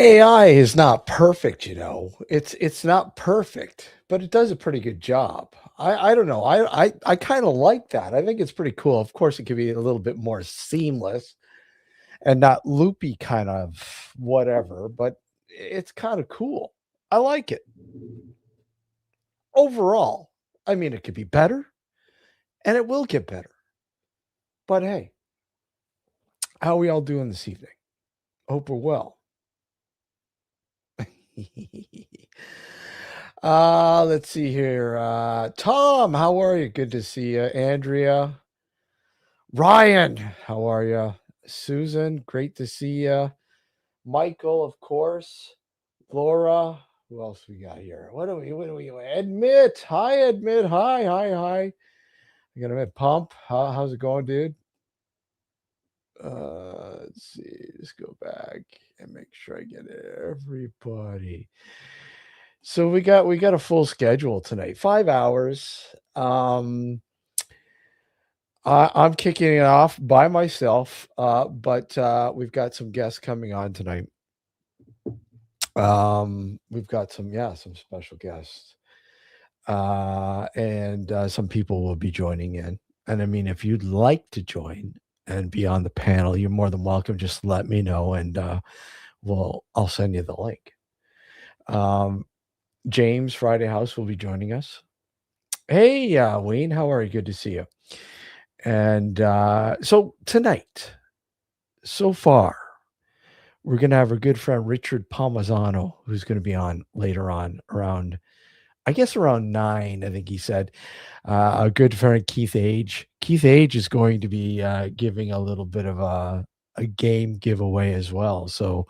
AI is not perfect, you know. It's not perfect, but it does a pretty good job. I don't know. I kind of like that. I think it's pretty cool. Of course, it could be a little bit more seamless and not loopy kind of whatever, but it's kind of cool. I like it. Overall, I mean, it could be better and it will get better. But hey, how are we all doing this evening? Hope we're well. Let's see here. Tom, how are you? Good to see you. Andrea, Ryan, how are you? Susan, great to see you. Michael, of course. Laura, who else we got here? What do we admit? Hi, admit. Hi. You gonna admit pump? How's it going, dude? Let's see. Let's go back and make sure I get everybody. So we got a full schedule tonight. 5 hours. I'm kicking it off by myself, but we've got some guests coming on tonight. We've got some special guests, and some people will be joining in. And I mean, if you'd like to join and be on the panel, you're more than welcome. Just let me know, and I'll send you the link. Um, James Friday House will be joining us. Hey, Wayne, how are you? Good to see you. And so tonight, so far, we're going to have our good friend Richard Palmisano, who's going to be on later on around, I guess, around 9, I think he said. A good friend, Keith Age. Keith Age is going to be giving a little bit of a game giveaway as well. So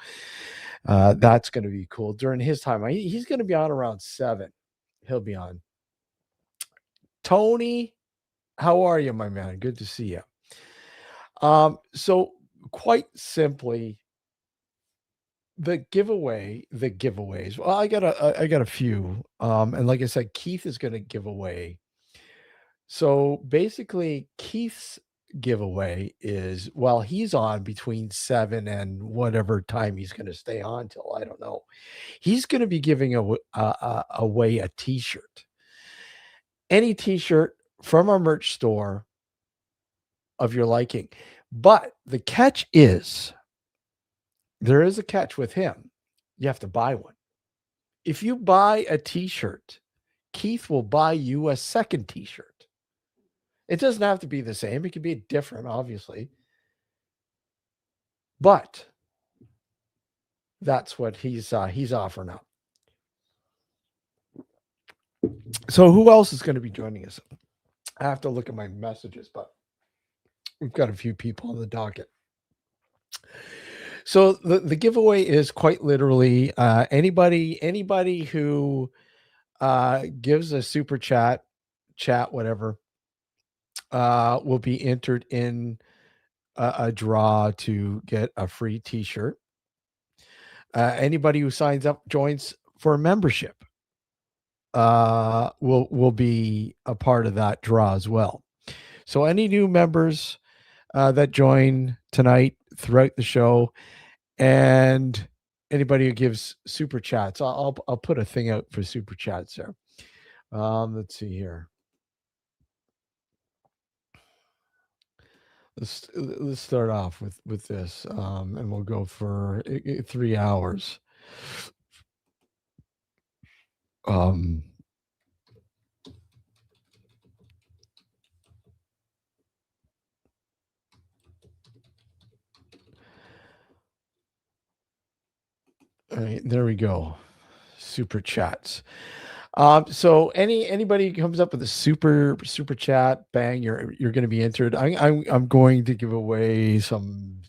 that's going to be cool during his time. He's going to be on around 7. He'll be on. Tony, how are you, my man? Good to see you. So quite simply, the giveaways. Well, I got a few. And like I said, Keith is going to give away. So basically, Keith's giveaway is, well, he's on between 7 and whatever time he's going to stay on till, I don't know. He's going to be giving away a T-shirt, any T-shirt from our merch store of your liking. But the catch is, there is a catch with him. You have to buy one. If you buy a T-shirt, Keith will buy you a second T-shirt. It doesn't have to be the same. It can be different, obviously. But that's what he's offering up. So who else is going to be joining us? I have to look at my messages, but we've got a few people on the docket. So the giveaway is quite literally anybody who gives a super chat, whatever, will be entered in a draw to get a free T-shirt. Anybody who signs up, joins for a membership, will be a part of that draw as well. So any new members that join tonight throughout the show, and anybody who gives super chats, I'll put a thing out for super chats there. Let's see here. Let's start off with this, and we'll go for 3 hours. All right, there we go. Super chats. So anybody who comes up with a super chat, bang, you're going to be entered. I'm going to give away some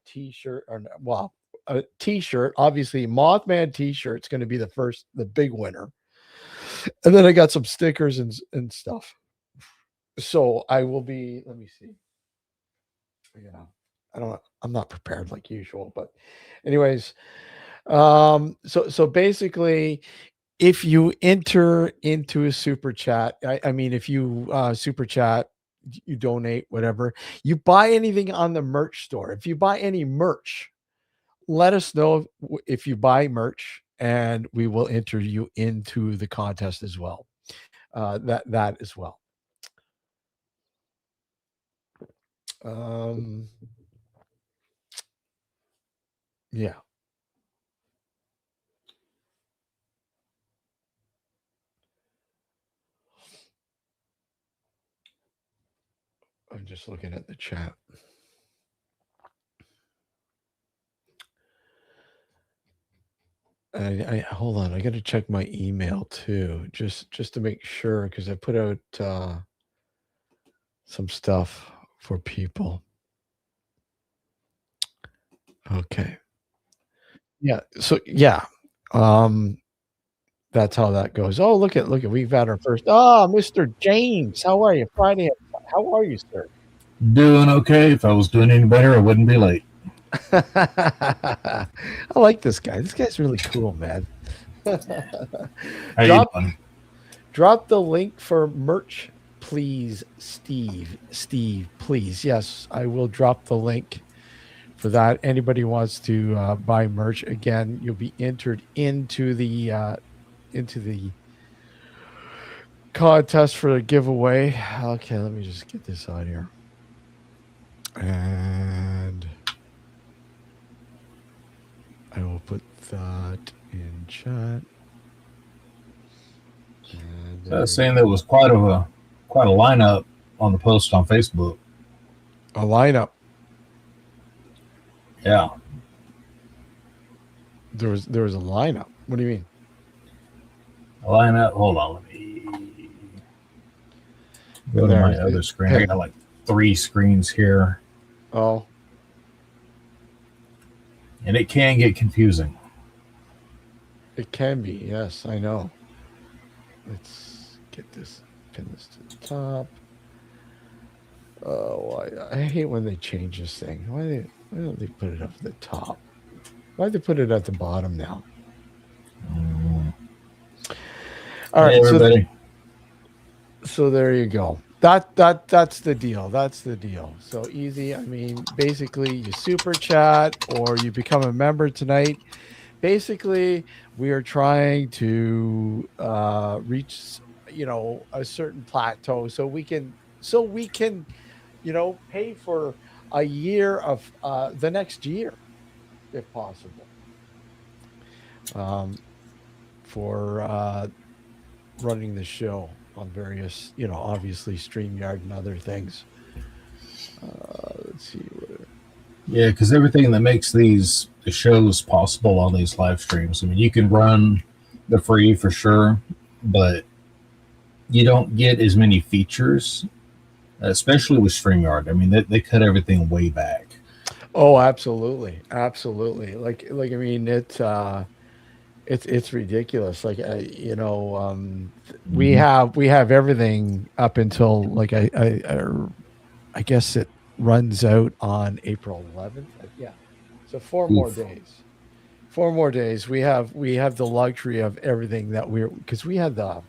T-shirt, or well, a T-shirt. Obviously, Mothman T-shirt is going to be the big winner, and then I got some stickers and stuff. So I will be. Let me see. Yeah, I'm not prepared like usual, but anyways, so basically, if you enter into a super chat, I mean, if you super chat, you donate, whatever, you buy anything on the merch store. If you buy any merch, let us know if you buy merch, and we will enter you into the contest as well. That as well. Yeah. I'm just looking at the chat. I hold on. I got to check my email too, just to make sure, because I put out some stuff for people. Okay. Yeah. So yeah, that's how that goes. Oh, look at we've had our first. Mr. James, how are you? Friday. How are you, sir? Doing okay. If I was doing any better, I wouldn't be late. I like this guy. This guy's really cool, man. How you doing? Drop the link for merch, please, Steve. Steve, please. Yes, I will drop the link for that. Anybody wants to buy merch, again, you'll be entered into the contest for the giveaway. Okay, let me just get this on here. And I will put that in chat. So I was saying there was quite a lineup on the post on Facebook. A lineup. Yeah. There was a lineup. What do you mean? A lineup. Hold on, let me go to my other screen. I got like 3 screens here. Oh. And it can get confusing. It can be, yes, I know. Let's get this, pin this to the top. Oh, I hate when they change this thing. Why don't they put it up at the top? Why'd they put it at the bottom now? All right, everybody. So there you go. That's the deal. That's the deal. So easy. I mean, basically, you super chat or you become a member tonight. Basically, we are trying to reach, a certain plateau so we can, pay for a year of the next year, if possible. For running the show on various, obviously StreamYard and other things. Let's see. Yeah, because everything that makes the shows possible on these live streams. I mean, you can run the free for sure, but you don't get as many features, especially with StreamYard. I mean, they cut everything way back. Oh, absolutely, absolutely. Like I mean, it's ridiculous. Like we have everything up until like I guess it runs out on April 11th. Yeah, so 4 more days. 4 more days. We have the luxury of everything that because we had I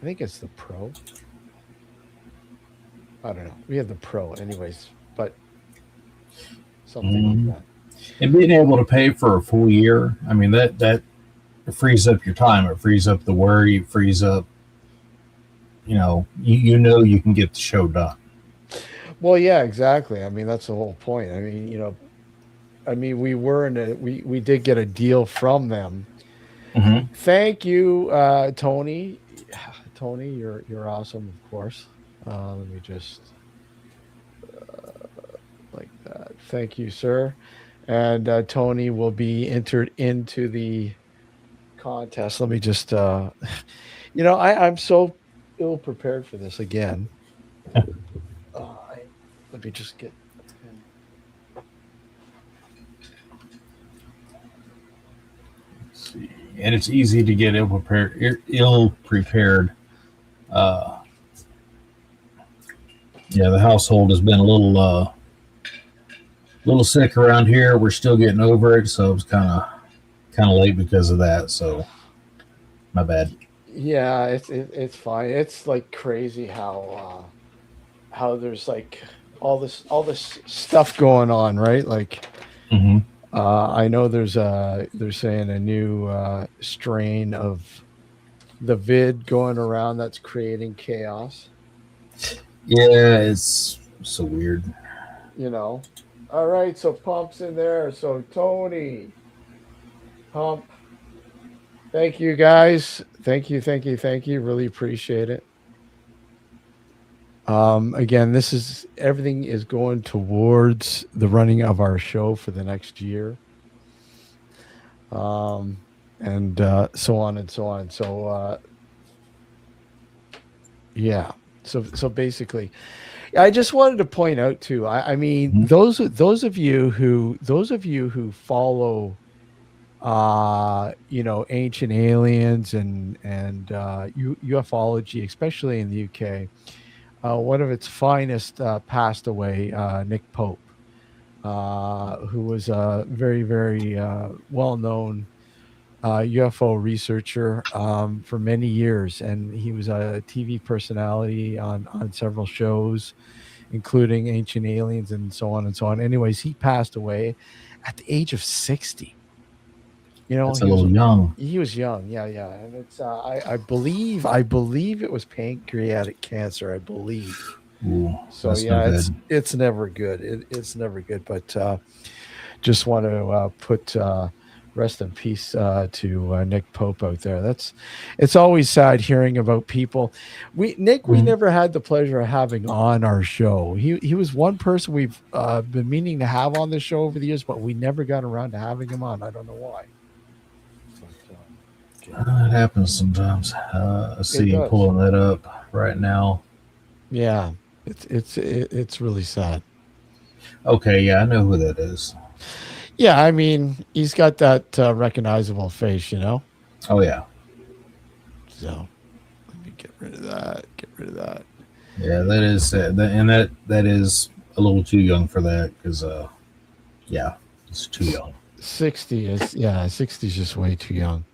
think it's the Pro. I don't know. We have the Pro, anyways, but something like that. And being able to pay for a full year, I mean that frees up your time. It frees up the worry. It frees up. You you can get the show done. Well, yeah, exactly. I mean, that's the whole point. I mean, we did get a deal from them. Mm-hmm. Thank you, Tony. Tony, you're awesome, of course. Let me just like that. Thank you, sir. And Tony will be entered into the contest. Let me just, I'm so ill prepared for this again. Let me just get a pen. Let's see. And it's easy to get ill prepared. The household has been a little sick around here. We're still getting over it, so it was kind of late because of that. So, my bad. Yeah, it's fine. It's like crazy how there's like all this stuff going on, right? Like, I know they're saying a new strain of the vid going around that's creating chaos. Yeah, it's so weird. You know. All right, so Pump's in there. So Tony, Pump, thank you guys. Thank you, thank you, thank you. Really appreciate it. Again, this is everything is going towards the running of our show for the next year. And so on and so on. So yeah. So basically, I just wanted to point out too. I mean, Mhm. those of you who follow ancient aliens and ufology, especially in the UK. One of its finest passed away, Nick Pope, who was a very, very well known UFO researcher for many years, and he was a TV personality on several shows, including Ancient Aliens and so on and so on. Anyways, he passed away at the age of 60. You know, That's a little young. he was young, yeah, yeah, and it's I believe it was pancreatic cancer, I believe. Ooh, So that's no yeah, good. it's never good. It's never good. But just want to put rest in peace to Nick Pope out there. It's always sad hearing about people. We Mhm. never had the pleasure of having on our show. He was one person we've been meaning to have on the show over the years, but we never got around to having him on. I don't know why. But okay, It happens sometimes. I it see him does. pulling that up right now. Yeah, it's really sad. Okay, yeah, I know who that is. Yeah, I mean, he's got that recognizable face, you know. Oh yeah, So let me get rid of that. Get rid of that. yeah, that is, and that is a little too young for that because, yeah, it's too young. 60 is, yeah, 60 is just way too young.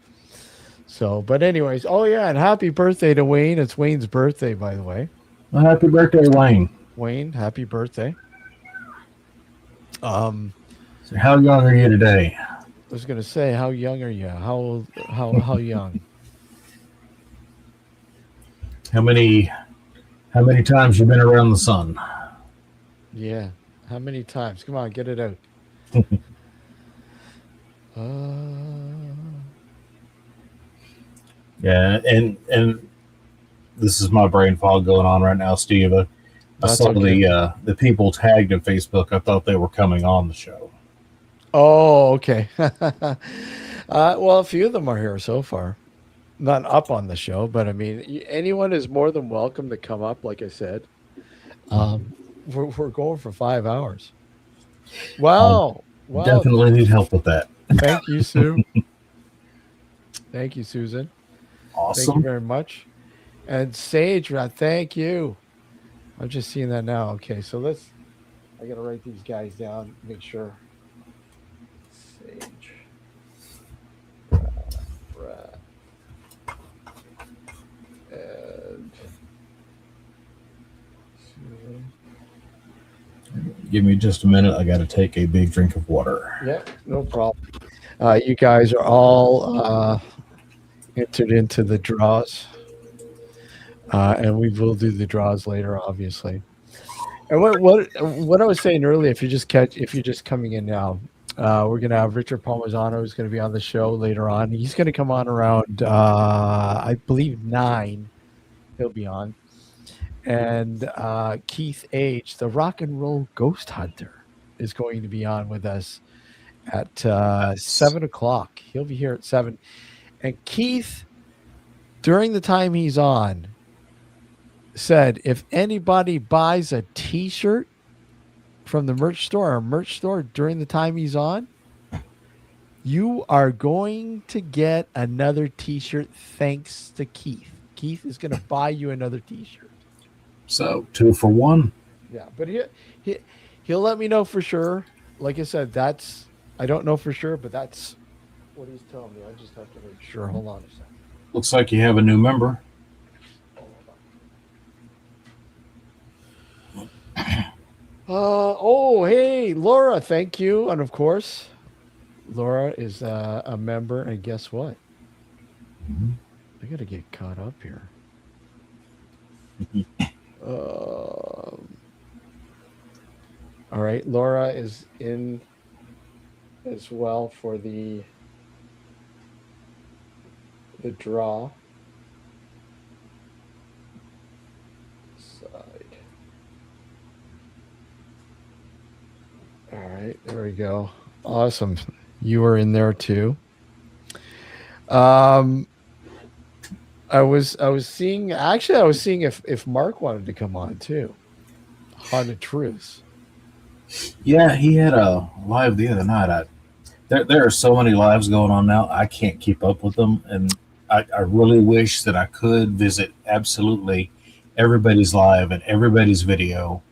So, but anyways, oh yeah, and happy birthday to Wayne. It's Wayne's birthday, by the way. Well, happy birthday, Wayne. Wayne, happy birthday. Um, So how young are you today? I was gonna say, how young are you? How old? How young? How many how many times you been around the sun? Yeah. How many times? Come on, get it out. Uh, Yeah, and this is my brain fog going on right now, Steve. I that's saw okay. the people tagged in Facebook. I thought they were coming on the show. Oh, okay. Well, a few of them are here so far. Not up on the show, but I mean, anyone is more than welcome to come up. Like I said, we're going for 5 hours. I Wow, wow! definitely need help with that. Thank you, Sue. Thank you, Susan. Thank you Awesome. very much. And Sage, thank you. I'm just seeing that now. Okay, so let's. I gotta write these guys down. Make sure. Sage, Brad, and Susan. Give me just a minute. I got to take a big drink of water. Yeah, no problem. You guys are all entered into the draws, and we will do the draws later, obviously. And what I was saying earlier, if you're just coming in now, we're gonna have Richard Palmisano who's gonna be on the show later on. He's gonna come on around, I believe 9. He'll be on, and Keith H, the rock and roll ghost hunter, is going to be on with us at Nice. 7 o'clock. He'll be here at 7. And Keith, during the time he's on, said if anybody buys a T-shirt from the merch store or merch store during the time he's on, you are going to get another T-shirt thanks to Keith. Keith is going to buy you another T-shirt. So 2 for 1. Yeah, but he he'll let me know for sure. Like I said, that's I don't know for sure, but that's what he's telling me. I just have to make sure. Hold on a second. Looks like you have a new member. Hold on. Oh, hey, Laura, thank you, and of course, Laura is a member, and guess what? Mhm. I got to get caught up here. All right, Laura is in as well for the draw side. All right, there we go. Awesome. You are in there too. Um, I was seeing actually I was seeing if Mark wanted to come on too. Haunted Truths. Yeah, he had a live the other night. There are so many lives going on now. I can't keep up with them, and I really wish that I could visit absolutely everybody's live and everybody's video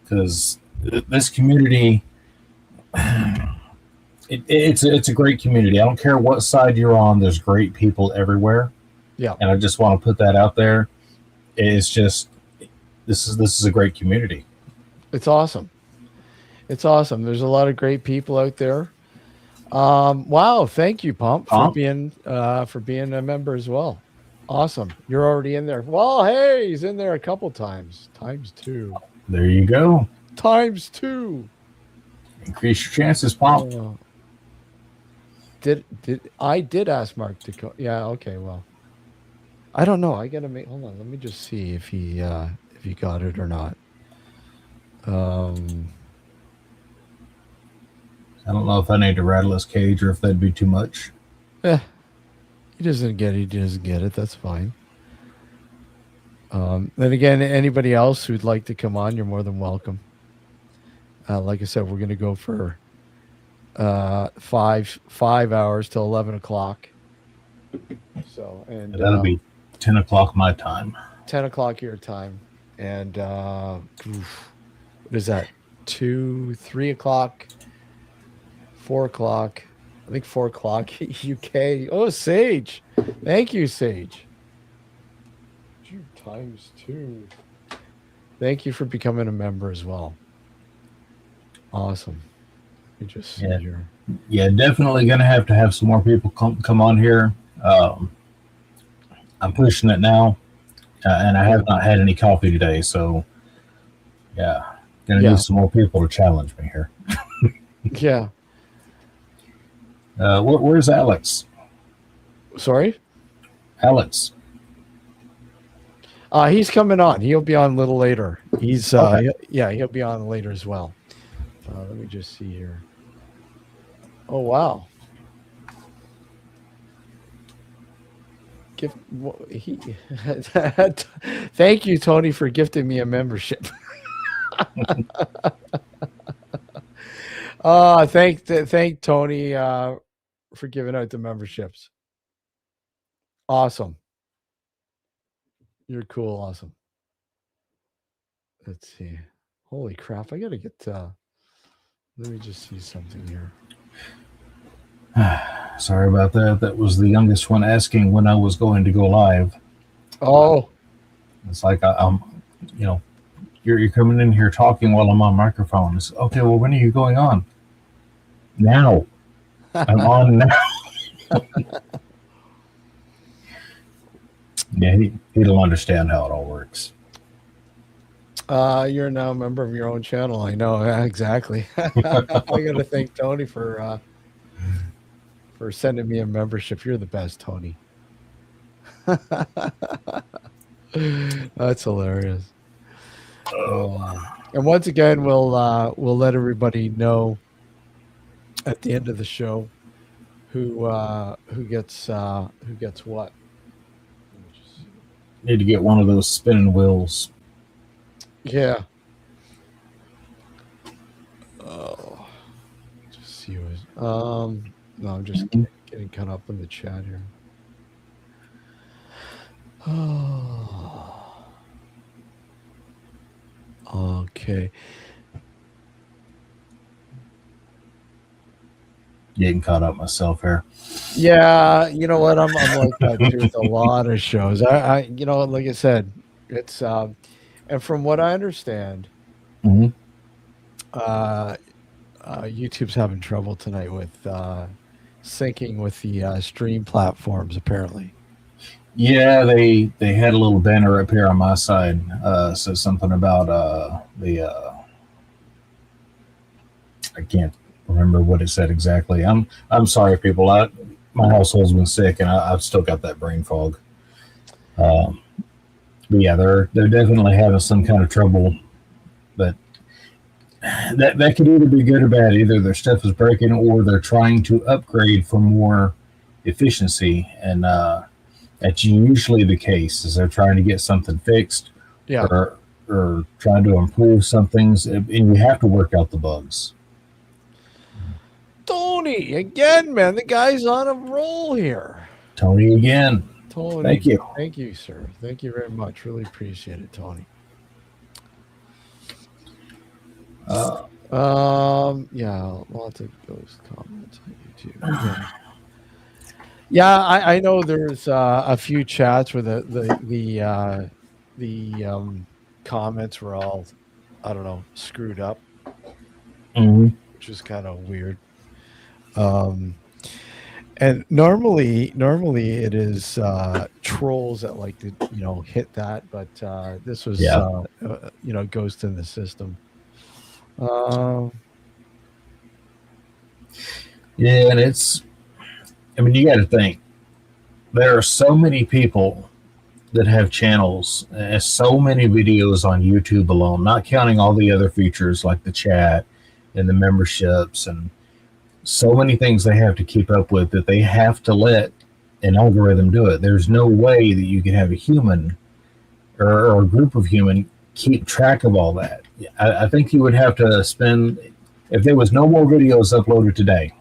because this community, it's a great community. I don't care what side you're on. There's great people everywhere, Yeah, and I just want to put that out there. It's just this is a great community. it's awesome. It's awesome. There's a lot of great people out there. Wow, thank you, Pump, for being a member as well. Awesome. You're already in there. Well, hey, he's in there a couple times. Times two. There you go. Times two. Increase your chances, Pomp. Did I did ask Mark to go? Yeah, okay, well. I don't know. I gotta make hold on, let me just see if he got it or not. Um I don't know if I need to rattle his cage or if that'd be too much. eh, he doesn't get it. That's fine. Then again, anybody else who'd like to come on, you're more than welcome. Like I said, we're gonna go for 5 hours till 11 o'clock. So and That'll be 10 o'clock my time. 10 o'clock your time. And what is that? 3 o'clock, 4 o'clock. I think 4 o'clock UK. Oh, Sage. Thank you, Sage. Times two. Thank you for becoming a member as well. Awesome. Let me just see here. Yeah, definitely gonna have to have some more people come on here. I'm pushing it now, and I have not had any coffee today, so yeah, gonna need some more people to challenge me here. Yeah. Where's Alex? Sorry? Alex. He's coming on. He'll be on a little later. He's Okay. he'll be on later as well. Let me just see here. Oh wow. Thank you, Tony, for gifting me a membership. Thank Tony for giving out the memberships. Awesome. You're cool. Awesome. Let's see. Holy crap. I got to get, let me just see something here. Sorry about that. That was the youngest one asking when I was going to go live. Oh. It's like, you're coming in here talking while I'm on microphone. It's, okay, well, when are you going on? Now. I'm on now. Yeah, he'll understand how it all works. You're now a member of your own channel. I know. Exactly. I got to thank Tony for sending me a membership. You're the best, Tony. That's hilarious. And once again, we'll let everybody know at the end of the show who gets what. Need to get one of those spinning wheels. Yeah. Oh, just see what. No, I'm just getting caught up in the chat here. Oh. Okay. Getting caught up myself here. Yeah, you know what? I'm like that too with a lot of shows. I like I said, it's and from what I understand, YouTube's having trouble tonight with syncing with the stream platforms, apparently. Yeah, they had a little banner up here on my side. Says something about the I can't remember what it said exactly. I'm sorry, people. My household's been sick, and I've still got that brain fog. Um, but yeah, they're definitely having some kind of trouble. But that could either be good or bad. Either their stuff is breaking, or they're trying to upgrade for more efficiency, and that's usually the case. Is they're trying to get something fixed, Yeah. or trying to improve some things, and you have to work out the bugs. Tony, again, man, the guy's on a roll here. Tony again. Tony, Thank you. Thank you, sir. Thank you very much. Really appreciate it, Tony. Yeah, lots of ghost comments on YouTube. Yeah, I know there's a few chats where the comments were all, I don't know, screwed up, which is kind of weird. And normally it is trolls that like to hit that, but this was ghost in the system. Yeah, and you got to think, there are so many people that have channels, and so many videos on YouTube alone, not counting all the other features like the chat and the memberships, and so many things they have to keep up with that they have to let an algorithm do it. There's no way that you can have a human or a group of human keep track of all that. I think you would have to spend, if there was no more videos uploaded today,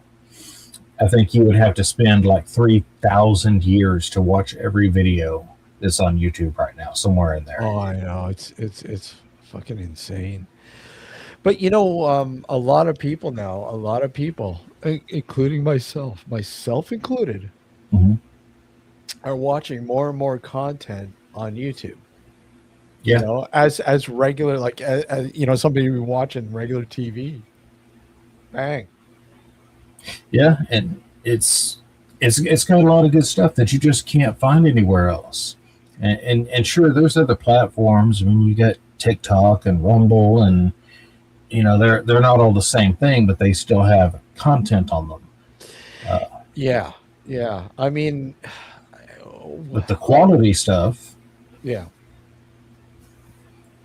I think you would have to spend like 3,000 years to watch every video that's on YouTube right now, somewhere in there. Oh, I know. It's fucking insane. But a lot of people now, including myself included, are watching more and more content on YouTube. Yeah. As regular, like as somebody watching regular TV. Bang. Yeah, and it's got a lot of good stuff that you just can't find anywhere else. And sure, there's other platforms. I mean, you got TikTok and Rumble, and they're not all the same thing, but they still have content on them. Yeah. I mean, but the quality stuff, yeah.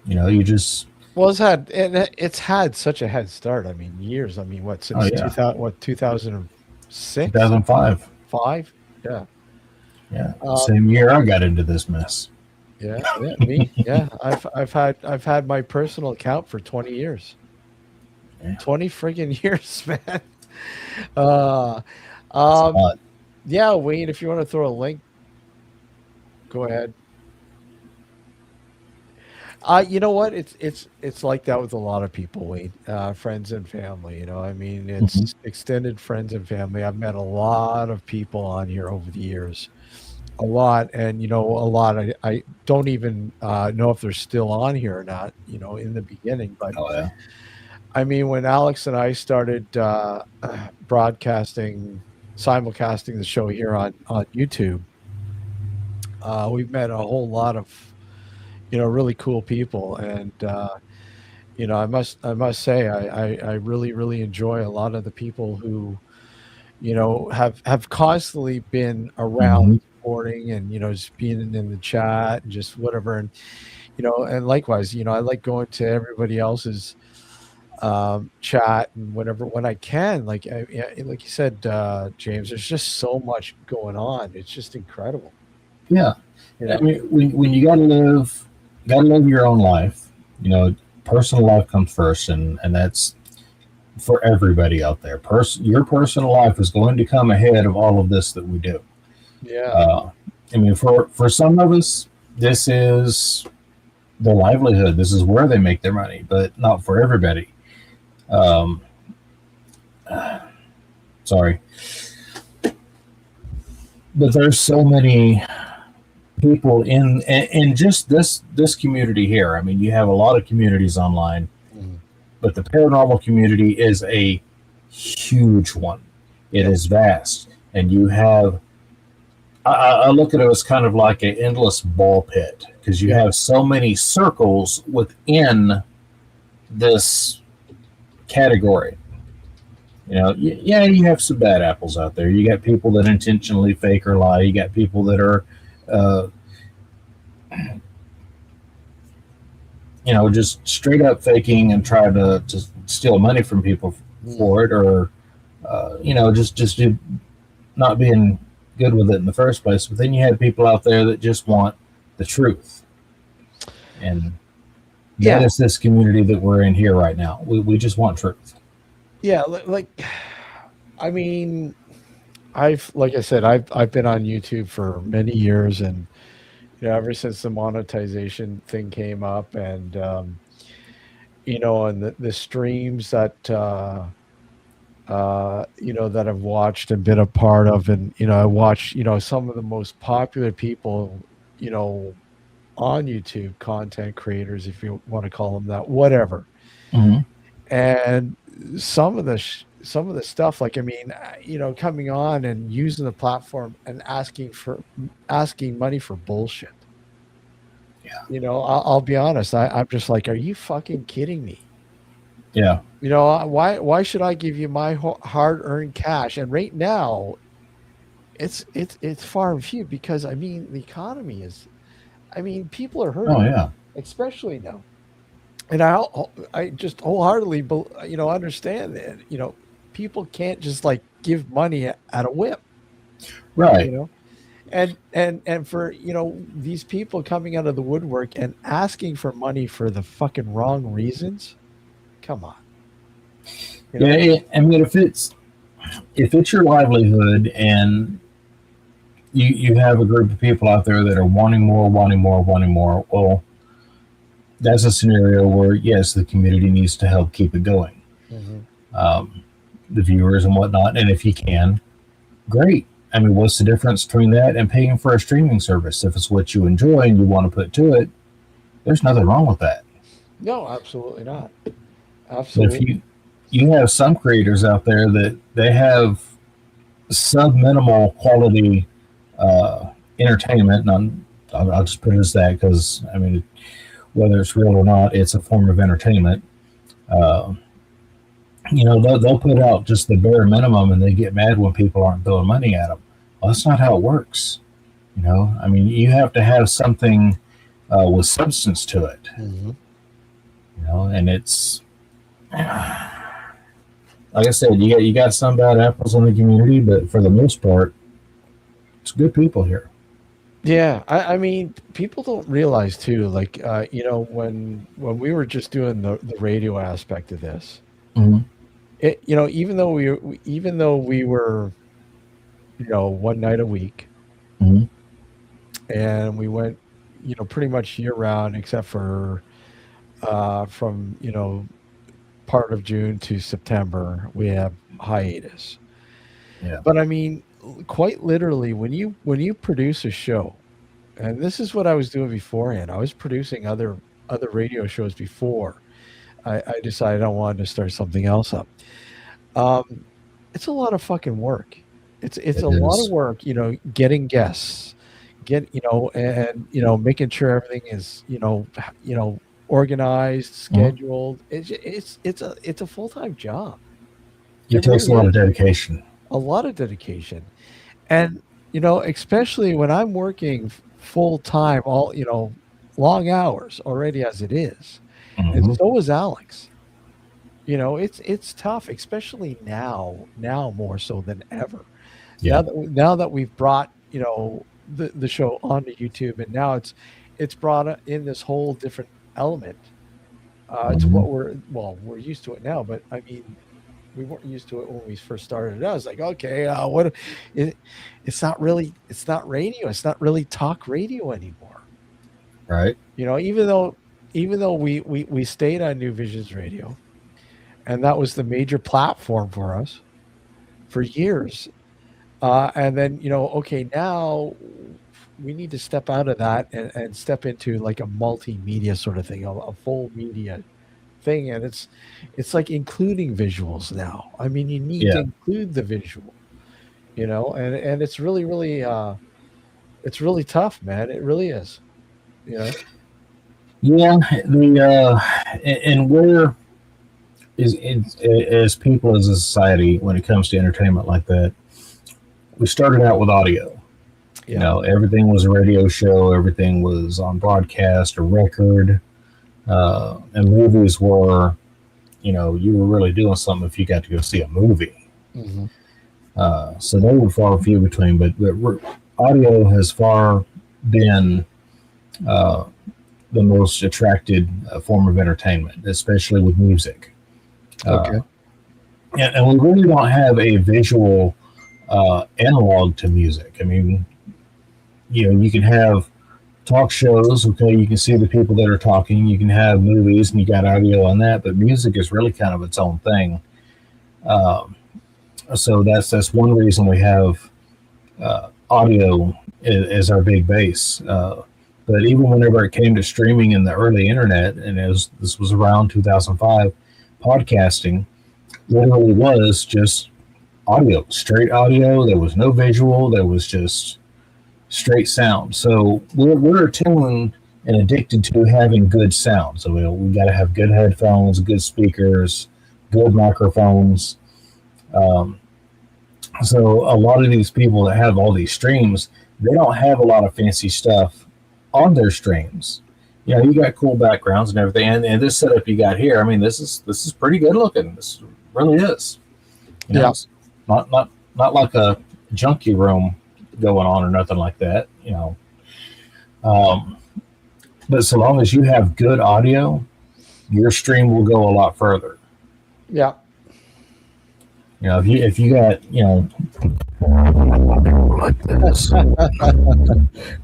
You just it's had such a head start. I mean, years. I mean, what since 2006, 2005, 5? Yeah. Same year I got into this mess. Yeah, me. Yeah, I've had my personal account for 20 years. 20 friggin' years, man. Yeah, Wayne, if you want to throw a link, go ahead. You know what? It's like that with a lot of people, Wayne. Friends and family. I mean, it's extended friends and family. I've met a lot of people on here over the years. A lot, and a lot. I don't even know if they're still on here or not. In the beginning, but I mean, when Alex and I started broadcasting, simulcasting the show here on YouTube, we've met a whole lot of really cool people, and I must say I really enjoy a lot of the people who have constantly been around supporting and just being in the chat and just whatever, and and likewise I like going to everybody else's chat and whatever when I can, like you said, James, there's just so much going on. It's just incredible. I mean, when you gotta live your own life, personal life comes first, and that's for everybody out there. Your personal life is going to come ahead of all of this that we do. I mean, for some of us, this is their livelihood. This is where they make their money, but not for everybody. Sorry, but there's so many people in just this community here. I mean, you have a lot of communities online, but the paranormal community is a huge one. It Yep. is vast, and you have. I look at it as kind of like an endless ball pit because you Yep. have so many circles within this category. Yeah, you have some bad apples out there. You got people that intentionally fake or lie. You got people that are, uh, just straight up faking and try to steal money from people for Mhm. it, or just do not being good with it in the first place. But then you have people out there that just want the truth, and that Yeah. is this community that we're in here right now. We just want truth. Yeah. Like, I mean, like I said, I've been on YouTube for many years, and ever since the monetization thing came up, and and the streams that that I've watched and been a part of, and I watch some of the most popular people, you know, on YouTube, content creators, if you want to call them that, whatever. Mm-hmm. And some of the stuff, like, I mean, coming on and using the platform and asking money for bullshit. Yeah, I'll be honest. I'm just like, are you fucking kidding me? yeah. Why should I give you my hard earned cash? And right now, it's far and few, because I mean the economy is. I mean, people are Oh hurting, yeah, especially now. And I just wholeheartedly understand that people can't just like give money at a whim. You right. know, and for these people coming out of the woodwork and asking for money for the fucking wrong reasons. Come on, you Yeah, know. I mean, if it's your livelihood and you have a group of people out there that are wanting more, wanting more, wanting more, well, that's a scenario where yes, the community needs to help keep it going, Mhm. um, the viewers and whatnot. And if you can, great. I mean, what's the difference between that and paying for a streaming service? If it's what you enjoy and you want to put to it, there's nothing wrong with that. No, absolutely not. But if Absolutely. you have some creators out there that they have sub minimal quality entertainment, and I'll just put it as that because I mean, whether it's real or not, it's a form of entertainment. Uh, they'll put out just the bare minimum, and they get mad when people aren't throwing money at them. Well, that's not how it works. I mean, you have to have something with substance to it. Mhm. And it's like I said, you got some bad apples in the community, but for the most part, it's good people here. Yeah, I mean, people don't realize too, like, when we were just doing the radio aspect of this, Mm-hmm. even though we were, one night a week, Mm-hmm. and we went, pretty much year round, except for from part of June to September, we have hiatus. Yeah. But I mean, quite literally, when you produce a show, and this is what I was doing beforehand. I was producing other radio shows before I decided I wanted to start something else up. Um, it's a lot of fucking work. It's It a lot of is. work, getting guests, and making sure everything is organized, Mm-hmm. scheduled. It's a full time job. It It takes a really lot of is dedication. a lot of dedication, and especially when I'm working full time, all long hours already as it is, and Mm-hmm. so is Alex. It's tough, especially now more so than ever. Yeah. Now that we've brought, the show onto YouTube, and now it's brought in this whole different element to Mm-hmm. what we're used to it now. But I mean, we weren't used to it when we first started it. I was like, okay, it, it's not radio. It's not really talk radio anymore. Right. Even though we stayed on New Visions Radio, and that was the major platform for us for years. And then, okay, now we need to step out of that, and step into like a multimedia sort of thing, a full media thing. And it's like including visuals now. I mean, you need to Yeah. include the visual. and it's it's really tough, man. It really is, you know. Yeah, and we're as people as a society when it comes to entertainment like that, we started out with audio. Yeah. Everything was a radio show, everything was on broadcast or record, and movies were, you were really doing something if you got to go see a movie. Hmm. So they were far few between, but audio has far been uh, the most attracted form of entertainment, especially with music. Okay. Uh, and we really don't have a visual analog to music. I mean, you can have talk shows, okay, you can see the people that are talking, you can have movies and you got audio on that, but music is really kind of its own thing. Um, so that's one reason we have audio as our big base. But even whenever it came to streaming in the early internet, and this was around 2005, podcasting literally was just audio, straight audio. There was no visual. There was just straight sound. So we're attuned and addicted to having good sound. So we got to have good headphones, good speakers, good microphones. Um, so a lot of these people that have all these streams, they don't have a lot of fancy stuff on their streams. You got cool backgrounds and everything, and this setup you got here. I mean, this is pretty good looking. This really is. Yeah. It's not like a junkie room going on or nothing like that. Um, but so long as you have good audio, your stream will go a lot further. Yeah. If you got like this,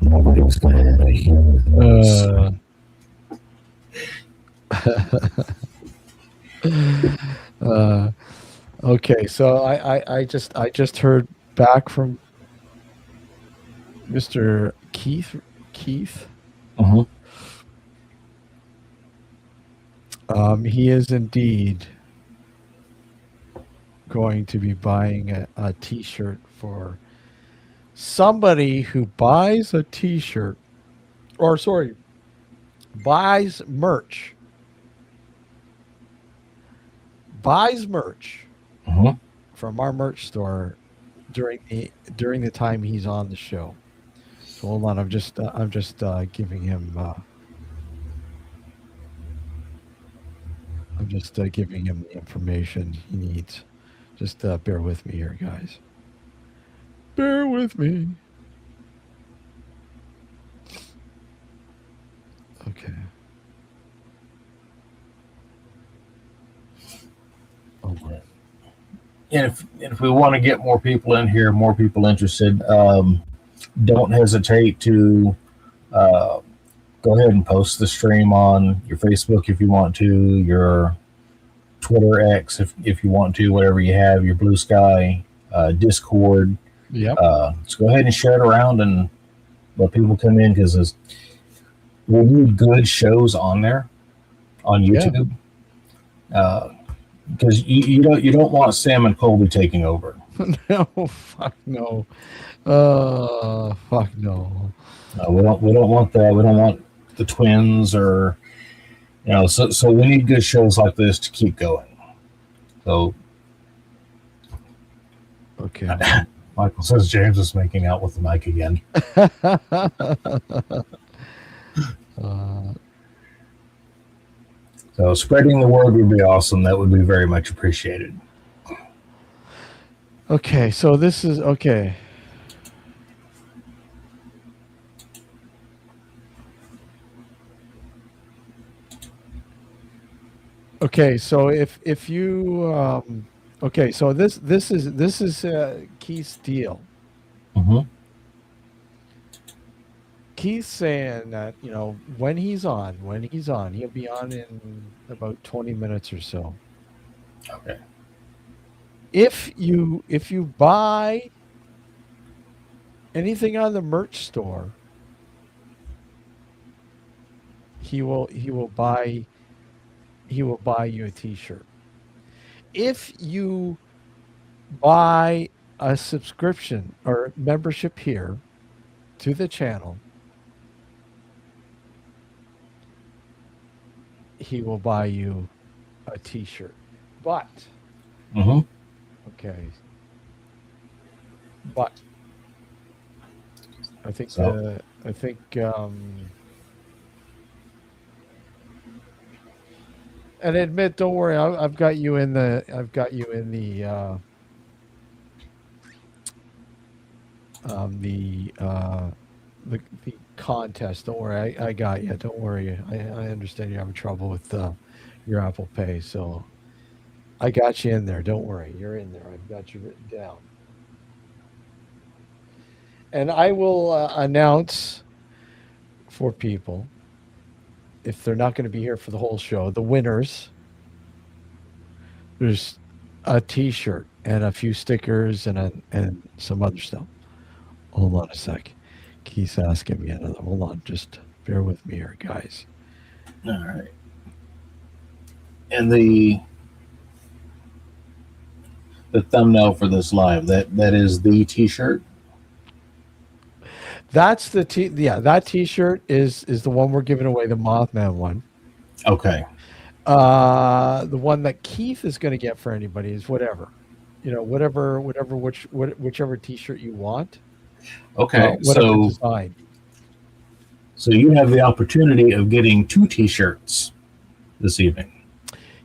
nobody's gonna hear this. Uh, okay, so I just heard back from Mr. Keith. Uh-huh. He is indeed going to be buying a T-shirt for somebody who buys a T-shirt, or sorry, buys merch, Uh-huh. from our merch store during the time he's on the show. So hold on, I'm just giving him I'm just giving him the information he needs. Just bear with me here, guys. Bear with me. Okay. Oh my. And if we want to get more people in here, more people interested, don't hesitate to uh, go ahead and post the stream on your Facebook if you want to, your Twitter X if you want to, whatever you have, your Blue Sky, Discord. Yep. Just go ahead and share it around and let people come in because we need good shows on there on YouTube. Because you don't want Sam and Colby taking over. No, fuck no. Fuck no. We don't want that. We don't want the twins or So we need good shows like this to keep going. So Okay. Michael says James is making out with the mic again. So spreading the word would be awesome. That would be very much appreciated. Okay, so this is okay. Okay, so if you okay, so this is Keith's deal. Mm-hmm. Keith's saying that when he's on, he'll be on in about 20 minutes or so. Okay. If you buy anything on the merch store, he will buy you a T-shirt. If you buy a subscription or membership here to the channel, he will buy you a t-shirt. But Mm-hmm. okay, but I think So and admit, don't worry, I've got you in the the the contest. Don't worry, I got you. Don't worry. I understand you're having trouble with your Apple Pay, so I got you in there. Don't worry, you're in there. I've got you written down, and I will announce for people, if they're not going to be here for the whole show, the winners. There's a T-shirt and a few stickers and some other stuff. Hold on a sec. Keith's asking me another. Hold on, just bear with me here, guys. all right. And the thumbnail for this live, that is the t-shirt. That's the that T-shirt is the one we're giving away, the Mothman one. Okay. The one that Keith is going to get for anybody is whatever, whichever T-shirt you want. Okay. Whatever design. So you have the opportunity of getting 2 t-shirts this evening.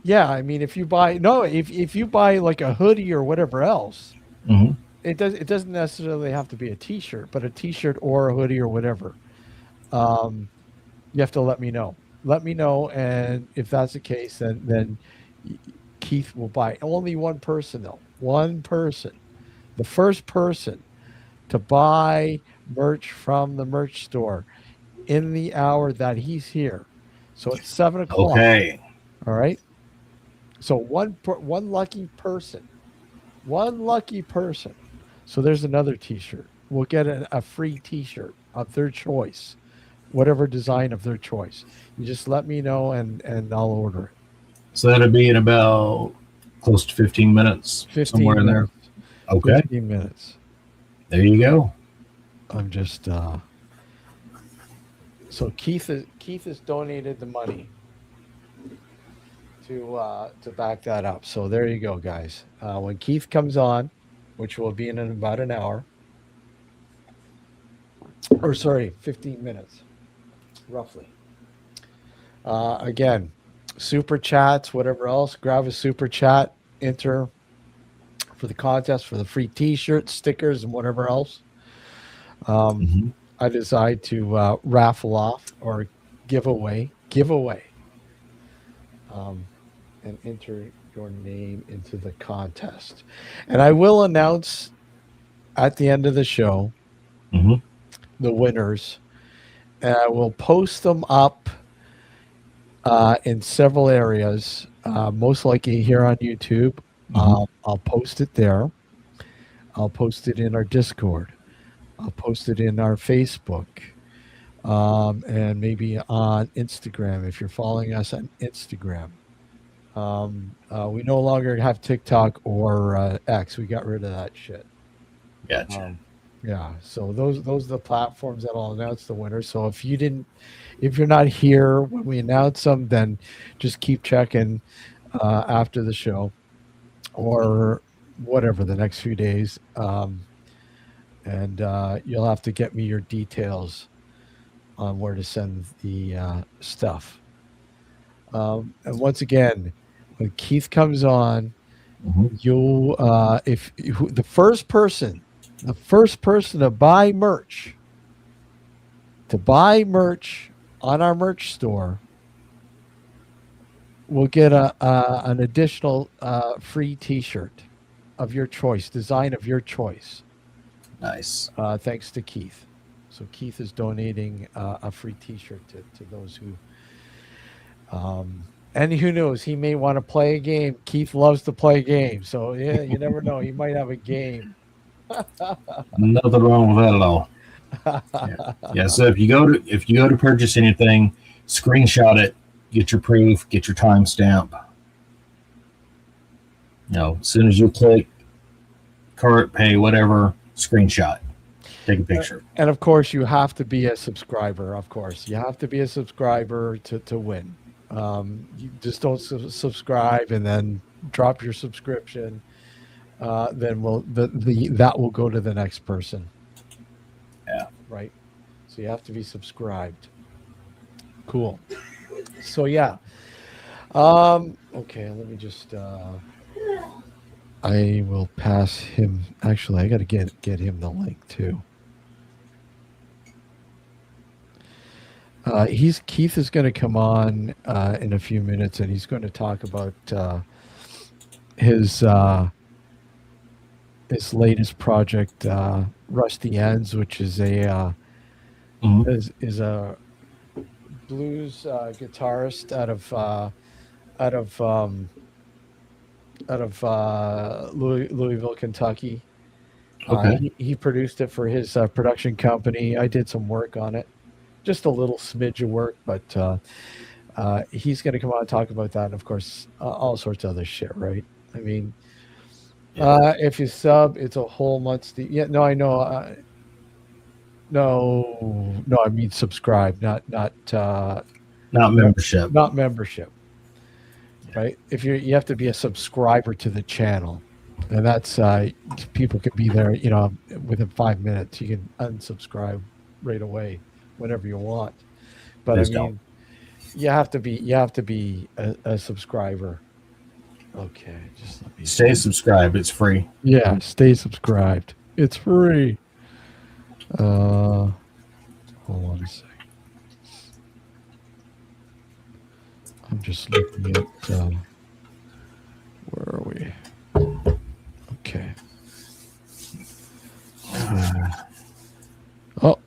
Yeah, I mean, if you buy like a hoodie or whatever else, Mm-hmm. it doesn't necessarily have to be a T-shirt, but a T-shirt or a hoodie or whatever. You have to let me know. Let me know, and if that's the case, then Keith will buy. Only one person though. One person. The first person to buy merch from the merch store in the hour that he's here. So it's 7 o'clock. Okay. All right. So one lucky person. One lucky person. So there's another T-shirt. We'll get a free T-shirt of their choice, whatever design of their choice. You just let me know, and I'll order it. So that'll be in about close to 15 minutes. 15 somewhere in minutes. there. Okay. 15 minutes. There you go. I'm just so Keith has donated the money to back that up. So there you go, guys. When Keith comes on, which will be in about an hour, or sorry, 15 minutes, roughly. Again, super chats, whatever else, grab a super chat, enter for the contest for the free T-shirts, stickers, and whatever else. I decide to raffle off or give away, and enter your name into the contest. And I will announce at the end of the show the winners. And I will post them up in several areas, most likely here on YouTube. I'll post it there. I'll post it in our Discord. I'll post it in our Facebook, and maybe on Instagram if you're following us on Instagram. We no longer have TikTok or X. We got rid of that shit. Gotcha. Yeah, so those are the platforms that I'll announce the winner. So if you're not here when we announce them, then just keep checking after the show or whatever the next few days. And you'll have to get me your details on where to send the stuff. And once again, when Keith comes on, you'll the first person to buy merch on our merch store will get an additional free T-shirt of your choice, design of your choice. Nice. Thanks to Keith. So Keith is donating a free T-shirt to those who. And who knows? He may want to play a game. Keith loves to play games, so yeah, you never know. He might have a game. Nothing wrong with that at all. Yeah. So if you go to purchase anything, screenshot it, get your proof, get your timestamp. As soon as you click cart, pay, whatever, screenshot, take a picture. And of course, you have to be a subscriber. Of course, you have to be a subscriber to win. You just don't subscribe and then drop your subscription. Then that will go to the next person. Yeah. Right. So you have to be subscribed. Cool. So yeah. Okay. Let me just. I will pass him. Actually, I got to get him the link too. Keith is going to come on in a few minutes, and he's going to talk about his latest project, Rusty Ends, which is a is a blues guitarist out of Louisville, Kentucky. Okay. He produced it for his production company. I did some work on it. Just a little smidge of work, but he's going to come on and talk about that, and of course, all sorts of other shit, right? I mean, if you sub, it's a whole month's. No, I know. No, I mean subscribe, not membership. Not membership, right? If you have to be a subscriber to the channel, and that's people can be there. Within 5 minutes, you can unsubscribe right away. Whenever you want, but Please I mean, don't. you have to be a subscriber. Okay, just let me Stay subscribed. It's free. Yeah, stay subscribed. It's free. Hold on a second. I'm just looking at where are we? Okay. Oh.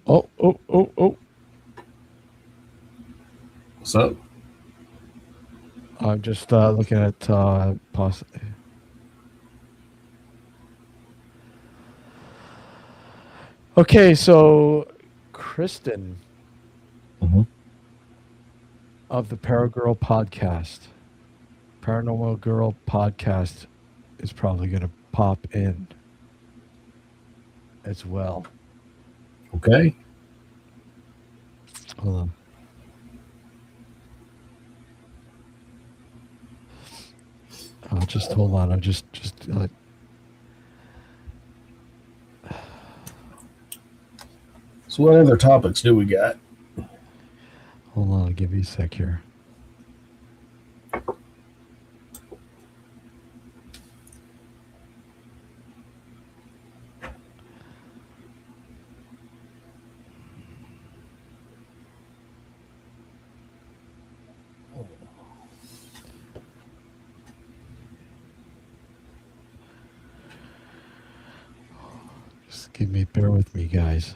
What's up? I'm just looking at possibly. Okay, so Kristen of the Paragirl podcast, Paranormal Girl podcast, is probably going to pop in as well. Okay. Hold on. Just hold on. I'm just. So what other topics do we got? Hold on. I'll give you a sec here. Bear with me, guys.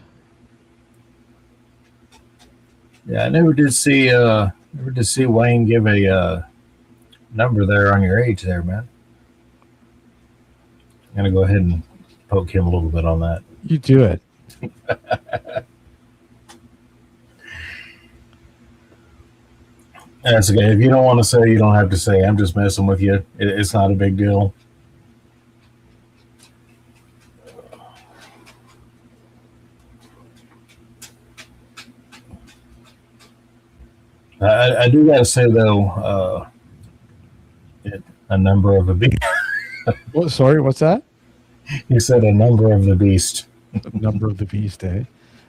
Yeah, I never did see Wayne give a number there on your age there, man. I'm gonna go ahead and poke him a little bit on that. You do it. That's okay. If you don't want to say, you don't have to say. I'm just messing with you. It's not a big deal. I do got to say, though, a number of the beast. What? Sorry, what's that? You said a number of the beast. A number of the beast, eh?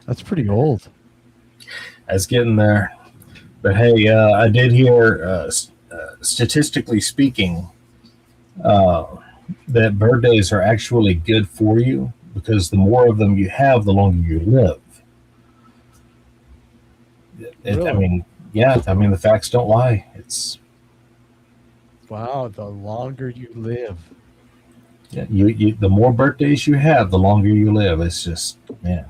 That's pretty old. That's getting there. But hey, I did hear, statistically speaking, that birthdays are actually good for you because the more of them you have, the longer you live. Really? I mean, yeah, the facts don't lie. It's wow. The longer you live, yeah, you the more birthdays you have, the longer you live. It's just man.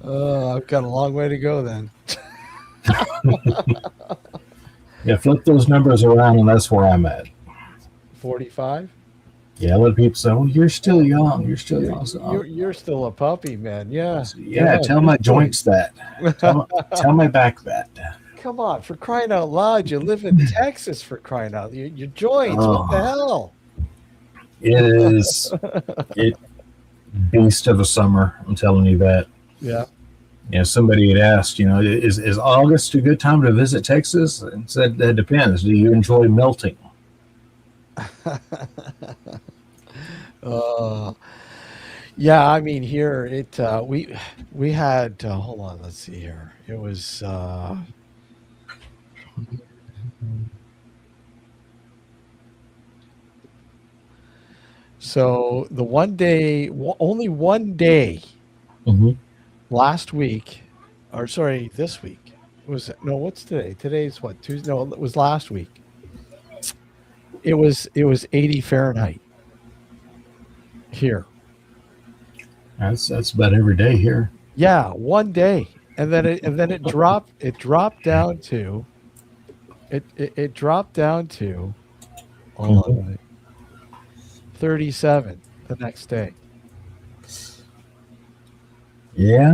I've got a long way to go then. Yeah, flip those numbers around, and that's where I'm at. 45. Yeah, a lot of people say, "Well, you're still young. You're still young." So, you're still a puppy, man. Yeah. yeah. Tell my joints that. Tell my back that. come on, for crying out loud! You live in Texas, for crying out. Your joints. What the Oh, hell? it is it beast of a summer. I'm telling you that. Yeah. Somebody had asked, is August a good time to visit Texas? And said that depends. Do you enjoy melting? uh, yeah. I mean, here we had. Hold on. Let's see here. It was. So the one day, only one day Mm-hmm. last week, or sorry, this week was no. What's today? Today's what, Tuesday? No, it was last week. It was 80 Fahrenheit here. That's about every day here. Yeah, one day, and then it dropped down to it dropped down to, hold on a Mm-hmm. minute, 37 the next day, Yeah,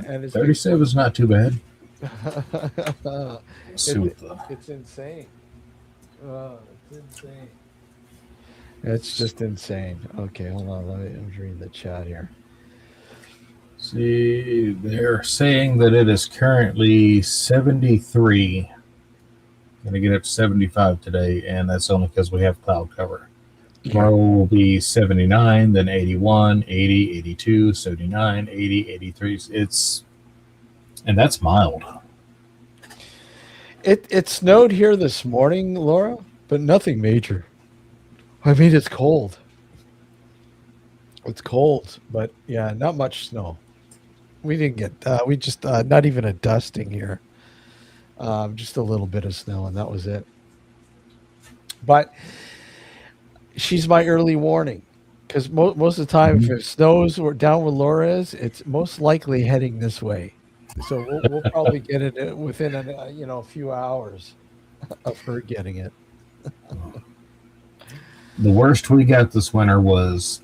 and it's been 37 is not too bad. Let's see what it, the it's insane. It's insane. It's just insane. Okay, hold on. I'm reading the chat here. see. They're saying that it is currently 73. Going to get up to 75 today, and that's only because we have cloud cover. Tomorrow will be 79, then 81, 80, 82, 79, 80, 83. And that's mild. It snowed here this morning, Laura, but nothing major. I mean, it's cold. It's cold, but yeah, not much snow. We didn't get. We just not even a dusting here. Just a little bit of snow, and that was it. But she's my early warning, because most of the time, if it snows or down where Laura is, it's most likely heading this way. So we'll probably get it within a few hours of her getting it. The worst we got this winter was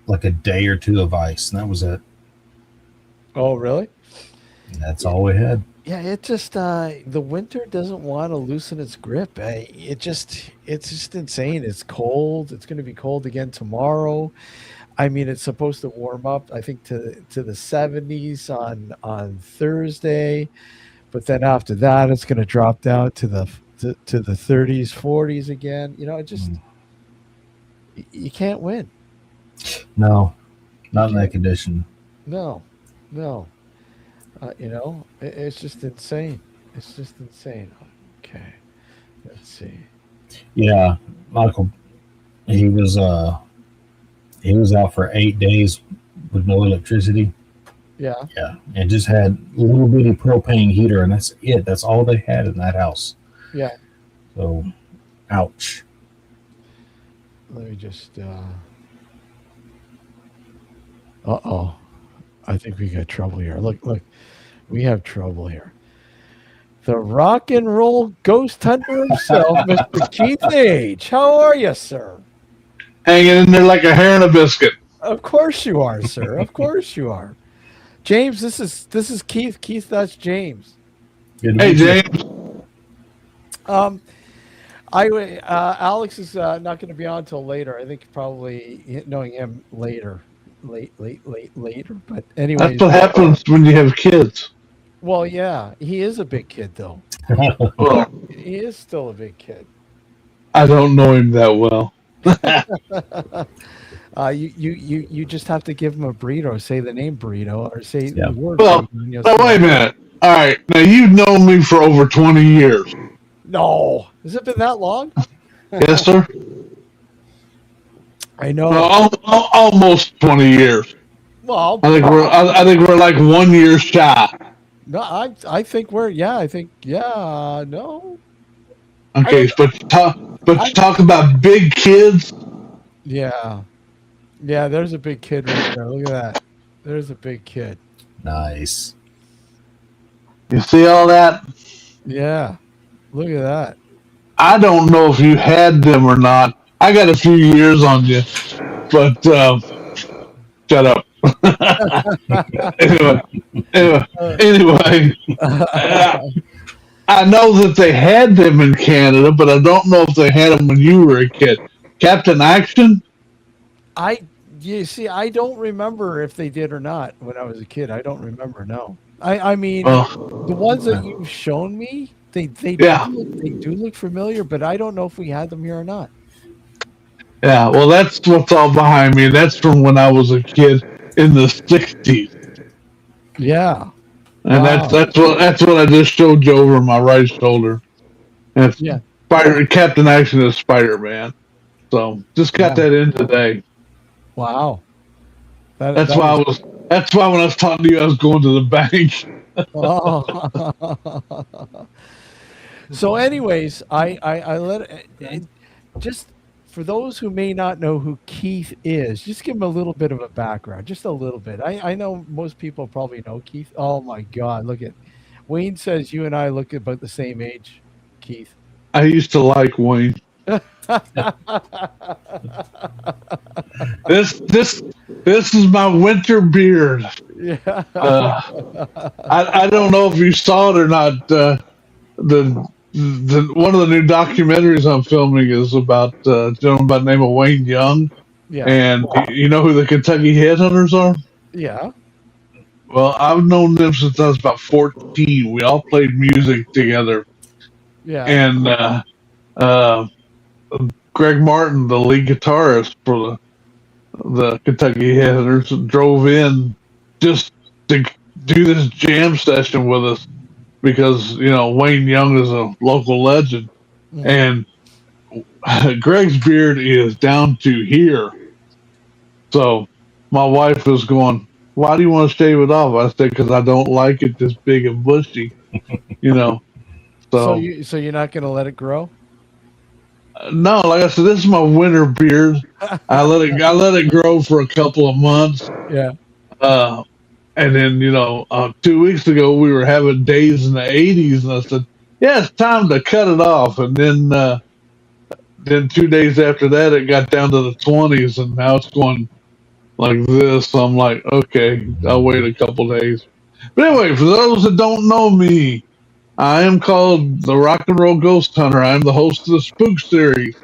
like a day or two of ice, and that was it. Oh, really? That's all we had. Yeah, it just the winter doesn't want to loosen its grip. It's just insane. It's cold. It's going to be cold again tomorrow. I mean, it's supposed to warm up, I think, to the 70s on Thursday, but then after that, it's going to drop down to the 30s, 40s again. It just you can't win. No, not in that condition. No, no. It's just insane. It's just insane. Okay, let's see. Yeah, Michael, he was out for 8 days with no electricity. Yeah. Yeah, and just had a little bitty propane heater, and that's it. That's all they had in that house. Yeah. So, ouch. Let me just. Uh-oh. I think we got trouble here. Look. We have trouble here. The rock and roll ghost hunter himself, Mr. Keith Age. How are you, sir? Hanging in there like a hair in a biscuit. Of course you are, sir. Of course you are. James, this is Keith. Keith, that's James. Hey, James. Alex is not going to be on until later. I think probably knowing him later. Later. But anyway, That's what happens when you have kids. Well, yeah, he is a big kid, though. Well, He is still a big kid. I don't know him that well. You just have to give him a burrito. Say the name burrito, or say Yeah. the word. Well, burrito, and you'll now, see wait a it. minute. All right. Now, you've known me for over 20 years. No, has it been that long? Yes, sir? I know. Well, almost 20 years. Well, I think we're like 1 year shy. no, I think no. Okay, but talk about big kids. Yeah. There's a big kid right there. Look at that. There's a big kid. Nice. You see all that? Yeah. Look at that. I don't know if you had them or not. I got a few years on you, but shut up. anyway, I know that they had them in Canada, but I don't know if they had them when you were a kid. Captain Action? You see, I don't remember if they did or not when I was a kid. I don't remember. No, I mean, Oh, the ones that you've shown me, yeah, they do look familiar, but I don't know if we had them here or not. yeah. Well, that's what's all behind me. That's from when I was a kid in the '60s, Yeah. and that's Wow. that's what I just showed you over my right shoulder. That's Yeah. Captain Action is Spider Man. So just got Yeah. that in today. Wow. That's That why I is. was. That's why when I was talking to you, I was going to the bank. Oh. So, anyways, I let just for those who may not know who Keith is, just give him a little bit of a background, just a little bit. I know most people probably know Keith. Oh my God, look at Wayne says you and I look about the same age, Keith. I used to like Wayne. This is my winter beard. Yeah. I don't know if you saw it or not. The one of the new documentaries I'm filming is about a gentleman by the name of Wayne Young, Yeah. and you know who the Kentucky Headhunters are? Yeah. Well, I've known them since I was about 14. We all played music together, Yeah. and uh, Greg Martin, the lead guitarist for the Kentucky Headhunters, drove in just to do this jam session with us because Wayne Young is a local legend, Mhm. and Greg's beard is down to here. So my wife was going, "Why do you want to shave it off?" I said, "Because I don't like it this big and bushy." You know. So So you're not gonna let it grow? no, like I said, this is my winter beard. I let it grow for a couple of months. Yeah. Uh, and then 2 weeks ago we were having days in the 80s, and I said, "Yeah, it's time to cut it off." And then 2 days after that, it got down to the 20s, and now it's going like this. So I'm like, okay, I'll wait a couple days. But anyway, for those that don't know me, I am called the Rock and Roll Ghost Hunter. I'm the host of the Spook series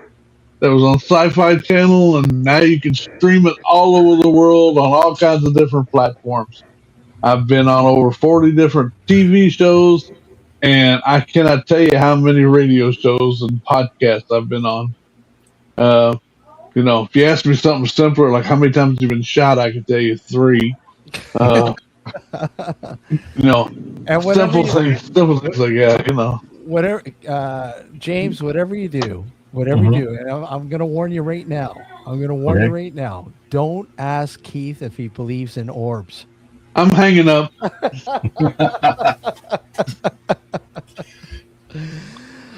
that was on Sci-Fi Channel, and now you can stream it all over the world on all kinds of different platforms. I've been on over 40 different TV shows, and I cannot tell you how many radio shows and podcasts I've been on. Uh, if you ask me something simpler, like how many times you've been shot, I can tell you three. Uh, And whatever simple things like that. whatever James, whatever you Mhm. do, and I'm going to warn you right now. I'm going to warn you Okay. right now. Don't ask Keith if he believes in orbs. I'm hanging up.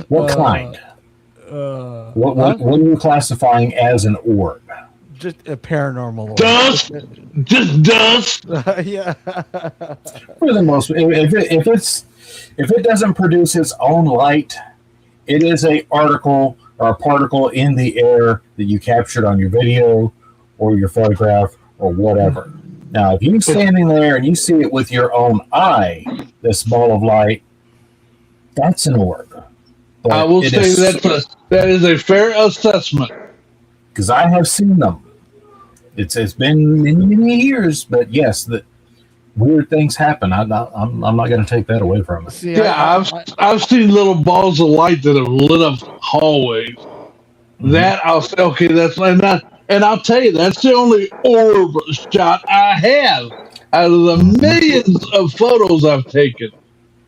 What kind? What are you classifying as an orb? Just a paranormal orb. Dust, just dust. Yeah. For the most, if it doesn't produce its own light, it is a article or a particle in the air that you captured on your video or your photograph or whatever. Now, if you're standing there and you see it with your own eye, this ball of light, that's an orb. But I will say that is a fair assessment. because I have seen them. It's been many years, but yes, that weird things happen. I'm not going to take that away from it. See, Yeah, I've seen little balls of light that have lit up hallways. That I'll say, okay, that's like that. And I'll tell you, that's the only orb shot I have out of the millions of photos I've taken.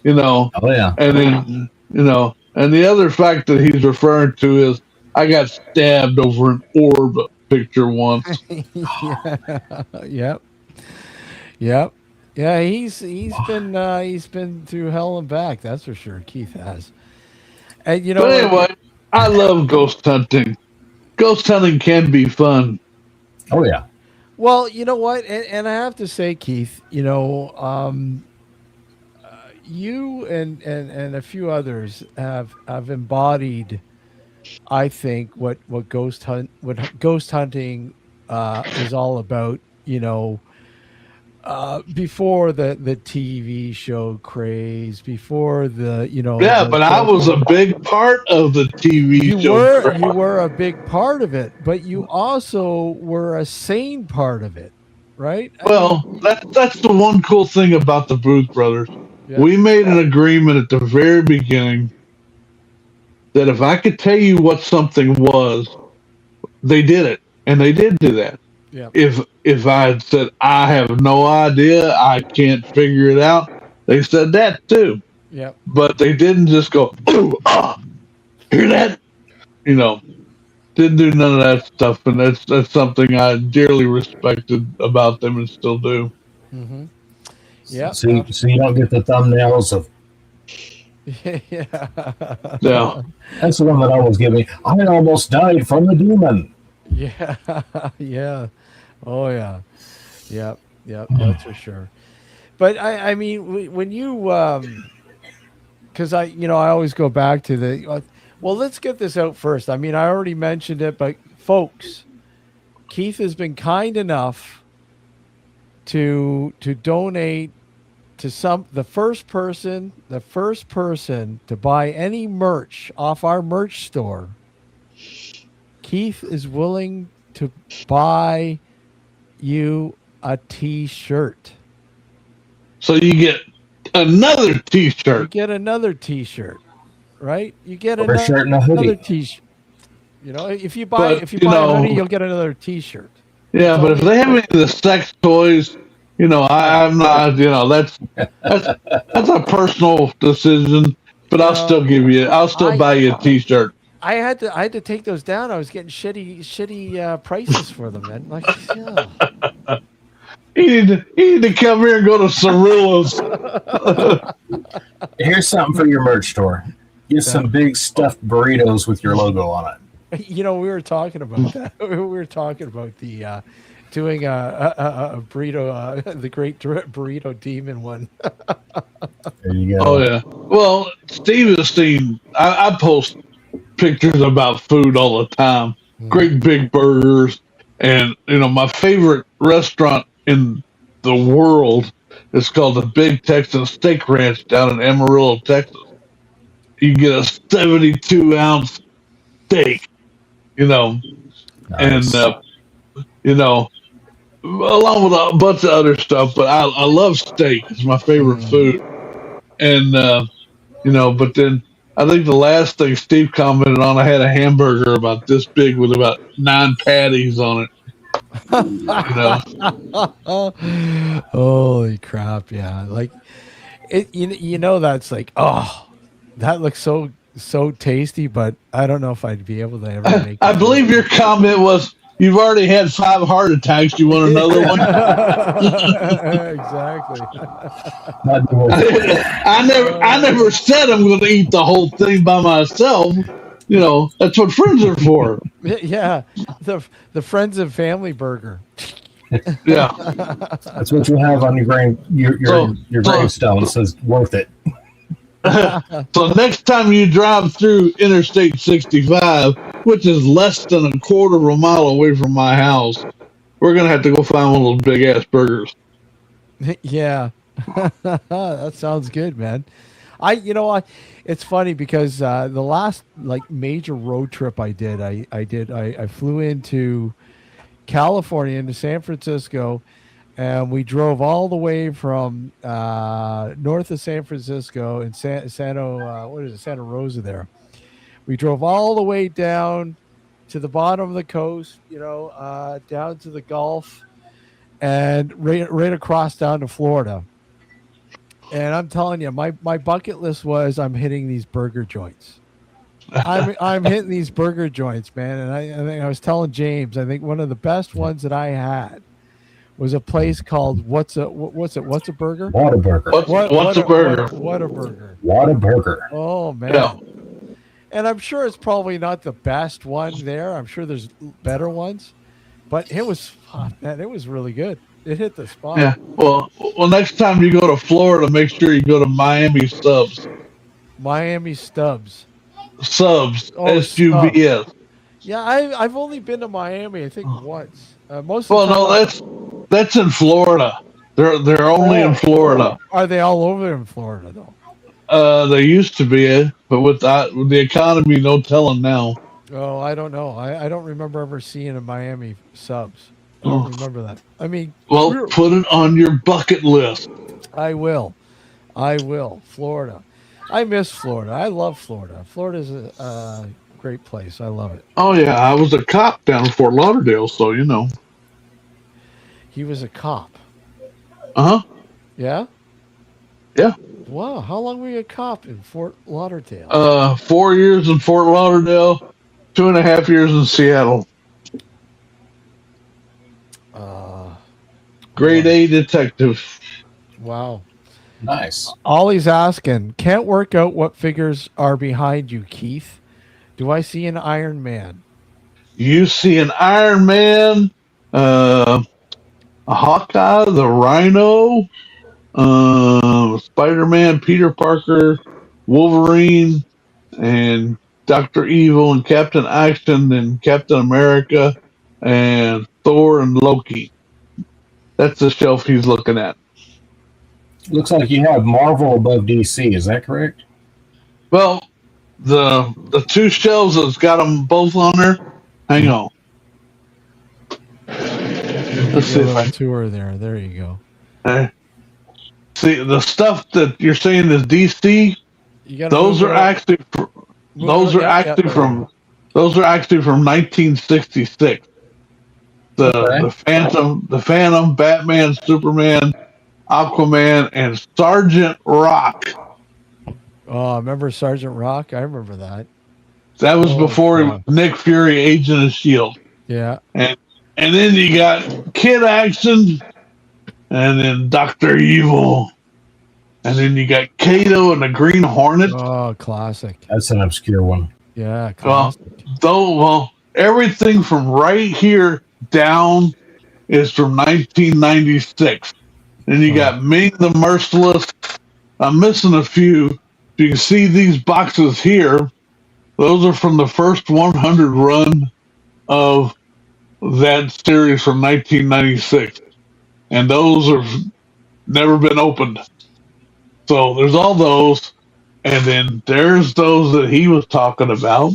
Oh yeah. And then and the other fact that he's referring to is I got stabbed over an orb picture once. Yep. Yep. Yeah, he's been through hell and back. That's for sure. Keith has. And But anyway, I love ghost hunting. Ghost hunting can be fun. Oh yeah. well, you know what, and I have to say, Keith, you and a few others have embodied, I think, what ghost hunting is all about. before the TV show craze, before the Yeah, the but I was a big part of the TV you show. were a big part of it, but you also were a sane part of it, right? Well, that's the one cool thing about the Booth Brothers. Yeah. We made an agreement at the very beginning that if I could tell you what something was, they did it, and they did do that. Yeah. If I had said I have no idea, I can't figure it out, they said that too. Yeah. But they didn't just go, "Ooh, hear that?" Didn't do none of that stuff, and that's something I dearly respected about them and still do. Mm-hmm. Yeah. So you don't get the thumbnails of. Yeah. Yeah. That's the one that always give me. I almost died from the demon. Yeah. Yeah. Oh yeah. Yep. Yep. That's for sure. But I mean, when you, because I always go back to the. Well, let's get this out first. I mean, I already mentioned it, but folks, Keith has been kind enough to donate to the first person to buy any merch off our merch store. Keith is willing to buy you a T-shirt. So you get another T-shirt. You get another T-shirt, right? You get Or a shirt and a hoodie. another T-shirt. If you buy a hoodie, you'll get another T-shirt. Yeah, but if they have any of the sex toys, I'm not. That's a personal decision. But I'll still buy you a T-shirt. I had to take those down. I was getting shitty prices for them, man. Like, yeah. You need to come here and go to Cerullo's. Here's something for your merch store. Get some big stuffed burritos with your logo on it. We were talking about that. We were talking about the doing a burrito, the great burrito demon one. There you go. Oh yeah. Well, Steve has seen. I post pictures about food all the time. Great big burgers, and my favorite restaurant in the world is called the Big Texan Steak Ranch down in Amarillo, Texas. You get a 72-ounce steak, Nice. and along with a bunch of other stuff. But I love steak; it's my favorite food. And but then I think the last thing Steve commented on, I had a hamburger about this big with about 9 patties on it. Holy crap! Yeah, like it. That's like, oh, that looks so tasty, but I don't know if I'd be able to ever make it. I believe your comment was, "You've already had 5 heart attacks. You want another one?" Exactly. I never said I'm going to eat the whole thing by myself. That's what friends are for. Yeah, the friends and family burger. Yeah, that's what you have on your gravestone. It says worth it. So next time you drive through Interstate 65, which is less than a quarter of a mile away from my house, we're gonna have to go find one of those big ass burgers. Yeah, that sounds good, man. It's funny because the last major road trip I did, I flew into California, into San Francisco, and we drove all the way from north of San Francisco in Santa Rosa there. We drove all the way down to the bottom of the coast, down to the Gulf, and right across down to Florida. And I'm telling you, my bucket list was I'm hitting these burger joints. I'm hitting these burger joints, man. And I think I was telling James, I think one of the best ones that I had was a place called What's a Burger? Whataburger. What's a burger? Whataburger. Whataburger. Oh man. Yeah. And I'm sure it's probably not the best one there. I'm sure there's better ones, but it was really good. It hit the spot. Yeah. Well, next time you go to Florida, make sure you go to Miami Subs. Miami Stubbs. Subs. Oh, SUBS. Yeah, I've only been to Miami, I think once. That's in Florida. They're only in Florida. Are they all over in Florida though? They used to be, but with the economy, no telling now. Oh, I don't know. I don't remember ever seeing a Miami subs. I don't Oh. remember that. I mean, Well, put it on your bucket list. I will. Florida. I miss Florida. I love Florida. Florida's a great place. I love it. Oh yeah, I was a cop down in Fort Lauderdale, so you know. He was a cop. Uh huh. Yeah? Yeah. Wow. How long were you a cop in Fort Lauderdale? 4 years in Fort Lauderdale, 2.5 years in Seattle. Grade A detective. Wow. Nice. Ollie's asking, can't work out what figures are behind you, Keith. Do I see an Iron Man? You see an Iron Man, a Hawkeye, the Rhino, Spider-Man, Peter Parker, Wolverine, and Doctor Evil, and Captain Action, and Captain America, and Thor and Loki. That's the shelf he's looking at. Looks like you have Marvel above DC. Is that correct? Well, the two shelves that's got them both on there. Hang on. Let's see if I tour there. There you go. See the stuff that you're saying is DC. Those are actually from 1966. The Phantom, Batman, Superman, Aquaman, and Sergeant Rock. Oh, remember Sergeant Rock? I remember that. That was before he was Nick Fury, Agent of S.H.I.E.L.D. Yeah. And then you got Kid Action, and then Dr. Evil, and then you got Kato and the Green Hornet. Oh, classic. That's an obscure one. Yeah, classic. Well, everything from right here down is from 1996. And you got Ming the Merciless. I'm missing a few. You can see these boxes here. Those are from the first 100 run of that series from 1996. And those have never been opened. So there's all those. And then there's those that he was talking about.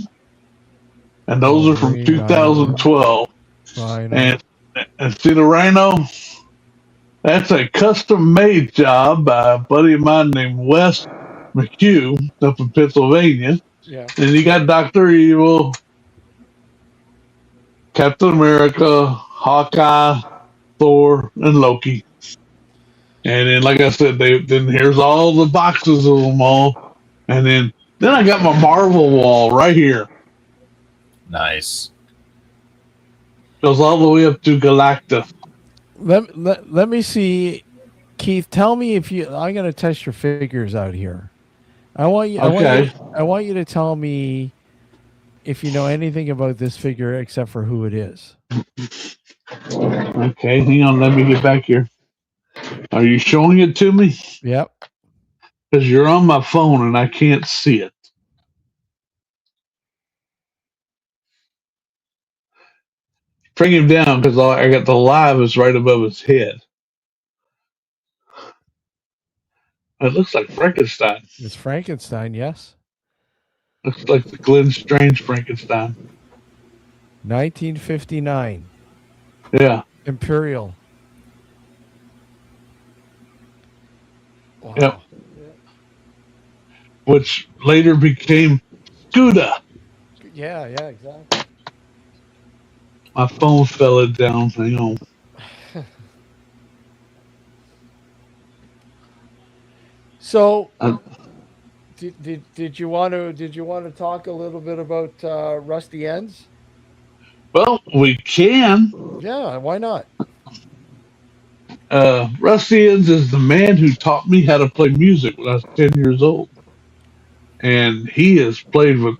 And those are from 2012. And see the Rhino? That's a custom-made job by a buddy of mine named Wes McHugh up in Pennsylvania. Yeah. And you got Dr. Evil, Captain America, Hawkeye, Thor, and Loki. And then, like I said, then here's all the boxes of them all. And then I got my Marvel wall right here. Nice. Goes all the way up to Galactus. Let me see, Keith. Tell me if you. I'm going to test your figures out here. I want you. Okay. I want you to tell me if you know anything about this figure except for who it is. Okay, hang on. Let me get back here. Are you showing it to me? Yep. Because you're on my phone and I can't see it. Bring him down because I got the live is right above his head. It looks like Frankenstein. It's Frankenstein, yes. Looks like the Glenn Strange Frankenstein. 1959. Yeah. Imperial. Wow. Yep. Which later became Scuda. Yeah, exactly. My phone fell down. Hang on. So, did you want to talk a little bit about Rusty Ends? Well, we can. Yeah, why not? Rusty Ends is the man who taught me how to play music when I was 10 years old. And he has played with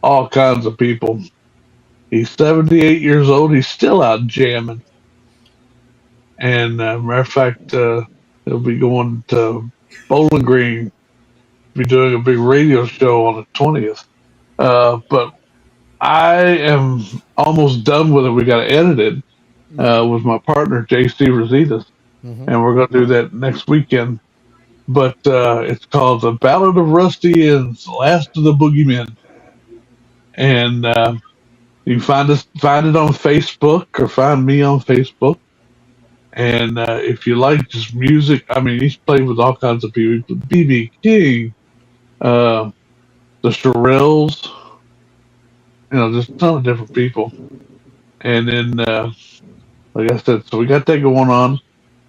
all kinds of people. He's 78 years old. He's still out jamming. And matter of fact, he'll be going to Bowling Green, be doing a big radio show on the 20th. But I am almost done with it. We got to edit it with my partner, JC Rositas. and we're going to do that next weekend. But it's called The Ballad of Rusty and Last of the Boogeymen. And you can find it on Facebook, or find me on Facebook. And if you like just music, I mean, he's played with all kinds of people. B.B. King, the Shirelles, just a ton of different people. And then, like I said, so we got that going on.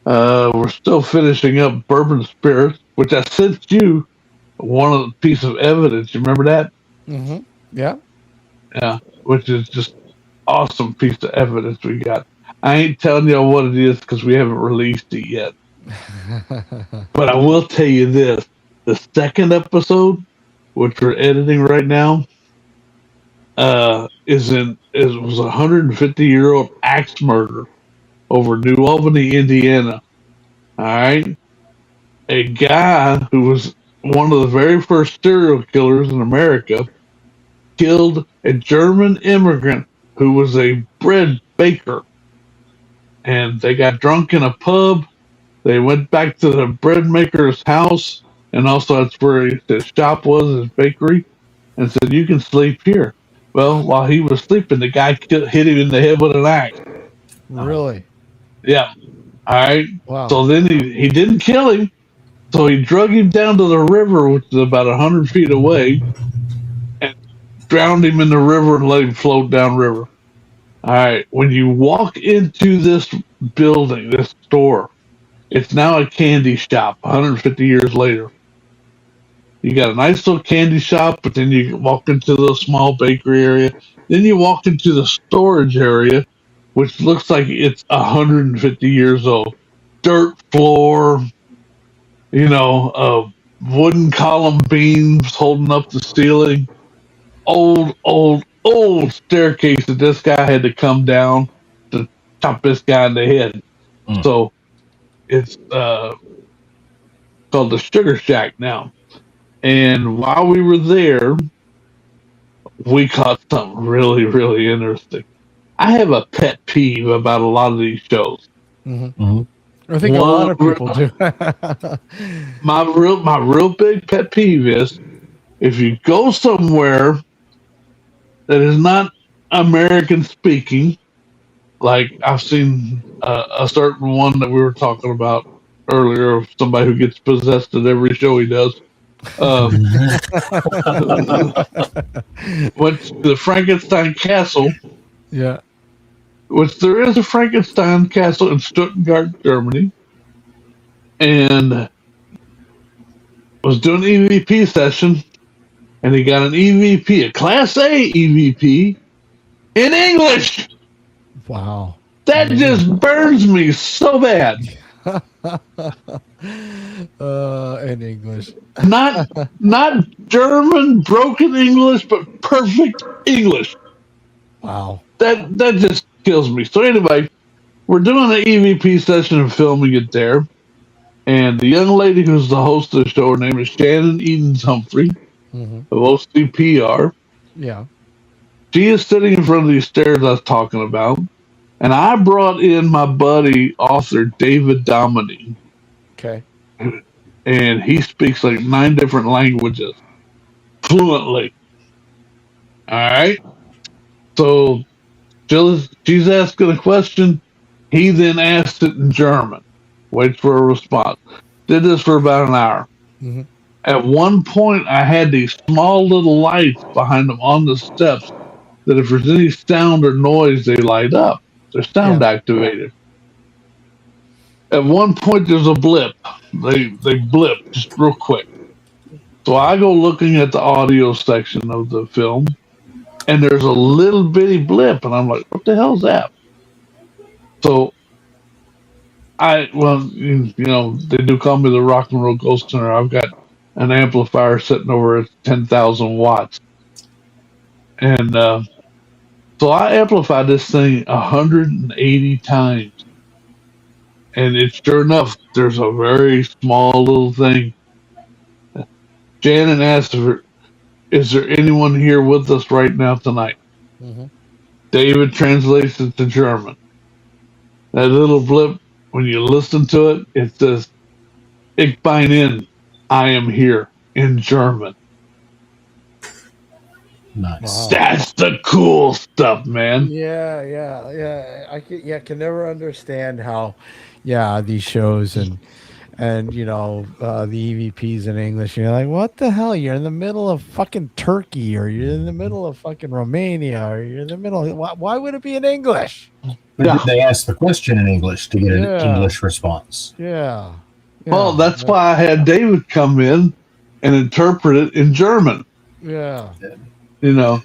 We're still finishing up Bourbon Spirits, which I sent you one of the piece of evidence. You remember that? Mm-hmm. Yeah. Yeah, which is just awesome piece of evidence we got. I ain't telling you what it is because we haven't released it yet. But I will tell you this: the second episode, which we're editing right now, was a 150-year-old axe murder over New Albany, Indiana. All right, a guy who was one of the very first serial killers in America killed a German immigrant who was a bread baker. And they got drunk in a pub. They went back to the bread maker's house, and also that's where his shop was, his bakery, and said, "You can sleep here." Well, while he was sleeping, the guy hit him in the head with an axe. Really? Yeah. All right. Wow. So then he didn't kill him. So he drug him down to the river, which is about 100 feet away, and drowned him in the river and let him float downriver. All right. When you walk into this building, this store, it's now a candy shop 150 years later. You got a nice little candy shop, but then you walk into the small bakery area. Then you walk into the storage area, which looks like it's 150 years old. Dirt floor, wooden column beams holding up the ceiling. Old staircase that this guy had to come down to chop this guy in the head. So it's called the Sugar Shack now. And while we were there, we caught something really, really interesting. I have a pet peeve about a lot of these shows. Mm-hmm. Mm-hmm. I think a lot of people do. my real big pet peeve is if you go somewhere that is not American speaking, like I've seen a certain one that we were talking about earlier of somebody who gets possessed at every show he does. Went to the Frankenstein Castle. Yeah. Which there is a Frankenstein Castle in Stuttgart, Germany. And was doing an EVP session. And he got an EVP, a Class A EVP, in English. Wow. That just burns me so bad. In English. Not German broken English, but perfect English. Wow. That just kills me. So anyway, we're doing an EVP session and filming it there. And the young lady who's the host of the show, her name is Shannon Edens Humphrey of OCPR. Yeah. She is sitting in front of these stairs I was talking about. And I brought in my buddy, author David Dominy. Okay. And he speaks like 9 different languages fluently. All right. So she's asking a question. He then asked it in German. Waits for a response. Did this for about an hour. Mm-hmm. At one point, I had these small little lights behind them on the steps that if there's any sound or noise, they light up. They're sound activated. At one point, there's a blip. They blip just real quick. So I go looking at the audio section of the film, and there's a little bitty blip, and I'm like, what the hell is that? So they do call me the rock and roll ghost hunter. I've got an amplifier sitting over at 10,000 watts. And so I amplified this thing 180 times. And it's sure enough, there's a very small little thing. Shannon asked her, is there anyone here with us right now tonight? Mm-hmm. David translates it to German. That little blip when you listen to it, it says, "Ich bin in, I am here," in German. Nice. Wow. That's the cool stuff, man. Yeah. I can never understand how, these shows and the EVPs in English. You're like, what the hell? You're in the middle of fucking Turkey, or you're in the middle of fucking Romania, or you're in the middle. Why would it be in English? But Yeah. they asked the question in English to get an Yeah. English response. Yeah. Well, that's why I had David come in and interpret it in German. Yeah. You know,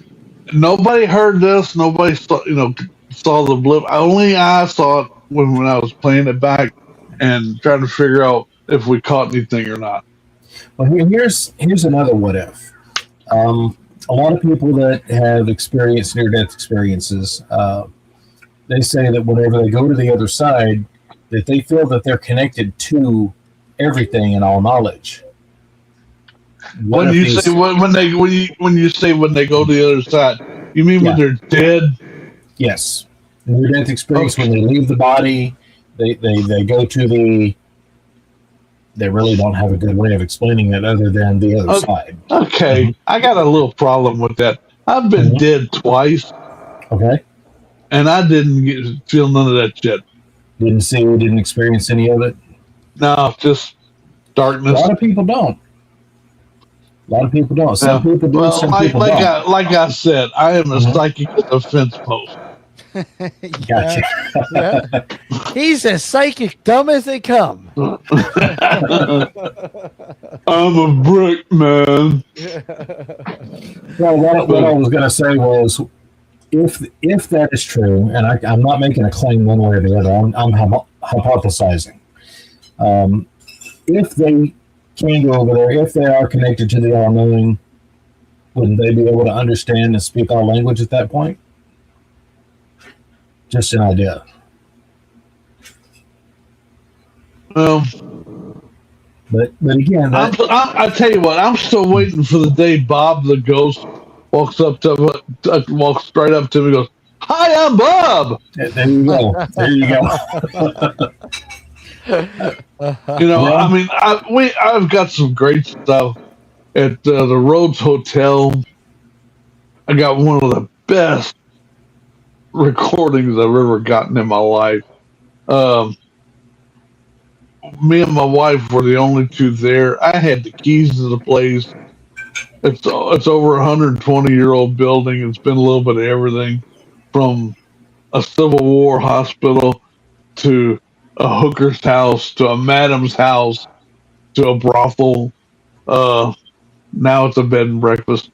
nobody heard this. Nobody saw the blip. Only I saw it when I was playing it back and trying to figure out if we caught anything or not. Well, here's another what if. A lot of people that have experienced near-death experiences, they say that whenever they go to the other side, that they feel that they're connected to everything and all knowledge. When you say when they go to the other side, you mean when they're dead? Yes, near-death experience, when they leave the body, they go to the. They really don't have a good way of explaining it other than the other side. Okay, I got a little problem with that. I've been dead twice. Okay. And I didn't feel none of that shit. Didn't experience any of it? No, just darkness. A lot of people don't. Some people do, some people don't. Like I said, I am a psychic at the fence post. Gotcha. Yeah. He's as psychic dumb as they come. I'm a brick man. Well, what I was going to say was, if that is true, and I'm not making a claim one way or the other, I'm hypothesizing. If they can go over there, if they are connected to the all-knowing, wouldn't they be able to understand and speak our language at that point? Just an idea. Well, but again, I tell you what, I'm still waiting for the day Bob the Ghost walks right up to me and goes, "Hi, I'm Bob." There you go. I mean, I've got some great stuff at the Rhodes Hotel. I got one of the best recordings I've ever gotten in my life. Me and my wife were the only two there. I had the keys to the place. It's over 120-year-old building. It's been a little bit of everything, from a Civil War hospital to a hooker's house to a madam's house to a brothel. Now it's a bed and breakfast.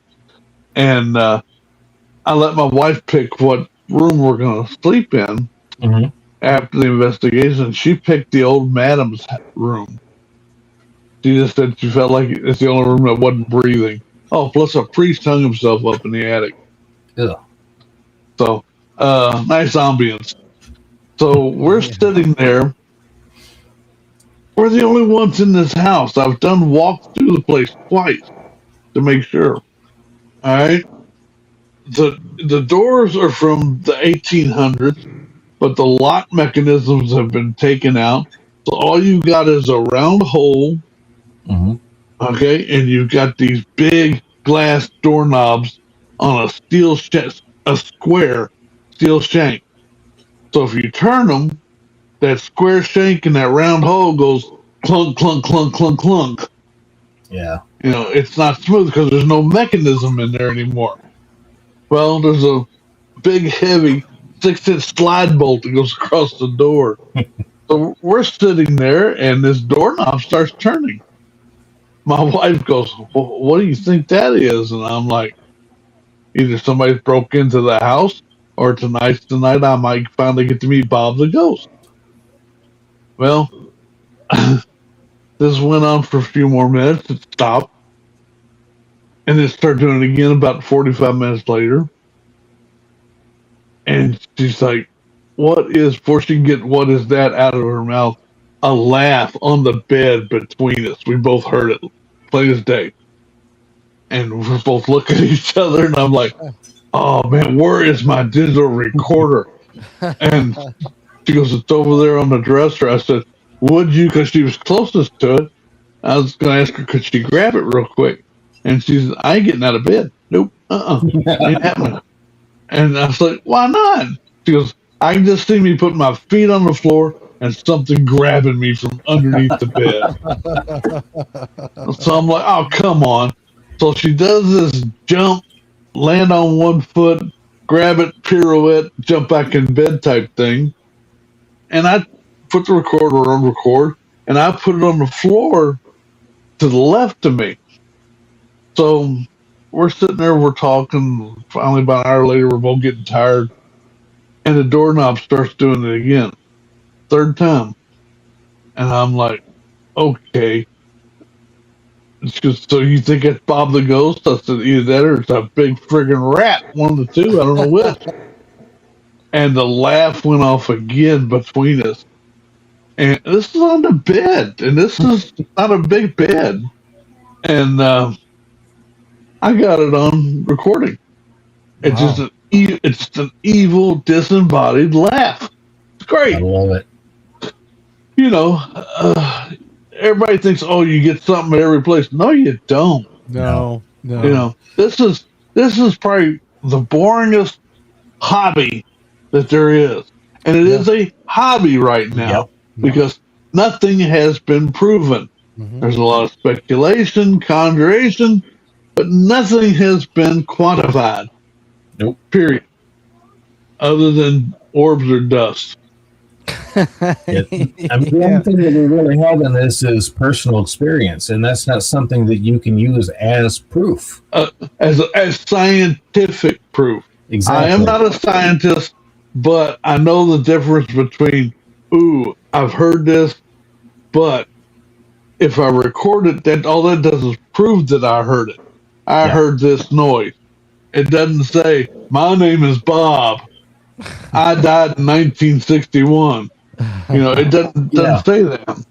And I let my wife pick what room we're going to sleep in after the investigation. She picked the old madam's room. She just said she felt like it's the only room that wasn't breathing. Oh, plus a priest hung himself up in the attic. Yeah. So, nice ambience. So we're sitting there. We're the only ones in this house. I've done walks through the place twice to make sure. All right. The doors are from the 1800s, but the lock mechanisms have been taken out. So all you got is a round hole. Okay, and you've got these big glass doorknobs on a square steel shank. So if you turn them, that square shank and that round hole goes clunk, clunk, clunk, clunk, clunk. Yeah. It's not smooth because there's no mechanism in there anymore. Well, there's a big, heavy 6-inch slide bolt that goes across the door. So we're sitting there, and this doorknob starts turning. My wife goes, "Well, what do you think that is?" And I'm like, either somebody broke into the house, or tonight I might finally get to meet Bob the Ghost. Well, this went on for a few more minutes. It stopped. And it started doing it again about 45 minutes later. And she's like, before she can get "what is that" out of her mouth, a laugh on the bed between us. We both heard it, plain as day. And we're both looking at each other, and I'm like, "Oh man, where is my digital recorder?" And She goes, it's over there on the dresser. I said, would you? Because she was closest to it. I was going to ask her, could she grab it real quick? And she said, I ain't getting out of bed. Nope. Ain't happening. And I was like, why not? She goes, I can just see me putting my feet on the floor and something grabbing me from underneath the bed. So I'm like, oh, come on. So she does this jump, land on one foot, grab it, pirouette, jump back in bed type thing. And I put the recorder on record, and I put it on the floor to the left of me. So we're sitting there, we're talking. Finally, about an hour later, we're both getting tired. And the doorknob starts doing it again. Third time. And I'm like, okay. She goes, so you think it's Bob the Ghost? I said, either that or it's a big friggin' rat. One of the two. I don't know which. And the laugh went off again between us. And this is on the bed. And this is not a big bed. And I got it on recording. It's Wow. just it's an evil, disembodied laugh. It's great. I love it. You know, everybody thinks, oh, you get something at every place. No, you don't. No. You know, this is probably the boringest hobby that there is. And it is a hobby right now because nothing has been proven. Mhm. There's a lot of speculation, conjuration, but nothing has been quantified. Nope. Period. Other than orbs or dust. I mean, the only thing that we really have in this is personal experience, and that's not something that you can use as proof. As scientific proof. Exactly. I am not a scientist, but I know the difference between, ooh, I've heard this, but if I record it, that all that does is prove that I heard it. I heard this noise. It doesn't say, my name is Bob. I died in 1961. You know, it doesn't say that.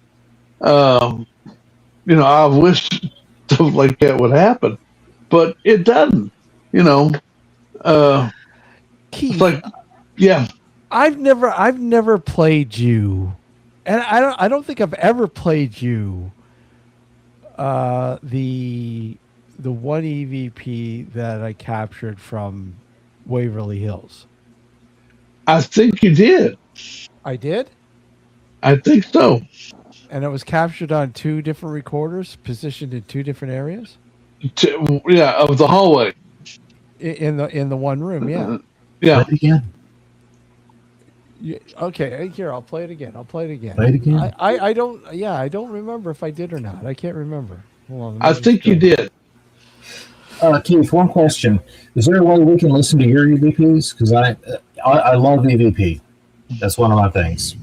You know, I wish stuff like that would happen, but it doesn't. You know, Keith, it's like, yeah. I've never played you, and I don't think I've ever played you. The one EVP that I captured from Waverly Hills. I think you did. I did? I think so. And it was captured on two different recorders, positioned in two different areas? Yeah, of the hallway. In the one room, yeah. Yeah. Play it again. Okay, here, I'll play it again. Play it again. I don't remember if I did or not. I can't remember. Hold on, I think you did. Keith, one question. Is there a way we can listen to your EVPs? Because I love EVP. That's one of my things.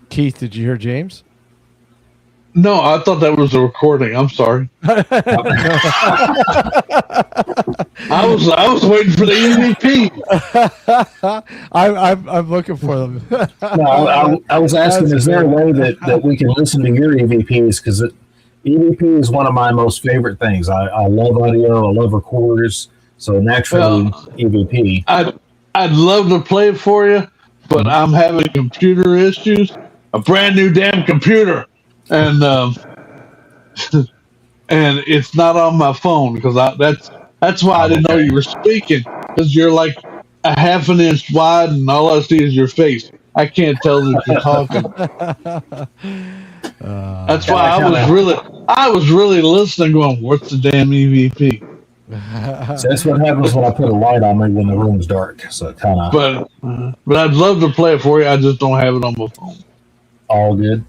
Keith, did you hear James? No, I thought that was a recording. I'm sorry. I was waiting for the EVP. I'm looking for them. No, I was asking, is there a way that we can listen to your EVPs? Because EVP is one of my most favorite things. I love audio. I love recorders. So naturally, EVP. I'd love to play it for you, but I'm having computer issues. A brand new damn computer. And and it's not on my phone because that's why I didn't know you were speaking, because you're like a half an inch wide and all I see is your face. I can't tell that you're talking. That's why I was really listening, going, "What's the damn EVP?" So that's what happens when I put a light on me when the room's dark. So kind of. But I'd love to play it for you. I just don't have it on my phone. All good.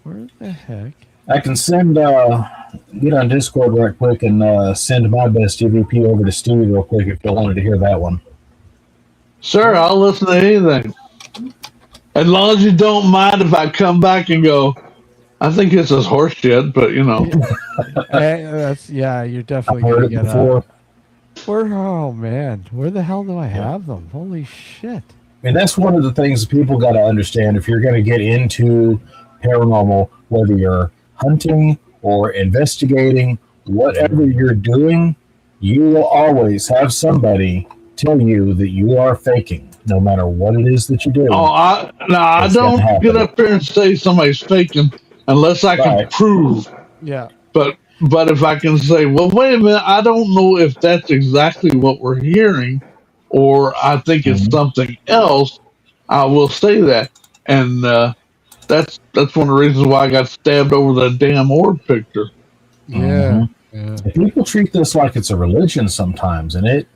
Where the heck? I can send, get on Discord right quick and send my best EVP over to Steve real quick if you wanted to hear that one. Sure, I'll listen to anything. As long as you don't mind if I come back and go, I think this is horse shit, but you know. You're definitely I've heard gonna it get before. Oh man, where the hell do I have them? Holy shit. And that's one of the things people got to understand if you're going to get into paranormal, whether you're hunting or investigating, whatever you're doing, you will always have somebody tell you that you are faking, no matter what it is that you do. Oh, I It's gonna don't happen. get up there and say somebody's faking unless I can Right. prove. Yeah. But if I can say, well, wait a minute, I don't know if that's exactly what we're hearing, or I think it's Mhm. something else, I will say that. And that's one of the reasons why I got stabbed over the damn orb picture. Yeah. Yeah. People treat this like it's a religion sometimes, and it.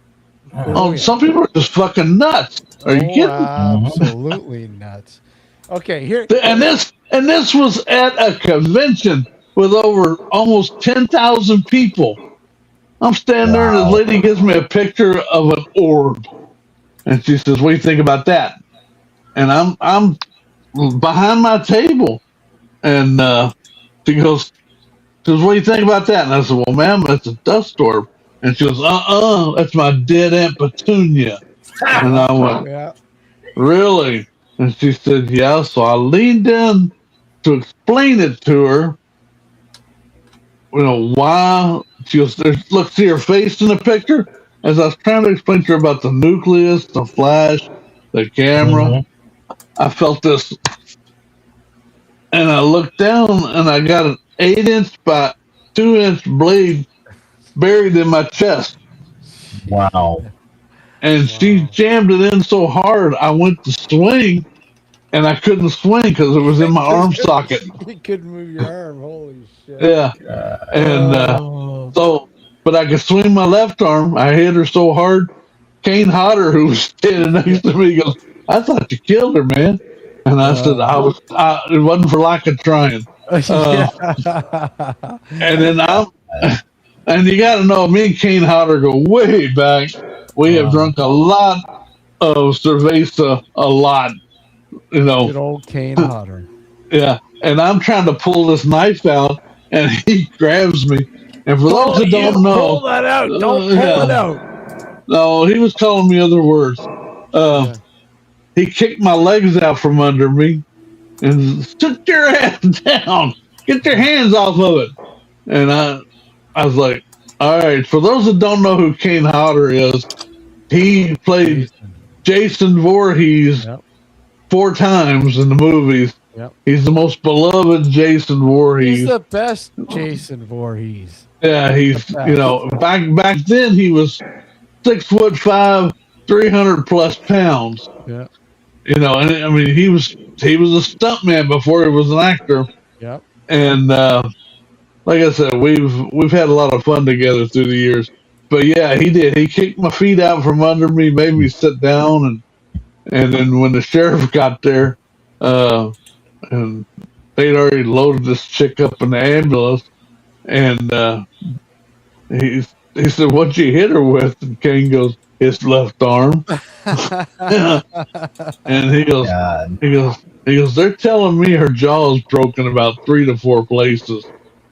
Oh, yeah. Some people are just fucking nuts. Are you kidding? Absolutely nuts. Okay, here. And this was at a convention with over almost 10,000 people. I'm standing there, and this Wow. lady gives me a picture of an orb, and she says, "What do you think about that?" And I'm behind my table, and she goes, "What do you think about that?" And I said, "Well, ma'am, that's a dust orb." And she goes, "That's my dead Aunt Petunia." And I went, Yeah. "Really?" And she said, "Yeah." So I leaned in to explain it to her. You know why? She goes, "Look, see her face in the picture." As I was trying to explain to her about the nucleus, the flash, the camera, Mhm. I felt this, and I looked down, and I got an 8-inch by 2-inch blade buried in my chest, Wow. and she jammed it in so hard, I went to swing, and I couldn't swing because it was in my arm socket. You couldn't move your arm. Holy shit. Yeah, and Oh. so, but I could swing my left arm. I hit her so hard. Kane Hodder, who was standing next to me, goes, "I thought you killed her, man." And I said, it wasn't for lack of trying." Yeah. And then and you got to know, me and Kane Hodder go way back. We have drunk a lot of cerveza, a lot, you know. Good old Kane Hodder. Yeah, and I'm trying to pull this knife out, and he grabs me. And for those that don't know, Pull that out. Don't pull it out. no, he was calling me other words. Yeah. He kicked my legs out from under me and sit your ass down. Get your hands off of it. And I was like, all right. For those that don't know who Kane Hodder is, he played Jason Voorhees Yep. 4 times in the movies. Yep. He's the most beloved Jason Voorhees. He's the best Jason Voorhees. Yeah, he's, you know, back then he was 6'5", 300 plus pounds. Yeah. You know, and I mean he was a stuntman before he was an actor. Yep. And like I said, we've had a lot of fun together through the years. But yeah, he did. He kicked my feet out from under me, made me sit down, and then when the sheriff got there, and they'd already loaded this chick up in the ambulance, and he said, "What'd you hit her with?" And Kane goes, "His left arm." And he goes, God. "They're telling me her jaw is broken about 3 to 4 places."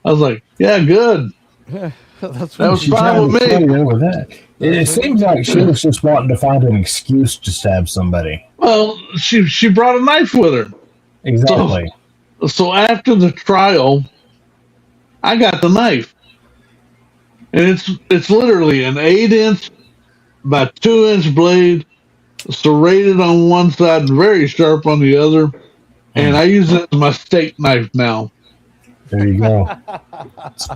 I was like, "Yeah, good." That's That what was she fine Trying with to me. get over that. It seems like she was just wanting to find an excuse to stab somebody. Well, she brought a knife with her. Exactly. So after the trial, I got the knife, and it's literally an 8-inch by 2-inch blade, serrated on one side and very sharp on the other, and I use it as my steak knife now. There you go.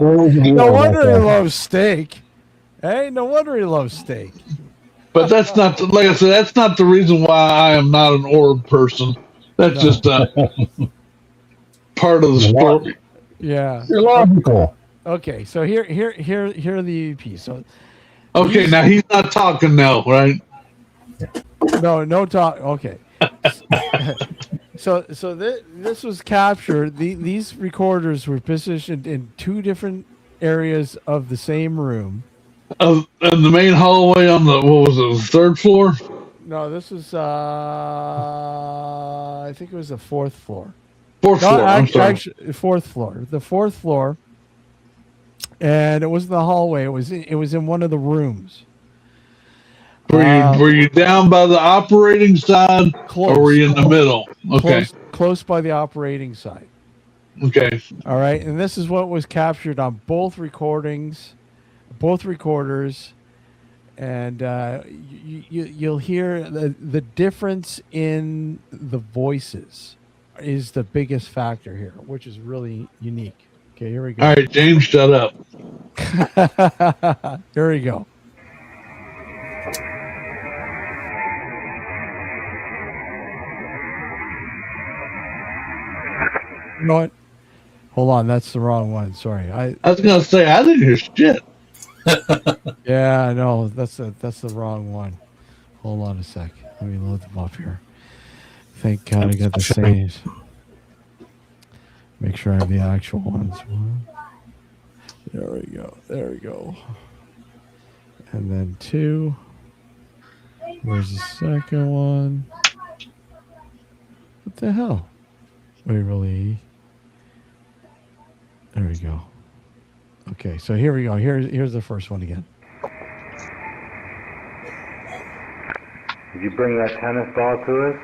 No wonder he loves steak. Hey, no wonder he loves steak. But that's not, like I said, that's not the reason why I am not an orb person. That's just a part of the story. Yeah. You're logical. Okay, so here are the EVPs. So Okay, now he's not talking now, right? no talk. Okay. So this was captured. These recorders were positioned in 2 different areas of the same room. And the main hallway on the, what was it, the 3rd floor? No, this was I think it was the 4th floor. 4th floor. I'm sorry. Actually, 4th floor. The 4th floor, and it wasn't the hallway. It was in one of the rooms. Were you down by the operating side, Close. or were you in the middle? Okay. Close by the operating side. Okay. All right, and this is what was captured on both recordings both recorders, and you'll hear the difference in the voices is the biggest factor here, which is really unique. Okay, here we go. All right, James, shut up. Here we go. You know what? Hold on, that's the wrong one. Sorry. I was gonna say I didn't hear shit. Yeah, no, that's the wrong one. Hold on a sec. Let me load them up here. Thank God I got the saves. Make sure I have the actual ones. There we go. There we go. And then 2. Where's the second one? What the hell? Waverly. There we go. Okay, so here we go. Here's the first one again. Did you bring that tennis ball to us?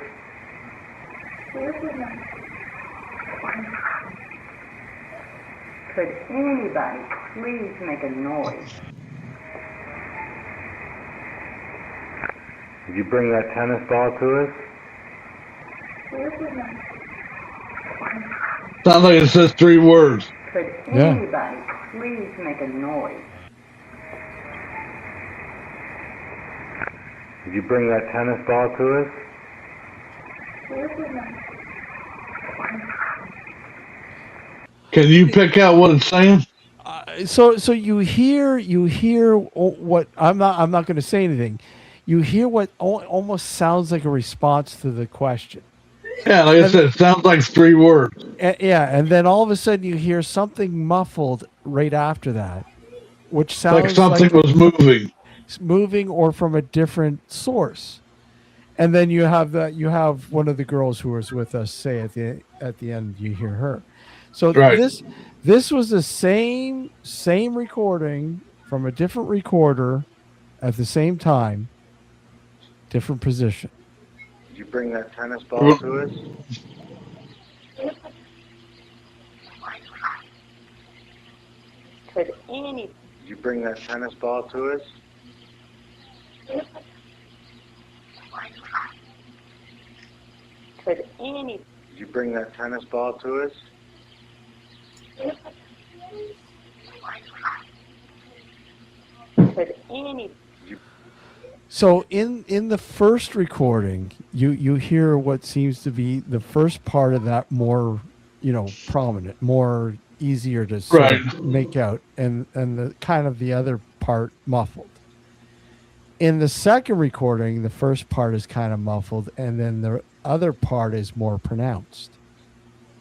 Could anybody please make a noise? Did you bring that tennis ball to us? Sounds like it says 3 words. Could anybody please make a noise? Did you bring that tennis ball to us? Can you pick out what it's saying? So you hear what I'm not going to say anything. You hear what almost sounds like a response to the question. Yeah, like I said, it sounds like 3 words. And then all of a sudden you hear something muffled right after that, which sounds Like something was moving or from a different source. And then you have one of the girls who was with us say at the end, you hear her. So this was the same recording from a different recorder at the same time, different position. Did you bring that tennis ball to us? Could any Did you bring that tennis ball to us? could any Did you bring that tennis ball to us? could any So in the first recording, you hear what seems to be the first part of that more, prominent, more easier to sort of make out, and the kind of the other part muffled. In the second recording, the first part is kind of muffled, and then the other part is more pronounced.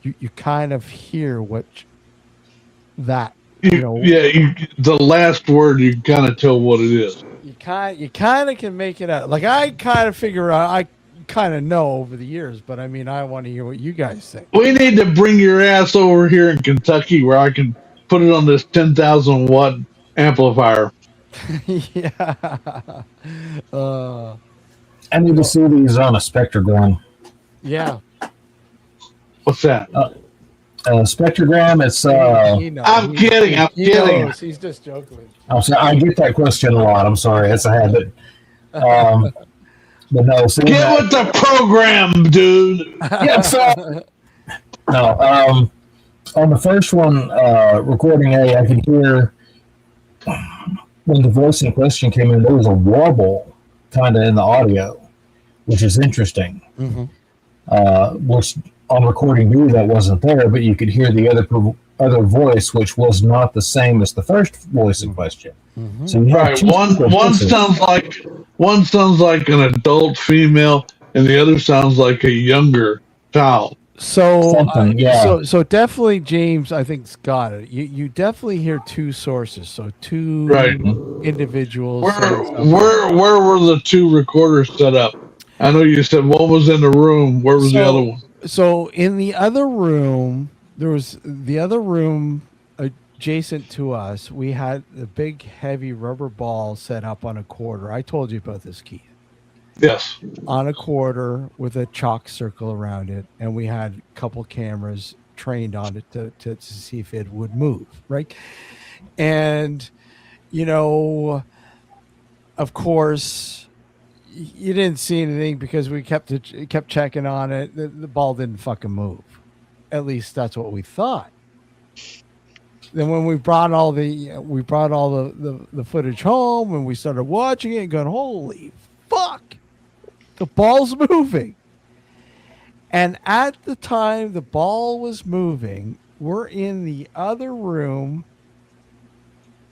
You kind of hear the last word you kind of tell what it is. You kind of can make it out. Like I kind of figure out, I kind of know over the years, but I mean, I want to hear what you guys think. We need to bring your ass over here in Kentucky where I can put it on this 10,000 watt amplifier. Yeah. I need to see these on a spectrogram. Yeah. What's that? Spectrogram. It's. I'm kidding. I'm kidding. He's just joking. I'm sorry, I get that question a lot. I'm sorry. It's a habit. But no. Get with the program, dude. Yeah. So, no. On the first one, recording A, I could hear when the voice in question came in, there was a warble kind of in the audio, which is interesting. Mm-hmm. Which on recording B, that wasn't there, but you could hear the other voice, which was not the same as the first voice in question. Mm-hmm. So you have one sounds like an adult female, and the other sounds like a younger child. So so definitely James, I think's got it. You definitely hear 2 sources, so 2 individuals. Where were the 2 recorders set up? I know you said one was in the room. Where was the other one? So in the other room, there was the other room adjacent to us. We had a big, heavy rubber ball set up on a quarter. I told you about this, Keith. Yes. On a quarter with a chalk circle around it, and we had a couple cameras trained on it to see if it would move, right? And of course, you didn't see anything because we kept checking on it. The ball didn't fucking move. At least that's what we thought. Then when we brought all the footage home and we started watching it and going, holy fuck, the ball's moving. And at the time the ball was moving, we're in the other room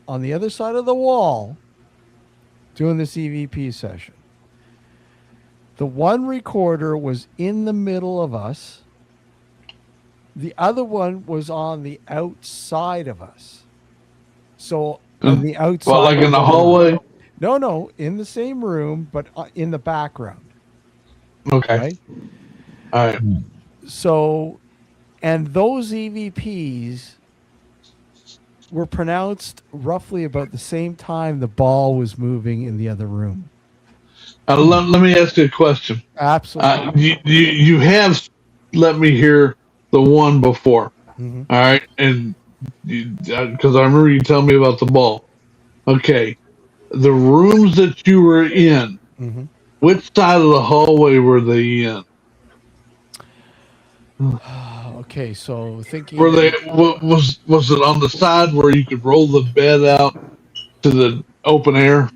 on the other side of the wall doing this EVP session. The one recorder was in the middle of us. The other one was on the outside of us. So on the outside. Well, like in the hallway? No, in the same room, but in the background. Okay. Right? All right. So, and those EVPs were pronounced roughly about the same time the ball was moving in the other room. Let me ask you a question. Absolutely. You have let me hear the one before. Mm-hmm. All right. And because I remember you telling me about the ball. Okay. The rooms that you were in, Mm-hmm. which side of the hallway were they in? Okay, so thinking. Were they was it on the side where you could roll the bed out to the open air,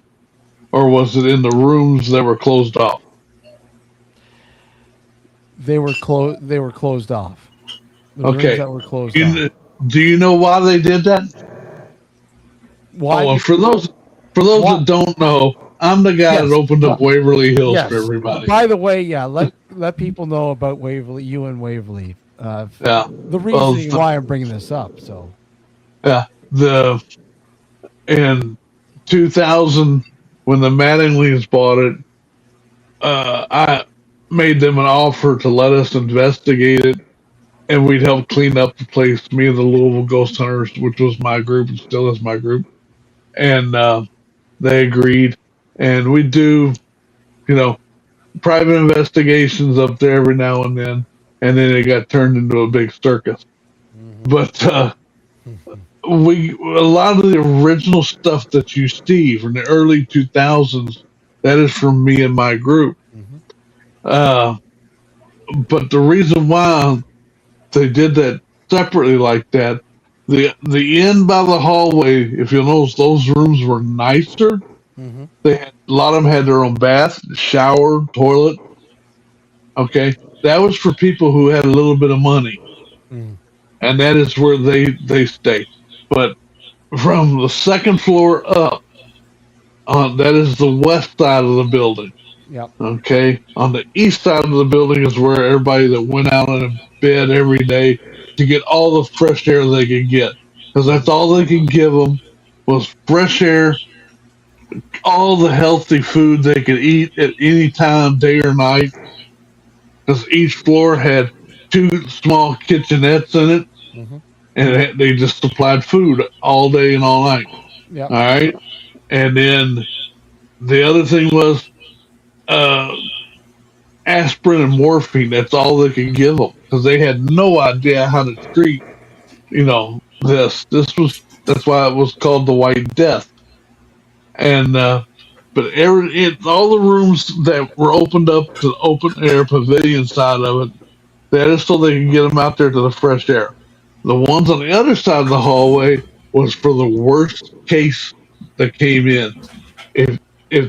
or was it in the rooms that were closed off? They were closed. They were closed off. The Okay. rooms that were closed off. Do you know why they did that? Why? Oh, and for those that don't know, I'm the guy that opened up Waverly Hills for everybody. By the way, yeah, let people know about Waverly. You and Waverly. Yeah. The reasoning why I'm bringing this up. So. Yeah. In 2000, when the Mattingly's bought it, I made them an offer to let us investigate it, and we'd help clean up the place. Me and the Louisville Ghost Hunters, which was my group and still is my group, and they agreed. And we do, private investigations up there every now and then it got turned into a big circus. Mm-hmm. But a lot of the original stuff that you see from the early 2000s, that is from me and my group. Mm-hmm. But the reason why they did that separately like that, the end by the hallway, if you'll notice, those rooms were nicer. Mm-hmm. A lot of them had their own bath, shower, toilet. Okay, that was for people who had a little bit of money, and that is where they stay. But from the second floor up, that is the west side of the building. Yep. Okay, on the east side of the building is where everybody that went out in bed every day to get all the fresh air they could get, because that's all they could give them was fresh air, all the healthy food they could eat at any time, day or night. Because each floor had 2 small kitchenettes in it, mm-hmm. and they just supplied food all day and all night. Yep. All right, and then the other thing was aspirin and morphine. That's all they could give them because they had no idea how to treat, this. That's why it was called the White Death. And but all the rooms that were opened up to the open air pavilion side of it, that is so they can get them out there to the fresh air. The ones on the other side of the hallway was for the worst case that came in. If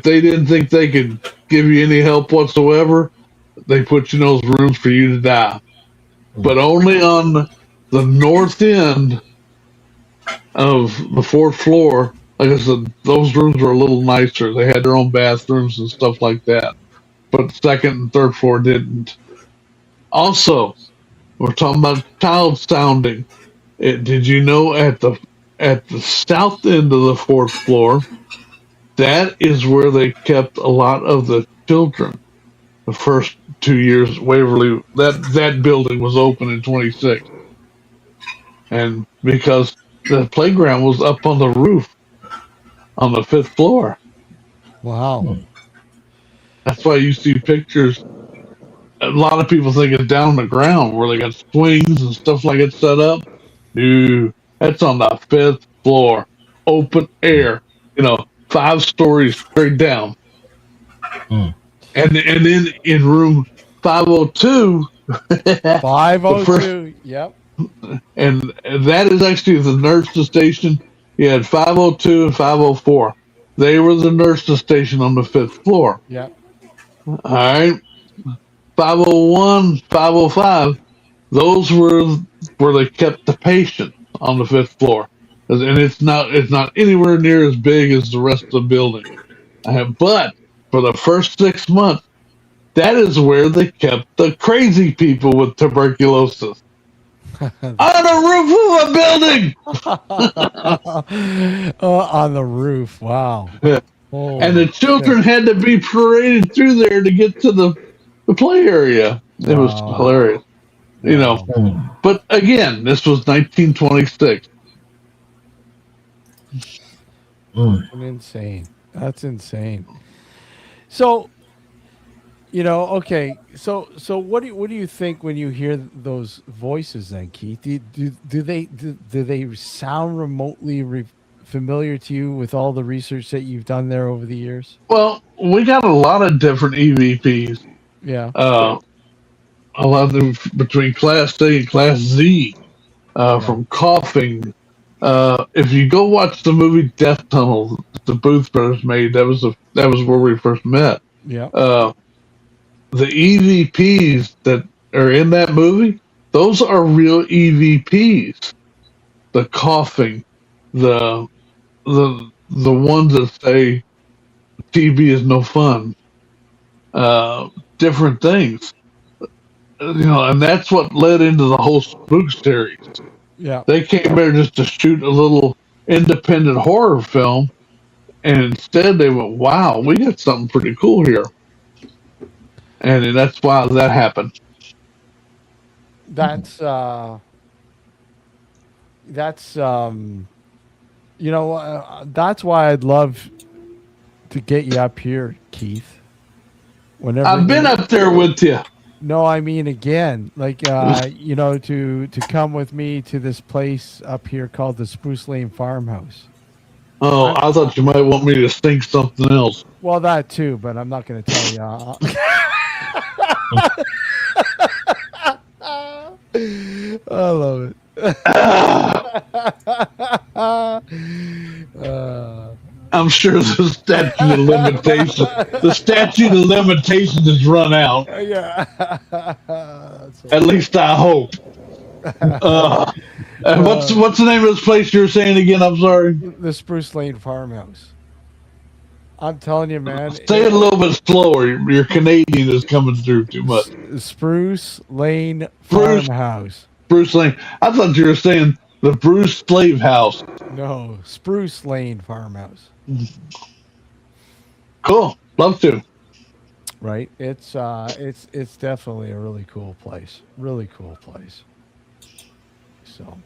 they didn't think they could give you any help whatsoever, they put you in those rooms for you to die. But only on the north end of the 4th floor. Like I said, those rooms were a little nicer. They had their own bathrooms and stuff like that. But 2nd and 3rd floor didn't. Also, we're talking about child sounding. Did you know at the south end of the 4th floor, that is where they kept a lot of the children. The first 2 years, Waverly, that building was open in 26. And because the playground was up on the roof, on the 5th floor. Wow. That's why you see pictures. A lot of people think it's down on the ground where they got swings and stuff like it set up. No, that's on the 5th floor. Open air. 5 stories straight down. Hmm. And then in room 502, the 502. Yep. and that is actually the nurse's station. You had 502 and 504. They were the nurse's station on the 5th floor. Yep. All right, 501, 505. Those were where they kept the patient on the 5th floor, and it's not anywhere near as big as the rest of the building. But for the first 6 months, that is where they kept the crazy people with tuberculosis on the roof of a building. On the roof. Wow. And the children had to be paraded through there to get to the play area. It was Wow. hilarious, Hmm. But again, this was 1926. Hmm. Insane. That's insane. So, okay. So what do you think when you hear those voices then, Keith? Do they sound remotely familiar to you with all the research that you've done there over the years? Well, we got a lot of different EVPs. Yeah. A lot of them between Class A and Class Z, from coughing. If you go watch the movie Death Tunnel, the Booth brothers made, that was where we first met. Yeah. The EVPs that are in that movie, those are real EVPs. The coughing, the ones that say TB is no fun, different things. And that's what led into the whole spook series. Yeah. They came there just to shoot a little independent horror film, and instead they went, "Wow, we got something pretty cool here," and that's why that happened. That's that's that's why I'd love to get you up here, Keith. Whenever I've been up there with you. No, I mean again, like to come with me to this place up here called the Spruce Lane Farmhouse. Oh, I thought you might want me to think something else. Well, that too, but I'm not going to tell you. I love it. I'm sure the statute of limitations has run out. Yeah. At least I hope. What's the name of this place you were saying again? I'm sorry. The Spruce Lane Farmhouse. I'm telling you, man. Say it a little bit slower. Your Canadian is coming through too much. Spruce Lane Farmhouse. Bruce Lane. I thought you were saying the Bruce Slave House. No, Spruce Lane Farmhouse. Cool. Love to. Right. It's definitely a really cool place. Really cool place. So,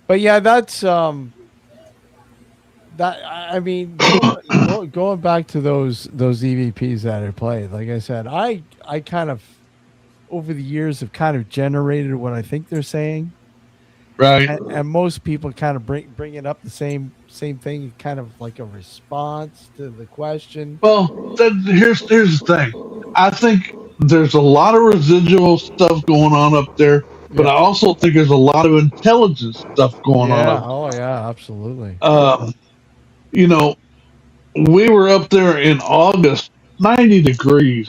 but yeah, that's going back to those EVPs that I played. Like I said, I kind of over the years have kind of generated what I think they're saying. Right. And most people kind of bring it up the same thing, kind of like a response to the question. Well, here's the thing. I think there's a lot of residual stuff going on up there, but I also think there's a lot of intelligence stuff going on up there. Oh yeah, absolutely. We were up there in August, 90 degrees.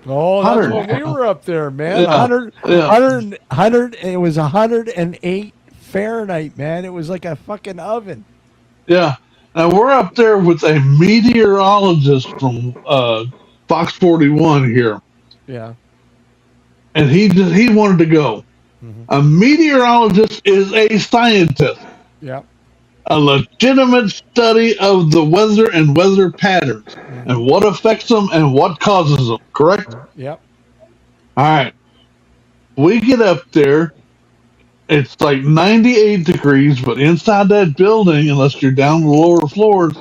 Oh, that's when we were up there, man. 100, it was 108 Fahrenheit, man. It was like a fucking oven. Yeah. Now we're up there with a meteorologist from Fox 41 here. Yeah. And he wanted to go. Mm-hmm. A meteorologist is a scientist. Yeah. A legitimate study of the weather and weather patterns, mm-hmm. and what affects them and what causes them, correct? Yep. All right. We get up there. It's like 98 degrees, but inside that building, unless you're down the lower floors,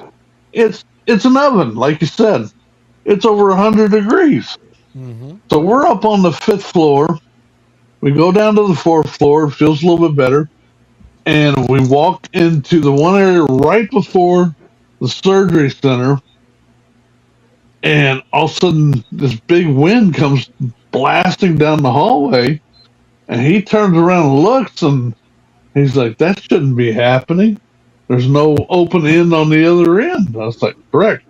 it's an oven, like you said. It's over 100 degrees. Mm-hmm. So we're up on the 5th floor. We go down to the 4th floor. It feels a little bit better. And we walk into the one area right before the surgery center, and all of a sudden this big wind comes blasting down the hallway, and he turns around and looks, and he's like, "That shouldn't be happening. There's no open end on the other end." I was like, "Correct."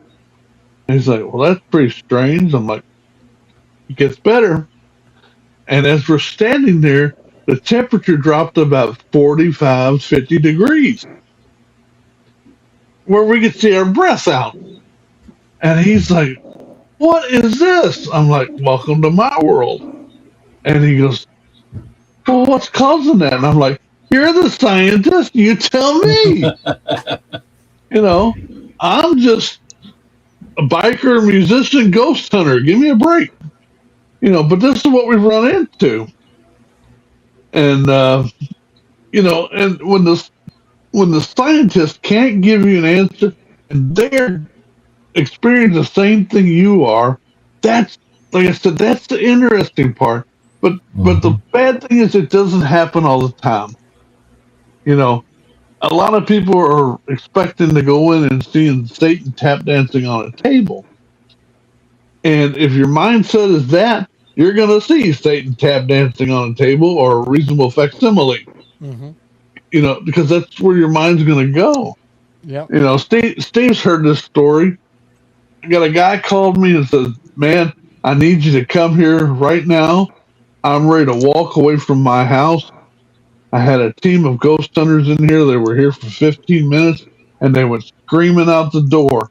And he's like, "Well, that's pretty strange." I'm like, "It gets better." And as we're standing there, the temperature dropped to about 45, 50 degrees, where we could see our breath out. And he's like, "What is this?" I'm like, "Welcome to my world." And he goes, "Well, what's causing that?" And I'm like, "You're the scientist. You tell me." I'm just a biker, musician, ghost hunter. Give me a break. But this is what we run into. And, and when the scientist can't give you an answer and they're experiencing the same thing you are, that's, like I said, that's the interesting part. But the bad thing is it doesn't happen all the time. A lot of people are expecting to go in and seeing Satan tap dancing on a table. And if your mindset is that, you're going to see Satan tap dancing on a table or a reasonable facsimile. Because that's where your mind's going to go. Yeah. Steve's heard this story. I got a guy called me and said, "Man, I need you to come here right now. I'm ready to walk away from my house. I had a team of ghost hunters in here. They were here for 15 minutes, and they went screaming out the door.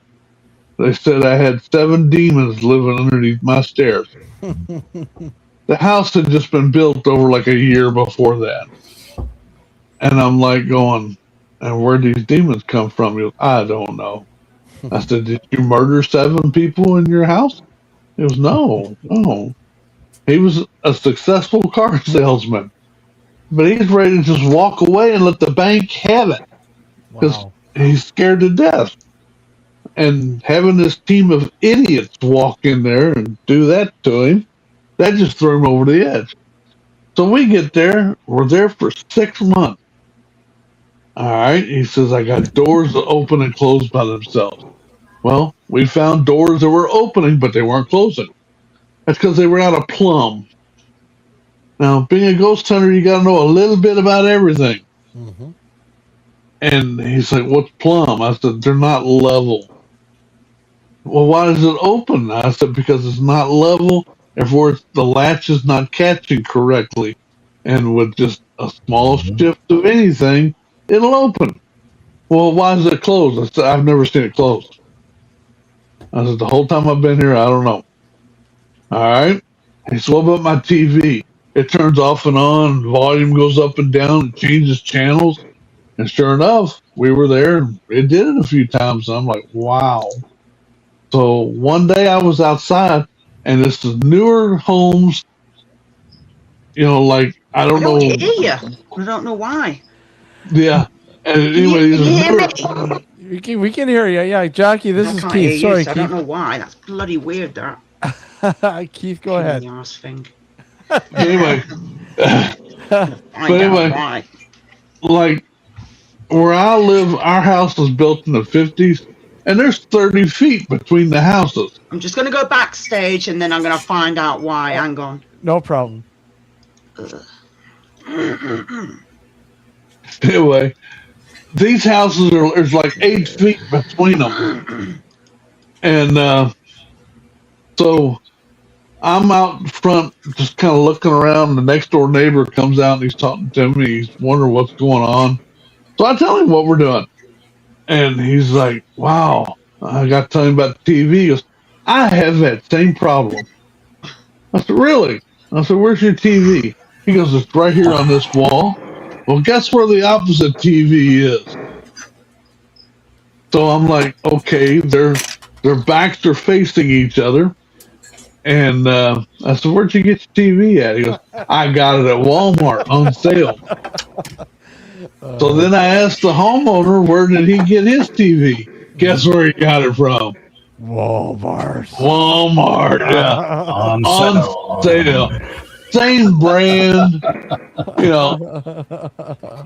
They said I had 7 demons living underneath my stairs." The house had just been built over like a year before that. And I'm like going, "And where these demons come from?" He goes, "I don't know." I said, "Did you murder 7 people in your house?" He goes, No. He was a successful car salesman. But he's ready to just walk away and let the bank have it. Because he's scared to death. And having this team of idiots walk in there and do that to him, that just threw him over the edge. So we get there. We're there for 6 months. All right. He says, "I got doors that open and close by themselves." Well, we found doors that were opening, but they weren't closing. That's because they were out of plumb. Now, being a ghost hunter, you got to know a little bit about everything. And he's like, "What's plumb?" I said, "They're not level." "Well, why does it open?" I said, "Because it's not level. Therefore, the latch is not catching correctly. And with just a small shift of anything, it'll open." "Well, why does it close?" I said, "I've never seen it close." I said, "The whole time I've been here, I don't know." All right. He said, "What about my TV?" It turns off and on, volume goes up and down, it changes channels. And sure enough, we were there. It did it a few times. And I'm like, wow. So one day I was outside, and it's the newer homes, like, I don't know. I hear you. I don't know why. Yeah. And anyway, We can hear you. Yeah, Jackie, this is Keith. Sorry, Keith. I don't know why. That's bloody weird, that. Keith, go ahead. Thing. Anyway. But anyway, like, where I live, our house was built in the 50s, and there's 30 feet between the houses. I'm just going to go backstage, and then I'm going to find out why. Hang on. No problem. Anyway, these houses there's like 8 feet between them. And so I'm out front just kind of looking around. The next door neighbor comes out and he's talking to me. He's wondering what's going on. So I tell him what we're doing. And he's like, "Wow, I got to tell him about the TV." He goes, "I have that same problem." I said, "Really?" I said, "Where's your TV?" He goes, "It's right here on this wall." Well, guess where the opposite TV is? So I'm like, okay, their backs are facing each other. And I said, "Where'd you get your TV at?" He goes, "I got it at Walmart on sale." So then I asked the homeowner, where did he get his TV? Guess where he got it from? Walmart, yeah. On sale. Same brand.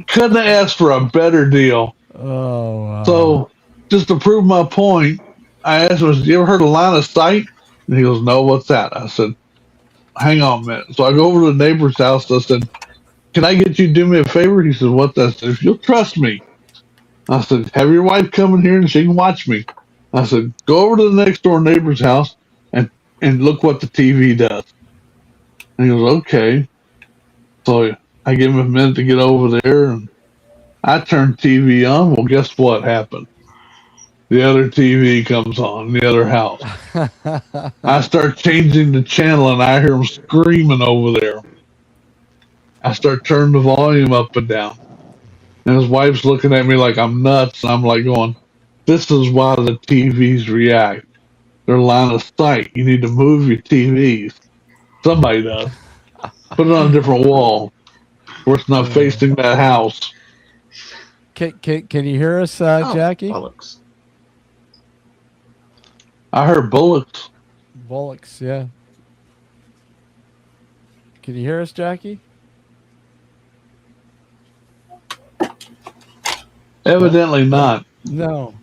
Couldn't have asked for a better deal. Oh, wow. So just to prove my point, I asked him, "Have you ever heard of line of sight?" And he goes, "No, what's that?" I said, "Hang on a minute." So I go over to the neighbor's house. I said, "Can I get you to do me a favor?" He said, "What's that?" I said, "If you'll trust me," I said, "have your wife come in here and she can watch me." I said, "Go over to the next door neighbor's house and look what the TV does." And he goes, "Okay." So I give him a minute to get over there, and I turn TV on. Well, guess what happened? The other TV comes on, the other house. I start changing the channel, and I hear him screaming over there. I start turning the volume up and down. And his wife's looking at me like I'm nuts. And I'm like going, this is why the TVs react. They're line of sight. You need to move your TVs. Somebody does. Put it on a different wall where it's not facing that house. Can you hear us, Jackie? Bollocks. I heard bullets. Bullocks, yeah. Can you hear us, Jackie? Evidently not. No.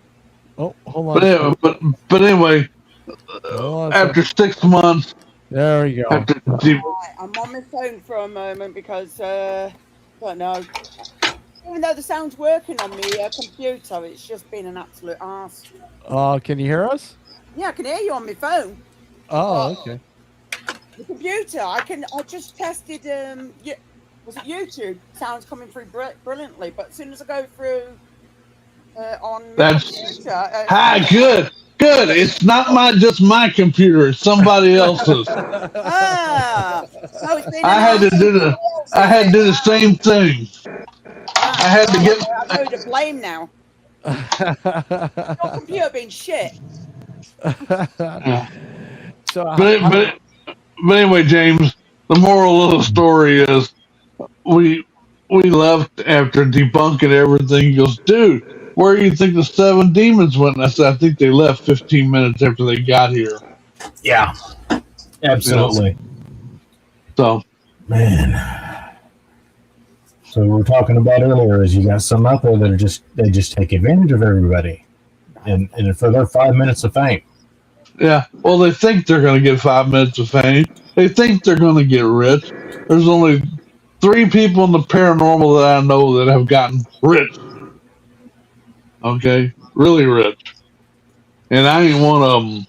Oh, hold on. But anyway, Hold on after 6 months, there we go. after Right, I'm on my phone for a moment because I don't know. Even though the sound's working on my computer, it's just been an absolute arse. Can you hear us? Yeah, I can hear you on my phone. Oh, okay. The computer, I just tested. Was it YouTube? Sounds coming through brilliantly, but as soon as I go through on my computer, good. It's not just my computer; it's somebody else's. no, it's been I had to do the same thing. I had to get. I know to blame now. Your computer being shit. So, but anyway, James, the moral of the story is we left after debunking everything. He goes, "Dude, where do you think the 7 demons went?" And I said, "I think they left 15 minutes after they got here." Yeah, absolutely. So, man. So we were talking about earlier is you got some out there that are they just take advantage of everybody, and for their 5 minutes of fame. yeah. Well, they think they're going to get 5 minutes of fame. They think they're going to get rich. There's only 3 people in the paranormal that I know that have gotten rich. Okay, really rich, and I ain't one of them.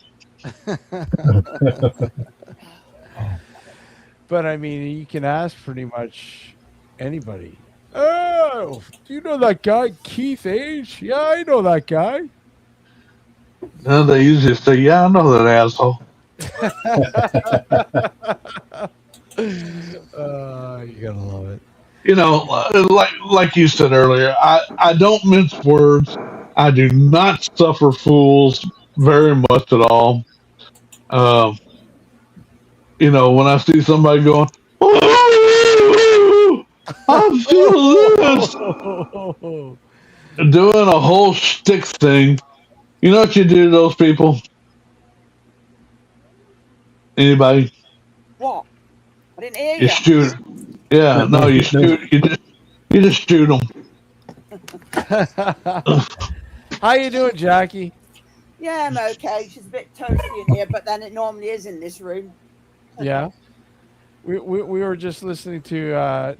But I mean, you can ask pretty much anybody. Oh, do you know that guy Keith H? Yeah, I know that guy. No, they usually say, "Yeah, I know that asshole." You gotta love it. You know, like you said earlier, I don't mince words. I do not suffer fools very much at all. You know, when I see somebody going, "Oh, I feel this," doing a whole shtick thing, you know what you do to those people? Anybody? What? I didn't hear You you. shoot. Yeah, no, you shoot. You just shoot them. How you doing, Jackie? Yeah, I'm okay. She's a bit toasty in here, but then it normally is in this room. Yeah. We were just listening to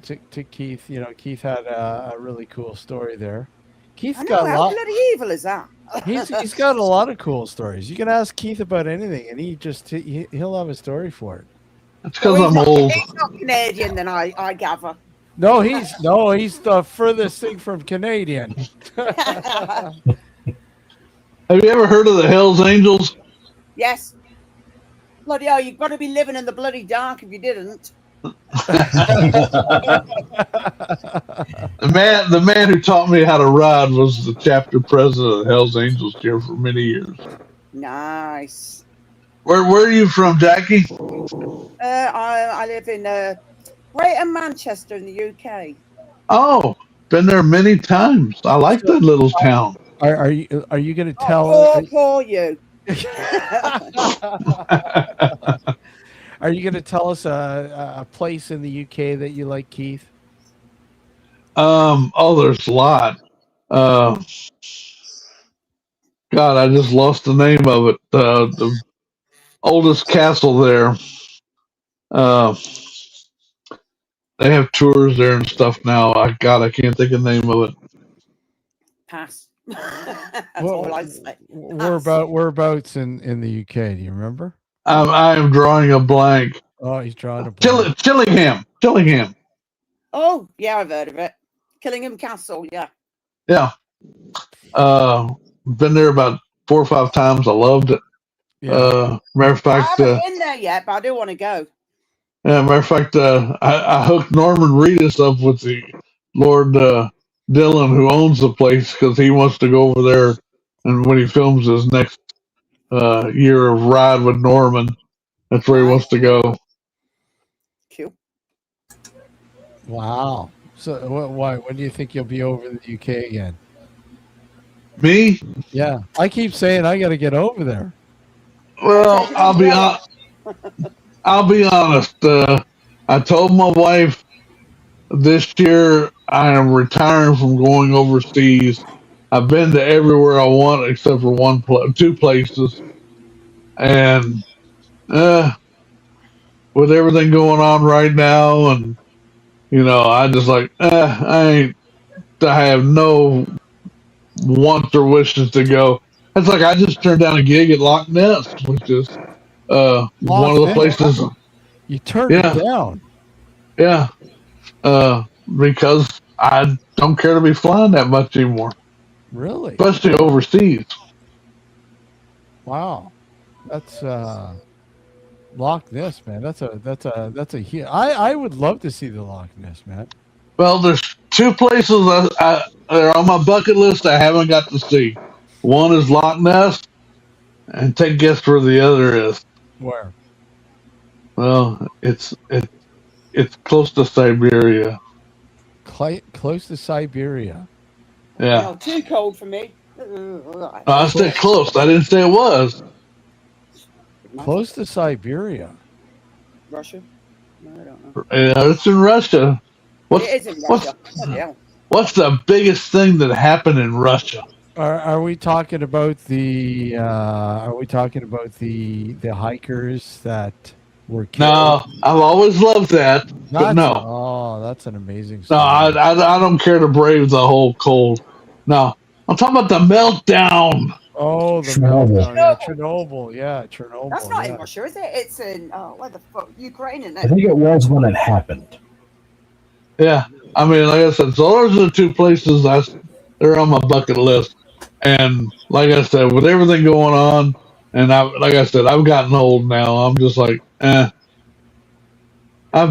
Keith. You know, Keith had a really cool story there. Keith's I know, got a how lot. bloody evil is that? He's got a lot of cool stories. You can ask Keith about anything, and he'll have a story for it. It's because I'm old. He's not Canadian, then I gather. No, he's the furthest thing from Canadian. Have you ever heard of the Hells Angels? Yes. Bloody hell, you've got to be living in the bloody dark if you didn't. The man who taught me how to ride was the chapter president of the Hells Angels here for many years. Nice. Where are you from, Jackie? I live in Greater Manchester in the UK. Oh, been there many times. I like that little town. Are you going to tell? Poor you. Are you going to tell us a place in the UK that you like, Keith? Oh, there's a lot. God, I just lost the name of it. The oldest castle there. Uh, they have tours there and stuff now. I can't think of the name of it. Pass. That's all I say. Whereabouts in the UK? Do you remember? I am drawing a blank. Oh, he's drawing a blank. Chillingham. Oh, yeah, I've heard of it. Killingham Castle, yeah. Yeah. Been there about 4 or 5 times. I loved it. Yeah. Matter of I fact, haven't been there yet, but I do want to go. matter of fact, I hooked Norman Reedus up with the Lord Dillon, who owns the place, because he wants to go over there, and when he films his next year of ride with Norman, that's where he wants to go. Cool. Wow. So why? When do you think you'll be over the UK again? Me? Yeah, I keep saying I got to get over there. Well, I'll be honest. I told my wife this year I am retiring from going overseas. I've been to everywhere I want except for 2 places, and with everything going on right now, and I just like I have no wants or wishes to go. It's like I just turned down a gig at Loch Ness, which is one of the places. You turned it down. Yeah. Because I don't care to be flying that much anymore. Really? Especially overseas. Wow. That's Loch Ness, man. That's a huge. I would love to see the Loch Ness, man. Well, there's 2 places that are on my bucket list I haven't got to see. One is Loch Ness, and take a guess where the other is. Where? Well, it's close to Siberia. Close to Siberia. Yeah. No, too cold for me. I said close. I didn't say it was. Close to Siberia. Russia? No, I don't know. Yeah, it's in Russia. It is in Russia. What's the biggest thing that happened in Russia? Are we talking about the hikers that were killed? No, I've always loved that, but no. Oh, that's an amazing No, story. I don't care to brave the whole cold. No, I'm talking about the meltdown. Oh, the Chernobyl. Chernobyl. Yeah, Chernobyl. That's not in Russia, is it? It's in, where the fuck? Ukraine, isn't I it? think it was when it happened. Yeah, I mean, like I said, so those are the 2 places they're on my bucket list. And like I said, with everything going on, and like I said, I've gotten old now. I'm just like, I've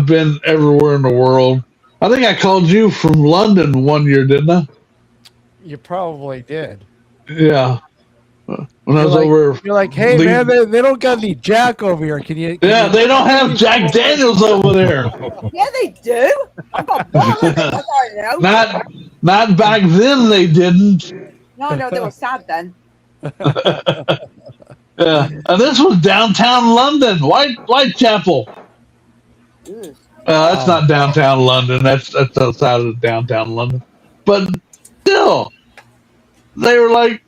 been everywhere in the world. I think I called you from London one year, didn't I? You probably did. Yeah. When I was over, you're like, hey man, they don't got any Jack over here. Can you? Yeah, they don't have Jack Daniels over there. Yeah, they do. I've got one. Not back then. They didn't. No, they were sad then. Yeah, and this was downtown London, Whitechapel. That's not downtown London. That's outside of downtown London. But still, they were like,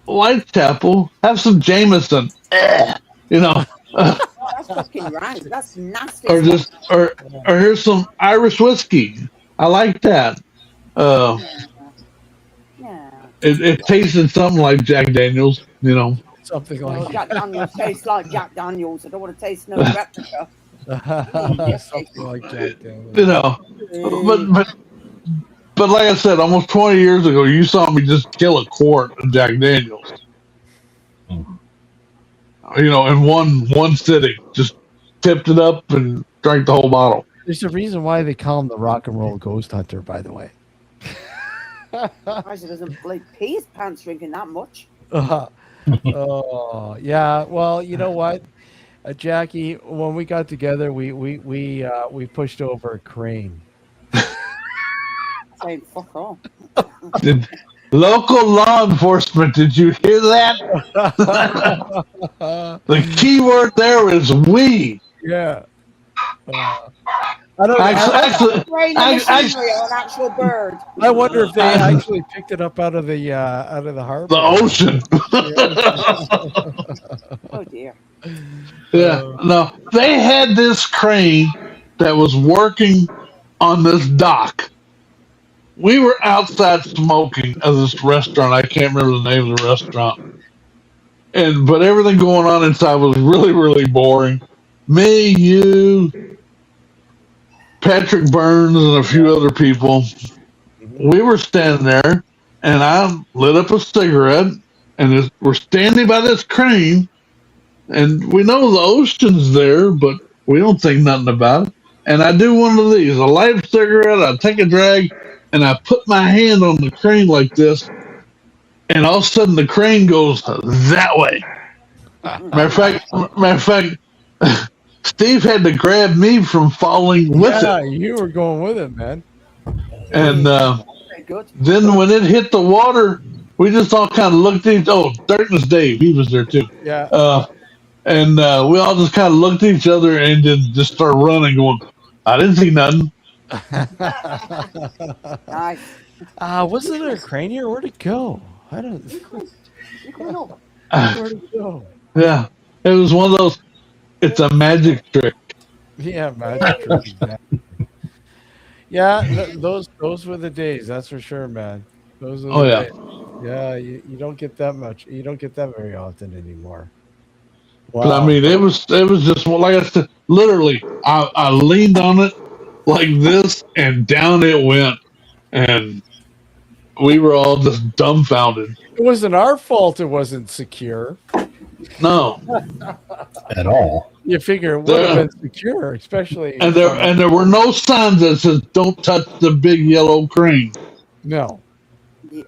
Whitechapel, have some Jameson. That's fucking right. That's nasty. Or here's some Irish whiskey. I like that. It tasted something like Jack Daniels, Something like Jack Daniels tastes like Jack Daniels. I don't want to taste no replica. something like Jack Daniels. But like I said, almost 20 years ago, you saw me just kill a quart of Jack Daniels. In one sitting, just tipped it up and drank the whole bottle. There's a reason why they call him the rock and roll ghost hunter, by the way. He doesn't pee his pants drinking that much. Oh yeah. Well, you know what, Jackie, when we got together, we pushed over a crane. Saying fuck off. Local law enforcement, did you hear that? The key word there is we. Yeah. I don't. Actually, Train the machinery or an actual bird. I wonder if they actually picked it up out of the harbor. the ocean. Oh dear. Yeah, no, they had this crane that was working on this dock. We were outside smoking at this restaurant. I can't remember the name of the restaurant. But everything going on inside was really, really boring. Me, you, Patrick Burns, and a few other people. We were standing there, and I lit up a cigarette, and we're standing by this crane, and we know the ocean's there, but we don't think nothing about it. And I do one of these. I light a cigarette, I take a drag, and I put my hand on the crane like this, and all of a sudden the crane goes that way. Matter of fact, Steve had to grab me from falling with Yeah, it. you were going with it, man. And Very good. then when it hit the water, we just all kind of looked at each. Oh, there was Dave. He was there too. Yeah. And we all just kind of looked at each other and just started running, going, I didn't see nothing. Nice. Wasn't there a crane here? Where'd it go? I don't. You coming over? Where'd it go? Yeah, it was one of those. It's a magic trick. Yeah, magic trick. Yeah, those were the days. That's for sure, man. Those. Are the days. Yeah, you don't get that much. You don't get that very often anymore. Wow. But I mean, it was just like I said. Literally, I leaned on it like this, and down it went, and we were all just dumbfounded. It wasn't our fault. It wasn't secure. No, At all. You figure it would have been secure, especially. and there were no signs that said "Don't touch the big yellow crane." No. Yeah.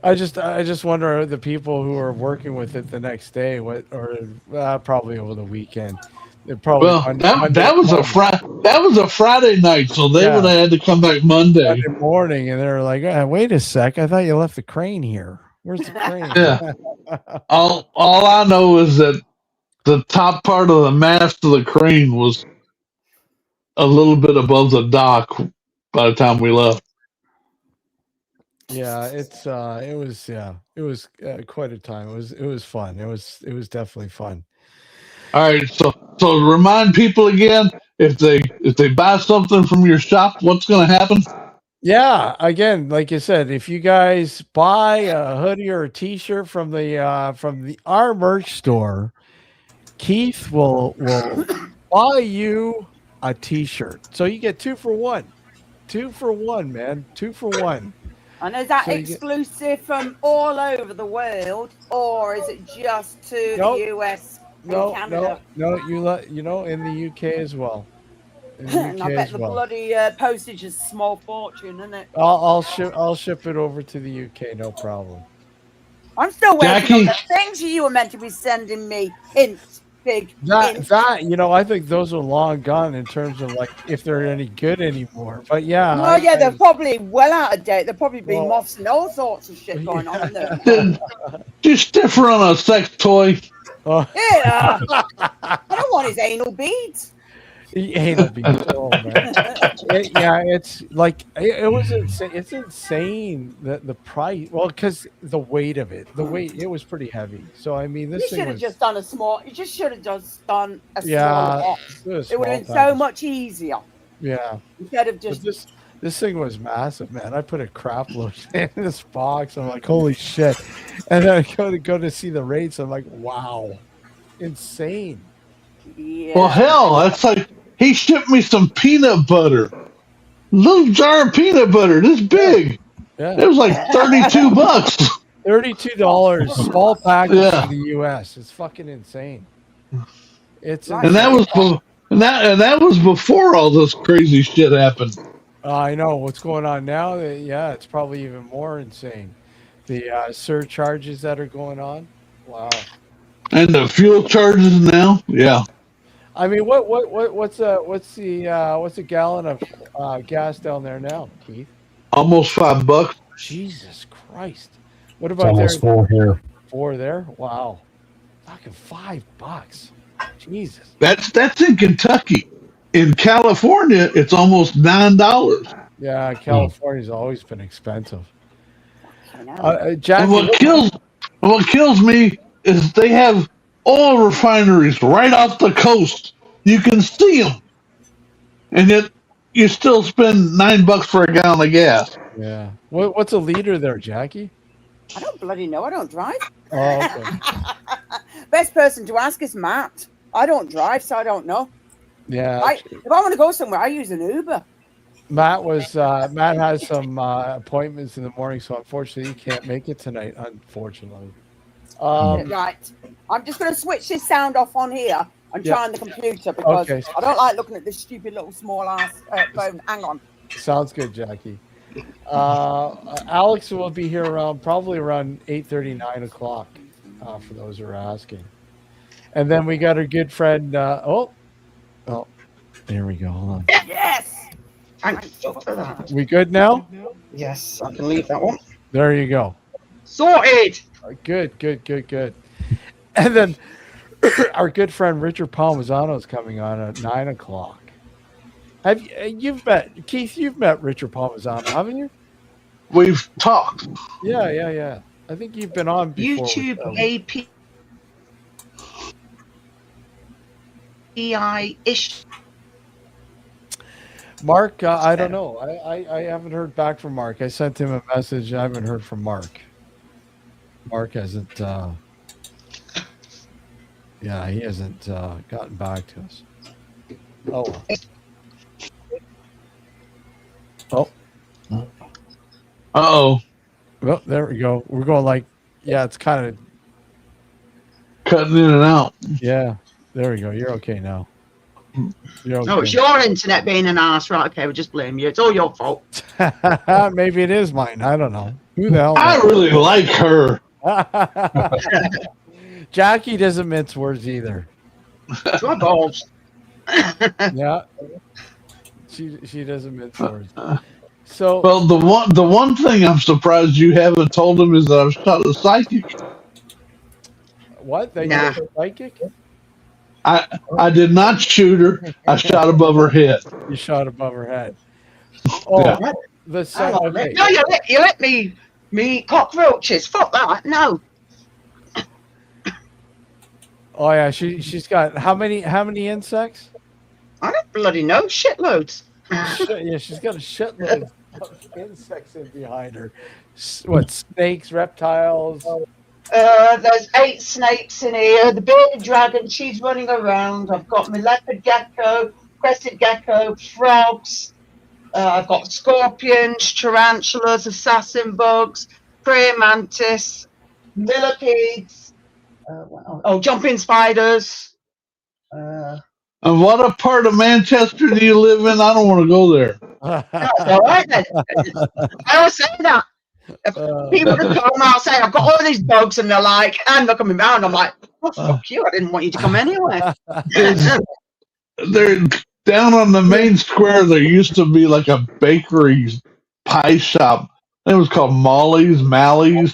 I just wonder the people who are working with it the next day, probably over the weekend. Probably that was a Friday night, so they would have had to come back Monday morning, and they're like, "Wait a sec, I thought you left the crane here. Where's the crane?" Yeah. All I know is that the top part of the mast of the crane was a little bit above the dock by the time we left. Yeah, it was quite a time. It was fun. It was definitely fun. All right, so remind people again, if they buy something from your shop, what's going to happen? Yeah, again, like you said, if you guys buy a hoodie or a T-shirt from our merch store, Keith will buy you a T-shirt. So you get 2 for 1. 2 for 1, man. 2 for 1. And is that exclusive from all over the world, or is it just to the US and Canada? No. In the UK as well. And I bet the bloody postage is a small fortune, isn't it? I'll ship it over to the UK, no problem. I'm still waiting Jackie? on the things you were meant to be sending me. Hints, big hints. I think those are long gone in terms of like if they're any good anymore. But yeah. Well, they're probably well out of date. There'll probably be moths and all sorts of shit going on in there. Do you stiffer on a sex toy? Yeah. I don't want his anal beads. Anal beads. Oh, man. It's like it was insane. It's insane the price. Well, because the weight of it, it was pretty heavy. So I mean, this You thing should have just done a small. You just should have just done a small box. It would have been so much easier. Yeah. Instead of just. This thing was massive, man. I put a crap load in this box. I'm like, holy shit. And then I go to see the rates. I'm like, wow. Insane. Yeah. Well, hell, that's like he shipped me some peanut butter. Little jar of peanut butter, this big. Yeah. It was like $32. $32, small package in the US. It's fucking insane. It's insane. And that was before all this crazy shit happened. I know what's going on now. Yeah, it's probably even more insane. The surcharges that are going on. Wow. And the fuel charges now. Yeah. I mean, what's a gallon of gas down there now, Keith? Almost $5. Jesus Christ! What It's about there? almost 4 here. 4 there? Wow. Fucking $5. Jesus. That's in Kentucky. In California, it's almost $9. Yeah, California's always been expensive. I know. And Jackie, what kills me is they have oil refineries right off the coast. You can see them, and yet you still spend $9 for a gallon of gas. yeah. What's a liter there, Jackie? I don't bloody know. I don't drive. Oh, okay. Best person to ask is Matt. I don't drive, so I don't know. Yeah. If I want to go somewhere, I use an Uber. Matt has some appointments in the morning, so unfortunately he can't make it tonight. Unfortunately. Right. I'm just going to switch this sound off on here and try on the computer because Okay. I don't like looking at this stupid little small ass phone. Hang on. Sounds good, Jackie. Alex will be here probably around 8:30, 9 o'clock, for those who are asking. And then we got our good friend. Oh, there we go. Hold on. Yes. Thank you for that. We good now? Yes, I can leave that one. There you go. Sorted. Good. And then our good friend Richard Palmisano is coming on at 9 o'clock. You've met Keith? You've met Richard Palmisano, haven't you? We've talked. Yeah. I think you've been on before. YouTube API-ish. Mark, I don't know. I haven't heard back from Mark. I sent him a message. I haven't heard from Mark. Mark hasn't. He hasn't gotten back to us. Oh. Uh-oh. Well, there we go. We're going it's kind of Cutting in and out. Yeah, there we go. You're okay now. You're okay. Oh, it's your internet being an ass, right? Okay, we'll just blame you. It's all your fault. Maybe it is mine. I don't know. Who the hell? I really like her. Jackie doesn't mince words either. Your balls. Yeah, she doesn't mince words. So Well, the one thing I'm surprised you haven't told him is that I've shot a psychic. what? That Nah. you're a psychic? I did not shoot her. I shot above her head. You shot above her head. Oh, Yeah. okay. No, you let me eat cockroaches. Fuck that. No. Oh yeah, she's got how many insects? I don't bloody know. Shitloads. Yeah, she's got a shitload of insects in behind her. What, snakes, reptiles? There's 8 snakes in here. The bearded dragon, she's running around. I've got my leopard gecko, crested gecko, frogs. I've got scorpions, tarantulas, assassin bugs, praying mantis, millipedes. Jumping spiders. And what a part of Manchester do you live in? I don't want to go there. That's all right then. I always say that. If people that come out say, I've got all these bugs, and they're like, and they're coming round. I'm like, well, fuck you. I didn't want you to come anyway. They're down on the main square. There used to be like a bakery pie shop. It was called Mally's,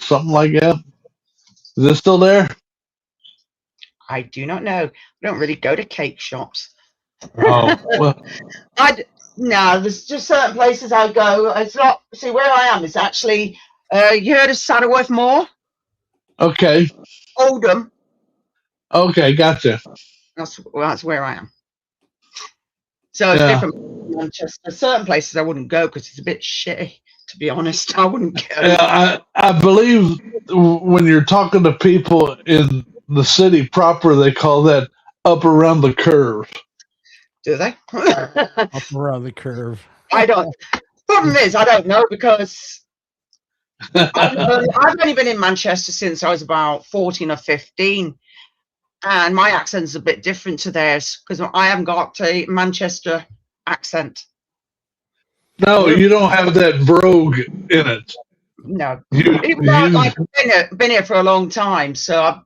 something like that. Is it still there? I do not know. I don't really go to cake shops. Oh, well, No, there's just certain places I go. It's not. See, where I am is actually. You heard of Saddleworth Moor? okay. Oldham. Okay, gotcha. That's where I am. So it's different from Manchester. Certain places I wouldn't go because it's a bit shitty. To be honest, I wouldn't go. Yeah, I believe when you're talking to people in the city proper, they call that up around the curve. Do they? Up around the curve. I don't. Problem is, I don't know because I've only been in Manchester since I was about 14 or 15, and my accent's a bit different to theirs because I haven't got a Manchester accent. No, you don't have that brogue in it. No, even though I've been here for a long time, so I'm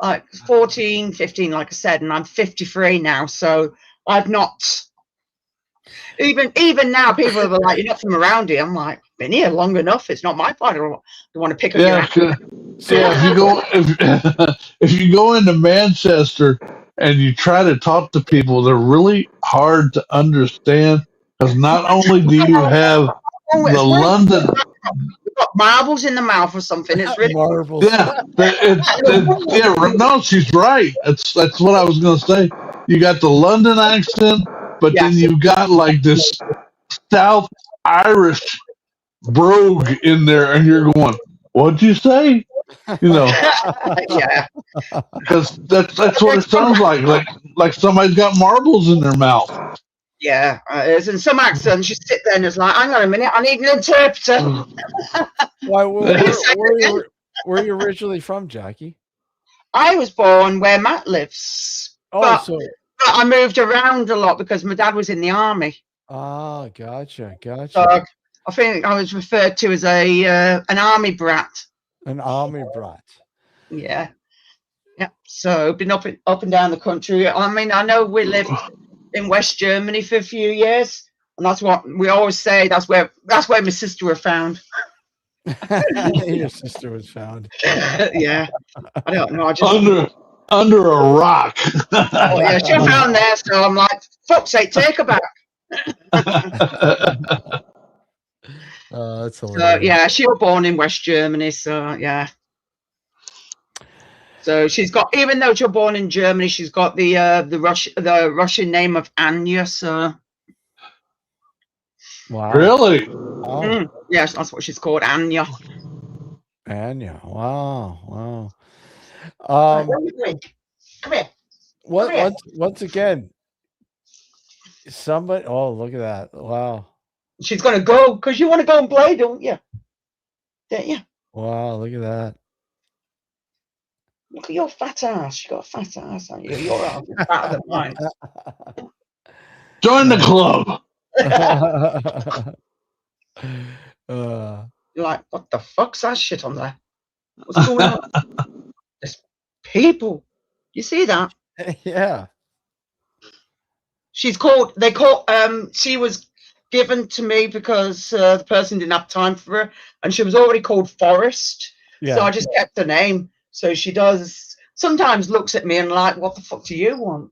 like 14, 15, like I said, and I'm 53 now, so I've not. Even now, people are like, "You're not from around here." I'm like, "Been here long enough. It's not my fault. I want to pick up your accent." So if you go into Manchester, and you try to talk to people, they're really hard to understand because not only do you have Oh, the it's weird. London, You've got marbles in the mouth or something. It's really Marbles. yeah, no, she's right. That's what I was gonna say. You got the London accent, but then yes. you've got like this South Irish brogue in there, and you're going, "What'd you say?" You know, Yeah. because that's what it sounds like somebody's got marbles in their mouth. Yeah, it is. In some accents, you sit there and it's like, hang on a minute, I need an interpreter. Why? Where Yes. are you originally from, Jackie? I was born where Matt lives, Oh, but so I moved around a lot because my dad was in the army. gotcha. So I think I was referred to as an army brat. An army brat. Yeah. Yeah. So been up and down the country. I mean, I know we lived in West Germany for a few years, and that's what we always say. That's where my sister was found. Your sister was found. Yeah. I don't know. I just Under a rock. oh yeah, she was found there. So I'm like, fuck's sake, take her back. That's hilarious. So yeah, she was born in West Germany. So yeah. So she's got, even though she was born in Germany, she's got the Russian name of Anya. So wow. Really? Wow. Yes, that's what she's called, Anya. Anya. Wow. Come here. Once again, somebody. Oh, look at that! Wow. She's gonna go because you want to go and play, don't you? Don't you? Wow, look at that. Look at your fat ass. You got a fat ass, haven't you? Your ass is fatter than mine. Join the club. You're like, what the fuck's that shit on there? What's going on? There's people. You see that? Yeah. She was given to me because the person didn't have time for her, and she was already called Forrest. Yeah. So I just kept the name. So she does sometimes looks at me and like, what the fuck do you want?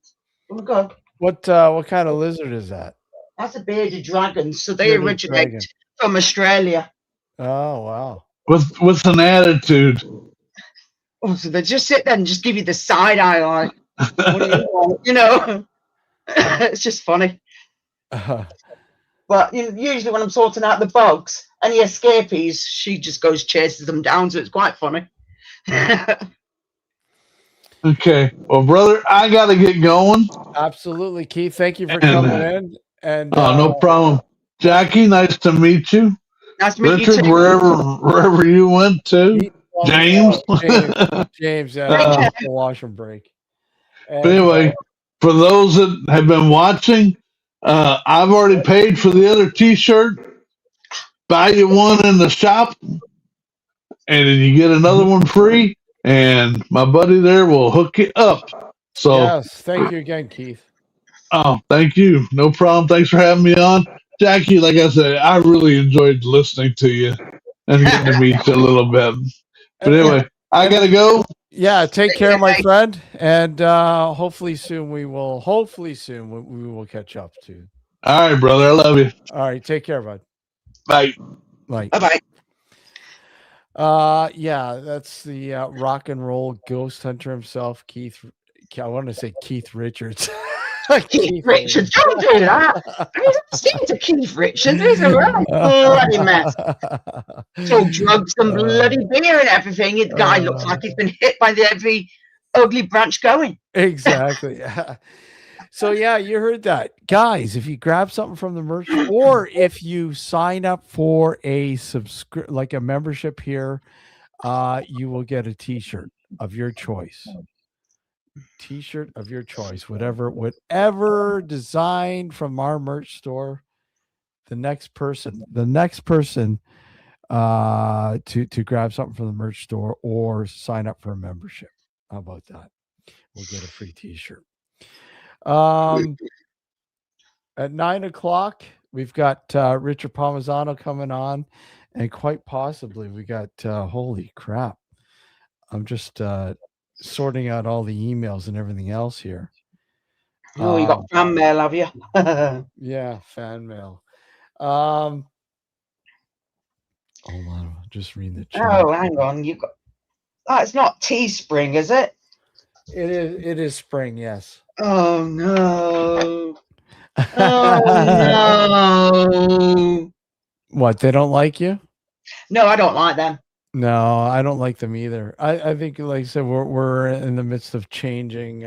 Oh my God. What kind of lizard is that? That's a bearded dragon. So they originate from Australia. Oh wow. With an attitude. Oh, so they just sit there and just give you the side eye, like, what do you want? You know, it's just funny. But usually when I'm sorting out the bugs, any escapees, she just goes chases them down. So it's quite funny. Okay. Well, brother, I got to get going. Absolutely, Keith. Thank you for coming in. And no problem. Jackie, nice to meet you. Nice to meet Richard, you too. wherever you went to. James. James, the washroom break. But anyway, for those that have been watching, I've already paid for the other T-shirt. Buy you one in the shop, and then you get another one free. And my buddy there will hook it up. So yes, thank you again, Keith. Oh, thank you. No problem. Thanks for having me on, Jackie. Like I said, I really enjoyed listening to you and getting to meet you a little bit. But anyway, I gotta go. Yeah, take care, my friend, and hopefully soon we will catch up too. All right, brother. I love you. All right, take care, bud. Bye. Bye. Bye. Yeah, that's the rock and roll ghost hunter himself, Keith. I want to say Keith Richards. Keith Richards, don't do that. I don't to Keith Richards. He's a bloody mess. It's all drugs and bloody beer and everything. The guy looks like he's been hit by every ugly branch going. Exactly. So yeah, you heard that, guys. If you grab something from the merch, or if you sign up for a like a membership here, you will get a T-shirt of your choice. T-shirt of your choice, whatever design from our merch store. The next person to grab something from the merch store or sign up for a membership. How about that? We'll get a free T-shirt. At 9 o'clock, we've got Richard Palmisano coming on, and quite possibly we got holy crap. I'm just sorting out all the emails and everything else here. Oh, you got fan mail, have you? Yeah, fan mail. Hold on, I'll just read the chat. Oh, hang on. You got. Oh, it's not Teespring, is it? It is. It is spring. Yes. Oh no. Oh no. What? They don't like you? No, I don't like them. No, I don't like them either. I think, like I said, we're in the midst of changing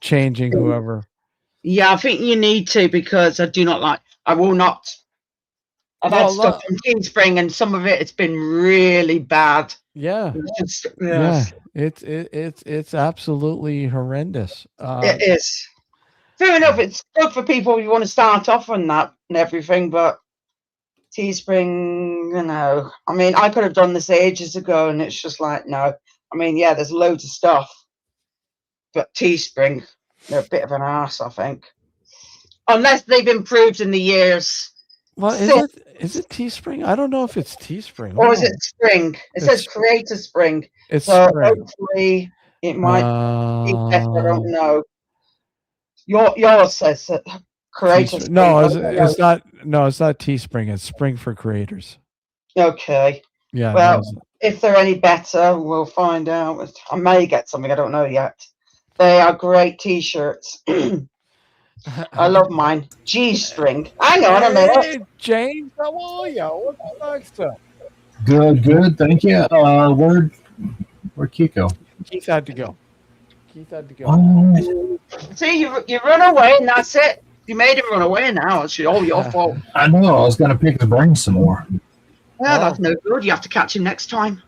whoever. Yeah, I think you need to, because I do not like. I will not. I've had stuff from Teespring, and some of it's been really bad. Yeah. It's, Yeah. It's absolutely horrendous. it is. Fair enough. It's good for people who want to start off on that and everything, but Teespring, you know. I mean, I could have done this ages ago, and it's just like, no. I mean, yeah, there's loads of stuff, but Teespring, they're a bit of an arse, I think. Unless they've improved in the years. Well, is it Teespring? I don't know if it's Teespring. Or is it Spring? It says Creator Spring. It's so Spring. Hopefully it might be better. I don't know. Yours says Creator Spring. No, it's not. No, it's not Teespring. It's Spring for Creators. Okay. Yeah. Well, if they're any better, we'll find out. I may get something. I don't know yet. They are great T-shirts. I love mine. G-string. Hang on a minute. James, how are you? What's next up? Good. Thank you. Where'd Kiko? Keith had to go. See, you run away, and that's it. You made him run away now. It's all your fault. I know. I was going to pick his brain some more. Well, that's no good. You have to catch him next time.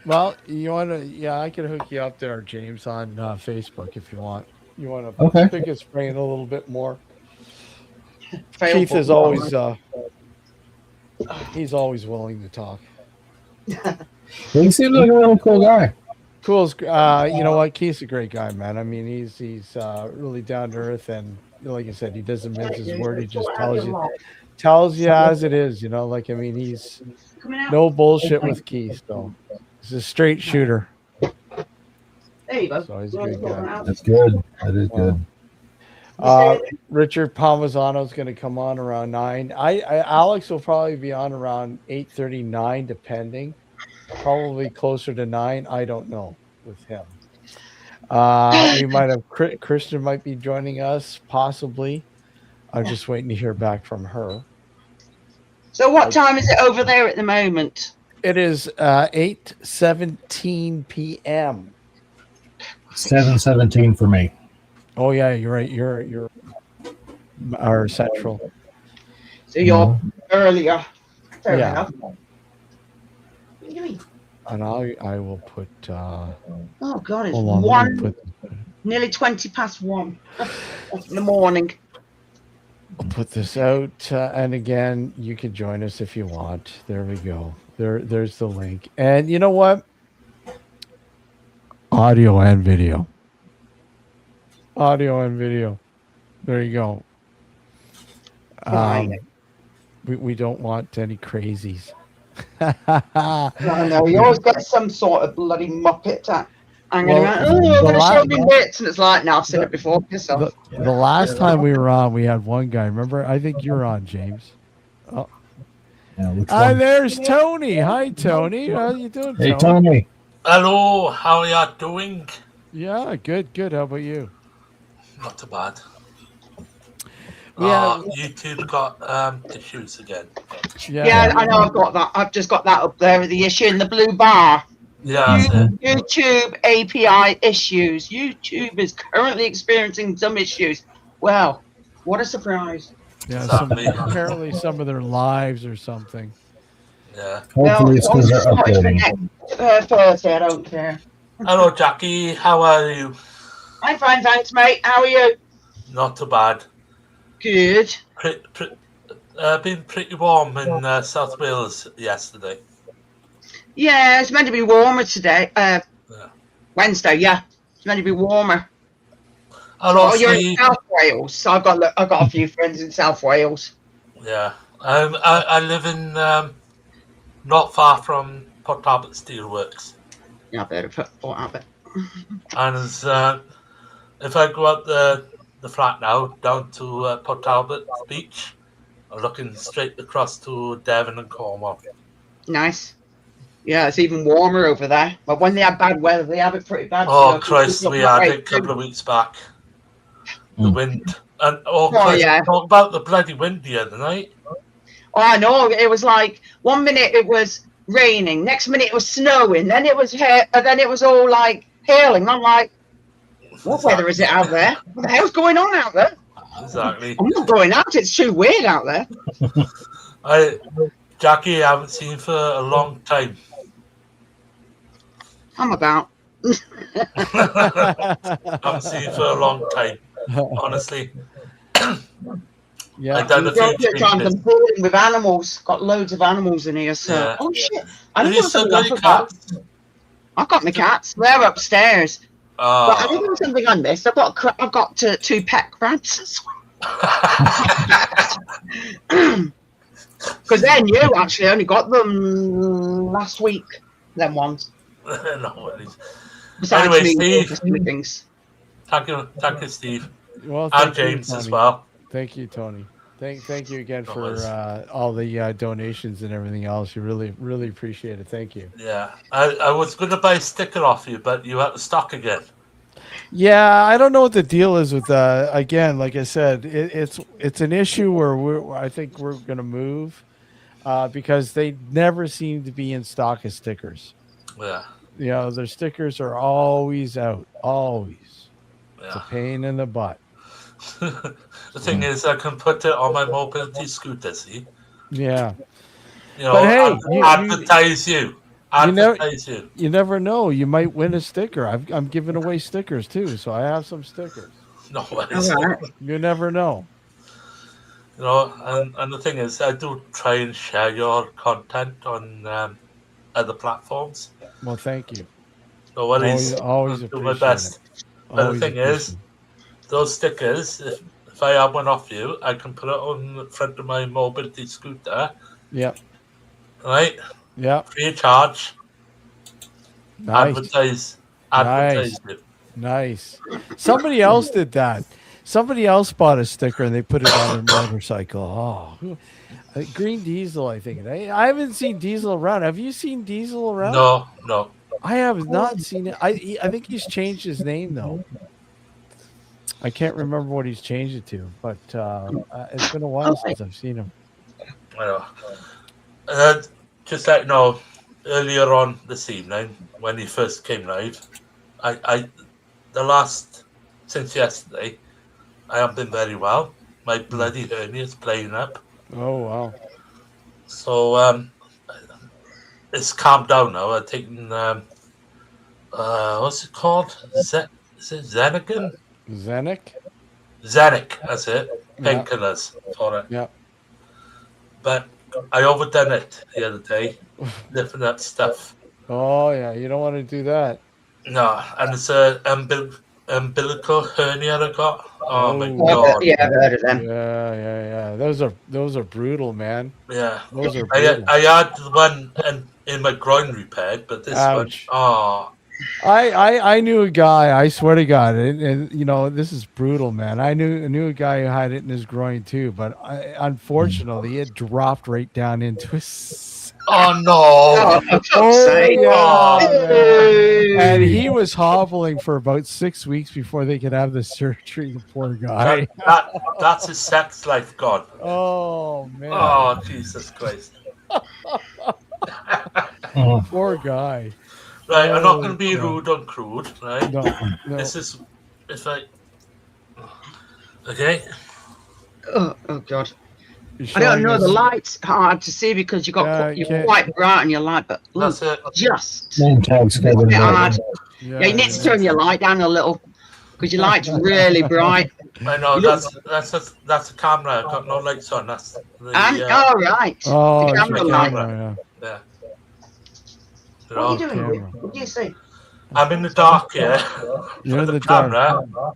Well, you want to? Yeah, I can hook you up there, James, on Facebook if you want. You want to pick his brain a little bit more. Keith is always he's always willing to talk. He seems like a really cool guy. Cool. You know what? Keith's a great guy, man. I mean, he's really down to earth, and like I said, he doesn't mince his word. He just tells you as it is. You know, like, I mean, he's no bullshit with Keith, though. He's a straight shooter. There you go. So he's a good guy. That's good. That is good. Richard Palmisano is going to come on around 9. Alex will probably be on around 8:39, depending. Probably closer to 9. I don't know with him. We might have Christian might be joining us, possibly. I'm just waiting to hear back from her. So what time is it over there at the moment? It is 8:17 p.m. 7:17 for me. Oh yeah, you're right. You're our central. So you're earlier. Fair enough. And I will put. Oh God, it's hold on, one. Nearly 20 past 1 in the morning. I'll put this out, and again, you can join us if you want. There we go. There's the link, and you know what? Audio and video. There you go. We don't want any crazies. No, you always get some sort of bloody muppet hanging around. Oh, I'm going to show me bits, and it's like, no, I've seen it before. Piss off. The last time we were on, we had one guy. Remember? I think you're on, James. Oh. Yeah, there's Tony. Hi, Tony. How you doing, Hey, Tony. Hello. How are you doing? Yeah, good. How about you? Not too bad. Yeah. YouTube got issues again. Yeah, I know. I've got that. I've just got that up there with the issue in the blue bar. Yeah. YouTube API issues. YouTube is currently experiencing some issues. Well, what a surprise. Yeah, apparently some of their lives or something. Yeah. Hopefully it's because they're uploading. Thursday, I don't care. Hello, Jackie. How are you? I'm fine, thanks, mate. How are you? Not too bad. Good. Been pretty warm in South Wales yesterday. Yeah, it's meant to be warmer today. Wednesday, yeah. It's meant to be warmer. Hello, you're in South Wales. So I've got a few friends in South Wales. Yeah. I live in not far from Port Talbot Steelworks. Yeah, I better put what out there. And if I go out the flat now, down to Port Talbot Beach, I'm looking straight across to Devon and Cornwall. Nice. Yeah, it's even warmer over there. But when they have bad weather, they have it pretty bad. Oh, Christ, we had it a couple of weeks back. The wind. And, Christ, yeah. talk about the bloody wind the other night. Oh, I know. It was like 1 minute it was raining, next minute it was snowing, then it was all like hailing. I'm like, what weather is it out there? What the hell's going on out there? Exactly. I'm not going out. It's too weird out there. Jackie, I haven't seen for a long time. I'm about. I haven't seen you for a long time, honestly. Yeah, I've done a few changes. I'm dealing with animals. Got loads of animals in here. So, Yeah. oh shit! Have you still got your cats? I've got my cats. They're upstairs. But I Oh. think there's something on this. I've got two pet crabs as well. Because they're new. Actually, I only got them last week. Them ones. No worries. Besides Anyway, me, Steve. things. Thank you, Steve. Well, And thank you, James as Tony. well. Thank you, Tony. Thank you again No for worries. all the donations and everything else. You really appreciate it. Thank you. Yeah, I was going to buy a sticker off you, but you had to stock again. Yeah, I don't know what the deal is with again, like I said, it's an issue where I think we're going to move because they never seem to be in stock as stickers. Yeah. You know, their stickers are always out, always. It's a Yeah. pain in the butt. The thing is, I can put it on my mobility scooter. See, Yeah. you know, But hey, advertise you. Advertise you. You never know. You might win a sticker. I'm giving away stickers too, so I have some stickers. No worries. You never know. You know, and the thing is, I do try and share your content on other platforms. Well, thank you. No worries. Always I'll do my appreciate best. it. But Always the thing is, those stickers, if I have one off you, I can put it on the front of my mobility scooter. Yep. Right? Yep. Free of charge. Nice. Advertise it. Nice. Somebody else did that. Somebody else bought a sticker and they put it on their motorcycle. Oh, Green Diesel, I think. I haven't seen Diesel around. Have you seen Diesel around? No. I have not seen it. I think he's changed his name though. I can't remember what he's changed it to, but it's been a while since I've seen him. I know. Just like earlier on this evening when he first came live, since yesterday, I haven't been very well. My bloody hernia is playing up. Oh wow! So it's calmed down now. I'm taking what's it called? Is it Xenican? Xenic, that's it. Painkillers for it. Yeah. But I overdone it the other day, lifting up stuff. Oh yeah, you don't want to do that. No, and it's a umbilical hernia I got. Oh my god! Yeah, I've heard of them. Yeah. Those are brutal, man. Yeah, those are brutal. I had one in my groin repaired, but this Ouch. one, oh. I knew a guy. I swear to God, and you know this is brutal, man. I knew a guy who had it in his groin too, but unfortunately, it dropped right down into his. Oh no! And he was hobbling for about 6 weeks before they could have the surgery. The poor guy. That's his sex life gone. Oh man! Oh Jesus Christ! Poor guy. Right, I'm not going to be rude or crude, right? No. This is, it's like, okay. Oh God. I don't know. The light's hard to see because you're quite bright on your light, but look, That's it. just Name tags a bit hard. Yeah, Yeah, you need to turn your light down a little because your light's really bright. I know that's a camera. I've got no lights on. That's the, All right. Oh, the it's camera your light. camera, yeah. What are you doing? What do you see? I'm in the dark here. You're in the camera. Oh,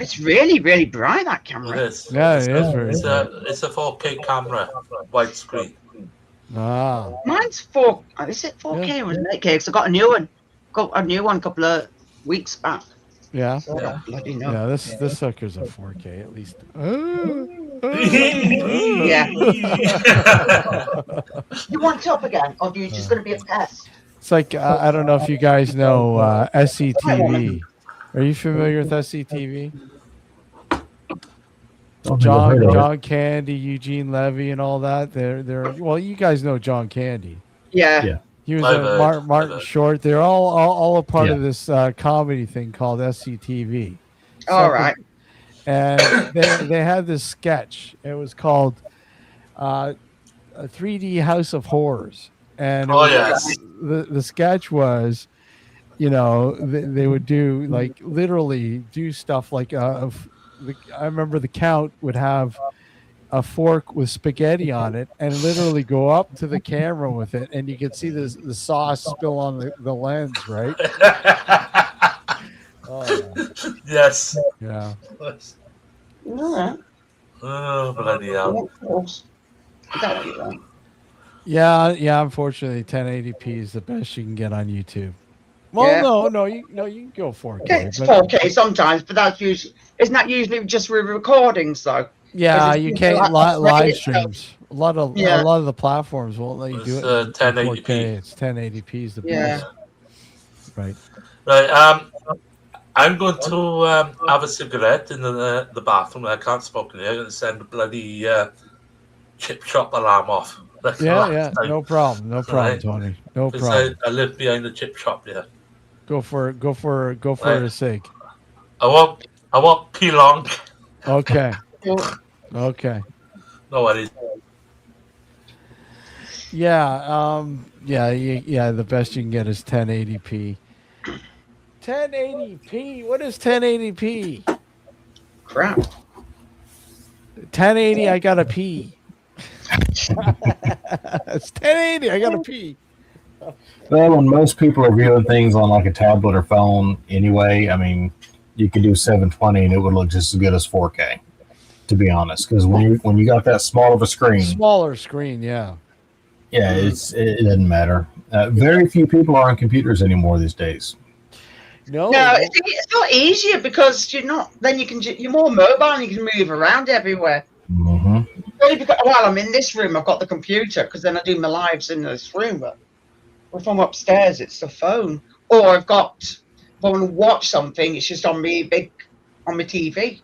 it's really, really bright, that camera. It is. Yeah, it is very It's a 4K camera, widescreen. Ah, Mine's 4. Is it 4K or is it 8K? Because I got a new one. Got a new one a couple of weeks back. yeah. So I don't bloody know. Yeah, this sucker's a 4K at least. Yeah. You want top again, or are you just going to be a pest? It's like I don't know if you guys know SCTV. Are you familiar with SCTV? John Candy, Eugene Levy, and all that. They're well, you guys know John Candy. Yeah. He was I've heard, Martin I've Short. They're all a part Yeah. of this comedy thing called SCTV. All right. And they had this sketch. It was called a 3D House of Horrors. And it Oh, was- yes. the sketch was, you know, they would do like literally do stuff like I remember the Count would have a fork with spaghetti on it and literally go up to the camera with it, and you could see the sauce spill on the lens, right? Oh, Yes. yeah. All right. Oh, bloody hell. Is that what you want? Yeah. Unfortunately, 1080p is the best you can get on YouTube. Well, Yeah. no, you can go 4K. Okay, it's but 4K sometimes, but that's usually isn't that usually just with recordings though? yeah, it's you just can't like live upgrade streams. A lot of the platforms won't let you do It's, it. in 1080p. 4K. It's 1080p is the Yeah. best. Right. Right. I'm going to have a cigarette in the bathroom. I can't smoke in here. I'm going to send the bloody chip shop alarm off. Like Yeah. last time. No problem. No problem, Right. Tony. No 'Cause problem. I live behind the chip shop there. Go for it. Right. A cig. I want P-Long. Okay. Okay. No worries. Yeah. The best you can get is 1080p. 1080p. What is 1080p? Crap. 1080. I gotta pee. It's 1080. I gotta pee. Well, when most people are viewing things on like a tablet or phone anyway, I mean, you could do 720 and it would look just as good as 4K, to be honest. Because when you got that small of a screen, Smaller screen. Yeah. it doesn't matter. Very few people are on computers anymore these days. No. It's not easier because you're not. Then you're more mobile and you can move around everywhere. Mm-hmm. Only because while I'm in this room, I've got the computer because then I do my lives in this room. But if I'm upstairs, it's the phone. Or if I want to watch something, it's just on my TV.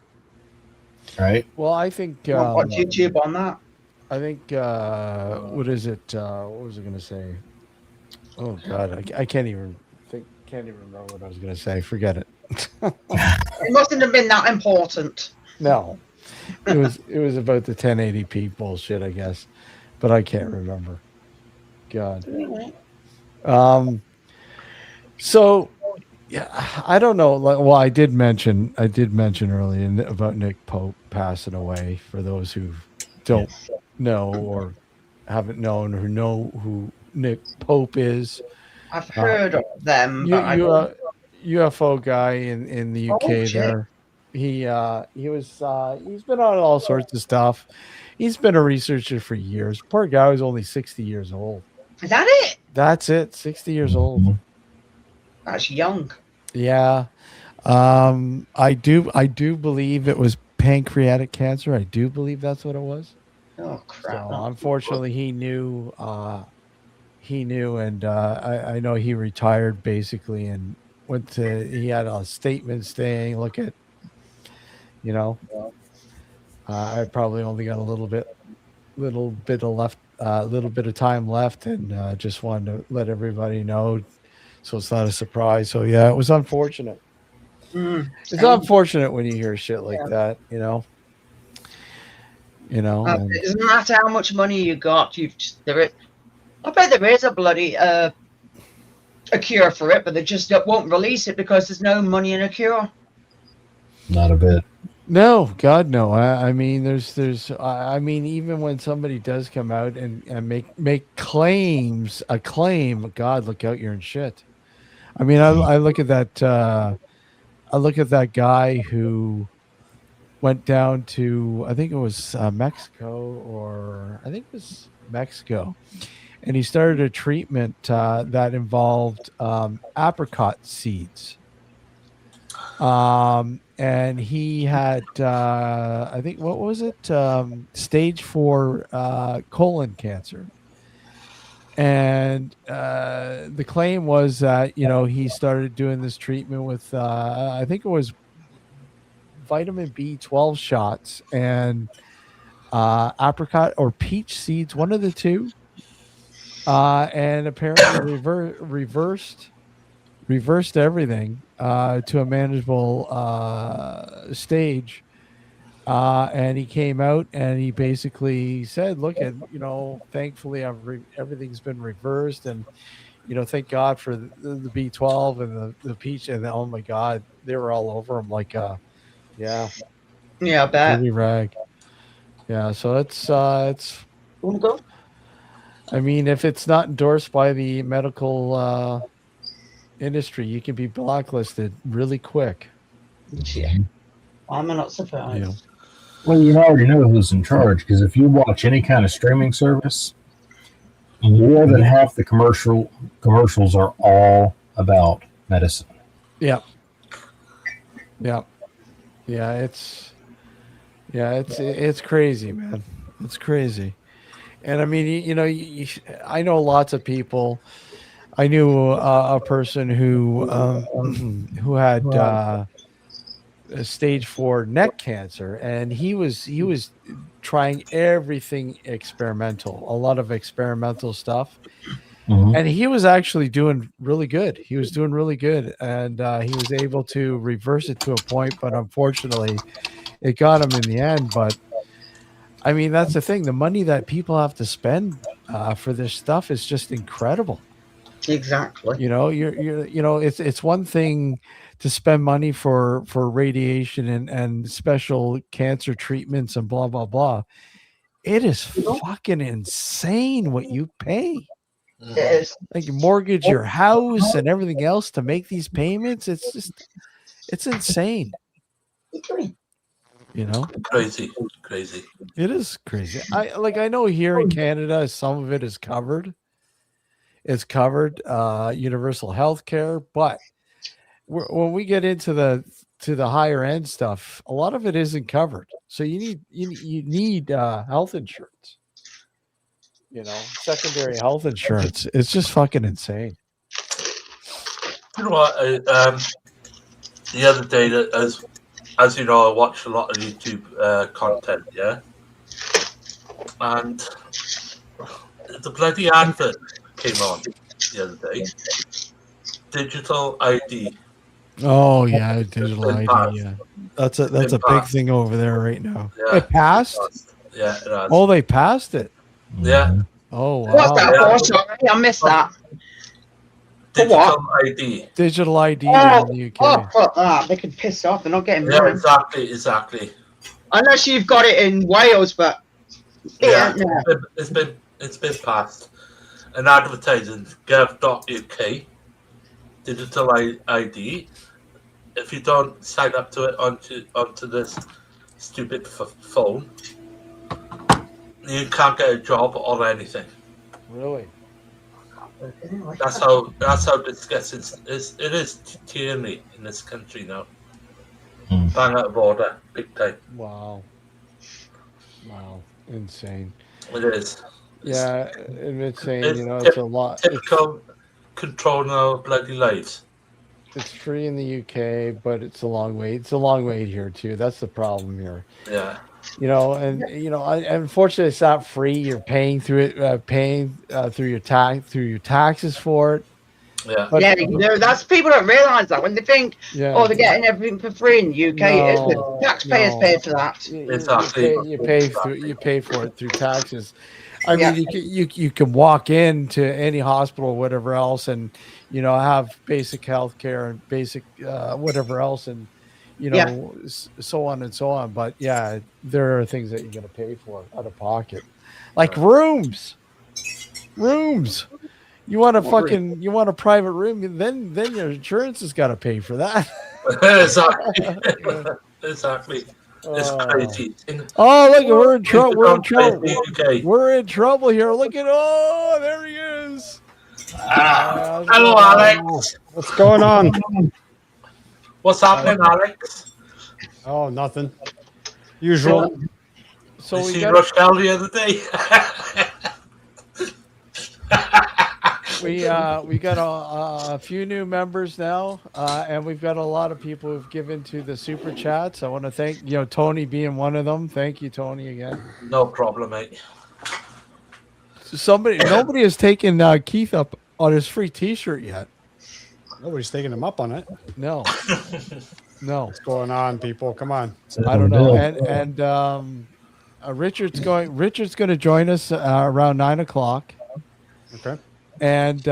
Right. Well, I think I watch YouTube on that. I think what is it? What was I going to say? Oh God, I can't even remember what I was going to say. Forget it. It mustn't have been that important. No, it was about the 1080p bullshit, I guess, but I can't remember. God. So yeah, I don't know. Well, I did mention earlier about Nick Pope passing away. For those who don't know or haven't known or know who Nick Pope is, I've heard of them. But UFO guy in the UK. There, he's been on all sorts of stuff. He's been a researcher for years. Poor guy was only 60 years old. Is that it? That's it. 60 years old. That's young. Yeah. I do believe it was pancreatic cancer. I do believe that's what it was. Oh crap! So, unfortunately, he knew, and I know he retired basically and he had a statement saying, "Look at, I probably only got a little bit of time left, and just wanted to let everybody know, so it's not a surprise." So yeah, it was unfortunate. It's unfortunate when you hear shit like that, and- it doesn't matter how much money you got. I bet there is a bloody a cure for it, but they just won't release it because there's no money in a cure. Not a bit. No, God, no. I mean, I mean, even when somebody does come out and make a claim, God, look out, you're in shit. I mean, I look at that. I look at that guy who went down to, I think it was Mexico, or I think it was Mexico, and he started a treatment that involved apricot seeds. And he had, I think, what was it? Stage 4 colon cancer. And the claim was that, he started doing this treatment with, I think it was vitamin B12 shots and apricot or peach seeds, one of the two. And apparently reversed everything to a manageable stage. And he came out and he basically said, look, and thankfully everything's been reversed, and thank God for the B12 and the peach, and oh my God, they were all over him like yeah, I bet. dirty rag. Yeah, so it's Want to go? I mean, if it's not endorsed by the medical industry, you can be blacklisted really quick. Yeah, I'm not surprised. Yeah. Well, you already know who's in charge, because if you watch any kind of streaming service, more than half the commercials are all about medicine. Yeah. It's crazy, man. It's crazy. And I mean, I know lots of people. I knew a person who had a stage 4 neck cancer, and he was trying everything experimental, a lot of experimental stuff. Mm-hmm. And he was actually doing really good. And he was able to reverse it to a point, but unfortunately it got him in the end. But I mean, that's the thing. The money that people have to spend for this stuff is just incredible. Exactly. It's one thing to spend money for radiation and special cancer treatments and blah, blah, blah. It is fucking insane what you pay. It is. Like you mortgage your house and everything else to make these payments. It's insane. Crazy. It is crazy. I know here in Canada, some of it is covered. It's covered, universal health care, but when we get into the higher end stuff, a lot of it isn't covered. So you need health insurance. Secondary health insurance. It's just fucking insane. You know what? The other day, as you know, I watch a lot of YouTube content, yeah, and the bloody advert came on the other day. Digital ID. Oh yeah, digital ID. Yeah, that's a big thing over there right now. Yeah. It passed. Yeah, it has. Oh, they passed it. Yeah. Oh wow. What's that for? Sorry, I missed that. Digital ID. Digital ID in the UK. Oh, fuck that. They could piss off. They're not getting Yeah, mine. exactly. Unless you've got it in Wales, but Yeah, no. it's been passed. And advertising gov.uk digital ID. If you don't sign up to it onto this stupid phone, you can't get a job or anything. Really? That's how disgusting it is tyranny in this country now. Bang out of order, big time. Wow, insane. It is. Yeah, it's insane. It's It's a lot. Typical controlling our bloody lives. It's free in the UK, but it's a long wait. It's a long wait here too. That's the problem here. Yeah. Unfortunately, it's not free. You're paying through it, through your taxes for it. Yeah. But, that's people don't realise that when they think, yeah, they're getting everything for free in the UK. It isn't. Taxpayers pay for that. Exactly. You pay for it through taxes. I mean, you can walk into any hospital or whatever else, and have basic health care and basic whatever else, and so on and so on. But yeah, there are things that you're going to pay for out of pocket, like rooms. You want a private room, then your insurance has got to pay for that. Exactly. It's crazy. Oh, look, we're in trouble. We're in trouble. Okay. We're in trouble here. Look at there he is. Hello, Alex. What's going on? What's happening, Alex? Oh, nothing. Usual. So you we see got Rochelle the other day. we got a few new members now, and we've got a lot of people who've given to the super chats. I want to thank Tony being one of them. Thank you, Tony, again. No problem, mate. Nobody has taken Keith up on his free T-shirt yet. Nobody's taking him up on it. No, no. What's going on, people? Come on. I don't know. And Richard's going to join us around 9:00. Okay. And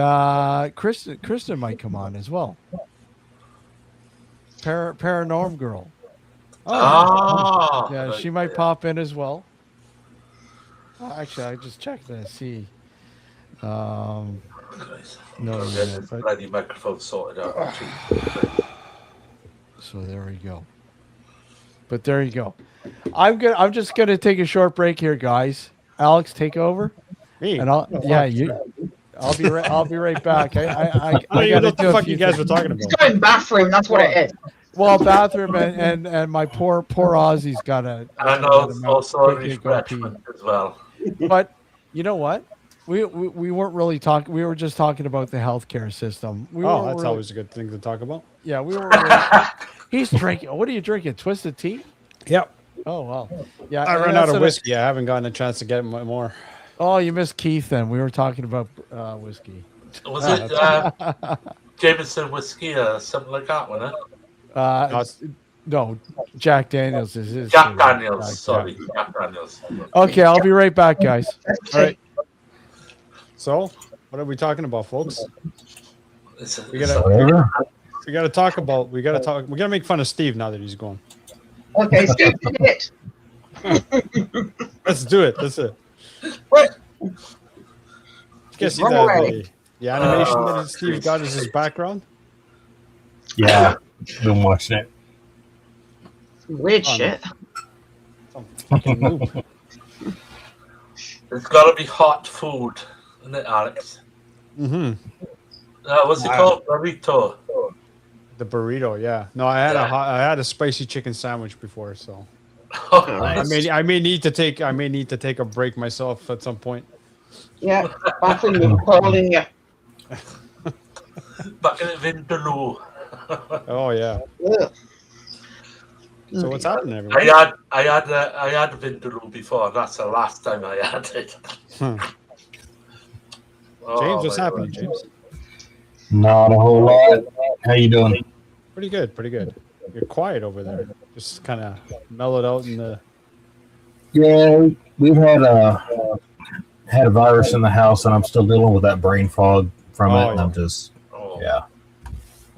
Kristen might come on as well. Paranorm girl. Yeah, she might pop in as well. Actually, I just checked to see. No, bloody microphone sorted out. So there we go. But there you go. I'm just gonna take a short break here, guys. Alex, take over. Me? And I'll be right back. I don't even know what the fuck you guys were talking about. It's going bathroom. That's what it is. Well, bathroom and my poor Aussie's got a. And also a refreshment as well. But you know what? We weren't really talking. We were just talking about the healthcare system. That's always a good thing to talk about. Yeah, we were. He's drinking. What are you drinking? Twisted tea? Yep. Oh wow. Yeah, I ran out of whiskey. I haven't gotten a chance to get more. Oh, you missed Keith. Then we were talking about whiskey. Was it Jameson whiskey or something like that, wasn't it? No, Jack Daniels is his. Jack Daniels. Sorry, Jack Daniels. Okay, I'll be right back, guys. All right. So, what are we talking about, folks? We gotta talk. We gotta make fun of Steve now that he's gone. Okay, Steve did it. Let's do it. That's it. What? You guys see the animation that Steve got as his background? Yeah, been watching it. Weird shit. Fucking noob. It's got to be hot food, isn't it, Alex? Mm-hmm. What's it called? Burrito. The burrito, yeah. No, I had a spicy chicken sandwich before, so Nice. I may need to take a break myself at some point. Yeah, bathroom is calling you. Back in the Vindaloo. Oh yeah. Ugh. So what's happening, everybody? I had Vindaloo before. That's the last time I had it. James, what's happening, James? Not a whole lot. How you doing? Pretty good, pretty good. You're quiet over there. Just kind of mellowed out in the. Yeah, we've had a virus in the house, and I'm still dealing with that brain fog from it. And I'm just,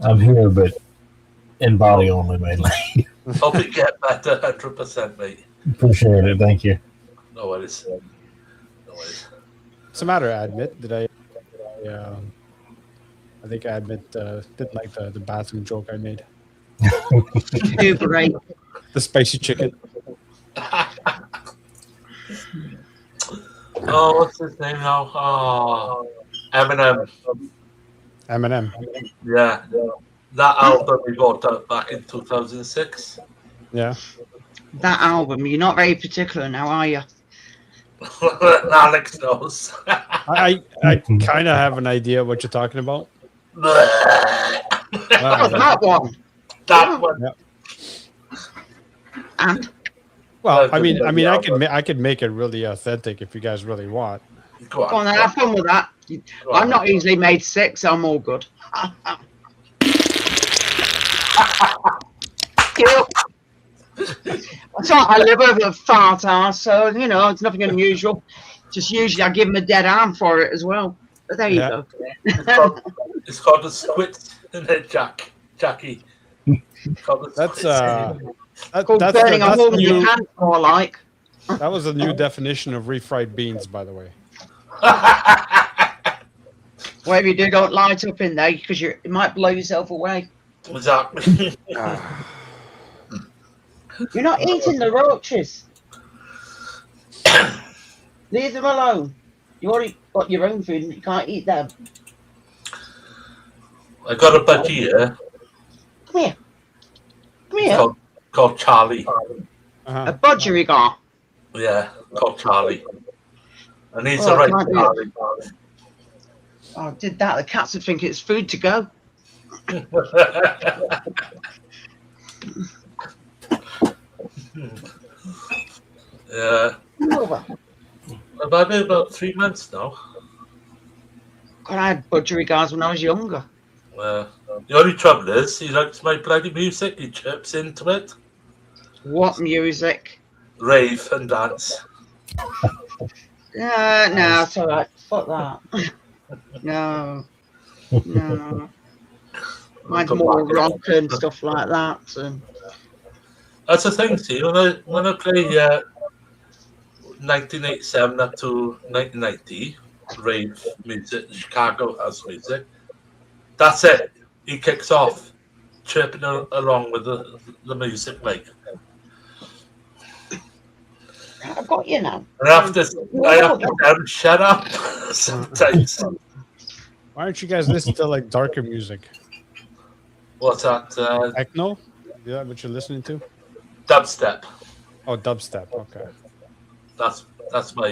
I'm here, but in body only mainly. Hope it get better, 100%, mate. Appreciate it. Thank you. No worries. No worries. What's the matter, Admit? Did I think Admit didn't like the bathroom joke I made. Great. The spicy chicken. Oh, what's his name now? Oh, Eminem. Yeah. That album we bought out back in 2006. Yeah. That album, you're not very particular now, are you? Alex knows. I kind of have an idea what you're talking about. That one. That one. Yeah. And well, I mean, I could make it really authentic if you guys really want. Go go on, then, have fun with that. I'm not easily made sick, so I'm all good. That's right, I live over a fart ass, so it's nothing unusual. Just usually I give him a dead arm for it as well. But there you go. It's called the squid, isn't it, Jackie? That's burning a hole in your hand, more like. That was a new definition of refried beans, by the way. Whatever you do, don't light up in there because it might blow yourself away. Exactly. You're not eating the roaches. Leave them alone. You already got your own food and you can't eat them. I got a budgie here. Come here. Come It's here. called Charlie. A budgerigar. Yeah, called Charlie. And he's Oh, a right can't do Charlie. Oh, did that. The cats would think it's food to go. Yeah. Over. I've been about 3 months now. God, I had budgerigars when I was younger. The only trouble is, he likes my bloody music. He chirps into it. What music? Rave and dance. No, it's all right. Fuck that. No. Mine's more rock and stuff like that. And... That's the thing, see, when I play 1987 up to 1990, rave music, Chicago house music, that's it. He kicks off, chirping along with the music, like. I've got you now. And I have to tell him, shut up sometimes. Why aren't you guys listening to like darker music? What's that? Techno? Is that what you're listening to? Dubstep. Oh, dubstep. Okay. That's my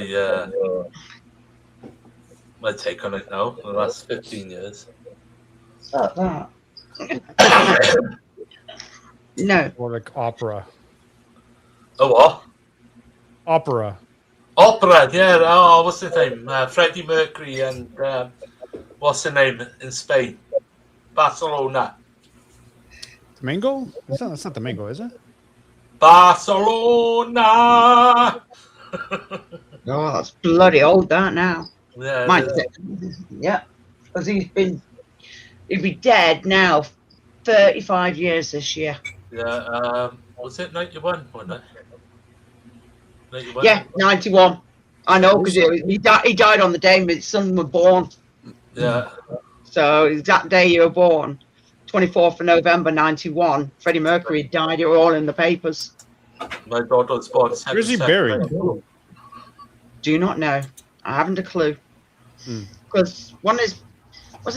my take on it now for the last 15 years. Fuck that. No. Or like opera. Oh, what? Opera. Opera, yeah. Oh, what's his name? Freddie Mercury and what's the name in Spain? Barcelona. Domingo? That's not Domingo, is it? Barcelona. Oh, that's bloody old, that now. Yeah. Yeah. Because he'd be dead now 35 years this year. Yeah. Was it 91? Wasn't it? 91? Yeah, 91. I know, because he died on the day his son was born. Yeah. So exact day you were born, 24th of November 91, Freddie Mercury died. It were all in the papers. My daughter was born. Where's he buried? Do not know. I haven't a clue. Because wasn't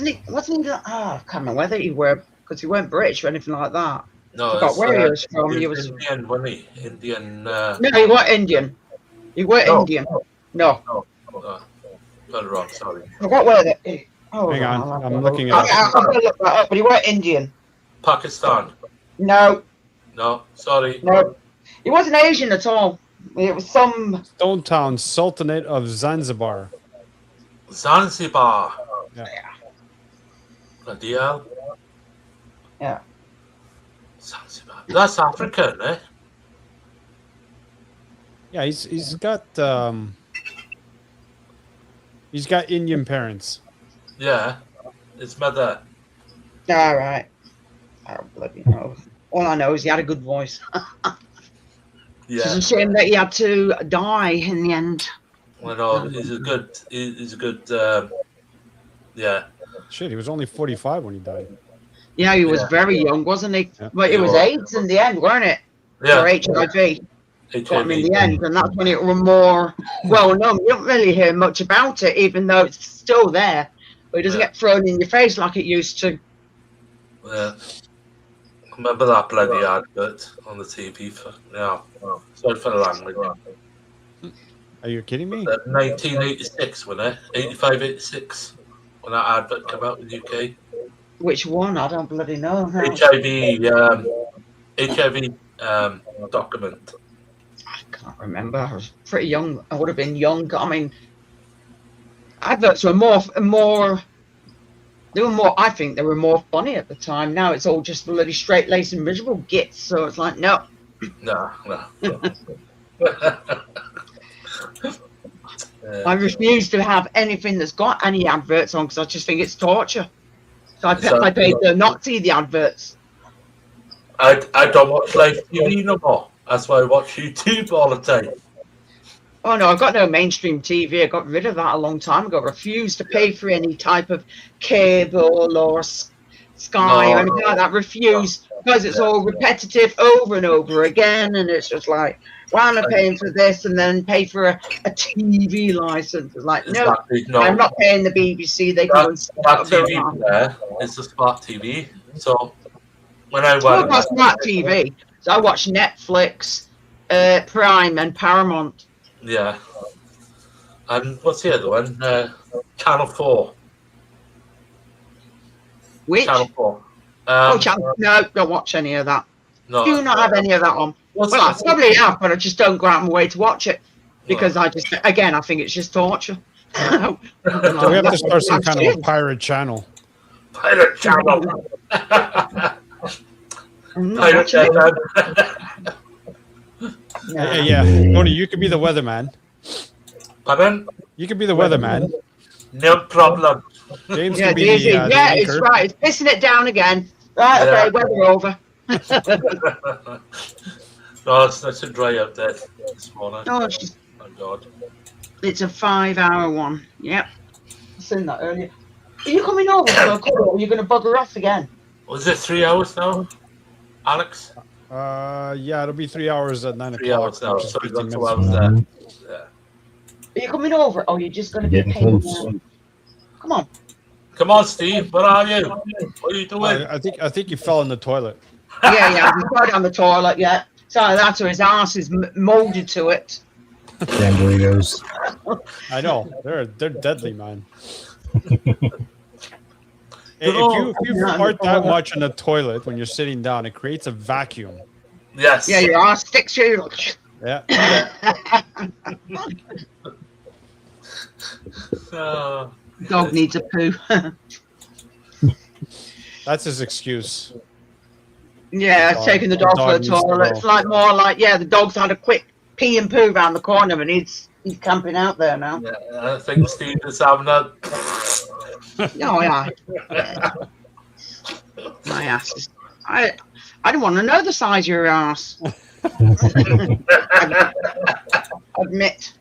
he? I can't remember whether he were, because he weren't British or anything like that. No, I forgot where he was from. He He was was Indian, wasn't he? Indian. no, he weren't Indian. He weren't Indian. No. Got it wrong. Sorry. I forgot where that. Oh, Hang on, I'm looking I'm at. gonna look that up, but he weren't Indian. Pakistan. No, No, sorry. no, he wasn't Asian at all. It was some. Stone Town, Sultanate of Zanzibar. Zanzibar. Yeah. Bloody hell. Yeah. Zanzibar. That's African, eh? Yeah, he's got Indian parents. Yeah. His mother. All right. I don't bloody know. All I know is he had a good voice. Yeah. It's a shame that he had to die in the end. Well, no, he's a good. Yeah. Shit, he was only 45 when he died. Yeah, he was very young, wasn't he? Yeah. But it was AIDS in the end, weren't it? Yeah. Or HIV. Got him in the HIV. end, and that's when it was more well known. You don't really hear much about it, even though it's still there. But it doesn't get thrown in your face like it used to. Yeah. Remember that bloody advert on the TV for sorry for the language. Are you kidding me? 1986, wasn't it? 85, 86, when that advert came out in the UK. Which one? I don't bloody know. HIV document. I can't remember. I was pretty young. I would have been young. I mean, adverts were more. They were more. I think they were more funny at the time. Now it's all just bloody straight laced and miserable gits. So it's like no. No. I refuse to have anything that's got any adverts on because I just think it's torture. So I paid to not see the adverts. I don't watch live TV no more. That's why I watch YouTube all the time. Oh no, I've got no mainstream TV. I got rid of that a long time ago. I refused to pay for any type of cable or Sky or anything like that. Refused because it's all repetitive over and over again, and it's just like, why am I paying for this and then pay for a TV license? It's like, no, I'm not paying the BBC. They can go and smart TV there is the smart TV. So when I went, got smart TV, so I watch Netflix, Prime, and Paramount. Yeah. And what's the other one? Channel 4. Which? Channel 4. No, don't watch any of that. No, do not have any of that on. Well, I probably have, but I just don't go out my way to watch it because I think it's just torture. So we have to start some kind of a pirate channel. Pirate channel. Pirate channel. Yeah. Tony, you could be the weatherman. Pardon? You could be the weatherman. No problem. James can be the it's right. It's pissing it down again. Right, okay, weather over. No, it's nice and dry out there this morning. Oh, my God. It's a 5-hour one. Yep. I seen that earlier. Are you coming over for a call or are you going to bugger off again? Was it 3 hours now, Alex? Yeah, it'll be 3 hours at 9 o'clock. 3 hours now, so we've got 2 hours Mm-hmm. there. Yeah. Are you coming over or are you just going to be paying down? Come on. Come on, Steve. Where are you? What are you doing? I think you fell in the toilet. Yeah, we got it on the toilet, yeah. So that's where his ass is molded to it. Damn burritos. I know. They're deadly, man. If you fart that much in the toilet when you're sitting down, it creates a vacuum. Yes. Yeah, your ass sticks to you. Yeah. Dog needs a poo. That's his excuse. Yeah, taking the dog for the toilet. It's like more like, the dog's had a quick pee and poo around the corner and he's camping out there now. Yeah, I think Steve is having a... Oh, yeah. My ass is... I don't want to know the size of your ass. Admit.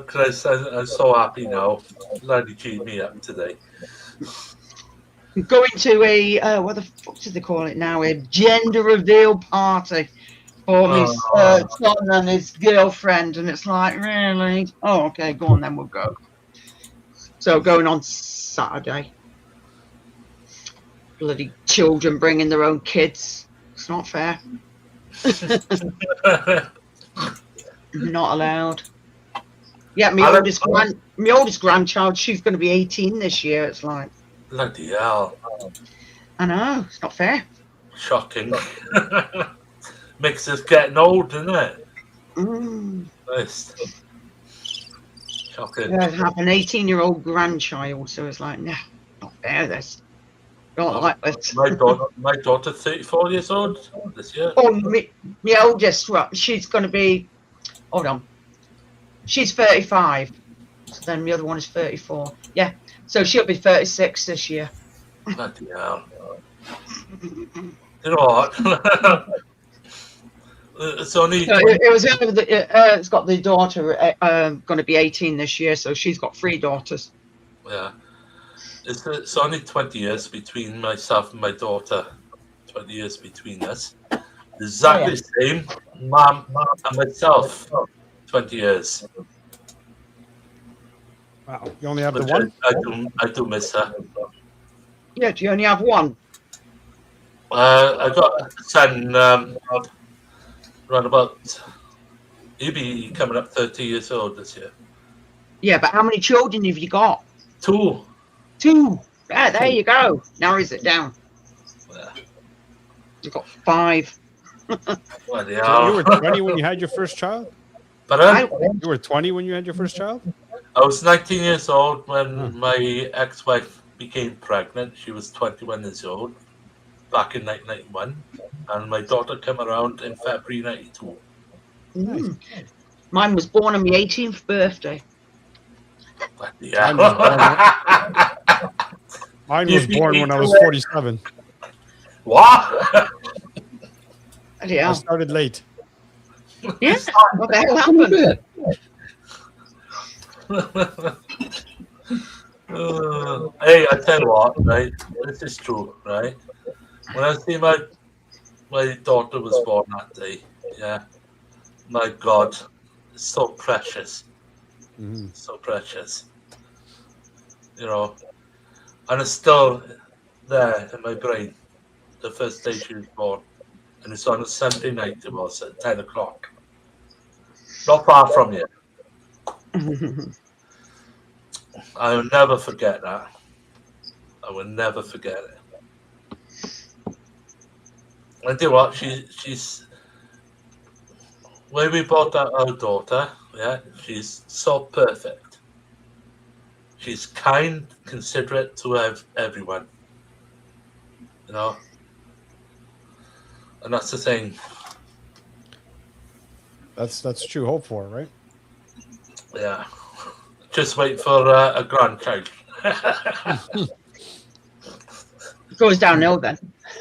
Chris, I'm so happy now. Bloody cheered me up today. Going to a what the fuck do they call it now? A gender reveal party for his son and his girlfriend, and it's like, really? Oh, okay, go on then, we'll go. So going on Saturday. Bloody children bringing their own kids. It's not fair. Not allowed. Yeah, my oldest grandchild, she's going to be 18 this year. It's like, bloody hell. I know, it's not fair. Shocking. Makes us getting old, doesn't it? Nice. Shocking. Yeah, I have an 18-year-old grandchild, so it's like, nah, not fair, this. Don't like this. My daughter, 34 years old this year. Oh, my oldest, she's going to be, hold on. She's 35. So then the other one is 34. Yeah. So she'll be 36 this year. Bloody hell. You know what? It's only... it's got the daughter going to be 18 this year, so she's got 3 daughters. Yeah. It's only 20 years between myself and my daughter. 20 years between us. Exactly the same. Mom and myself. 20 years. Wow. You only have the one? I do miss her. Yeah, do you only have one? I got a son around about... He'll be coming up 30 years old this year. Yeah, but how many children have you got? 2. 2. Yeah, there you go. Narrows it down. Yeah. You've got 5. So you were 20 when you had your first child? Pardon? You were 20 when you had your first child? I was 19 years old when my ex-wife became pregnant. She was 21 years old back in 1991. And my daughter came around in February 92. Nice. Mine was born on my 18th birthday. Yeah. Mine was born when I was 47. What? Yeah. I started late. Yeah. What the hell happened? Hey, I tell you what, right? This is true, right? When I see my daughter was born that day, yeah, my God, it's so precious, so precious, you know, and it's still there in my brain. The first day she was born, and it's on a Sunday night. It was at 10 o'clock, not far from you. I will never forget that. I will never forget it. I tell you what, she's when we brought out our daughter, yeah, she's so perfect. She's kind, considerate to everyone, you know, and that's the thing. That's true hope for, right? Yeah, just wait for a grandchild. It goes downhill then.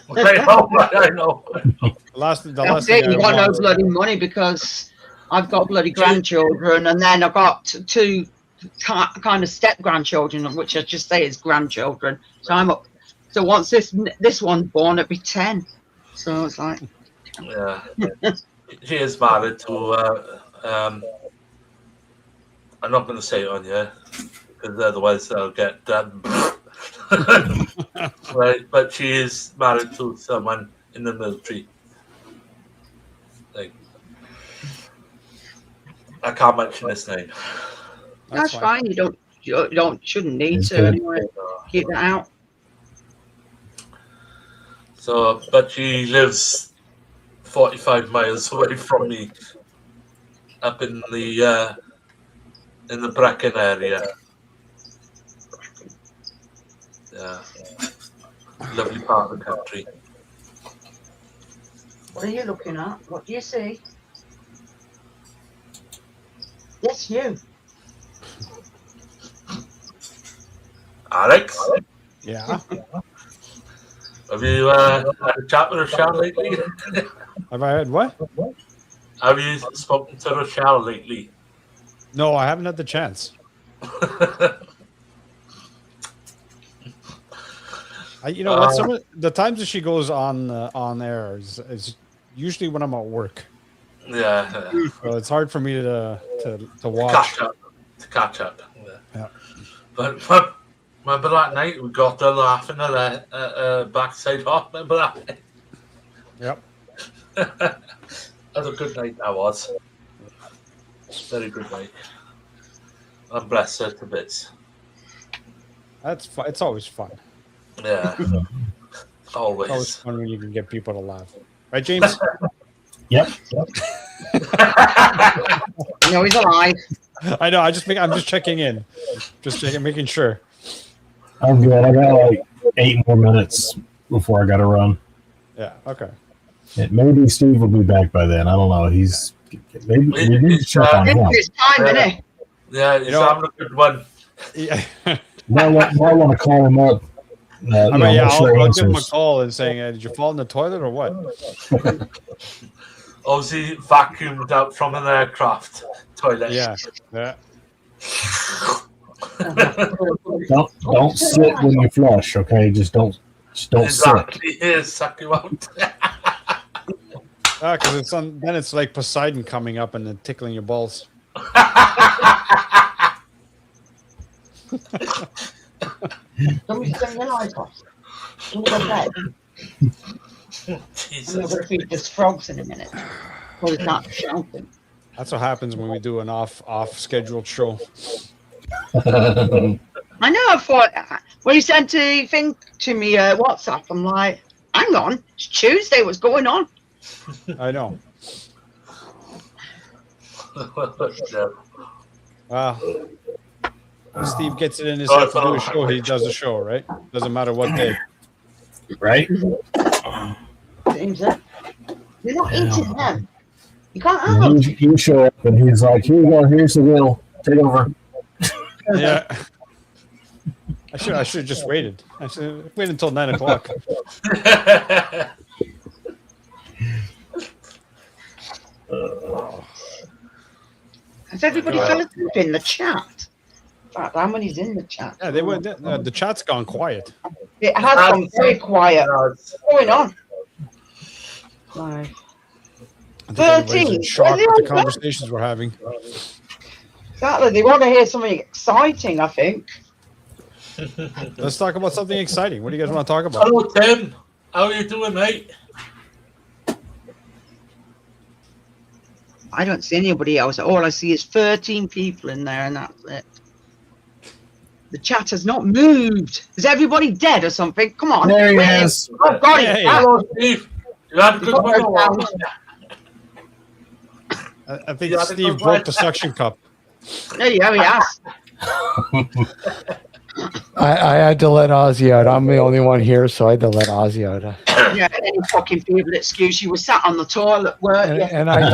I know. The last That's thing it. You got no bloody money because I've got bloody grandchildren, and then I've got two kind of step grandchildren, which I just say is grandchildren. So I'm up. So once this one's born, it'll be 10. So it's like, yeah, she is married to. I'm not going to say it on you because otherwise they'll get right. But she is married to someone in the military. Like, I can't mention his name. that's fine. You shouldn't need to anyway. Keep that out. So, but she lives 45 miles away from me, up in the Brecon area. Yeah, lovely part of the country. What are you looking at? What do you see? Yes, you. Alex? Yeah. Have you had a chat with Rochelle lately? Have I had what? Have you spoken to Rochelle lately? No, I haven't had the chance. You know what? Some of the times that she goes on air is usually when I'm at work. Yeah. So it's hard for me to watch. To catch up. Yeah. But remember that night we got her laughing at her backside off. Remember that night? Yep. That was a good night. That was. Very good night. And bless her to bits. That's fun. It's always fun. Yeah. Always. It's always fun when you can get people to laugh. Right, James? Yep. No, he's alive. I know. I'm just checking in. Making sure. I'm good. I got like 8 more minutes before I got to run. Yeah. Okay. Maybe Steve will be back by then. I don't know. He's maybe we need to check on him. It's time, isn't it? Yeah, he's having a good one. Yeah. might want to call him up. I'll give him a call and saying, "Did you fall in the toilet or what?" Obviously, vacuumed out from an aircraft toilet. Yeah. Don't sit when you flush, okay? Just don't exactly. Sit. Suck you out. Because then it's like Poseidon coming up and then tickling your balls. Don't we turn the light off? Can we go to bed? Jesus. I'm going to feed just frogs in a minute. Well, it's not shouting. That's what happens when we do an off scheduled show. I know. I thought when you sent a thing to me, WhatsApp, I'm like, hang on, it's Tuesday. What's going on? I know. Steve gets it in his head to do a show. He does a show, right? Doesn't matter what day. Right? You're not eating them. You can't have them. You show up and he's like, "Here you go. Here's the wheel. Take over." Yeah. I should have just waited. I should wait until 9 o'clock. Has everybody fell asleep in the chat? fact, how many's in the chat? Yeah, they went. The chat's gone quiet. It has gone very quiet. What's going on? Right. I think everybody's 13. in shock with the conversations we're having. Exactly. They want to hear something exciting, I think. Let's talk about something exciting. What do you guys want to talk about? Hello, Tim. How are you doing, mate? I don't see anybody else. All I see is 13 people in there, and that's it. The chat has not moved. Is everybody dead or something? Come on. There he is. Oh, got it. Hey. Hello, Steve. You had a good one. I think Steve broke the suction cup. There you go, he has. I had to let Ozzy out. I'm the only one here, so I had to let Ozzy out. Yeah, any fucking people excuse you. Were sat on the toilet, weren't you? And I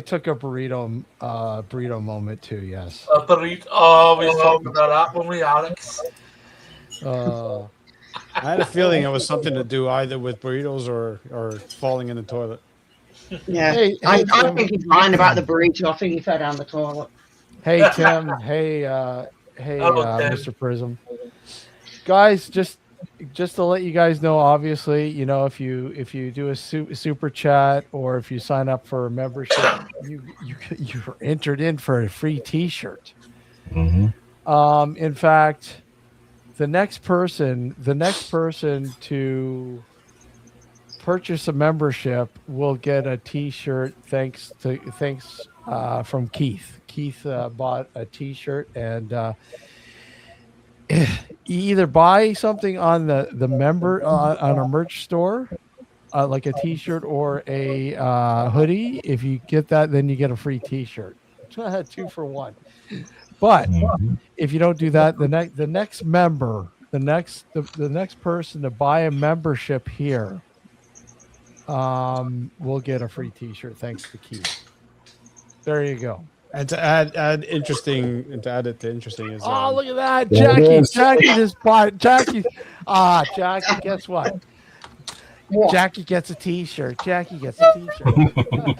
took a burrito moment too. Yes. A burrito. Oh, we talked about that when we Alex. Uh, I had a feeling it was something to do either with burritos or falling in the toilet. Yeah, Hey, I Tim. think he's lying about the burrito. I think he fell down the toilet. Hey Tim. Hey, Hello, Tim. Mr. Prism. Guys, just to let you guys know, obviously, you know, if you do a super chat or if you sign up for a membership, you're entered in for a free T-shirt. Mm-hmm. In fact, the next person to purchase a membership will get a T-shirt. Thanks from Keith. Keith bought a T-shirt, and you either buy something on the member on a merch store, like a T-shirt or a hoodie. If you get that, then you get a free T-shirt. 2 for 1. But if you don't do that, the next member, the next person to buy a membership here, will get a free T-shirt. Thanks to Keith. There you go. And to add interesting, and to add it to interesting is Look at that, There it Jackie is. just bought Jackie. Jackie, guess what? Jackie gets a T-shirt. Jackie gets a T-shirt.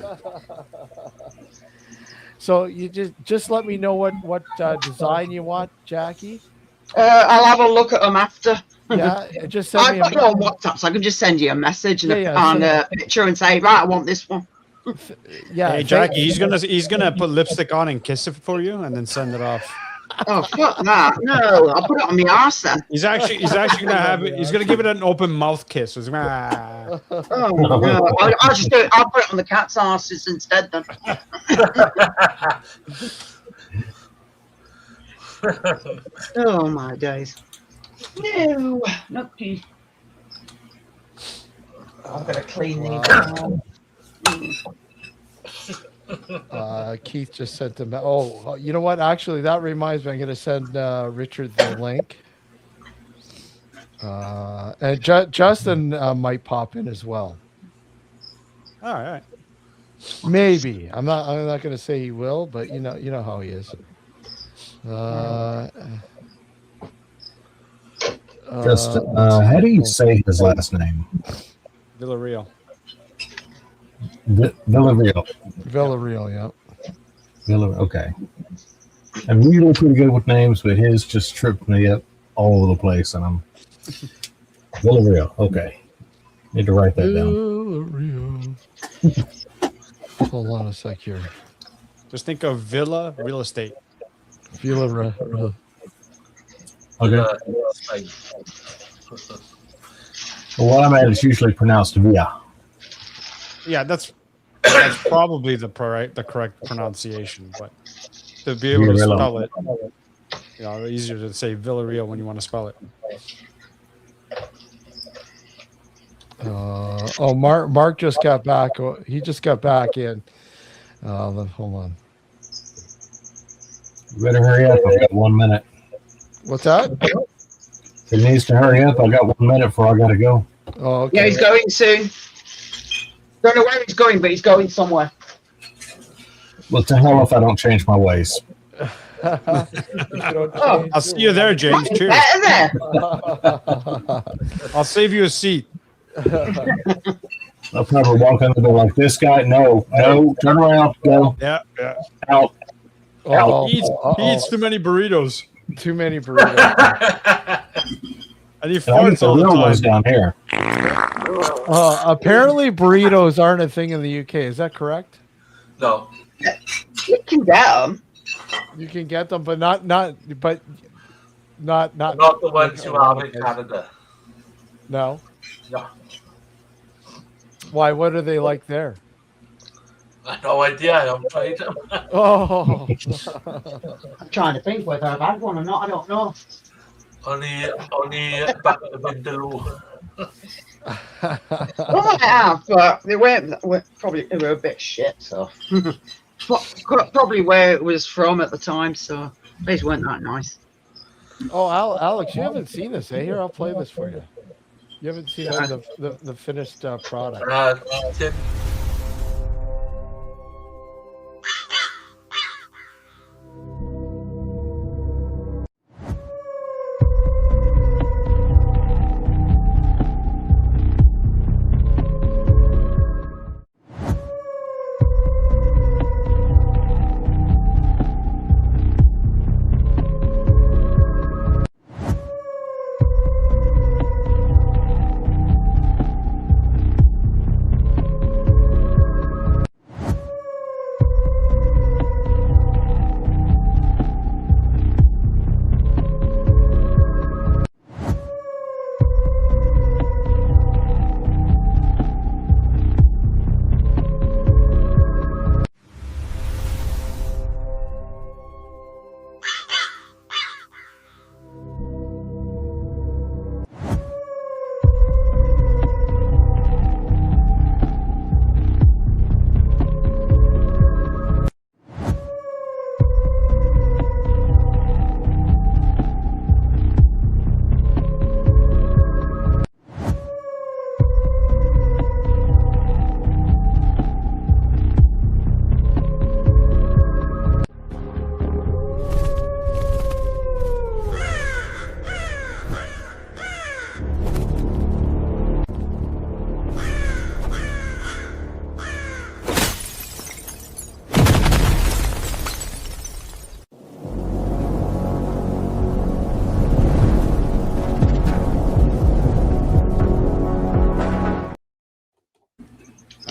So you just let me know what design you want, Jackie. I'll have a look at them after. Yeah, just send I've me got you on WhatsApp, so I can just send you a message and a picture and say, right, I want this one. Yeah, hey Jackie, he's gonna put lipstick on and kiss it for you, and then send it off. Oh fuck that! No, I'll put it on my arse then. He's actually gonna have it. He's gonna give it an open mouth kiss. Oh no! I'll just do it. I'll put it on the cat's arses instead then. Oh my days! No, not pee. I'm gonna clean these. Keith just sent them. Oh, you know what? Actually, that reminds me. I'm going to send Richard the link. And Justin might pop in as well. All right. Maybe. I'm not going to say he will, but you know how he is. Justin, how do you say his last name? Villarreal. Villarreal, yeah. Okay. I'm usually pretty good with names, but his just tripped me up all over the place, and I'm Villarreal. Okay. Need to write that down. Villarreal. Hold on a sec here. Just think of Villa Real Estate. Villarreal. Okay. Well, what I'm at is usually pronounced Villa. Yeah, that's probably the correct pronunciation, but to be able to spell it, easier to say Villarreal when you want to spell it. Mark just got back. He just got back in. Hold on. You better hurry up. I've got 1 minute. What's that? It needs to hurry up. I got 1 minute before I got to go. Oh, okay. Yeah, he's going soon. Don't know where he's going, but he's going somewhere. Well, to hell if I don't change my ways. I'll see you there, James. Cheers. Better there. I'll save you a seat. I'll probably walk in the door like this guy. No, turn around, go. Yeah. Out. Uh-oh. He eats too many burritos. Too many burritos. And he I farts get the all the real ones time. down here. Apparently, burritos aren't a thing in the UK. Is that correct? No. You can get them. You can get them, but not Not the ones you have in Canada. No. No. Why? What are they like there? I have no idea. I haven't tried them. Oh. I'm trying to think whether I've had one or not. I don't know. only back at the window. Well, I have, but they weren't probably they were a bit shit. So probably where it was from at the time. So they weren't that nice. Oh, Alex, you haven't seen this, eh? Here, I'll play this for you. You haven't seen the finished product. Tim.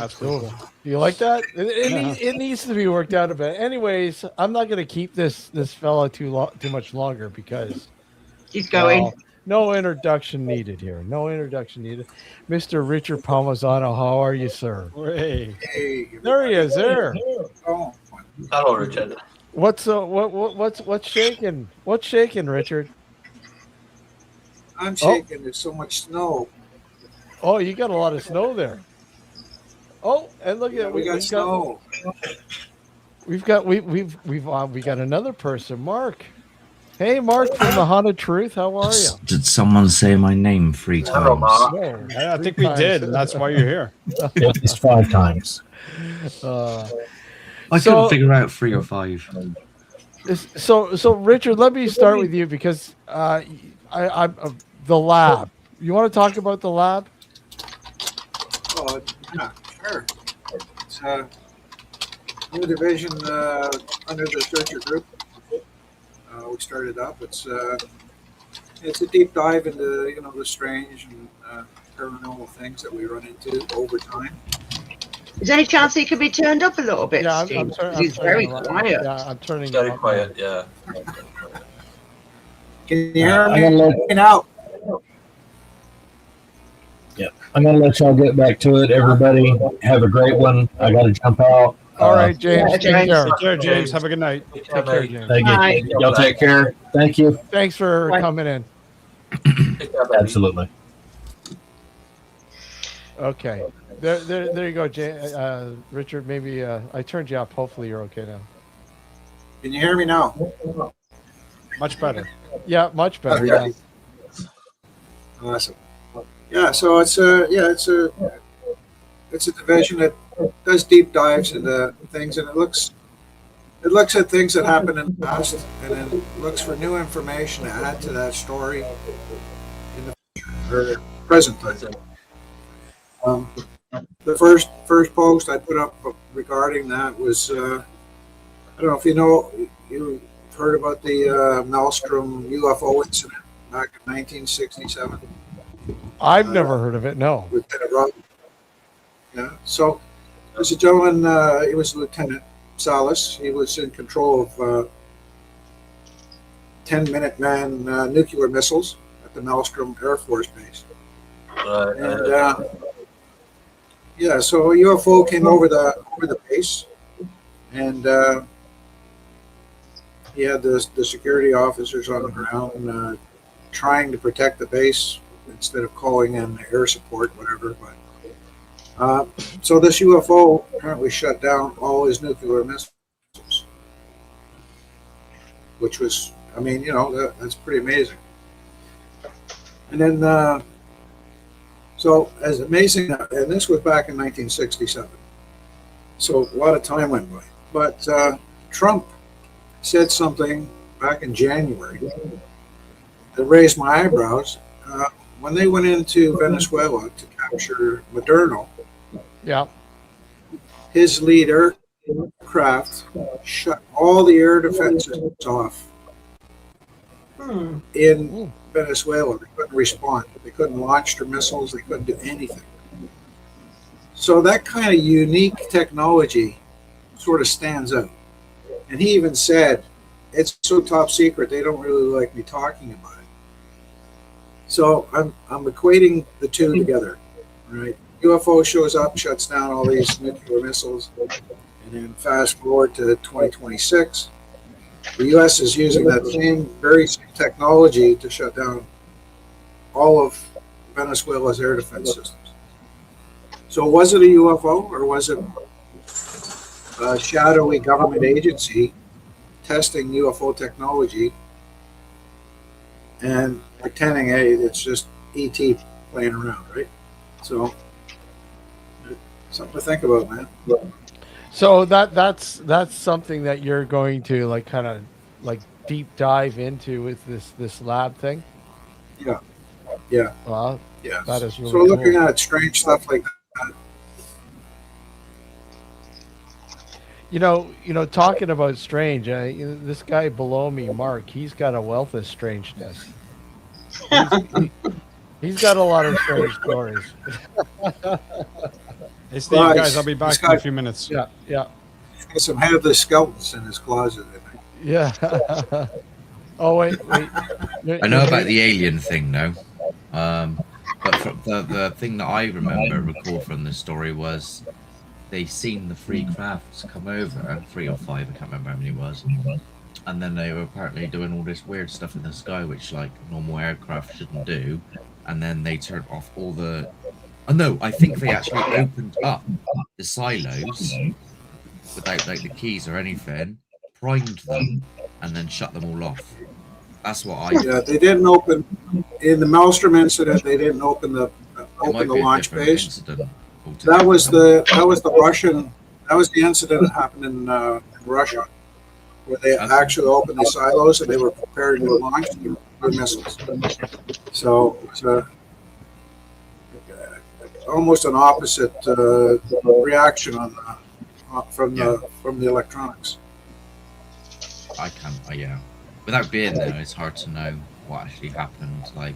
That's cool. You like that? It needs to be worked out a bit. Anyways, I'm not going to keep this fella too much longer because he's going. No introduction needed here. No introduction needed. Mr. Richard Palmisano, how are you, sir? Hey. There he is. There. Oh, Hello, Richard. What's shaking? What's shaking, Richard? I'm shaking. There's so much snow. Oh, you got a lot of snow there. Oh, and look at we got snow. We've got another person, Mark. Hey, Mark from the Haunted Truth. How are you? Did someone say my name 3 times? Hello, Mark. No, I think we did, and that's why you're here. At least 5 times. I couldn't figure out 3 or 5. So Richard, let me start with you because I'm the lab. You want to talk about the lab? Oh, yeah, sure. It's a new division under the Searcher Group. We started up. It's a deep dive into the strange and paranormal things that we run into over time. Is there any chance he could be turned up a little bit? Yeah, Steve? I'm He's very quiet. Yeah, I'm turning. Very quiet. Yeah. Can you hear me now? Yeah, I'm gonna let y'all get back to it. Everybody, have a great one. I gotta jump out. All right, James. Take care. Take care, James. Have a good night. Take care, James. Thank you. Y'all take care. Thank you. Thanks for coming in. Absolutely. Okay. There you go, Richard. Maybe I turned you up. Hopefully you're okay now. Can you hear me now? Much better. Yeah, much better. Yeah. Awesome. Yeah, so it's a division that does deep dives into things, and it looks at things that happened in the past, and then looks for new information to add to that story in the present time. The first post I put up regarding that was I don't know if you you heard about the Maelstrom UFO incident back in 1967? I've never heard of it. No. Lieutenant Rob. Yeah. So there's a gentleman. He was Lieutenant Salas. He was in control of 10 Minuteman nuclear missiles at the Maelstrom Air Force Base. And yeah, so a UFO came over the base, and he had the security officers on the ground trying to protect the base instead of calling in air support, whatever. But so this UFO apparently shut down all his nuclear missiles, which was, I mean, you know, that's pretty amazing. And then, so as amazing, and this was back in 1967. So a lot of time went by. But Trump said something back in January that raised my eyebrows. When they went into Venezuela to capture Maduro, yeah, his lead aircraft shut all the air defenses off in Venezuela. They couldn't respond. They couldn't launch their missiles. They couldn't do anything. So that kind of unique technology sort of stands out. And he even said, it's so top secret, they don't really like me talking about it. So I'm equating the two together, right? UFO shows up, shuts down all these nuclear missiles, and then fast forward to 2026. The U.S. is using that very same technology to shut down all of Venezuela's air defense systems. So was it a UFO, or was it a shadowy government agency testing UFO technology and pretending, hey, it's just ET playing around, right? So something to think about, man. So that's something that you're going to like kind of like deep dive into with this lab thing. Yeah. Yeah. Well, yeah. That is really so looking cool. at strange stuff like that. You know, talking about strange, this guy below me, Mark, he's got a wealth of strangeness. He's got a lot of strange stories. Hey, Steve, guys, I'll be back in a few minutes. Yeah, yeah. He's got some headless skeletons in his closet, I think. Yeah. Oh, wait. I know about the alien thing now. But from the thing that I recall from the story was they seen the three crafts come over, 3 or 5, I can't remember how many it was. And then they were apparently doing all this weird stuff in the sky, which like normal aircraft shouldn't do. And then they turned off all the... Oh no, I think they actually opened up the silos without like the keys or anything, primed them, and then shut them all off. That's what I... Yeah, they didn't open... In the Maelstrom incident, they didn't open the launch base. That was the Russian... That was the incident that happened in Russia, where they actually opened the silos and they were preparing to launch their missiles. So it was almost an opposite reaction from the electronics. I can't, yeah. Without being there, it's hard to know what actually happened. Like,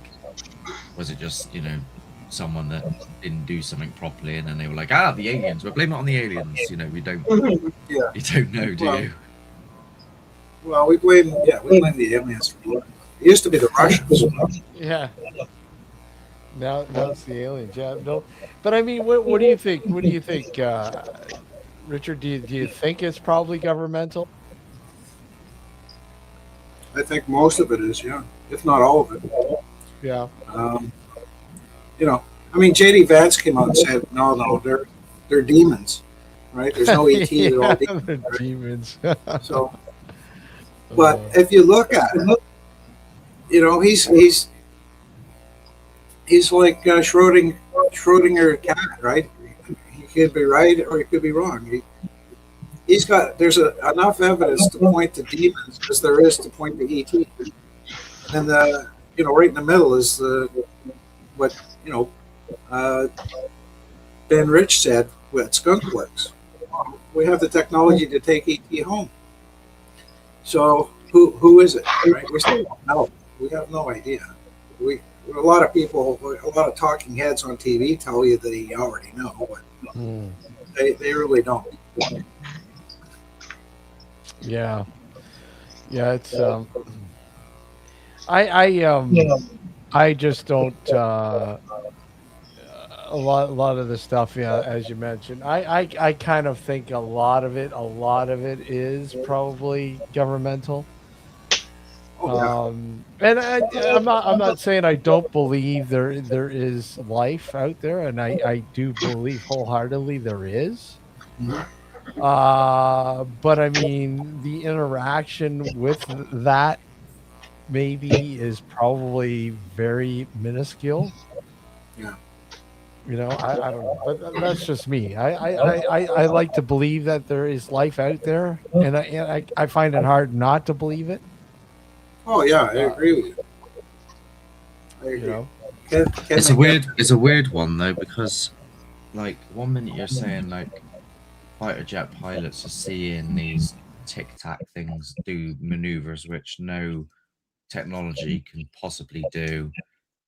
was it just, someone that didn't do something properly and then they were like, the aliens, we're blaming it on the aliens. We don't, yeah. You don't know, do you? Well, we blame the aliens for it. It used to be the Russians. Yeah. Now it's the aliens. Yeah. No, but I mean, what do you think? What do you think, Richard? Do you think it's probably governmental? I think most of it is, yeah, if not all of it. Yeah. I mean, J.D. Vance came out and said, no, they're demons, right? There's no ET, they're all demons. They're right? demons. So, but if you look at it, he's like Schrodinger cat, right? He could be right or he could be wrong. There's enough evidence to point to demons as there is to point to ET. And right in the middle is what Ben Rich said with Skunk Works. We have the technology to take ET home. So who is it? Right? We still don't know. We have no idea. We a lot of people, a lot of talking heads on TV tell you that you already know, but they really don't. Yeah. Yeah, it's I just don't a lot of the stuff, yeah, as you mentioned. I kind of think a lot of it is probably governmental. And I'm not saying I don't believe there is life out there, and I do believe wholeheartedly there is. But I mean, the interaction with that maybe is probably very minuscule. Yeah. You know, I don't know, but that's just me. I like to believe that there is life out there, and I find it hard not to believe it. Oh yeah, I agree with you. I agree. You know, It's a weird one though, because like one minute you're saying like fighter jet pilots are seeing these tic tac things do maneuvers which no technology can possibly do,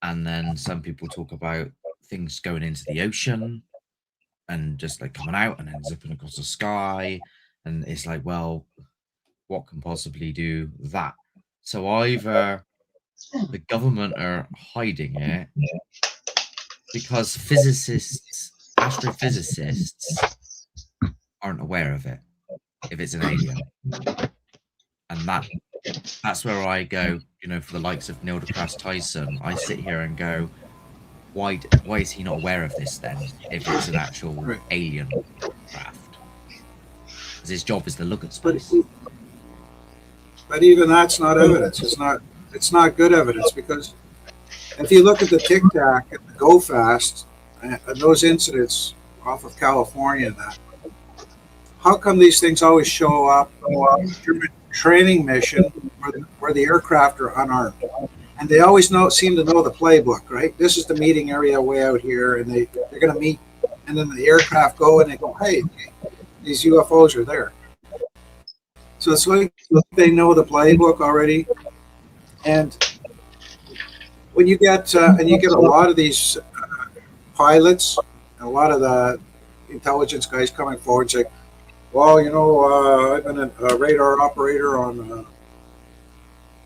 and then some people talk about things going into the ocean and just like coming out and then zipping across the sky, and it's like, well, what can possibly do that? So either the government are hiding it because astrophysicists aren't aware of it if it's an alien, and that's where I go. You know, for the likes of Neil deGrasse Tyson, I sit here and go, why is he not aware of this then? If it's an actual alien craft, because his job is to look at space. But even that's not evidence. It's not good evidence, because if you look at the Tic Tac and the Go Fast and those incidents off of California, how come these things always show up during a training mission where the aircraft are unarmed? And they always seem to know the playbook, right? This is the meeting area way out here, and they're going to meet, and then the aircraft go and they go, hey, these UFOs are there. So it's like they know the playbook already. And when you get a lot of these pilots, a lot of the intelligence guys coming forward say, well, you know, I've been a radar operator on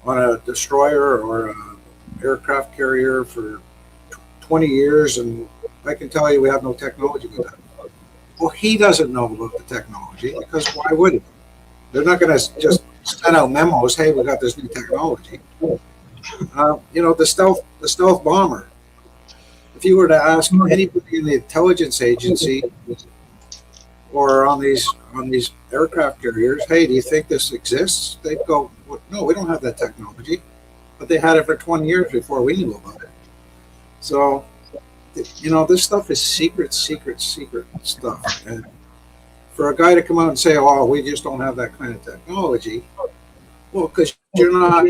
a destroyer or an aircraft carrier for 20 years, and I can tell you we have no technology with that. Well, he doesn't know about the technology, because why would he? They're not going to just send out memos, hey, we got this new technology. You know, the stealth bomber. If you were to ask anybody in the intelligence agency or on these aircraft carriers, hey, do you think this exists? They'd go, well, no, we don't have that technology. But they had it for 20 years before we knew about it. So, you know, this stuff is secret stuff. And for a guy to come out and say, oh, we just don't have that kind of technology, well, because you're not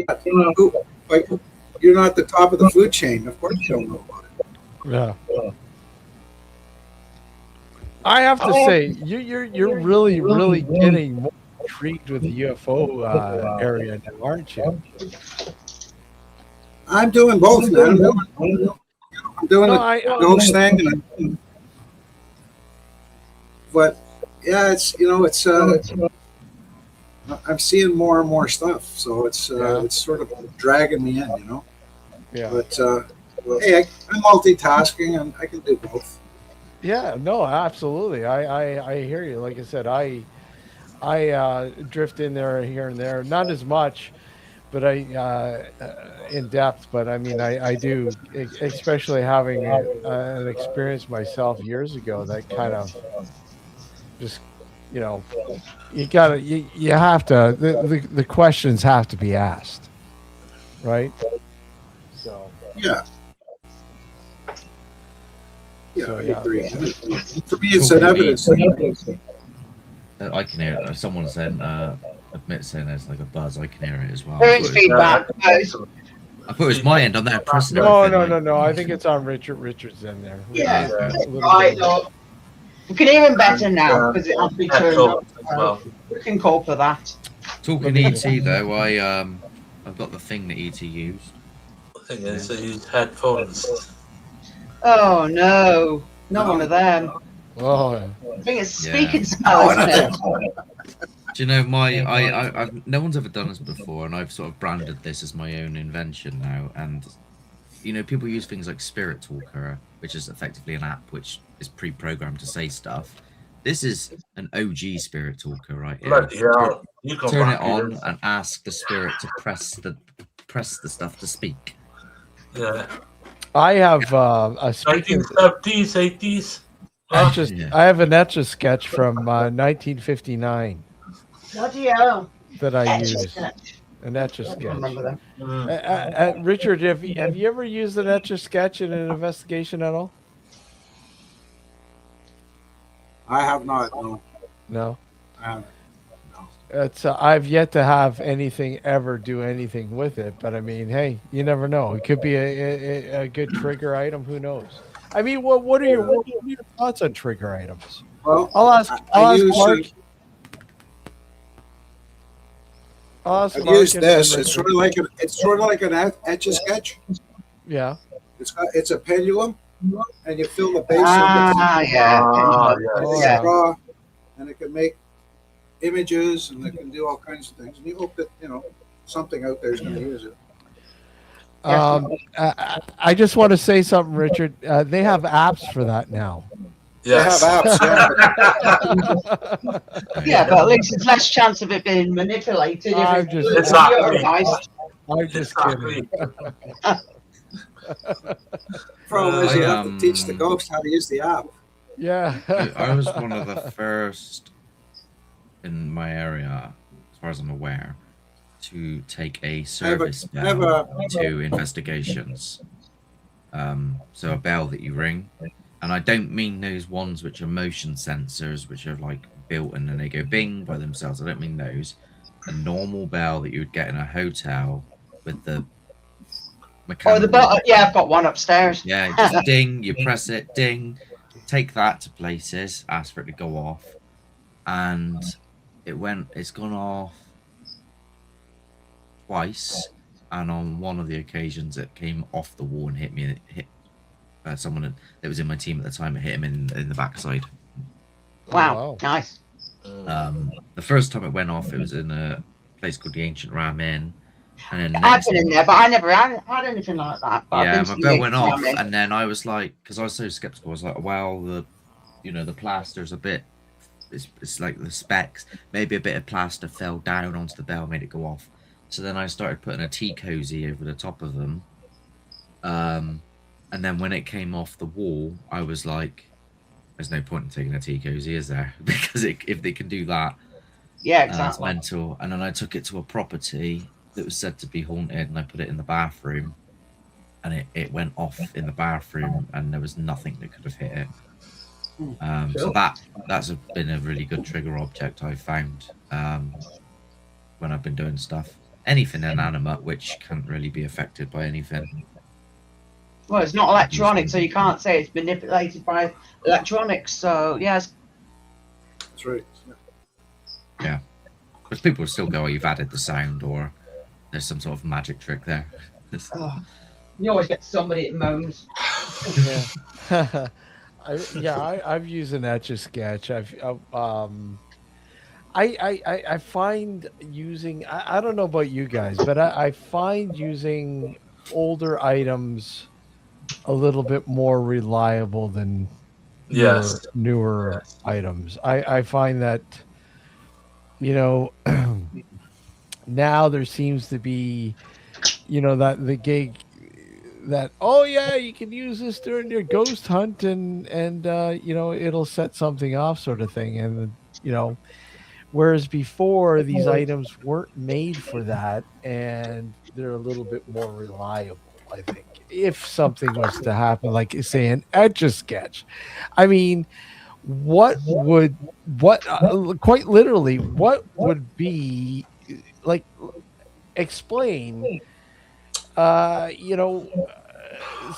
the top of the food chain. Of course you don't know about it. Yeah. I have to say, you're really getting more intrigued with the UFO area now, aren't you? I'm doing both, man. I'm doing the ghost thing, but yeah, it's I'm seeing more and more stuff, so it's sort of dragging me in, you know. Yeah. But hey, I'm multitasking, and I can do both. Yeah, no, absolutely. I hear you. Like I said, I drift in there here and there, not as much, but I in depth. But I mean, I do, especially having an experience myself years ago that kind of just, you know, you have to, the questions have to be asked, right? So yeah. Yeah, so, I yeah. agree. For me, it's an evidence. I can hear it. Someone said, admit saying there's like a buzz. I can hear it as well. There is feedback. I thought it was my end on that pressing. No. I think it's on Richard's end there. Yeah, I know. We can hear him better now because it has been turned up. So we can call for that. Talking ET though, I've got the thing that ET used. The thing is, they use headphones. Oh no, not one of them. Oh, I think it's Yeah. speaking spell, isn't it? Do you know I've no one's ever done this before, and I've sort of branded this as my own invention now. And you know, people use things like Spirit Talker, which is effectively an app which is pre-programmed to say stuff. This is an OG Spirit Talker, right? You can turn it on and ask the spirit to press the stuff to speak. Yeah. I have a speaking 1970s, 80s. I have an Etch-a-Sketch from 1959 Bloody hell. that I use. Etch-a-Sketch. An Etch-a-Sketch. I remember them. Richard, have you ever used an Etch-a-Sketch in an investigation at all? I have not. No. No. I haven't. It's I've yet to have anything ever do anything with it, but I mean, hey, you never know. It could be a good trigger item. Who knows? I mean, what are your thoughts on trigger items? Well, I'll ask Mark. I've used this. It's sort of like an Etch-a-Sketch. Yeah. It's a pendulum, and you fill the base yeah. And it can make images, and it can do all kinds of things. And you hope that something out there is going to use it. I just want to say something, Richard. They have apps for that now. Yes. They have apps. Yeah, but at least there's less chance of it being manipulated. I'm just kidding. Problem is, you have to teach the ghost how to use the app. Yeah. I was one of the first in my area, as far as I'm aware, to take a service bell to investigations. So a bell that you ring, and I don't mean those ones which are motion sensors, which are like built in and they go bing by themselves. I don't mean those. A normal bell that you would get in a hotel with the mechanical. Oh, the bell. Yeah, I've got one upstairs. Yeah, just ding. You press it, ding. Take that to places. Ask for it to go off, and it's gone off twice, and on one of the occasions it came off the wall and hit me. Hit someone that was in my team at the time. It hit him in the backside. Wow, nice. The first time it went off, it was in a place called the Ancient Ram Inn. And then I've been in there, but I never had anything like that. But yeah, my bell went off, and then I was like, because I was so skeptical, I was like, well, the plaster's a bit, it's like the specs, maybe a bit of plaster fell down onto the bell, made it go off. So then I started putting a tea cozy over the top of them, and then when it came off the wall, I was like, there's no point in taking a tea cozy, is there? Because if they can do that, yeah, exactly. That's mental. And then I took it to a property that was said to be haunted, and I put it in the bathroom, and it went off in the bathroom, and there was nothing that could have hit it. So that's been a really good trigger object I've found when I've been doing stuff. Anything inanimate which can't really be affected by anything. Well, it's not electronic, so you can't say it's manipulated by electronics. So yes, that's right. Yeah, because people will still go, "Oh, you've added the sound," or "There's some sort of magic trick there." You always get somebody that moans. Yeah. I've used an Etch-a-Sketch. I find using, I don't know about you guys, but I find using older items a little bit more reliable than newer items. I find that, now there seems to be, that the gig that, oh yeah, you can use this during your ghost hunt and it'll set something off sort of thing. And, whereas before these items weren't made for that, and they're a little bit more reliable, I think. If something was to happen, like say an Etch-a-Sketch, I mean, quite literally, what would be like, explain,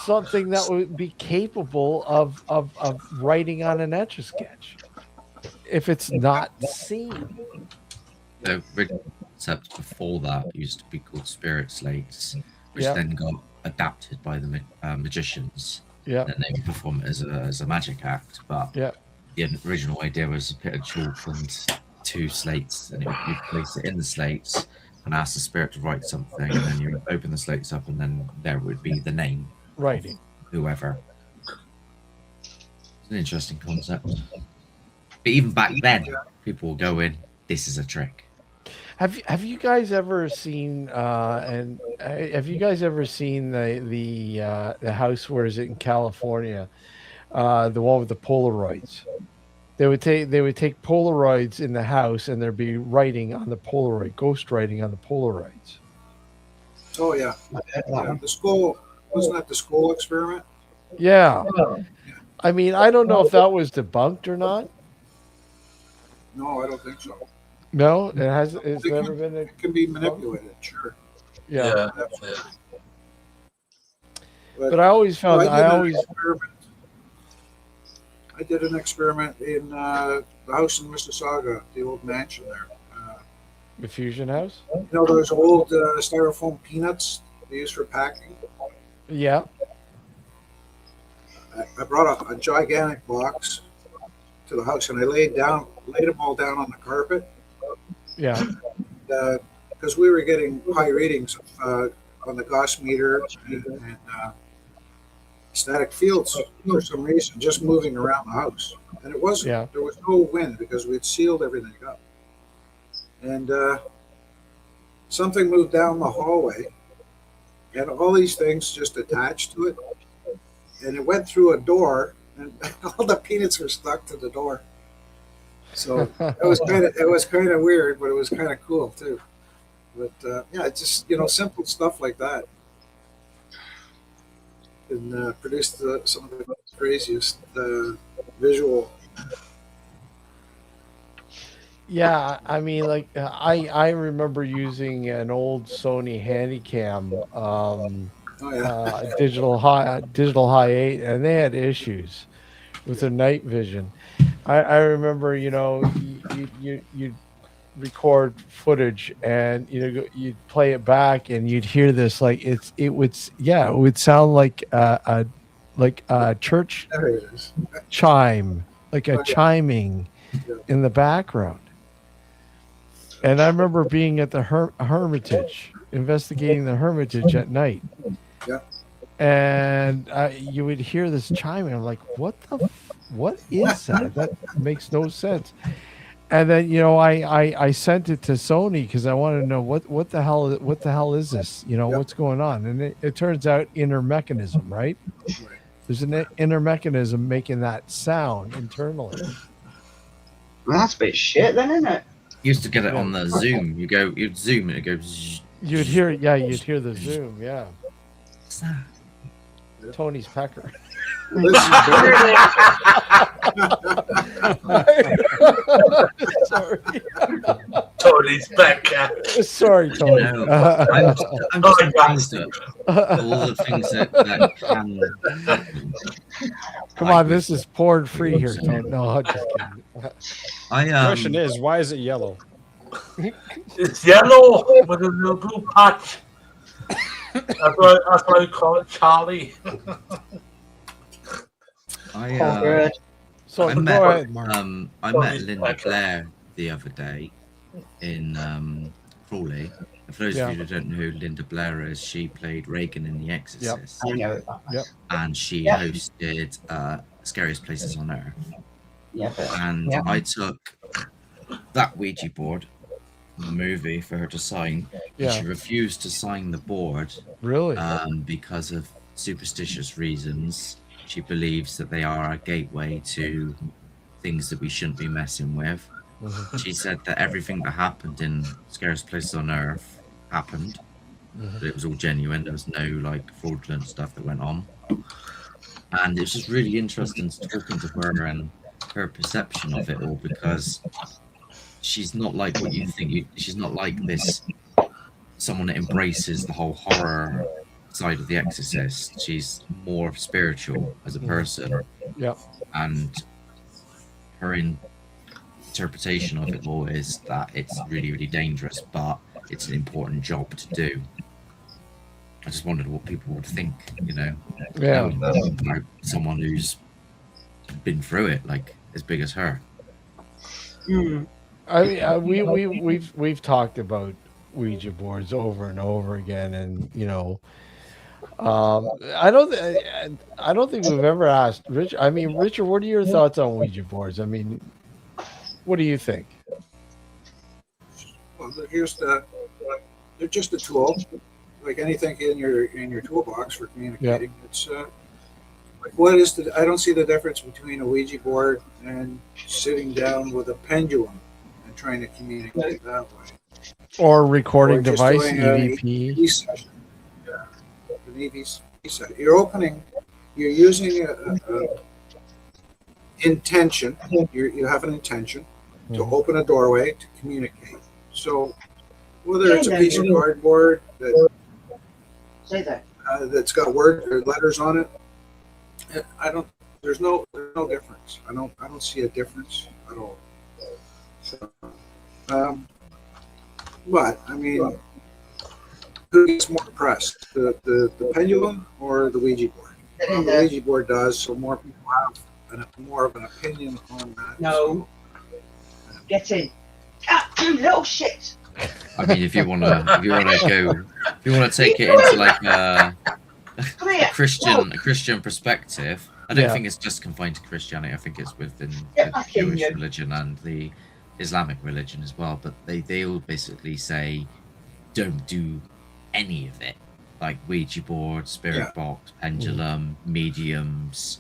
something that would be capable of writing on an Etch-a-Sketch if it's not seen. concept before that used to be called spirit slates, which Yeah. then got adapted by the magicians. Yeah. Then they would perform it as a magic act. But Yeah. the original idea was a bit of chalk and 2 slates, and you place it in the slates and ask the spirit to write something, and then you open the slates up, and then there would be the name Writing. Whoever. It's an interesting concept. But even back then, people will go in, this is a trick. Have you guys ever seen have you guys ever seen the house, where is it, in California, the one with the Polaroids? They would take Polaroids in the house, and there'd be writing on the Polaroid, ghost writing on the Polaroids. Oh yeah, the school, wasn't that the school experiment? Yeah. I mean, I don't know if that was debunked or not. No, I don't think so. No, it has. It's never been. It can be manipulated, sure. Yeah. Yeah. But I always found I did an experiment in the house in Mississauga, the old mansion there. The Fusion House. You know those old styrofoam peanuts they use for packing? Yeah. I brought a gigantic box to the house, and I laid them all down on the carpet. Yeah. Because we were getting high readings on the Gauss meter and static fields for some reason, just moving around the house. And it wasn't. Yeah. There was no wind because we'd sealed everything up. And something moved down the hallway, and all these things just attached to it. And it went through a door, and all the peanuts were stuck to the door. So it was kind of weird, but it was kind of cool too. But yeah, it's just simple stuff like that can produce some of the craziest visual. Yeah, I mean, like I remember using an old Sony Handycam, digital high 8, and they had issues with their night vision. I remember, you'd record footage, and you'd play it back, and you'd hear this, like it would sound like a church chime, like a chiming in the background. And I remember being at the Hermitage, investigating the Hermitage at night. Yeah. And you would hear this chiming. I'm like, what is that? That makes no sense. And then I sent it to Sony because I wanted to know what the hell is this? What's going on? And it turns out inner mechanism, right? There's an inner mechanism making that sound internally. Well, that's a bit shit, then, isn't it? Used to get it on the Zoom. You'd zoom and it goes. You'd hear the zoom, yeah. What's that? Tony's pecker. Sorry. Tony's pecker. Sorry, Tony. I'm just surprised at all the things that can happen. Come on, this is porn free here, Tony. No, I'm just kidding. The question is, why is it yellow? It's yellow with a little blue patch. That's why I call it Charlie. I met Linda Blair the other day in Crawley. For those of you who don't know who Linda Blair is, she played Reagan in The Exorcist. I know. Yep. And she hosted Scariest Places on Earth. I took that Ouija board, the movie, for her to sign. Yeah. She refused to sign the board. Really? Because of superstitious reasons. She believes that they are a gateway to things that we shouldn't be messing with. Mm-hmm. She said that everything that happened in Scariest Places on Earth happened. Mm-hmm. That it was all genuine. There was no fraudulent stuff that went on. And it was just really interesting talking to her and her perception of it all, because she's not like what you think. She's not like this someone that embraces the whole horror side of The Exorcist. She's more spiritual as a person. Yeah. And her interpretation of it all is that it's really, really dangerous, but it's an important job to do. I just wondered what people would think, you know, Yeah. knowing that about someone who's been through it, like as big as her. I mean, we've talked about Ouija boards over and over again, and you know, I don't think we've ever asked Rich. I mean, Richard, what are your thoughts on Ouija boards? I mean, what do you think? Well, they're just a tool, like anything in your toolbox for communicating. It's like I don't see the difference between a Ouija board and sitting down with a pendulum and trying to communicate that way. Or recording Or just device, doing EVP. an EV session. Yeah, an EV session. You're using a intention. You have an intention to open a doorway to communicate. So whether it's a piece of cardboard that's got words or letters on it, there's no difference. I don't see a difference at all. So, but I mean, who gets more pressed, the pendulum or the Ouija board? Well, the Ouija board does, so more people have more of an opinion on that. No. Get in. You little shit. I mean, if you wanna take it into like a Christian perspective, I don't think it's just confined to Christianity. I think it's within the Jewish religion and the Islamic religion as well. But they all basically say, don't do any of it, like Ouija board, spirit box, pendulum, mediums.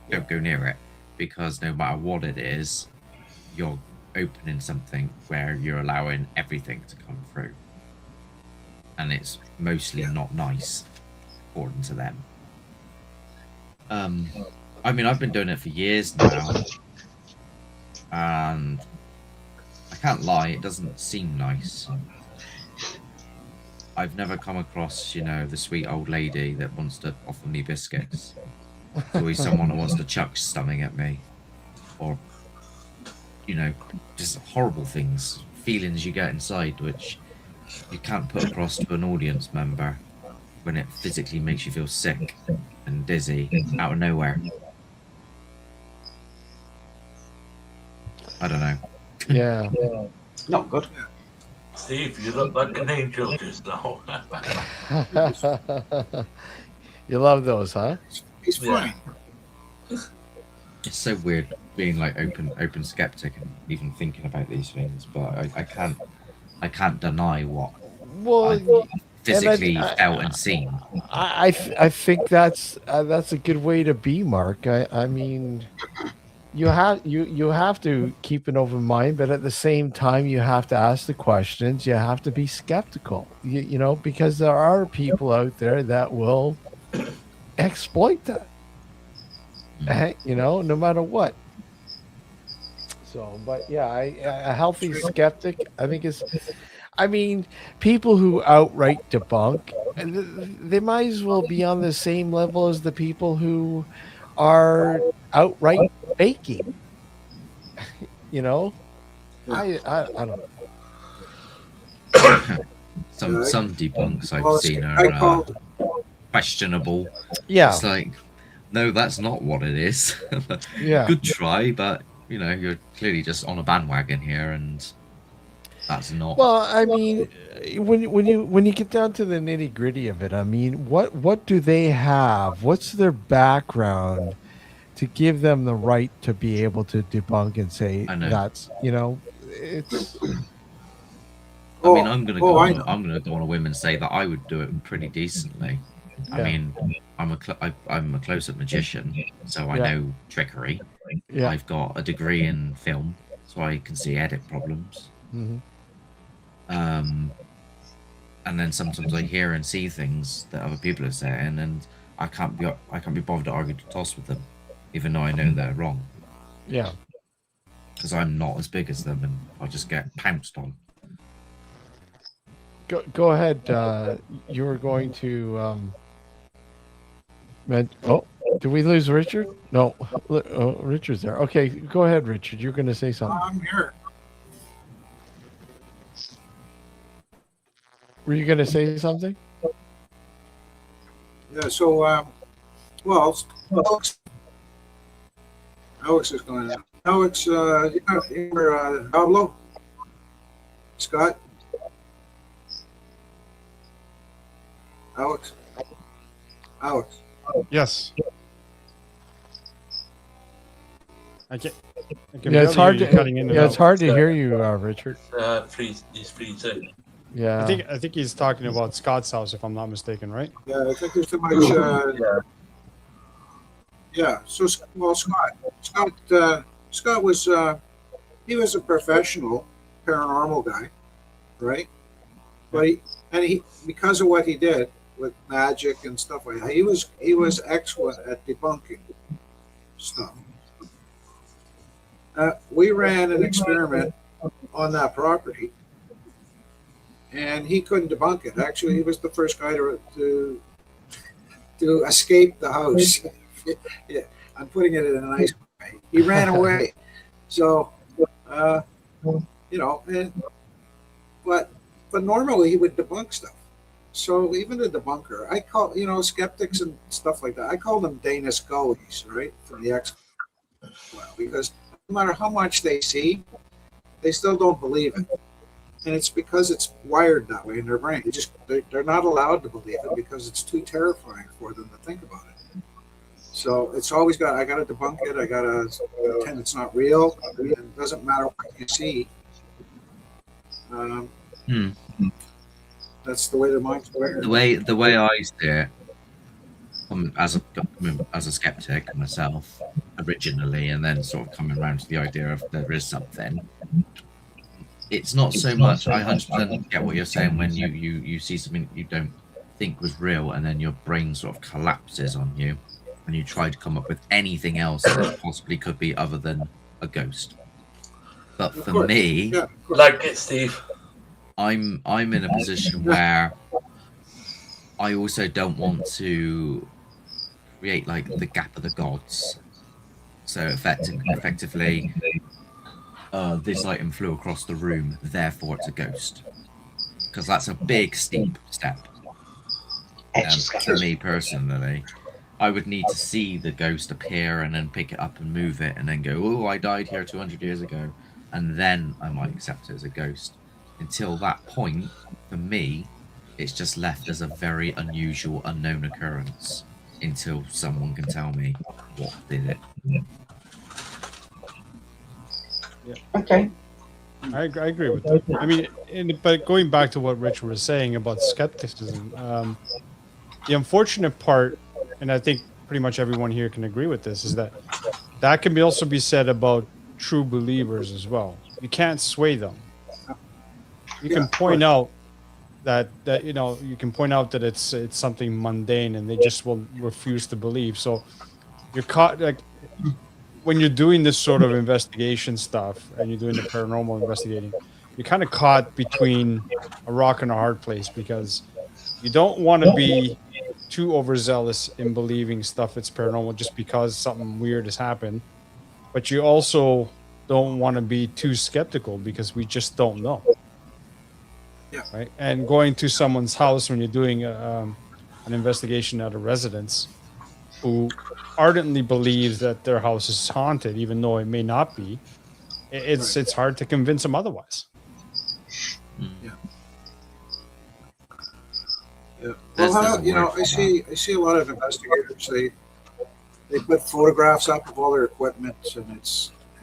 Don't go near it, because no matter what it is, you're opening something where you're allowing everything to come through, and it's mostly not nice, according to them. I mean, I've been doing it for years now, and I can't lie, it doesn't seem nice. I've never come across, you know, the sweet old lady that wants to offer me biscuits. It's always someone that wants to chuck something at me, or, you know, just horrible things, feelings you get inside, which you can't put across to an audience member when it physically makes you feel sick and dizzy out of nowhere. I don't know. Yeah. Not good. Steve, you look like an angel just now. You love those, huh? He's funny. It's so weird being like open skeptic and even thinking about these things, but I can't deny what I physically felt and seen. I think that's a good way to be, Mark. I mean, you have to keep an open mind, but at the same time, you have to ask the questions. You have to be skeptical, you know, because there are people out there that will exploit that. You know, no matter what. So, but yeah, a healthy skeptic, I think is. I mean, people who outright debunk, they might as well be on the same level as the people who are outright faking. You know, I don't know. Some debunks I've seen are questionable. Yeah, it's like, no, that's not what it is. Yeah, good try, but you know, you're clearly just on a bandwagon here, and that's not. Well, I mean, when you get down to the nitty gritty of it, I mean, what do they have? What's their background to give them the right to be able to debunk and say that's, you know, it's. I mean, I'm gonna go on a whim and say that I would do it pretty decently. Yeah. I mean, I'm a close-up magician, so I know trickery. Yeah. I've got a degree in film, so I can see edit problems. Mm-hmm. And then sometimes I hear and see things that other people are saying, and I can't be bothered to argue the toss with them, even though I know they're wrong. Yeah. Because I'm not as big as them, and I just get pounced on. Go ahead. You were going to. Oh, did we lose Richard? No, Richard's there. Okay, go ahead, Richard. You're going to say something. I'm here. Were you going to say something? Yeah. So, well, Alex is going on. Alex, you're Pablo? Scott? Alex? Yes. I can Yeah, it's barely hard hear to you cutting in and it's out. hard to hear you, Richard. He's freezing. Yeah. I think he's talking about Scott's house, if I'm not mistaken, right? Yeah, I think there's too much. Yeah. So, well, Scott was he was a professional paranormal guy, right? But he because of what he did with magic and stuff like that, he was excellent at debunking stuff. We ran an experiment on that property, and he couldn't debunk it. Actually, he was the first guy to escape the house. Yeah, I'm putting it in a nice way. He ran away. So, but normally he would debunk stuff. So even the debunker, I call, skeptics and stuff like that, I call them Dana Scullies, right, from the X. Well, because no matter how much they see, they still don't believe it. And it's because it's wired that way in their brain. They're not allowed to believe it because it's too terrifying for them to think about it. So it's always I got to debunk it. I got to pretend it's not real. It doesn't matter what you see. That's the way their mind's wired. The way I see it, as a skeptic myself originally, and then sort of coming around to the idea of there is something. It's not so much. I 100% get what you're saying when you see something you don't think was real, and then your brain sort of collapses on you, and you try to come up with anything else that possibly could be other than a ghost. But for me, like it, Steve, I'm in a position where I also don't want to create like the gap of the gods. So effectively, this item flew across the room, therefore it's a ghost. Because that's a big, steep step. For me personally, I would need to see the ghost appear and then pick it up and move it and then go, oh, I died here 200 years ago. And then I might accept it as a ghost. Until that point, for me, it's just left as a very unusual, unknown occurrence until someone can tell me what did it. Yeah. Okay. I agree with that. I mean, but going back to what Rich was saying about skepticism, the unfortunate part, and I think pretty much everyone here can agree with this, is that can also be said about true believers as well. You can't sway them. You can point out that you can point out that it's something mundane, and they just will refuse to believe. So you're caught like when you're doing this sort of investigation stuff and you're doing the paranormal investigating, you're kind of caught between a rock and a hard place, because you don't want to be too overzealous in believing stuff that's paranormal just because something weird has happened, but you also don't want to be too skeptical because we just don't know. Yeah. Right. And going to someone's house when you're doing an investigation at a residence who ardently believes that their house is haunted, even though it may not be, it's hard to convince them otherwise. Yeah. Yeah. Well, I see a lot of investigators. They put photographs up of all their equipment, and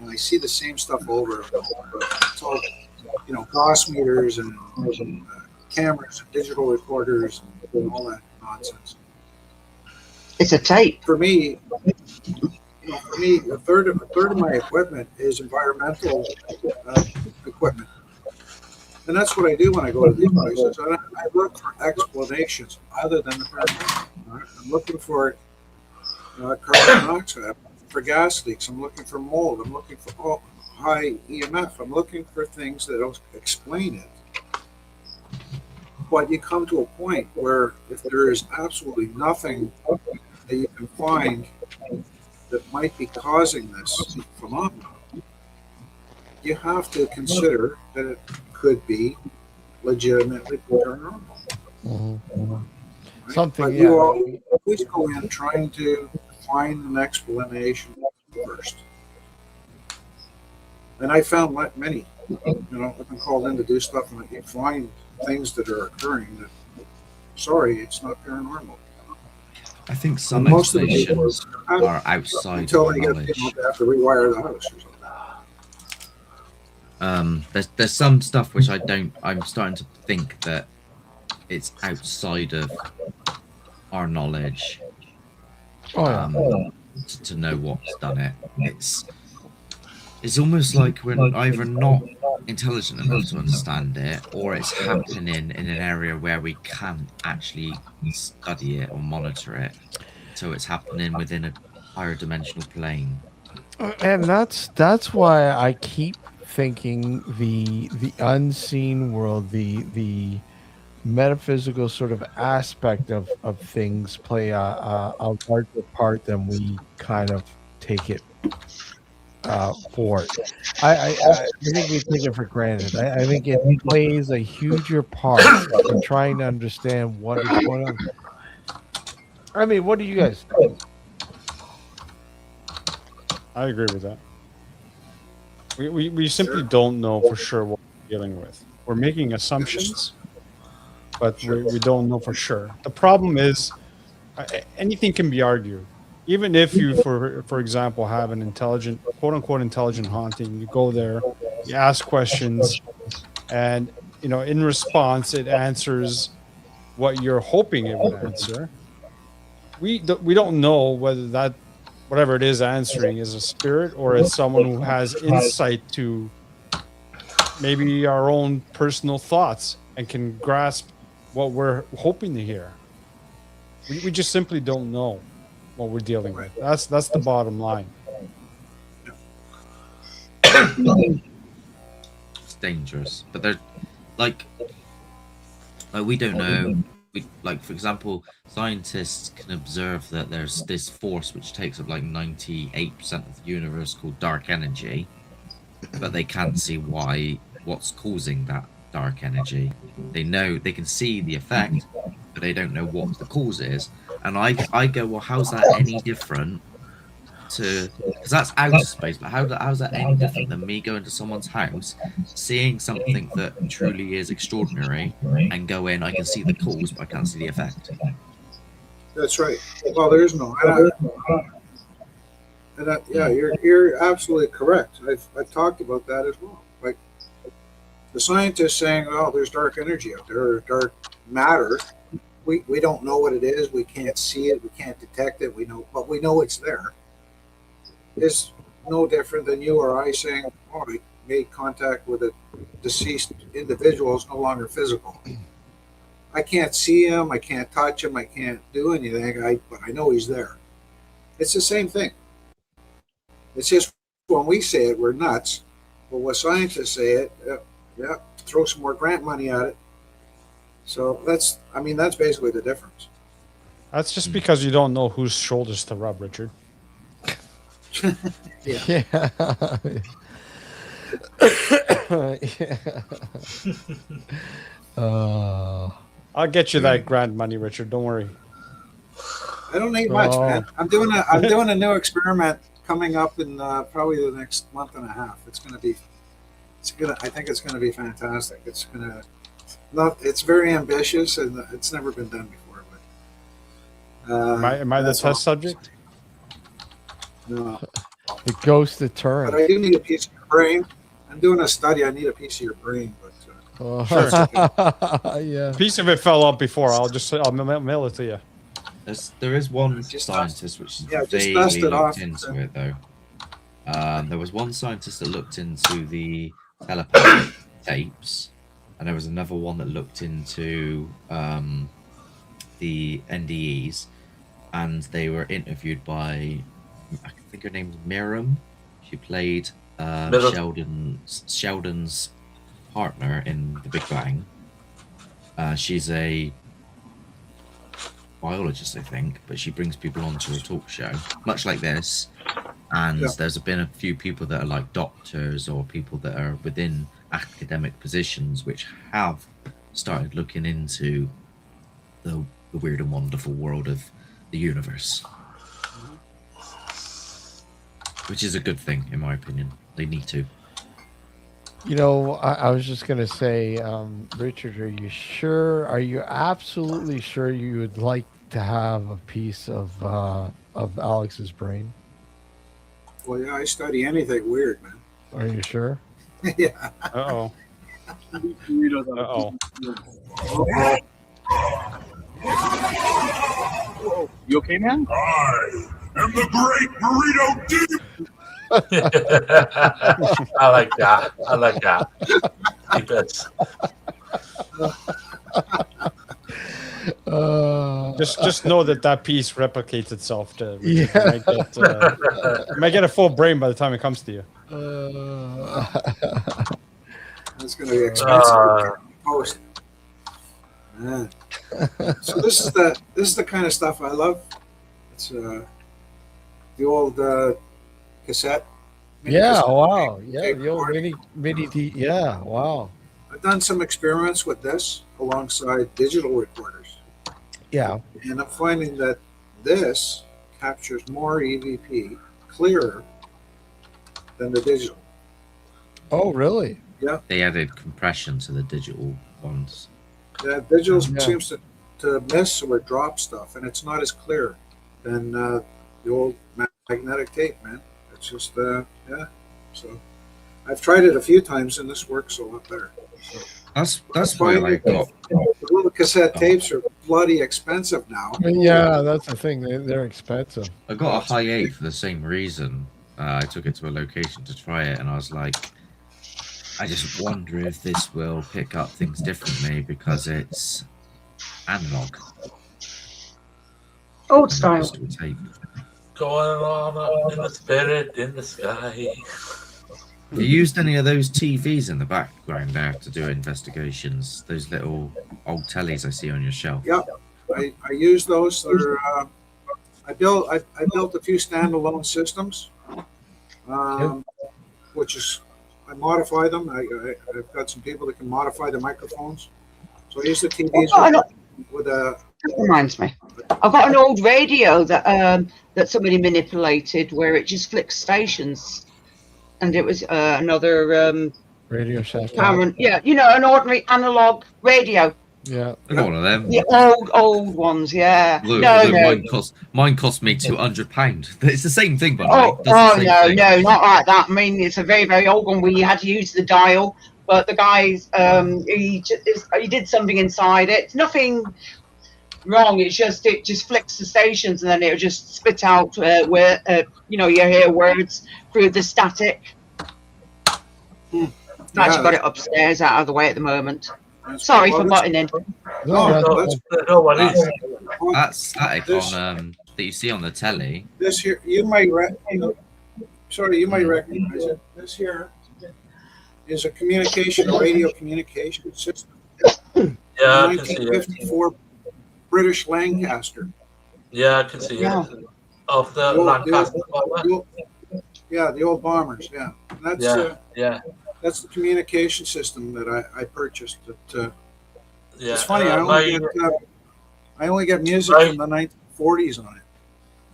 I see the same stuff over and over. It's all, gas meters and cameras and digital recorders and all that nonsense. It's a tape. For me, a third of my equipment is environmental equipment. And that's what I do when I go to these places. I look for explanations other than the paranormal. I'm looking for carbon monoxide. I'm looking for gas leaks. I'm looking for mold. I'm looking for high EMF. I'm looking for things that don't explain it. But you come to a point where if there is absolutely nothing that you can find that might be causing this phenomenon, you have to consider that it could be legitimately paranormal. Mm-hmm. Right? Something, but yeah. you always go in trying to find an explanation first. And I found many, I've been called in to do stuff and you find things that are occurring that, sorry, it's not paranormal. I think some most of the people explanations are outside until of they our get, knowledge. they have to rewire the house or something. There's some stuff which I'm starting to think that it's outside of our knowledge. To know what's done it. It's almost like we're either not intelligent enough to understand it, or it's happening in an area where we can't actually study it or monitor it. So it's happening within a higher dimensional plane. And that's why I keep thinking the unseen world, the metaphysical sort of aspect of things play a larger part than we kind of take it for it. I think we take it for granted. I think it plays a huger part in trying to understand what is going on. I mean, what do you guys think? I agree with that. We simply don't know for sure what we're dealing with. We're making assumptions, but we don't know for sure. The problem is anything can be argued. Even if you, for example, have an intelligent, quote unquote, intelligent haunting, you go there, you ask questions, and in response, it answers what you're hoping it would answer. We don't know whether that whatever it is answering is a spirit or it's someone who has insight to maybe our own personal thoughts and can grasp what we're hoping to hear. We just simply don't know what we're dealing with. That's the bottom line. It's dangerous, but they're like we don't know. Like, for example, scientists can observe that there's this force which takes up like 98% of the universe called dark energy, but they can't see what's causing that dark energy. They know they can see the effect, but they don't know what the cause is. And I go, well, how's that any different to, because that's outer space, but how's that any different than me going to someone's house, seeing something that truly is extraordinary, and go in, I can see the cause, but I can't see the effect. That's right. Well, there is no. Yeah, you're absolutely correct. I've talked about that as well. Like the scientists saying, "Oh, there's dark energy out there, or dark matter." We don't know what it is. We can't see it. We can't detect it. But we know it's there. Is no different than you or I saying, "Oh, I made contact with a deceased individual. It's no longer physical. I can't see him. I can't touch him. I can't do anything. But I know he's there." It's the same thing. It's just when we say it, we're nuts. But when scientists say it, throw some more grant money at it. So that's basically the difference. That's just because you don't know whose shoulders to rub, Richard. Yeah. I'll get you that grant money, Richard. Don't worry. I don't need much, man. I'm doing a new experiment coming up in probably the next month and a half. I think it's gonna be fantastic. It's very ambitious and it's never been done before. But am I the test subject? No. The ghost deterrent. But I do need a piece of your brain. I'm doing a study. I need a piece of your brain, but sure. Yeah. A piece of it fell out before. I'll mail it to you. There is one scientist which vaguely looked into it, though. There was one scientist that looked into the telepathic tapes, and there was another one that looked into the NDEs, and they were interviewed by, I think her name's Miriam. She played Sheldon's partner in The Big Bang. She's a biologist, I think, but she brings people onto a talk show, much like this. And there's been a few people that are like doctors or people that are within academic positions which have started looking into the weird and wonderful world of the universe, which is a good thing in my opinion. They need to. You know, I was just going to say, Richard, are you sure? Are you absolutely sure you would like to have a piece of Alex's brain? Well, yeah, I study anything weird, man. Are you sure? Yeah. Uh-oh. Uh-oh. You okay, man? I am the great burrito deep. I like that. I like that. Keep it. Just know that piece replicates itself. Yeah. You might get a full brain by the time it comes to you. That's going to be expensive to post. Man. So this is the kind of stuff I love. It's the old cassette. Yeah, cassette wow. tape Yeah, the old recording. mini yeah, wow. I've done some experiments with this alongside digital recorders. Yeah. And I'm finding that this captures more EVP clearer than the digital. Oh, really? Yeah. They added compression to the digital ones. Yeah, digital Yeah. seems to miss or drop stuff, and it's not as clear than the old magnetic tape, man. It's just, yeah. So I've tried it a few times, and this works a lot better. So That's why I got. the little cassette tapes are bloody expensive now. Yeah, that's the thing. They're expensive. I got a high 8 for the same reason. I took it to a location to try it, and I was like, I just wonder if this will pick up things differently because it's analog. Old style. Going on up in the spirit in the sky. You used any of those TVs in the background there to do investigations? Those little old tellies I see on your shelf. Yeah, I use those. They're, I built a few standalone systems, which is I modify them. I've got some people that can modify the microphones. So I use the TVs with a. That reminds me. I've got an old radio that that somebody manipulated where it just flicks stations, and it was another Radio Shack. Cameron. Yeah, you know, an ordinary analog radio. Yeah, I got one of them. The old ones. Yeah. Look, No. mine cost me £200. It's the same thing, but No, not like that. I mean, it's a very, very old one where you had to use the dial, but the guys, he did something inside it. It's nothing wrong. It just flicks the stations, and then it'll just spit out where you hear words through the static. I've actually got it upstairs out of the way at the moment. Sorry for butting in. No worries. That's static on that you see on the telly. This here, you might recognize it. This here is a radio communication system. Yeah, I can see it. 1954 British Lancaster. Yeah, I can see it. Of the Lancaster bomber. Yeah, the old bombers. Yeah, and that's that's the communication system that I purchased. It's funny. I only get music from the 1940s on it.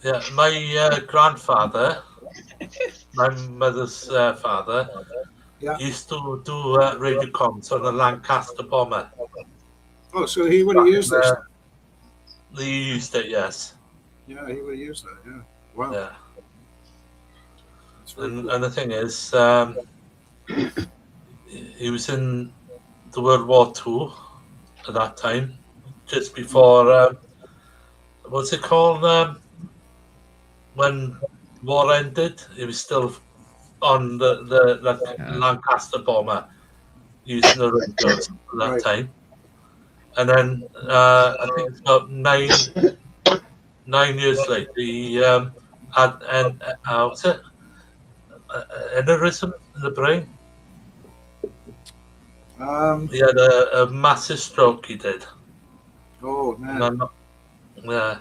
Yeah, my grandfather, my mother's father, used to do radio comms on the Lancaster bomber. Oh, so he would have used this. He used it, yes. Yeah, he would have used that. Yeah. Wow. Yeah. And the thing is, he was in the World War II at that time, just before, what's it called? When war ended, he was still on the Lancaster bomber, using the radios at that time. And then I think about 9 years later, he had what's it? Aneurysm in the brain. He had a massive stroke. He did. Oh man! Yeah.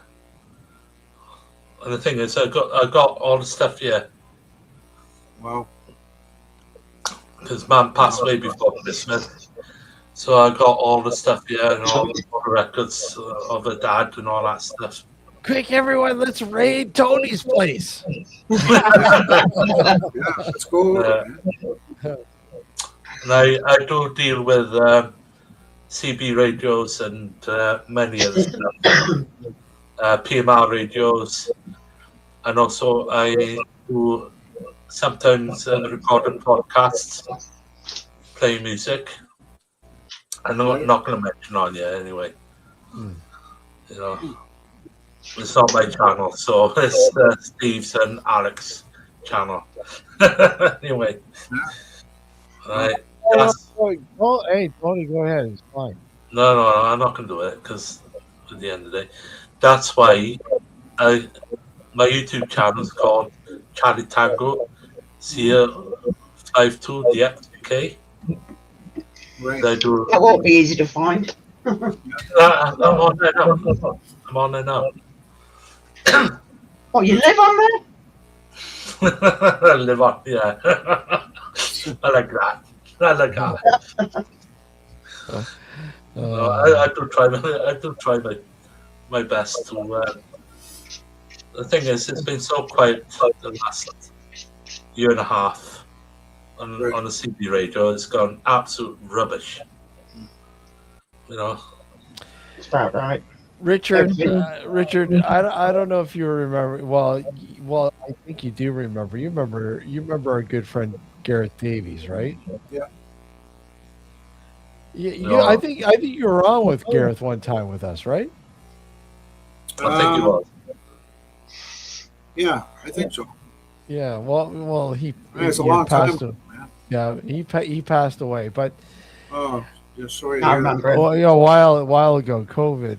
And the thing is, I got all the stuff here. Wow. because Mum passed away before Christmas. So I got all the stuff here and all the records of her dad and all that stuff. Quick, everyone, let's raid Tony's place. Let's go. And I do deal with CB radios and many other stuff. PMR radios. And also I do sometimes record podcasts, play music. I'm not going to mention on you anyway. You know, it's not my channel, so it's Steve's and Alex's channel. Anyway, right. Oh, hey, Tony, go ahead. It's fine. No, I'm not going to do it because at the end of the day, that's why my YouTube channel is called Charlie Tango Sia 52 DXK. Right. That won't be easy to find. I'm on there now. I'm on there now. Oh, you live on there? I live on, yeah. I like that. I like that. I do try my best to. The thing is, it's been so quiet for the last year and a half on the CB radio. It's gone absolute rubbish. You know. That's about right. Richard, I don't know if you remember. Well, I think you do remember. You remember our good friend Gareth Davies, right? Yeah. Yeah. I think you were on with Gareth one time with us, right? I think you was. Yeah, I think so. Yeah. Well, he. It's a long time. Yeah, he passed away, but. Oh. Yeah, sorry. I remember. Well, a while ago, COVID,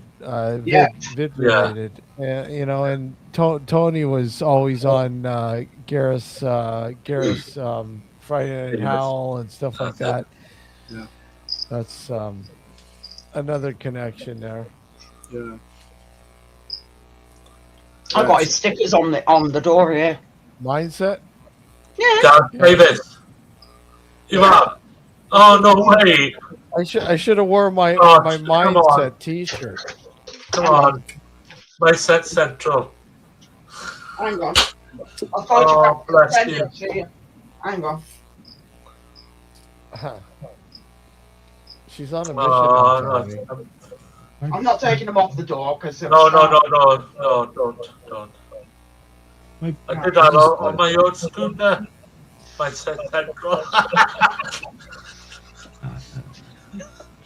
vid related, you know, and Tony was always on Gareth's Friday Night Howl and stuff like that. Yeah, that's another connection there. Yeah, I got his stickers on the door here. Mindset. Yeah. God, Davis, you are. Oh no way! I should have worn my Mindset T-shirt. Come on, Mindset Central. Hang on. I'll bless you. Hang on. She's on a mission. Now, I'm not taking them off the door because. No, don't. I did that on my own scooter. Mindset Central.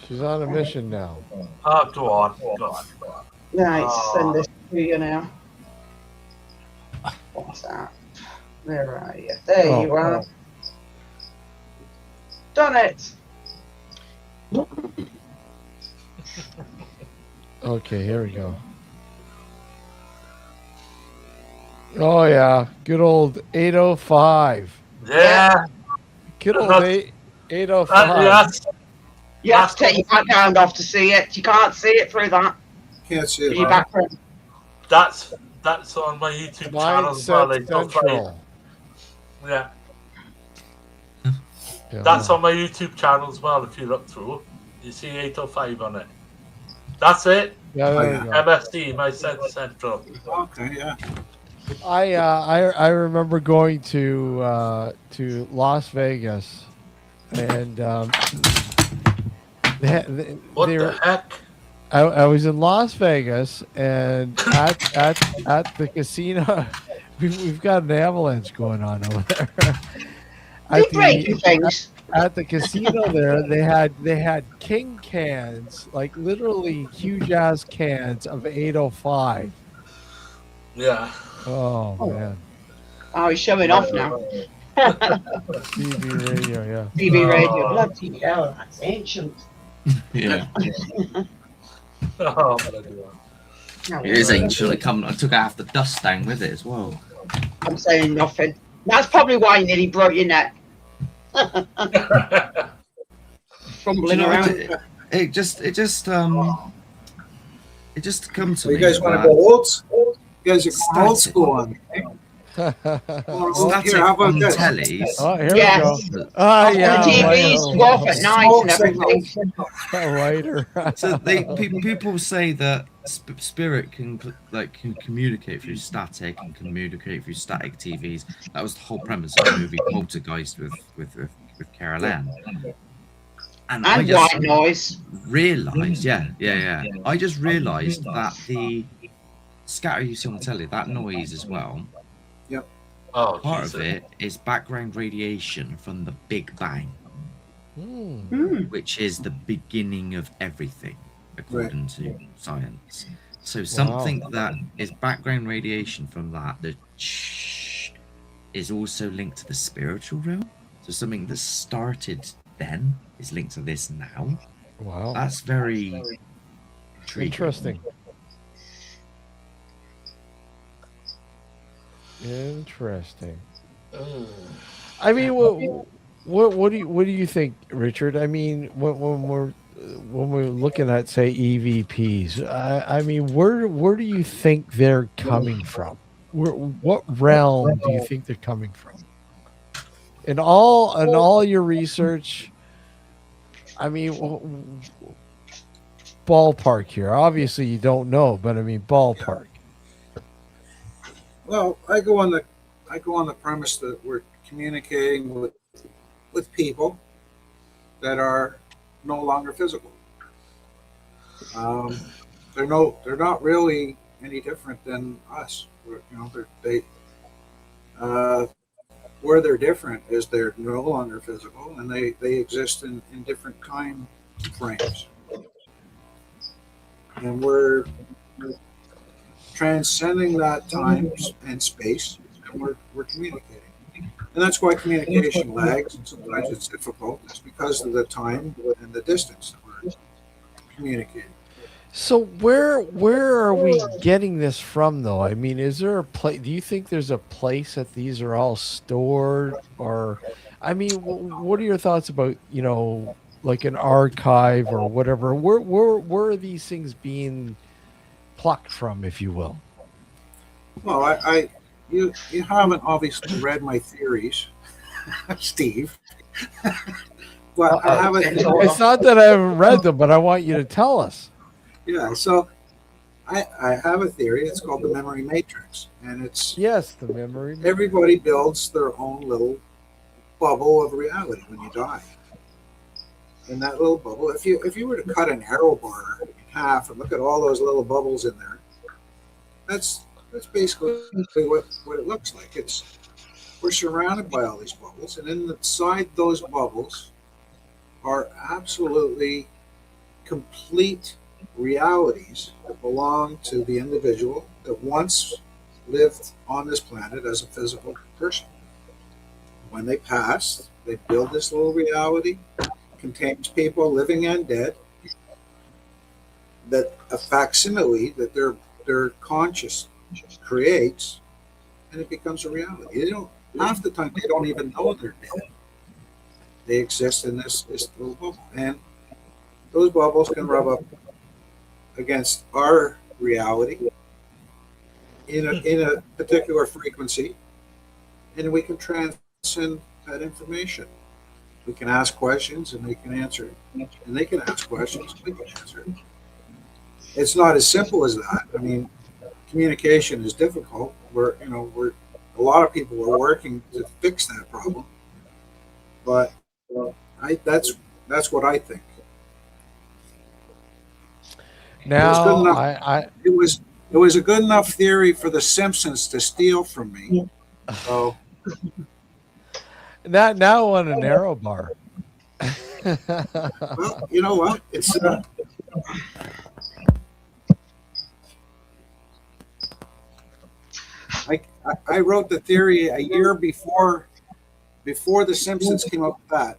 She's on a mission now. Oh, go on. Right, send this to you now. What's that? Where are you? There you are. Done it. Okay, here we go. Oh yeah, good old 805. Yeah. Good old 805. Yes. You have to take your background off to see it. You can't see it through that. Can't see it. Your background. That's on my YouTube channel as well. Central. Yeah. That's on my YouTube channel as well. If you look through, you see 805 on it. That's it. Yeah, there you go. MSD, Mindset Central. Okay, yeah. I remember going to Las Vegas, and what the heck? I was in Las Vegas, and at the casino, we've got an avalanche going on over there. At the casino there, they had king cans, like literally huge ass cans of 805. Yeah. Oh man. Oh, he's showing off now. CB radio, yeah. CB radio, bloody hell, that's ancient. Yeah. Oh, it is ancient. I took half the dust down with it as well. I'm saying nothing. That's probably why you nearly broke your neck. Fumbling around. It just comes to me. You guys want to go old? You guys are old school on me. Oh, Static here, how about on this? tellies. Oh, here Yes. we go. Oh, yeah. The TVs go off at night and everything. Lighter. So people say that spirit can communicate through static and communicate through static TVs. That was the whole premise of the movie Poltergeist with Carol Ann. And I just white noise. realised, yeah. I just realised that the scatter you see on the telly, that noise as well. Yep. Oh, part of it is background radiation from the Big Bang, which is the beginning of everything, according to science. So something that is background radiation from that, the is also linked to the spiritual realm. So something that started then is linked to this now. Wow. That's very interesting. Interesting. I mean, what do you think, Richard? I mean, when we're looking at, say, EVPs, I mean, where do you think they're coming from? What realm do you think they're coming from? In all your research, I mean, ballpark here. Obviously, you don't know, but I mean, ballpark. Well, I go on the premise that we're communicating with people that are no longer physical. They're not really any different than us. Where they're different is they're no longer physical, and they exist in different time frames, and we're transcending that time and space, and we're communicating. And that's why communication lags, and sometimes it's difficult. It's because of the time and the distance that we're communicating. So where are we getting this from, though? I mean, is there a place? Do you think there's a place that these are all stored, or, I mean, what are your thoughts about, like an archive or whatever? Where are these things being plucked from, if you will? Well, you haven't obviously read my theories, Steve. But I haven't. It's not that I haven't read them, but I want you to tell us. Yeah, so I have a theory. It's called the memory matrix, and it's the memory. Everybody builds their own little bubble of reality when you die. In that little bubble, if you were to cut an arrow bar in half and look at all those little bubbles in there, that's basically what it looks like. We're surrounded by all these bubbles, and inside those bubbles are absolutely complete realities that belong to the individual that once lived on this planet as a physical person. When they pass, they build this little reality, contains people living and dead, that a facsimile that their conscious creates, and it becomes a reality. Half the time they don't even know they're dead. They exist in this little bubble, and those bubbles can rub up against our reality in a particular frequency, and we can transcend that information. We can ask questions, and they can answer it, and they can ask questions, and we can answer it. It's not as simple as that. I mean, communication is difficult. A lot of people are working to fix that problem, but that's what I think. Now, it was a good enough theory for the Simpsons to steal from me. So now on an arrow bar. Well, you know what? It's I wrote the theory a year before the Simpsons came up with that.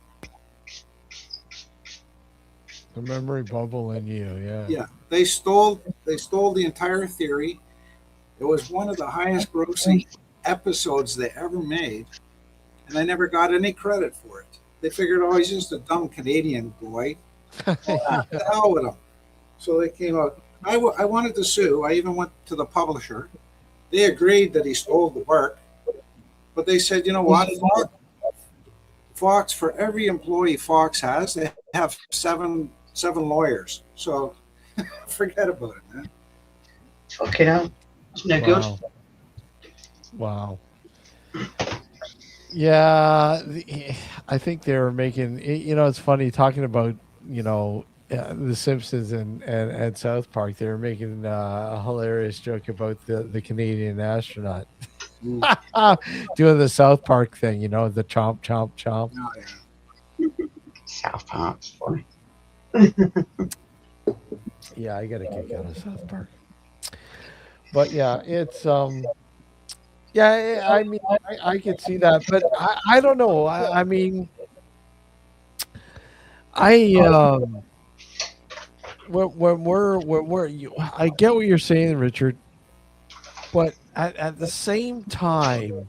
The memory bubble in you, yeah. Yeah, they stole the entire theory. It was one of the highest grossing episodes they ever made, and I never got any credit for it. They figured, oh, he's just a dumb Canadian boy. The hell with him. So they came out. I wanted to sue. I even went to the publisher. They agreed that he stole the work, But they said, you know what, Fox, for every employee Fox has, they have seven lawyers. So forget about it, man. Fucking hell. It's no good. Wow. Yeah, I think they were making. It's funny talking about The Simpsons and South Park. They were making a hilarious joke about the Canadian astronaut doing the South Park thing. The chomp chomp chomp. Oh, yeah. South Park's funny. Yeah, I got a kick out of South Park. But yeah, it's yeah, I mean, I could see that, but I don't know. I mean, when I get what you're saying, Richard, but at the same time,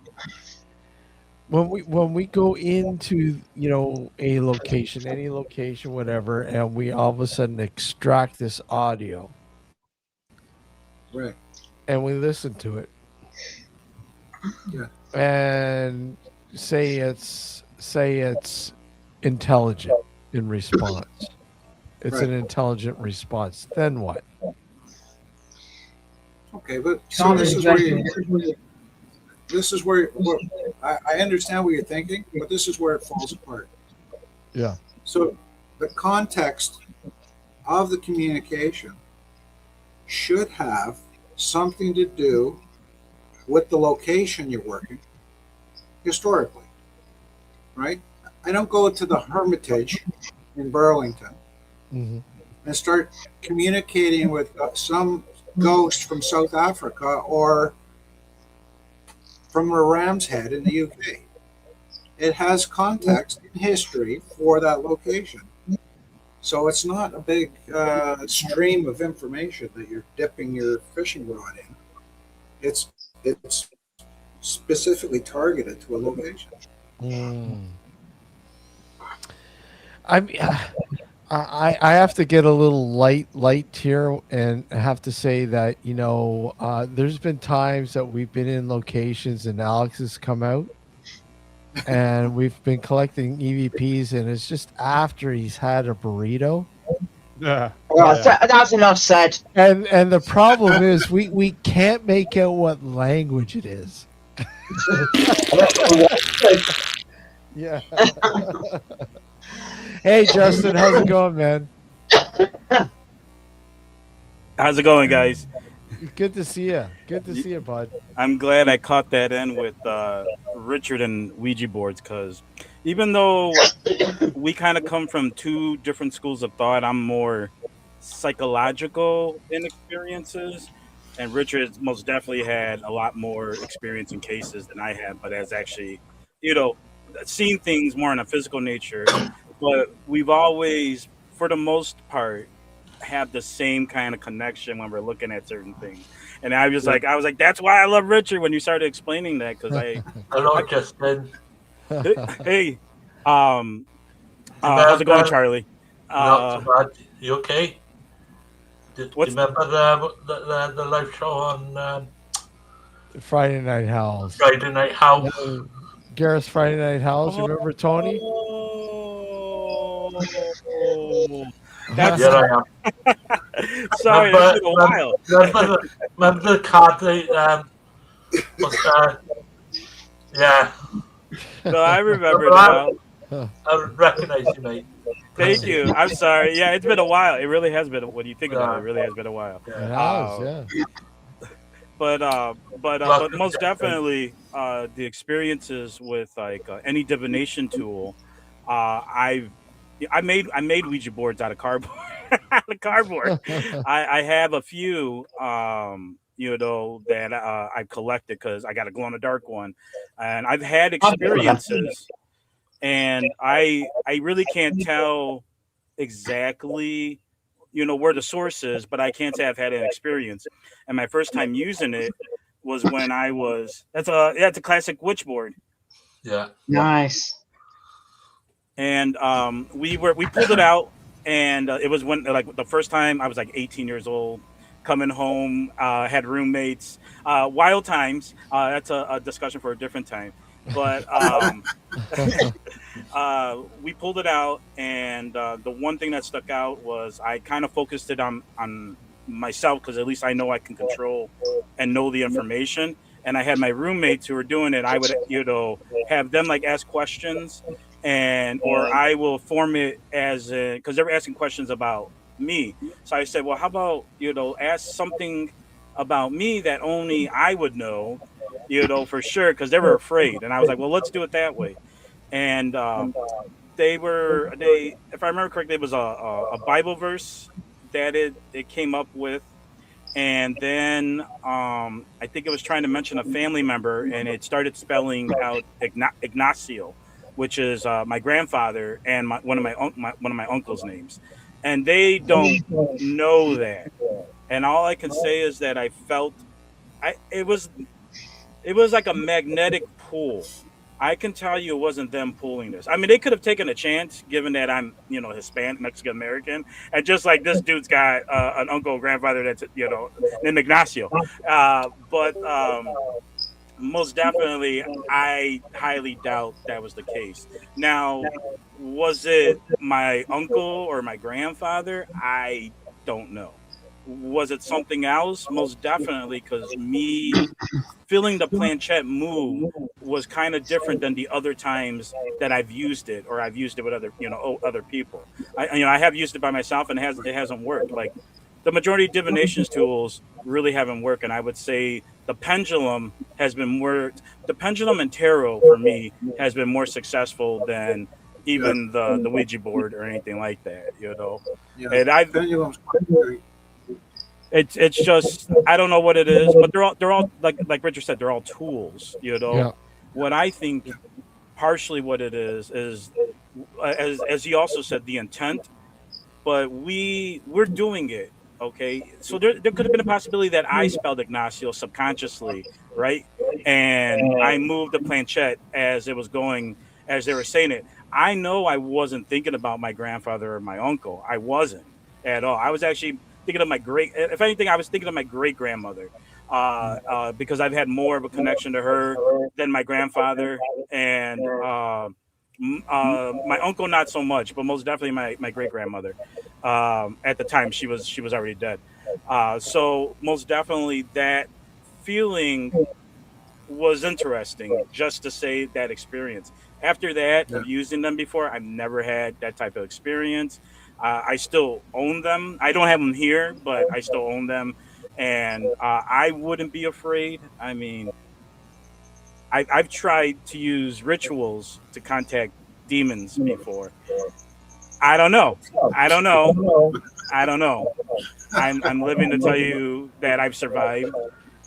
when we go into a location, any location, whatever, and we all of a sudden extract this audio, right, and we listen to it. Yeah. And say it's intelligent in response. It's Right. an intelligent response. Then what? Okay, but so this is where I understand what you're thinking, but this is where it falls apart. Yeah. So the context of the communication should have something to do with the location you're working historically, right? I don't go to the Hermitage in Burlington and start communicating with some ghost from South Africa or from a Ram's Head in the UK. It has context in history for that location. So it's not a big stream of information that you're dipping your fishing rod in. It's specifically targeted to a location. I mean, I have to get a little light here, and I have to say that there's been times that we've been in locations and Alex has come out, and we've been collecting EVPs, and it's just after he's had a burrito. Yeah. Well, that's enough said. And the problem is we can't make out what language it is. Yeah. Hey, Justin, how's it going, man? How's it going, guys? Good to see you. Good to see you, bud. I'm glad I caught that in with Richard and Ouija boards, because even though we kind of come from two different schools of thought, I'm more psychological in experiences, and Richard most definitely had a lot more experience in cases than I had, but has actually, seen things more in a physical nature. But we've always, for the most part, have the same kind of connection when we're looking at certain things. And I was like, that's why I love Richard when you started explaining that, because Hello, Justin. Hey, how's it going, Charlie? Not too bad. You okay? Do you remember the live show on Friday Night Howls? Friday Night Howls. Gareth's Friday Night Howls. You remember Tony? That's I am. Sorry, it's been a while. Remember the card that yeah. No, I remember now. I recognize you, mate. Thank you. I'm sorry. Yeah, it's been a while. It really has been. When you think about it, it really has been a while. It has, yeah. But most definitely, the experiences with like any divination tool, I made Ouija boards out of cardboard. I have a few, that I've collected because I got a glow in the dark one, and I've had experiences, and I really can't tell exactly, where the source is, but I can't say I've had an experience. And my first time using it was when that's a classic witch board. Yeah. Nice. And we pulled it out, and it was when the first time I was 18 years old, coming home, had roommates, wild times. That's a discussion for a different time. But we pulled it out, and the one thing that stuck out was I kind of focused it on myself, because at least I know I can control and know the information. And I had my roommates who were doing it. I would, have them like ask questions, and or I will form it as because they were asking questions about me. So I said, well, how about ask something about me that only I would know, for sure, because they were afraid. And I was like, well, let's do it that way. And they if I remember correctly, it was a Bible verse that it came up with. And then I think it was trying to mention a family member, and it started spelling out Ignacio, which is my grandfather and one of my uncle's names, and they don't know that. And all I can say is that I felt it was like a magnetic pull. I can tell you it wasn't them pulling this. I mean, they could have taken a chance, given that I'm, Hispanic, Mexican American, and just like this dude's got an uncle, grandfather that's, named Ignacio. But most definitely, I highly doubt that was the case. Now, was it my uncle or my grandfather? I don't know. Was it something else? Most definitely, because me feeling the planchette move was kind of different than the other times that I've used it, or I've used it with other other people. I have used it by myself, and it hasn't worked. Like the majority of divinations tools really haven't worked, and I would say the pendulum has been more. The pendulum and tarot for me has been more successful than even the Ouija board or anything like that. Yeah, And I've pendulum's quite great. it's just I don't know what it is, but they're all like Richard said, they're all tools. Yeah. What I think partially what it is as he also said, the intent. But we're doing it. Okay, so there could have been a possibility that I spelled Ignacio subconsciously, right? And I moved the planchette as it was going, as they were saying it. I know I wasn't thinking about my grandfather or my uncle. I wasn't at all. I was actually thinking of my great. If anything, I was thinking of my great grandmother, because I've had more of a connection to her than my grandfather, and my uncle not so much, but most definitely my great grandmother. At the time, she was already dead. So most definitely that feeling was interesting, just to say that experience. After that, Yeah. of using them before, I've never had that type of experience. I still own them. I don't have them here, but I still own them, and I wouldn't be afraid. I mean, I've tried to use rituals to contact demons before. I don't know. I don't know. I don't know. I'm living to tell you that I've survived.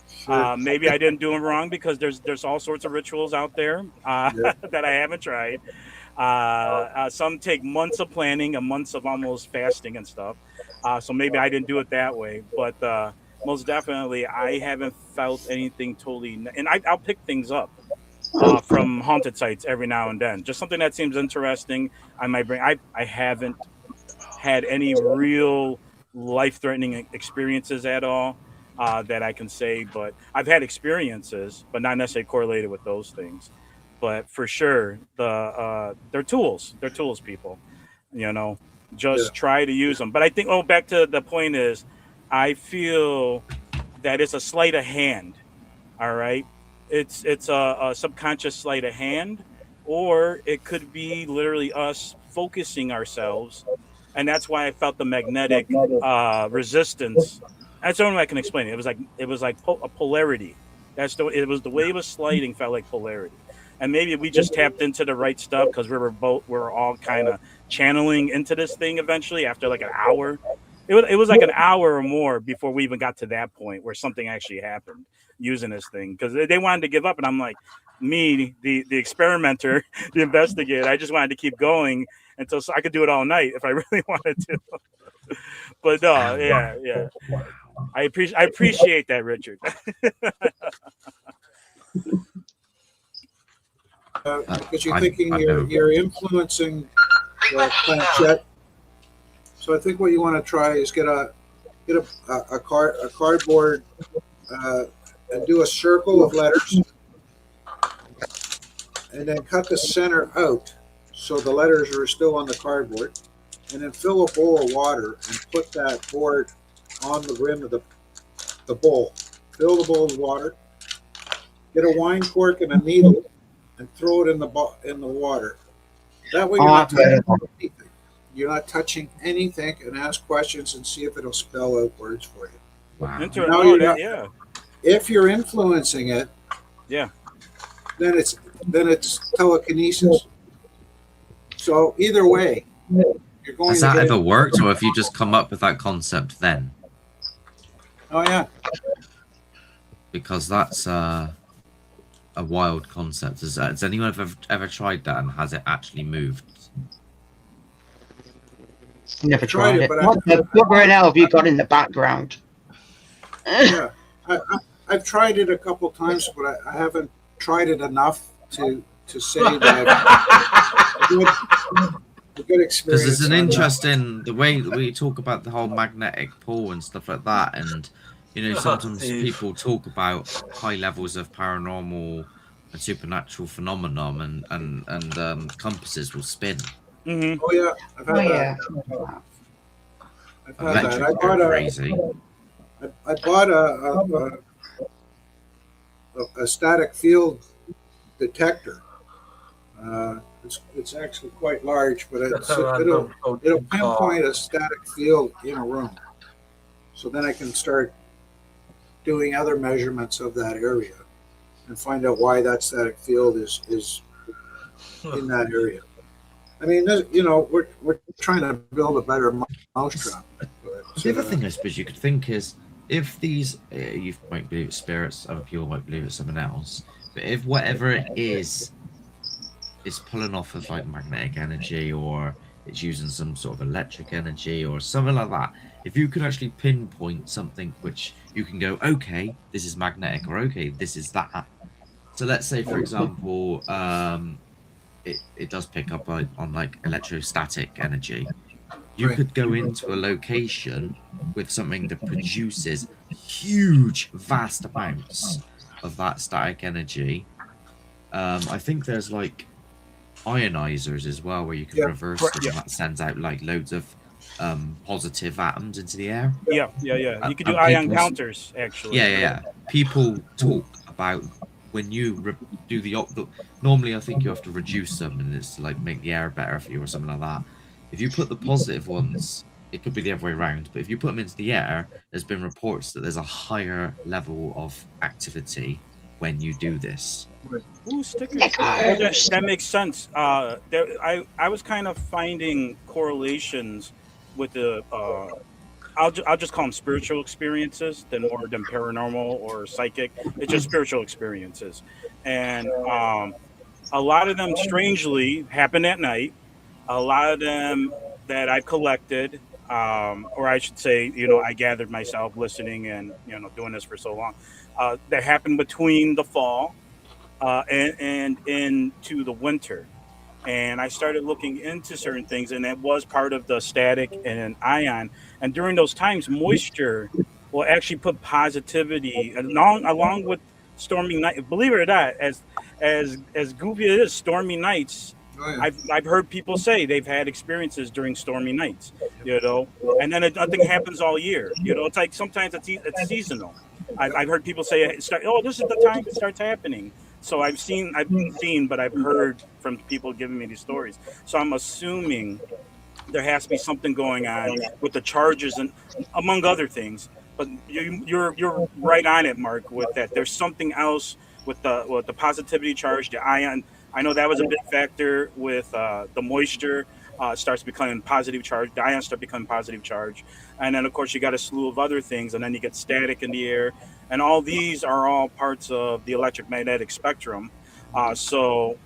Sure. Maybe I didn't do them wrong, because there's all sorts of rituals out there Yeah. that I haven't tried. Some take months of planning and months of almost fasting and stuff. So maybe I didn't do it that way, but most definitely I haven't felt anything totally. And I'll pick things up from haunted sites every now and then. Just something that seems interesting. I might bring. I haven't had any real life-threatening experiences at all that I can say, but I've had experiences, but not necessarily correlated with those things. But for sure, they're tools. They're tools, people. You know, Yeah. just try to use them. But I think, back to the point is, I feel that it's a sleight of hand. All right, it's a subconscious sleight of hand, or it could be literally us focusing ourselves, and that's why I felt the magnetic resistance. That's the only way I can explain it. It was like a polarity. It was the way it was sliding felt like polarity, and maybe we just tapped into the right stuff because we were all kind of channeling into this thing eventually after like an hour. It was like an hour or more before we even got to that point where something actually happened using this thing, because they wanted to give up, and I'm like, me, the experimenter, the investigator, I just wanted to keep going until I could do it all night if I really wanted to. But no, yeah. I appreciate that, Richard. Because you're I- thinking I you're know. you're influencing the planchette. So I think what you want to try is get a cardboard and do a circle of letters, and then cut the center out so the letters are still on the cardboard, and then fill a bowl of water and put that board on the rim of the bowl. Fill the bowl with water, get a wine cork and a needle, and throw it in the water. That way you're not touching anything, and ask questions and see if it'll spell out words for you. Wow. Yeah. If you're influencing it, yeah, then it's telekinesis. So either way, you're going. Has to that get ever worked, or have you just come up with that concept then? Oh yeah, because that's a wild concept. Has anyone ever tried that, and has it actually moved? Never tried it. What the hell have you got in the background? Yeah, I've tried it a couple times, but I haven't tried it enough to say that I've a good experience. Because it's an interesting the way that we talk about the whole magnetic pull and stuff like that, and sometimes people talk about high levels of paranormal and supernatural phenomenon, and compasses will spin. Mm-hmm. Oh yeah, I've had that. I've had that. I bought a static field detector. It's actually quite large, but it'll pinpoint a static field in a room. So then I can start doing other measurements of that area and find out why that static field is in that area. I mean, we're trying to build a better mousetrap. The other thing I suppose you could think is, if these, you might believe it's spirits, other people might believe it's something else, but if whatever it is pulling off of like magnetic energy, or it's using some sort of electric energy or something like that, if you could actually pinpoint something which you can go, okay, this is magnetic, or okay, this is that. So let's say, for example, it does pick up on like electrostatic energy. You could go into a location with something that produces huge, vast amounts of that static energy. I think there's like ionizers as well, where you can reverse them, and that sends out like loads of positive atoms into the air. Yeah. You could do ion counters, actually. Yeah. People talk about when you do the normally I think you have to reduce them, and it's to like make the air better for you or something like that. If you put the positive ones, it could be the other way around, but if you put them into the air, there's been reports that there's a higher level of activity when you do this. Ooh, stickers. That makes sense. I was kind of finding correlations with the I'll just call them spiritual experiences more than paranormal or psychic. It's just spiritual experiences, and a lot of them strangely happen at night. A lot of them that I've collected, or I should say, I gathered myself listening and doing this for so long, that happened between the fall and into the winter. And I started looking into certain things, and that was part of the static and ion. And during those times, moisture will actually put positivity along with stormy night. Believe it or not, as goofy it is, stormy nights. Oh, yeah. I've heard people say they've had experiences during stormy nights, and then nothing happens all year. It's like sometimes it's seasonal. I've heard people say, this is the time it starts happening. So I've seen, but I've heard from people giving me these stories. So I'm assuming there has to be something going on with the charges and among other things. But you're right on it, Mark, with that. There's something else with the positivity charge, the ion. I know that was a big factor with the moisture. Starts becoming positive charge. The ions start becoming positive charge. And then, of course, you got a slew of other things. And then you get static in the air. And all these are all parts of the electromagnetic spectrum. So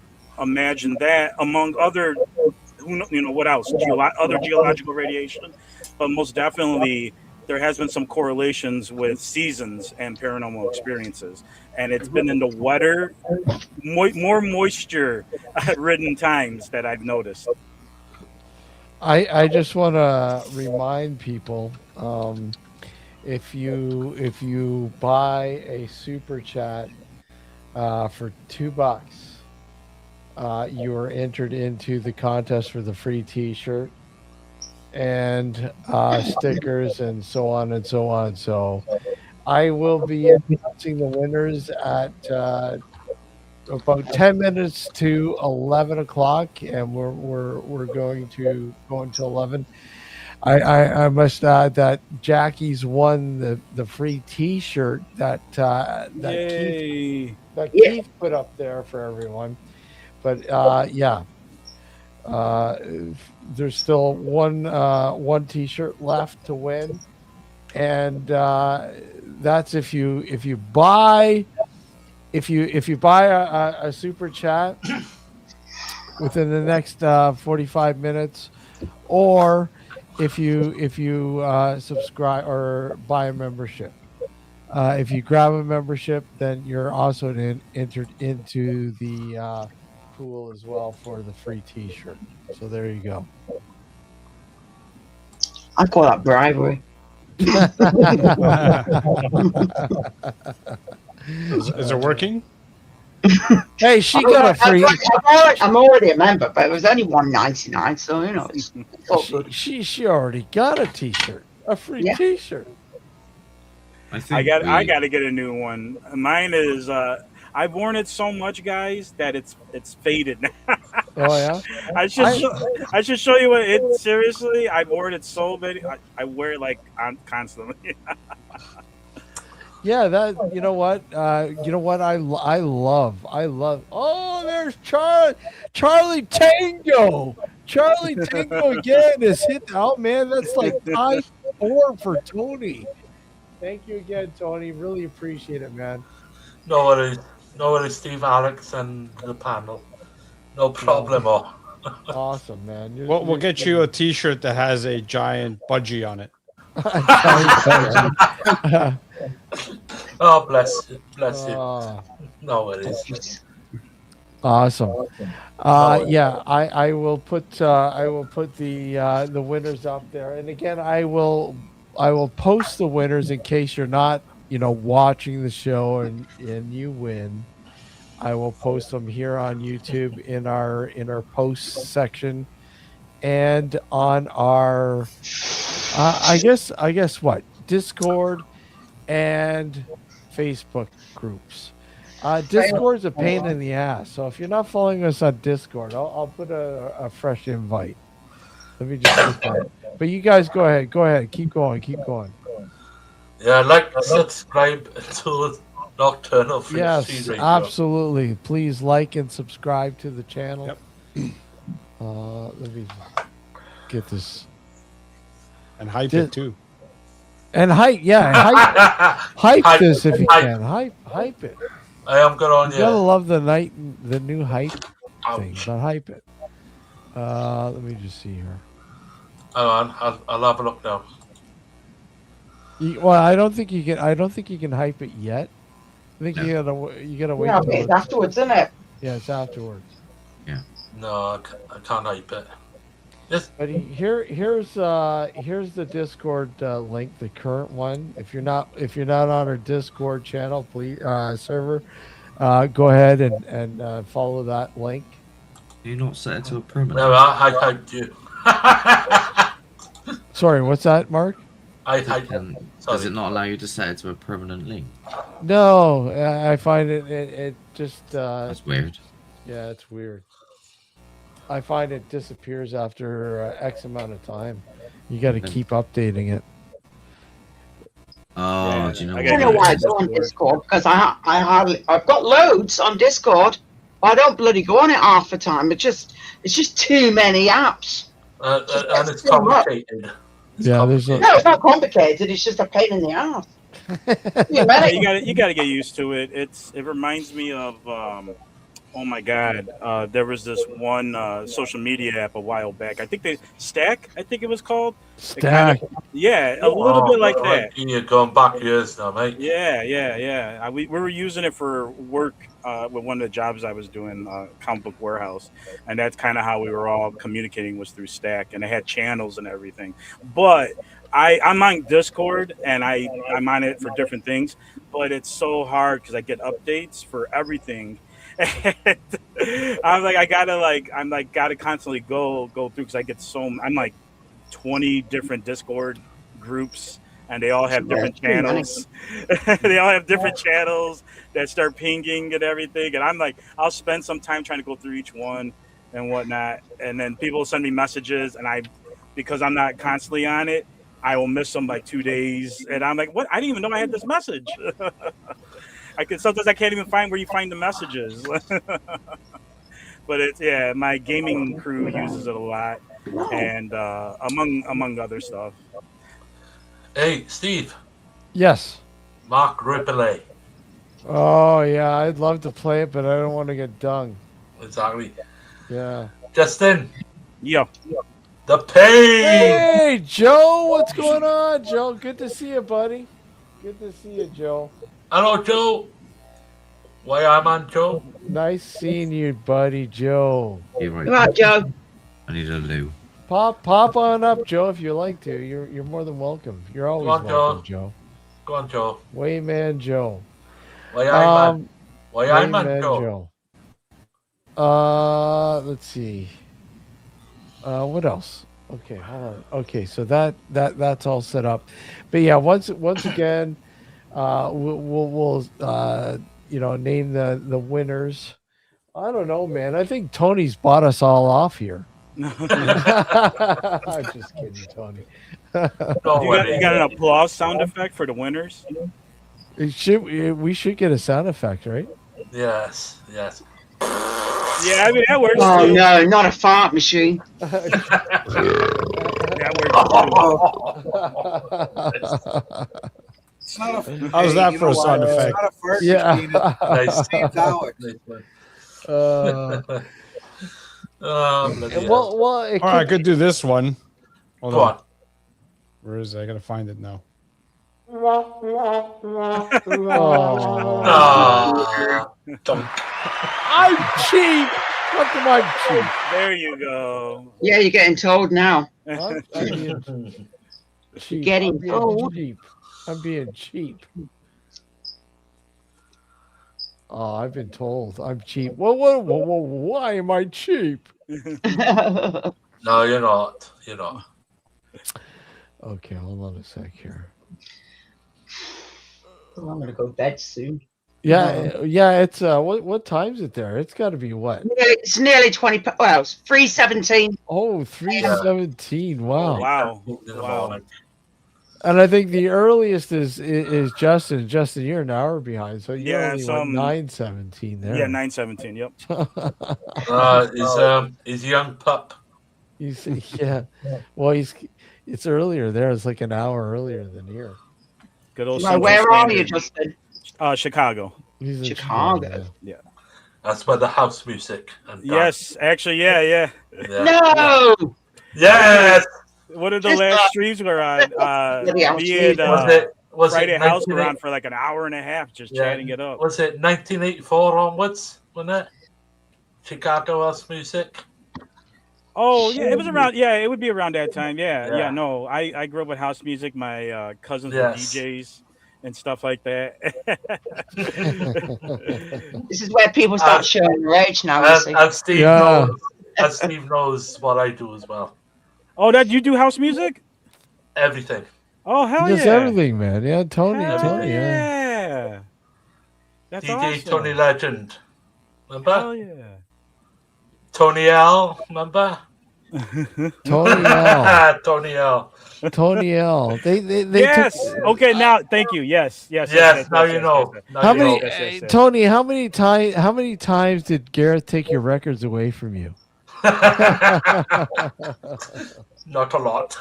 imagine that among other, what else? Other geological radiation. But most definitely, there has been some correlations with seasons and paranormal experiences. And it's been in the wetter, more moisture-ridden times that I've noticed. I just want to remind people, if you buy a super chat for $2, you are entered into the contest for the free T-shirt and stickers and so on and so on. So I will be announcing the winners at about 10 minutes to 11 o'clock, and we're going to go until 11. I must add that Jackie's won the free T-shirt that Yay. Keith put up there for everyone. But yeah, there's still one T-shirt left to win, and that's if you buy a super chat within the next 45 minutes, or if you subscribe or buy a membership. If you grab a membership, then you're also entered into the pool as well for the free T-shirt. So there you go. I call that bribery. Is it working? Hey, she got a free. I'm already a member, but it was only $1.99, so you know it's all good. She already got a T-shirt, a free Yeah. T-shirt. I got to get a new one. Mine is I've worn it so much, guys, that it's faded now. Oh yeah. I should show you it. Seriously, I've worn it so many. I wear it like constantly. Yeah, that you know what I love. Oh, there's Charlie Tango. Charlie Tango again is hit. Oh man, that's like tie 4 for Tony. Thank you again, Tony. Really appreciate it, man. No worries, Steve, Alex, and the panel. No problemo. Awesome, man. We'll get you a T-shirt that has a giant budgie on it. Oh, bless you. No worries. Awesome. Yeah, I will put the winners up there, and again, I will post the winners in case you're not watching the show and you win. I will post them here on YouTube in our post section and on our I guess what Discord and Facebook groups. Discord's a pain in the ass, so if you're not following us on Discord, I'll put a fresh invite. Let me just put that. But you guys go ahead, keep going. Yeah, like, subscribe to Nocturnal Free Yes, Radio. absolutely. Please like and subscribe to the channel. Yep. Let me get this. And hype it too. And hype, yeah, hype this if you can. Hype it. I am good on You you. gotta love the new hype thing, but hype it. Let me just see here. Hang on, I'll have a look now. Well, I don't think you can hype it yet. I think you gotta wait. Yeah, till it's afterwards, isn't it? Yeah, it's afterwards. Yeah. No, I can't hype it. Yes. But here's the Discord link, the current one. If you're not on our Discord channel, please server, go ahead and follow that link. You're not set it to a permanent. No, I hyped you. Sorry, what's that, Mark? Does it not allow you to set it to a permanent link? No, I find it just That's weird. Yeah, it's weird. I find it disappears after X amount of time. You got to keep updating it. Oh, Yeah, do you know I don't know why it's on Discord, because I've got loads on Discord, but I don't bloody go on it half the time. It's just too many apps. And it's complicated. Yeah, No, it's not complicated. It's just a pain in the ass. Yeah, you gotta get used to it. It reminds me of oh my god, there was this one social media app a while back. I think Stack. I think it was called Stack. Yeah, a little bit like that. You're going back years now, mate. Yeah. We were using it for work with one of the jobs I was doing, comic book warehouse, and that's kind of how we were all communicating, was through Stack, and it had channels and everything. But I'm on Discord, and I'm on it for different things, but it's so hard because I get updates for everything. And I'm like gotta constantly go through because I get I'm like 20 different Discord groups, and they all have different channels. They all have different channels that start pinging and everything. And I'm like, I'll spend some time trying to go through each one and whatnot. And then people send me messages, and because I'm not constantly on it, I will miss them like 2 days. And I'm like, what? I didn't even know I had this message. Sometimes I can't even find where you find the messages. But my gaming crew uses it a lot, and among other stuff. Hey, Steve. Yes. Mark Ripley. Oh yeah, I'd love to play it, but I don't want to get dung. Exactly. Yeah. Justin. Yeah. The pain. Hey, Joe, what's going on, Joe? Good to see you, buddy. Good to see you, Joe. Hello, Joe. Why I'm on, Joe? Nice seeing you, buddy, Joe. You're right. Come on, Joe. I need a loo. Pop on up, Joe, if you like to. You're more than welcome. You're always welcome, Joe. Go on, Joe. Wayman Joe. Why I'm on, Joe. Let's see. What else? Okay, hold on. Okay, so that's all set up. But yeah, once again, we'll name the winners. I don't know, man. I think Tony's bought us all off here. I'm just kidding, Tony. You got an applause sound effect for the winners? We should get a sound effect, right? Yes. Yeah, I mean that works. Oh too. no, not a fart machine. It's not a. How's that for a sound effect? It's not a fart machine. Nice. Steve's Alex. Well, all right, I could do this one. Hold Go on. Where is it? I gotta find it now. I'm cheap. What am I cheap? There you go. Yeah, you're getting told now. I'm being cheap. Getting told. I'm being cheap. Oh, I've been told I'm cheap. Why am I cheap? No, you're not. You're not. Okay, hold on a sec here. Oh, I'm gonna go to bed soon. Yeah. It's what time is it there? It's got to be what? It's nearly 20. Well, it's 3:17. Oh, 3:17. Wow. Wow. And I think the earliest is Justin. Justin, you're an hour behind, so you're only 9:17 there. Yeah, 9:17. Yep. He's young pup. Yeah. Well, it's earlier there. It's like an hour earlier than here. Good old. Where are you, Justin? Chicago. He's in Chicago. Yeah. That's where the house music. And yes, actually, yeah. No. Yes. One of the last streams were on. Me and Friday House were on for like an hour and a half, just chatting it up. Was it 1984 onwards? Wasn't it? Chicago house music. Oh yeah, it was around. Yeah, it would be around that time. Yeah. No, I grew up with house music. My cousins were DJs and stuff like that. This is where people start showing rage now. And Steve knows what I do as well. Oh, that you do house music? Everything. Oh hell Just yeah! everything, man. Yeah, Tony. Yeah. That's DJ awesome. Tony Legend. Remember? Hell yeah. Tony L. Remember? Tony L. Tony L. Tony L. They yes. took... Okay. Now, thank you. Yes. Now you know. How many, Tony? How many times did Gareth take your records away from you? Not a lot.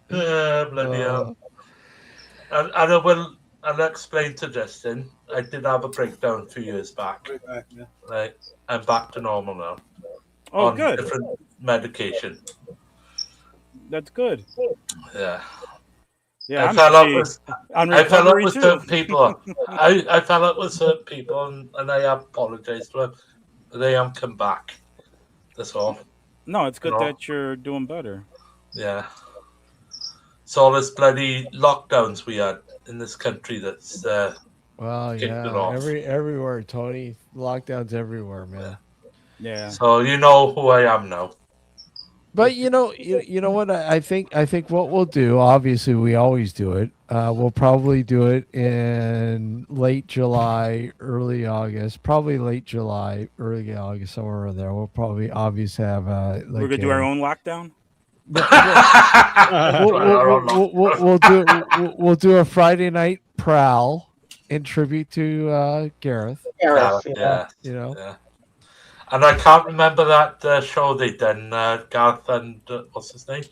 Bloody hell. And I'll explain to Justin. I did have a breakdown 2 years back. Right, I'm back to normal now. Oh, on good. Different medication. That's good. Yeah. Yeah, I fell up with certain people. I fell up with certain people, and I apologized to them. They haven't come back. That's all. No, it's good that you're doing better. Yeah. So all this bloody lockdowns we had in this country that's Well, kicked it yeah, off. everywhere, Tony. Lockdowns everywhere, man. Yeah. So you know who I am now. But you know what I think what we'll do. Obviously, we always do it. We'll probably do it in late July, early August. Probably late July, early August, somewhere in there. We'll probably obviously have We're gonna do our own lockdown. We'll do a Friday night prowl in tribute to Gareth. Yeah. You know. Yeah. And I can't remember that show they done, Garth and what's his name?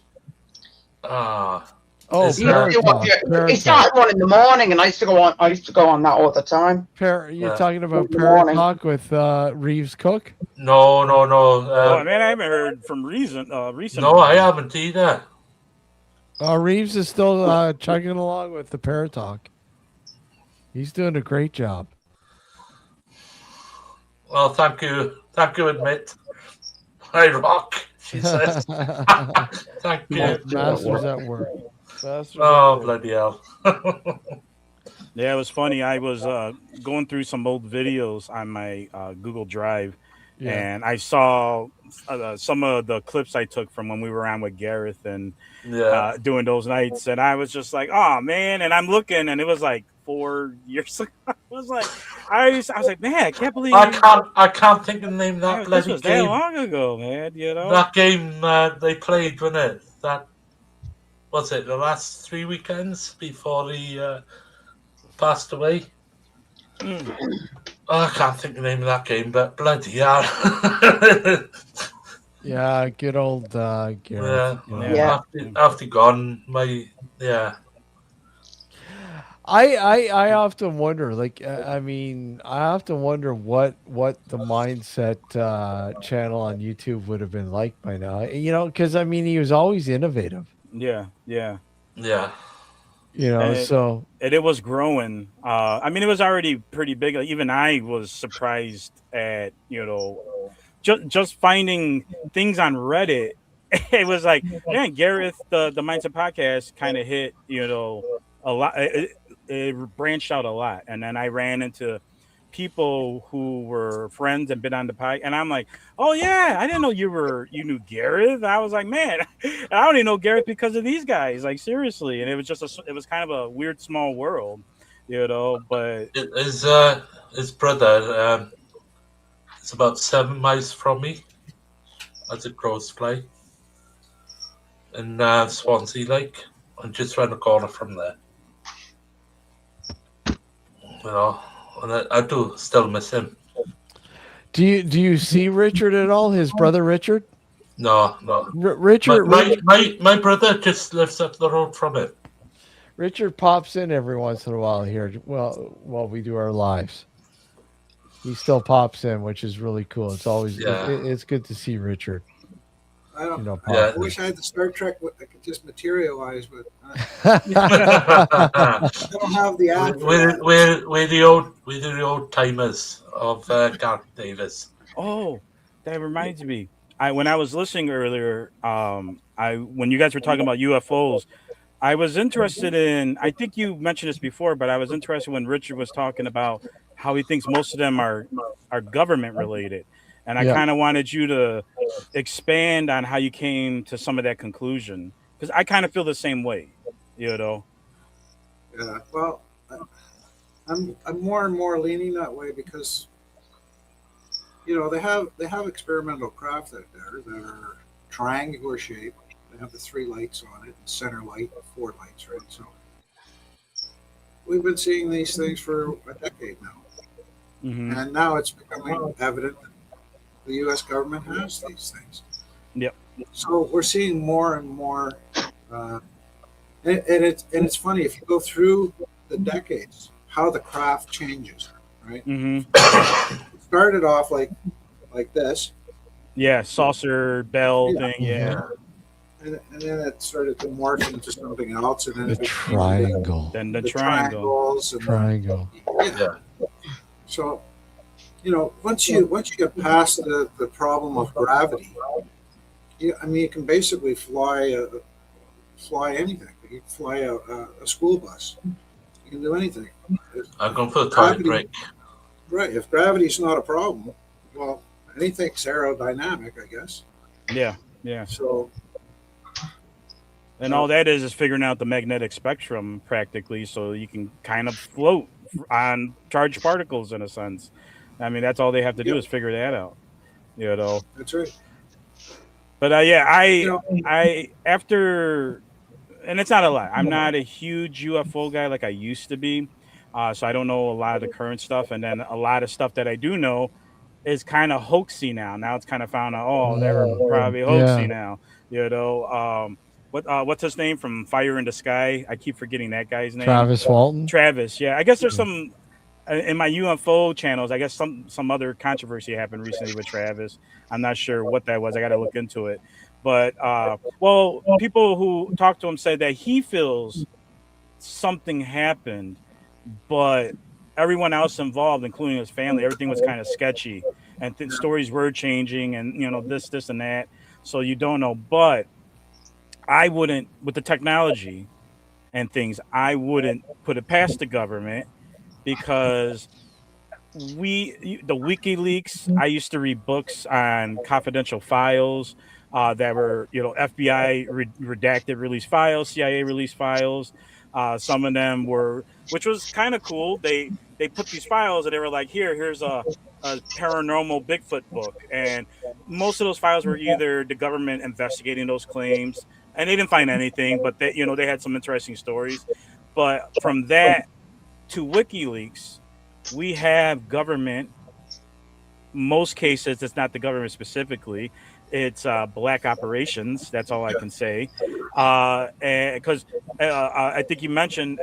Oh, He started one in the morning, and I used to go on that all the time. You're talking about In the Parrot morning. Talk with Reeves Cook? No. Oh man, I haven't heard from recent. No, I haven't either. Reeves is still chugging along with the Parrot Talk. He's doing a great job. Well, thank you, admit. I rock, she says. Thank you. Masters at work. Bloody hell. Yeah, it was funny. I was going through some old videos on my Google Drive, and I saw some of the clips I took from when we were on with Gareth and doing those nights, and I was just like, "Oh man!" And I'm looking, and it was like 4 years ago. I was like, I was like, man, I can't believe I can't think of the name of that bloody this was game. that long ago, man. You know that game they played, wasn't it? That was it. The last 3 weekends before he passed away. I can't think of the name of that game, but bloody hell. Yeah, good old Gareth. After gone, I often wonder, like, I mean, I often wonder what the Mindset channel on YouTube would have been like by now. You know, because I mean, he was always innovative. Yeah. You know, and it was growing. I mean, it was already pretty big. Even I was surprised at just finding things on Reddit. It was like, man, Gareth, the Mindset podcast kind of hit a lot. It branched out a lot, and then I ran into people who were friends and been on the podcast, and I'm like, oh yeah, I didn't know you knew Gareth. I was like, man, I only know Gareth because of these guys, like seriously. And it was it was kind of a weird small world, but his brother is about 7 miles from me as it crows fly in Swansea Lake, and just around the corner from there. And I do still miss him. Do you see Richard at all? His brother Richard? No. Richard. My brother just lives up the road from him. Richard pops in every once in a while here. Well, while we do our lives, he still pops in, which is really cool. It's always it's good to see Richard. I wish I had the Star Trek that could just materialize, but I don't have the app. We're the old timers of Garth Davis. Oh, that reminds me. When I was listening earlier, when you guys were talking about UFOs, I was interested in. I think you mentioned this before, but I was interested when Richard was talking about how he thinks most of them are government related. And I kind of wanted you to expand on how you came to some of that conclusion, because I kind of feel the same way, Yeah, well, I'm more and more leaning that way because they have experimental craft out there that are triangular shape. They have the 3 lights on it, center light, 4 lights, right? So we've been seeing these things for a decade now, and now it's becoming evident that the U.S. government has these things. Yep. So we're seeing more and more, and it's funny if you go through the decades how the craft changes, right? It started off like this. Yeah, saucer bell thing. Yeah. And then it started to morph into something else, and then the triangle. Then the triangles. And triangle. So, once you get past the problem of gravity, you can basically fly anything. You can fly a school bus. You can do anything. I'm going for the toilet Gravity- break. Right. If gravity's not a problem, well, anything's aerodynamic, I guess. Yeah, yeah. So, And all that is figuring out the magnetic spectrum practically, so you can kind of float on charged particles in a sense. I mean, that's all they have to do is figure that out. You know. that's right. But yeah, You know, I after, and it's not a lot. I'm not a huge UFO guy like I used to be, so I don't know a lot of the current stuff. And then a lot of stuff that I do know is kind of hoaxy now. Now it's kind of found out. Oh, they were probably hoaxy now. You know. What's his name from Fire in the Sky? I keep forgetting that guy's name. Travis Walton. Travis, yeah. I guess there's some in my UFO channels. I guess some other controversy happened recently with Travis. I'm not sure what that was. I got to look into it. But well, people who talked to him said that he feels something happened, but everyone else involved, including his family, everything was kind of sketchy, and stories were changing, and this and that. So you don't know, but I wouldn't, with the technology and things, I wouldn't put it past the government, because the WikiLeaks, I used to read books on confidential files that were, FBI redacted release files, CIA release files. Some of them were, which was kind of cool. They put these files and they were like, here's a paranormal Bigfoot book. And most of those files were either the government investigating those claims, and they didn't find anything, but they had some interesting stories. But from that to WikiLeaks, we have government. Most cases, it's not the government specifically. It's black operations. That's all I can say. Because I think you mentioned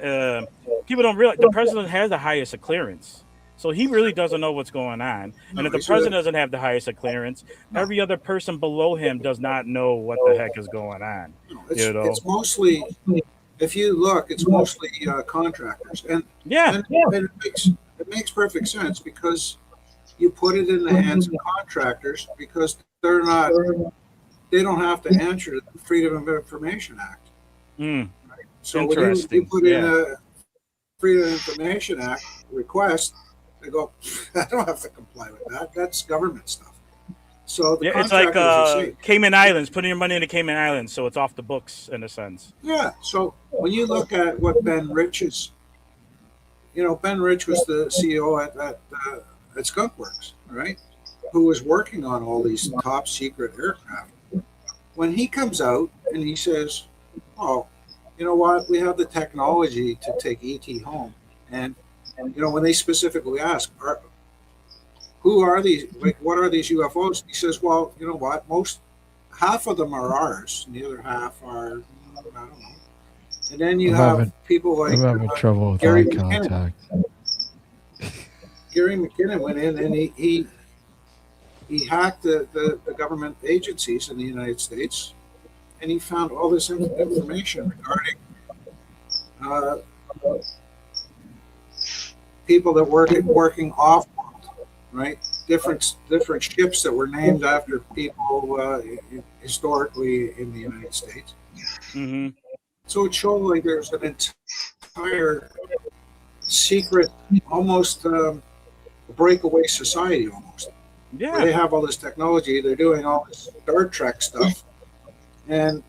people don't realize the president has the highest of clearance. So he really doesn't know what's going on. And if the president doesn't have the highest of clearance, every other person below him does not know what the heck is going on. It's mostly, if you look, it's mostly contractors. And yeah, and it makes perfect sense, because you put it in the hands of contractors, because they don't have to answer to the Freedom of Information Act. Right? So when you put in a Freedom of Information Act request, they go, I don't have to comply with that. That's government stuff. So the it's like contractors are safe. Cayman Islands, putting your money in the Cayman Islands, so it's off the books in a sense. Yeah. So when you look at what Ben Rich is, Ben Rich was the CEO at Skunkworks, right? Who was working on all these top secret aircraft. When he comes out and he says, "Oh, you know what? We have the technology to take ET home," and when they specifically ask, "Who are these? Like, what are these UFOs?" He says, "Well, you know what? Half of them are ours, and the other half are, I don't know." And then you have people like I'm having trouble with Gary eye McKinnon. contact. Gary McKinnon went in and he hacked the government agencies in the United States, and he found all this information regarding people that working off-world, right? Different ships that were named after people historically in the United States. Mm-hmm. So it showed like there's an entire secret, almost breakaway society almost. Yeah. Where they have all this technology, they're doing all this Star Trek stuff, and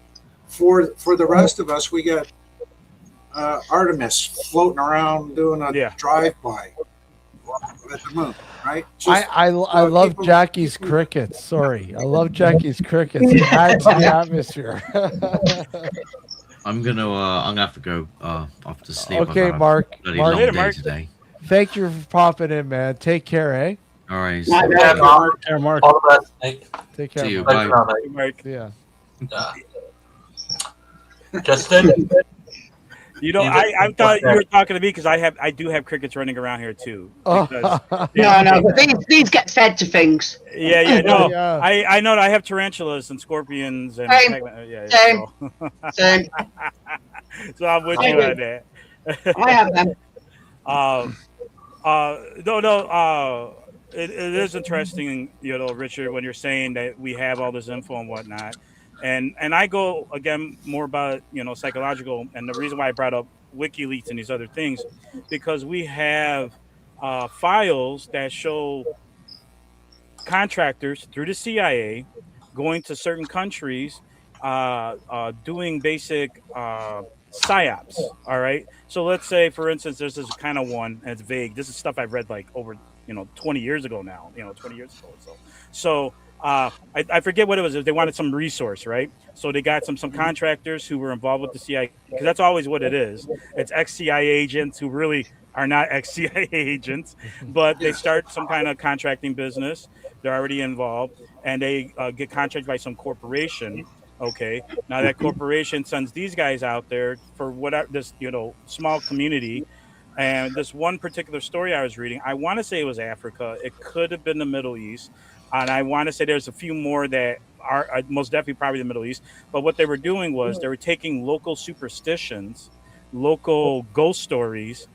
for the rest of us, we get Artemis floating around doing a drive-by at the moon, right? I love Jackie's crickets. Sorry, I love Jackie's crickets. It adds to the atmosphere. I'm gonna have to go off to sleep. Okay, I've had a Mark. bloody Mark, long day today. Thank you for popping in, man. Take care, eh? All right. Mark. All the best, Nick. Take care. See you. Mark. Bye. Mark. Yeah. Justin. I thought you were talking to me because I do have crickets running around here too. Because, No, but these get fed to things. Yeah, no. Yeah. I know that I have tarantulas and scorpions and Same. Same. So I'm with you on that. I have them. It is interesting, Richard, when you're saying that we have all this info and whatnot. And I go again more about psychological, and the reason why I brought up WikiLeaks and these other things, because we have files that show contractors through the CIA going to certain countries, doing basic psyops. All right. So let's say, for instance, there's this kind of one, and it's vague. This is stuff I've read like over 20 years ago now. 20 years ago or so. So I forget what it was. They wanted some resource, right? So they got some contractors who were involved with the CIA, because that's always what it is. It's ex-CIA agents who really are not ex-CIA agents, but they start some kind of contracting business. They're already involved, and they get contracted by some corporation. Okay, now that corporation sends these guys out there for whatever this small community. And this one particular story I was reading, I want to say it was Africa. It could have been the Middle East, and I want to say there's a few more that are most definitely probably the Middle East. But what they were doing was they were taking local superstitions, local ghost stories,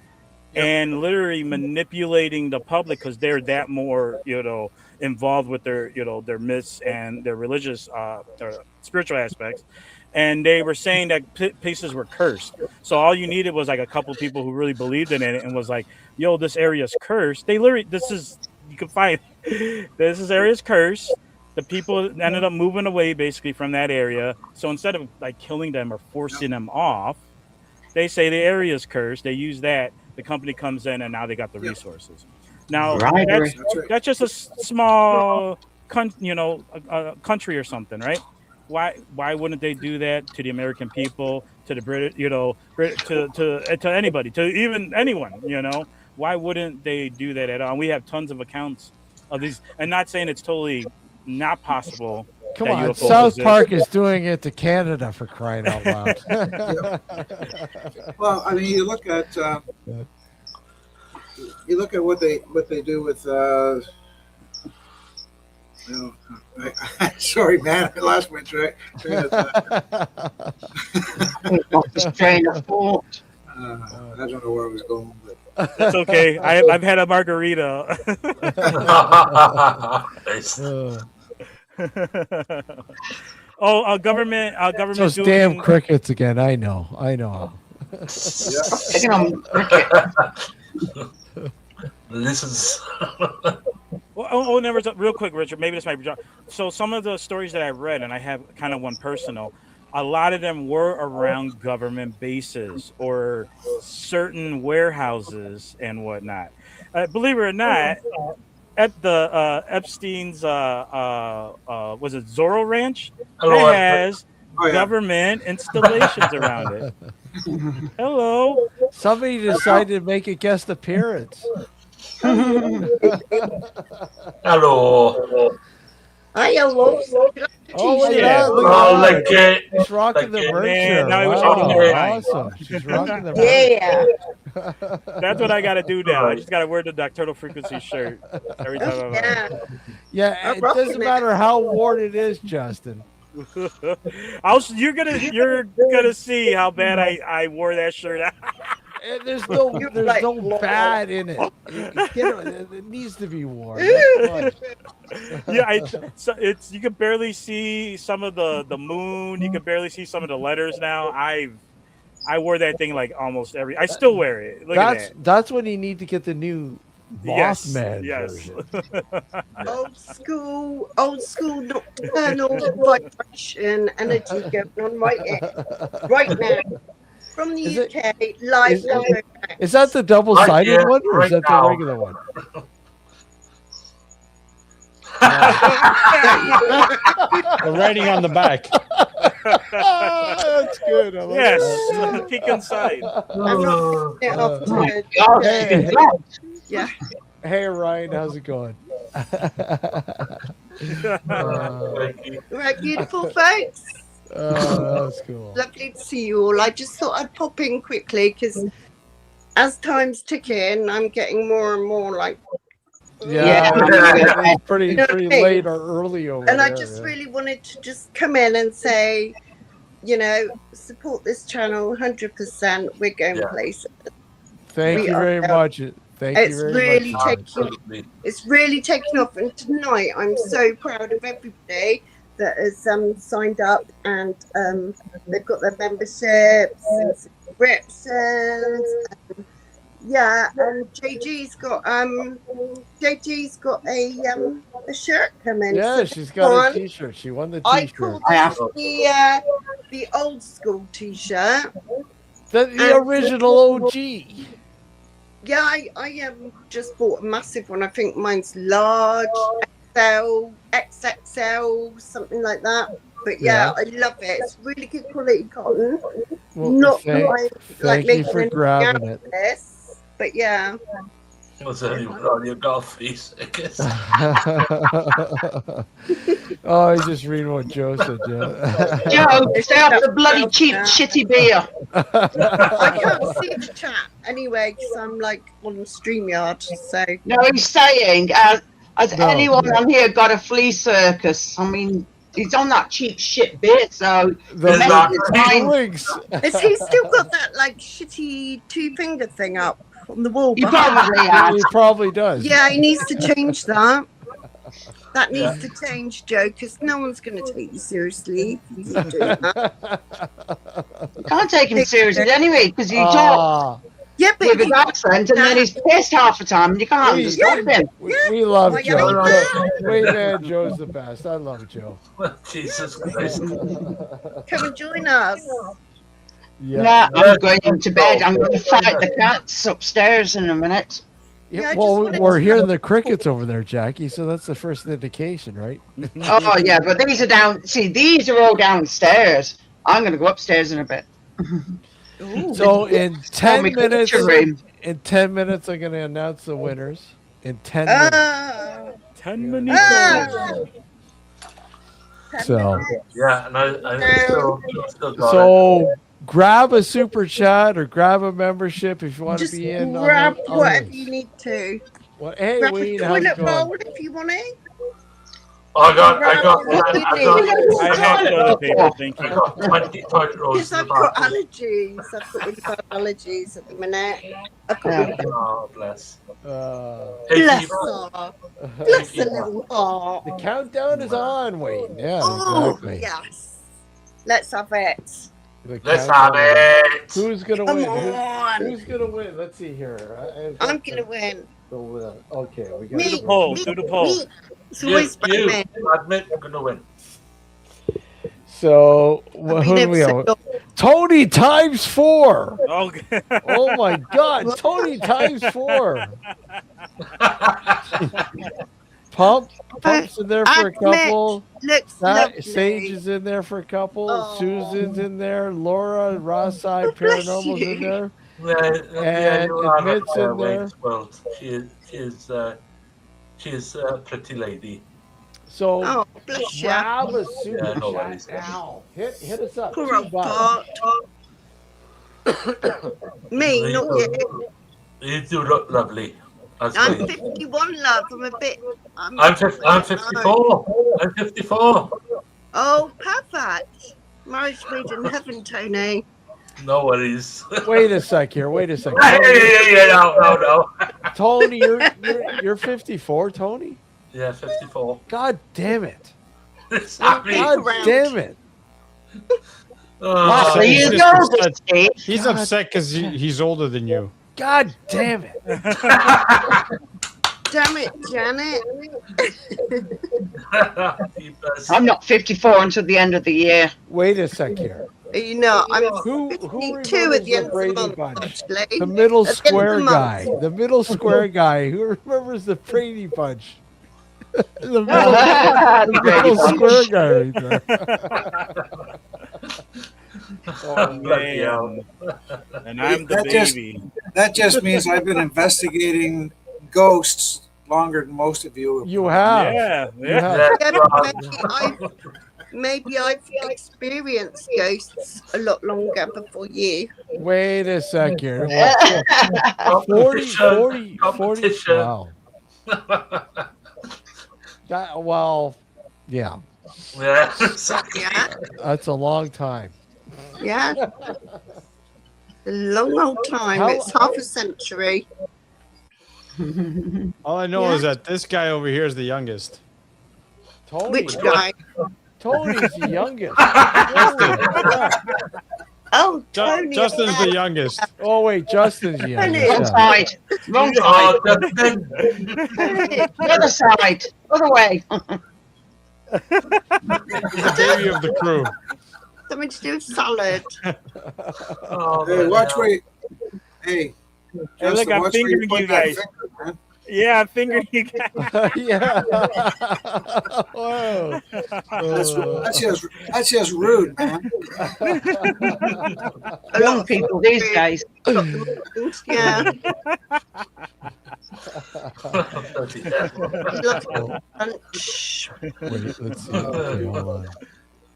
and literally manipulating the public because they're that more involved with their their myths and their religious their spiritual aspects. And they were saying that places were cursed. So all you needed was like a couple people who really believed in it and was like, yo, this area is cursed. They literally, you can find this area is cursed. The people ended up moving away basically from that area. So instead of like killing them or forcing them off, they say the area is cursed. They use that. The company comes in and now they got the resources. Now that's just a small country or something, right? Why wouldn't they do that to the American people, to the British, to anybody, to even anyone, Why wouldn't they do that at all? And we have tons of accounts of these, and not saying it's totally not possible. Come on, South Park is doing it to Canada, for crying out loud. Well, I mean, you look at what they do with. Sorry, man, I lost my train of thought. I don't know where I was going, but it's okay. I've had a margarita. Government. Those damn crickets again. I know. This is. Never real quick, Richard. Maybe this might be. So some of the stories that I read, and I have kind of one personal. A lot of them were around government bases or certain warehouses and whatnot. Believe it or not, at the Epstein's was it Zorro Ranch? It has government installations around it. Hello. Somebody decided to make a guest appearance. Hello. Hi, hello. Oh, yeah. Like she's rocking the merch shirt. Now Wow, awesome. She's rocking the merch. That's what I got to do now. I just got to wear the Nocturnal Frequency shirt every time I'm out. Yeah, it doesn't matter how worn it is, Justin. You're gonna see how bad I wore that shirt out. There's no bad in it. It needs to be worn. Yeah, you can barely see some of the moon. You can barely see some of the letters now. I wore that thing like almost every. I still wear it. Look at that. That's when you need to get the new Mothman version. Old school nocturnal vibration energy going on right now. From the UK, live. Is that the double-sided one, or is that the regular one? The writing on the back. That's good. Yes, peek inside. Yeah. Hey, Ryan, how's it going? Right, beautiful folks. Oh, that's cool. Lovely to see you all. I just thought I'd pop in quickly because as time's ticking, I'm getting more and more like. It's pretty late or early over and there. I just really wanted to just come in and say, support this channel 100%. We're going places. Thank you very much. Thank you very much. It's really taken off, and tonight I'm so proud of everybody that has signed up, and they've got their memberships and subscriptions. Yeah, and JG's got a shirt coming. Yeah, So she's got one, a T-shirt. She won the I T-shirt. called I have. the old school T-shirt. The original OG. Yeah, I just bought a massive one. I think mine's large, XL, XXL, something like that. But yeah, I love it. It's really good quality cotton. Well, Not thank you for grabbing it. this, but yeah. Was anyone on your golf face? I guess. Oh, I just reading what Joe said, Joe. Joe, stay off the bloody cheap, shitty beer. I can't see the chat anyway because I'm like on StreamYard. So No, he's saying, has anyone on here got a flea circus? I mean, he's on that cheap shit beer, so Has he still got that like shitty 2-finger thing up on the wall? He probably has. He probably does. Yeah, he needs to change that. That needs to change, Joe, because no one's going to take you seriously if you keep doing that. You can't take him seriously anyway, because you talk with his accent, and then he's pissed half the time, and you can't understand him. We love Joe. Wait, man, Joe's the best. I love Joe. Jesus Christ. Come and join us. Nah, I'm going to bed. I'm going to fight the cats upstairs in a minute. Yeah, well, we're hearing the crickets over there, Jackie, so that's the first indication, right? Oh, yeah, but these are down. See, these are all downstairs. I'm going to go upstairs in a bit. So in 10 me minutes, picture room. I'm going to announce the winners. In 10 minutes. 10 minutes. So Yeah, and I still got so grab a super chat or grab a membership if you want Just to be in. grab on whatever this. you need to. Well, hey, grab Wayne, a how's it toilet going? bowl if you want it. I got I have toilet paper, thank you. 20 toilet rolls. Because I've got allergies. I've got really bad allergies at the minute. I've got really bad. Oh, bless. Bless her. Bless the little heart. The countdown is on, Wayne. Yeah, Oh, exactly. yes. Let's have it. Let's have it. Who's gonna Come win? on. Who's gonna win? Let's see here. I'm going to win. Okay, we got Me. Do the poll. Do the poll. Me. It's always You me. admit I'm gonna win. So who do we have? Tony times 4. Okay. Oh my God, Tony times 4. Pump's in there for a couple. Looks lovely. Sage is in there for a couple. Oh. Susan's in there. Laura, Rosside, Paranormal's in there. And Admit's in there. Well, she is a pretty lady. So bless you. grab a super Yeah, no chat worries. now. Hit us up. Poor $2. old Bart. Me, not you. You do look lovely. That's I'm great. 51, love. I'm a bit. I'm 54. I'm 54. Oh, perfect. Marriage made in heaven, Tony. No worries. Wait a sec here. Wait a sec. No. Tony, you're 54, Tony? Yeah, 54. God damn it. Sorry. God damn it. He's upset because he's older than you. God damn it. Damn it, Janet. I'm not 54 until the end of the year. Wait a sec here. You know, I'm Who 52 at the end of the Brady month, Bunch? actually. The middle At the end of square the guy. month. The middle square guy. Who remembers the Brady Bunch? The middle square guy right there. Oh, man. And I'm the baby. That just means I've been investigating ghosts longer than most of you. You have. Yeah. You have. Maybe I've experienced ghosts a lot longer before you. Wait a sec here. 40. Wow. Well, yeah. Yeah. That's a long time. Yeah. A long old time. It's half a century. All I know is that this guy over here is the youngest. Tony. Which guy? Tony's the youngest. Oh, Tony. Justin's the youngest. Oh wait, Justin's the youngest. Wrong side. Wrong side. The other side. Other way. The baby of the crew. Something to do with salad. Hey, watch where you, hey, Hey, look, Justin, I'm watch where fingering put you that guys. finger, man. Yeah, I'm fingering you guys. Yeah. Whoa. That's just rude, man. Young people these days. Yeah. Wait, let's see. Okay, hold on.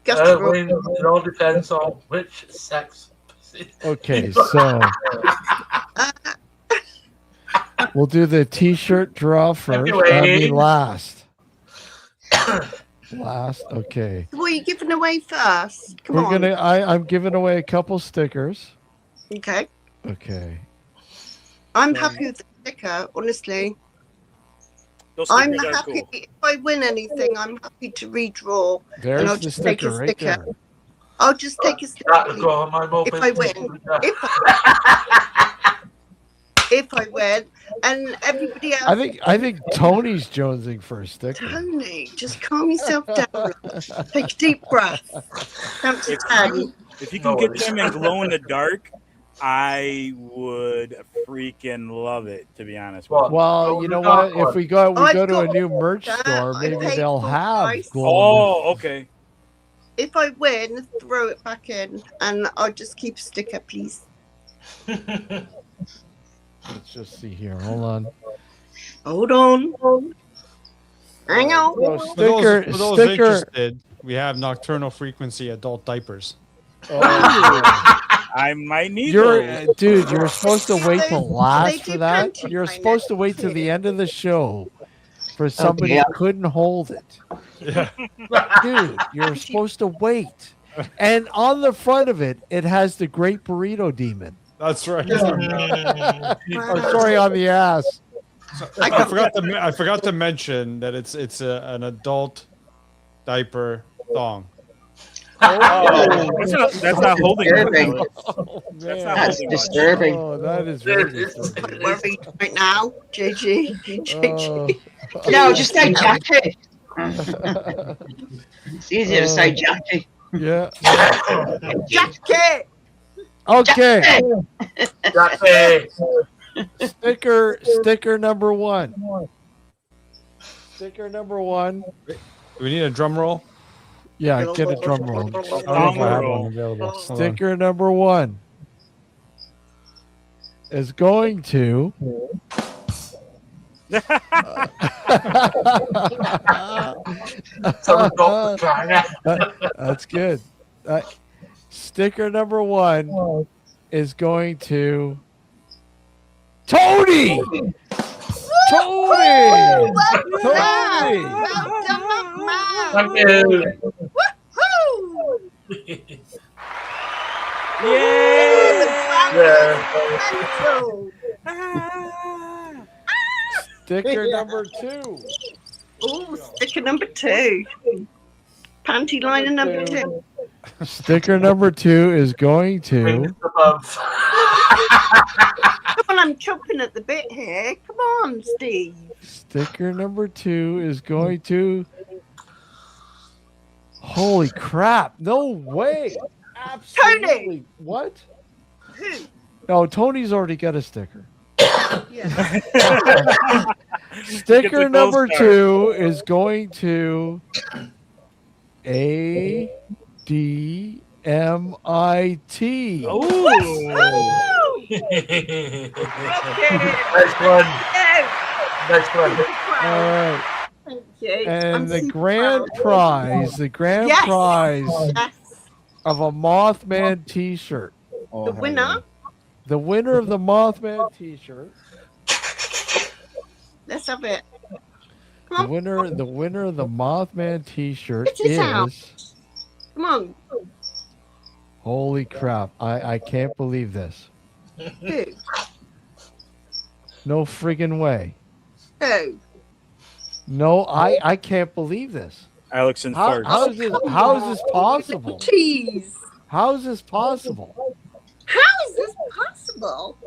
It all depends on which sex. Okay, so we'll do the T-shirt draw first. I mean, last. Last. Okay. What are you giving away first? Come We're on. gonna. I'm giving away a couple stickers. Okay. Okay. I'm happy with the sticker, honestly. Those I'm stickers are happy cool. if I win anything. I'm happy to redraw, There's and I'll the just take a sticker right sticker. there. I'll just take a sticker if I win. If I win, and everybody else. I think Tony's jonesing for a sticker. Tony, just calm yourself down. Take a deep breath. Count to 10. If you can get them in glow in the dark, I would freaking love it, to be honest with you. Well, you know what? If we go to a new merch store, maybe they'll have glow. Oh, okay. If I win, throw it back in, and I'll just keep a sticker, please. Let's just see here. Hold on. Hold on. Hang on. For those interested, we have nocturnal frequency adult diapers. I might need those. Dude, you're supposed to wait till last for that. You're supposed to wait till the end of the show for somebody who couldn't hold it. Yeah. Dude, you're supposed to wait. And on the front of it, it has the Great Burrito Demon. That's right. Or sorry, on the ass. I forgot to mention that it's an adult diaper thong. That's not holding. Disturbing. That's disturbing. Oh, that is very disturbing. Worried right now, JG. JG. No, just say Jackie. It's easier to say Jackie. Yeah. Jackie. Okay. Jackie. Sticker number one. Sticker number one. Do we need a drum roll? Yeah, get a drum roll. I don't know if I have one available. Hold on. Sticker number one is going to. That's good. Sticker number one is going to Tony. Tony. Tony. Thank you. Sticker number two. Oh, sticker number two. Panty liner number two. Sticker number two is going to. Come on, I'm chopping at the bit here. Come on, Steve. Sticker number two is going to. Holy crap. No way. Absolutely. Tony. What? Who? No, Tony's already got a sticker. Yeah. Sticker number two is going to ADMIT. Next one. Next one. All right. Thank you. And the grand prize, Yes. Yes. of a Mothman t-shirt. The winner. The winner of the Mothman t-shirt. Let's have it. The winner of the Mothman t-shirt Spit it out. is. Come on. Holy crap. I can't believe this. Who? No friggin' way. Who? No, I can't believe this. Alex and How Farts. is this possible? Cheese. How is this possible? possible?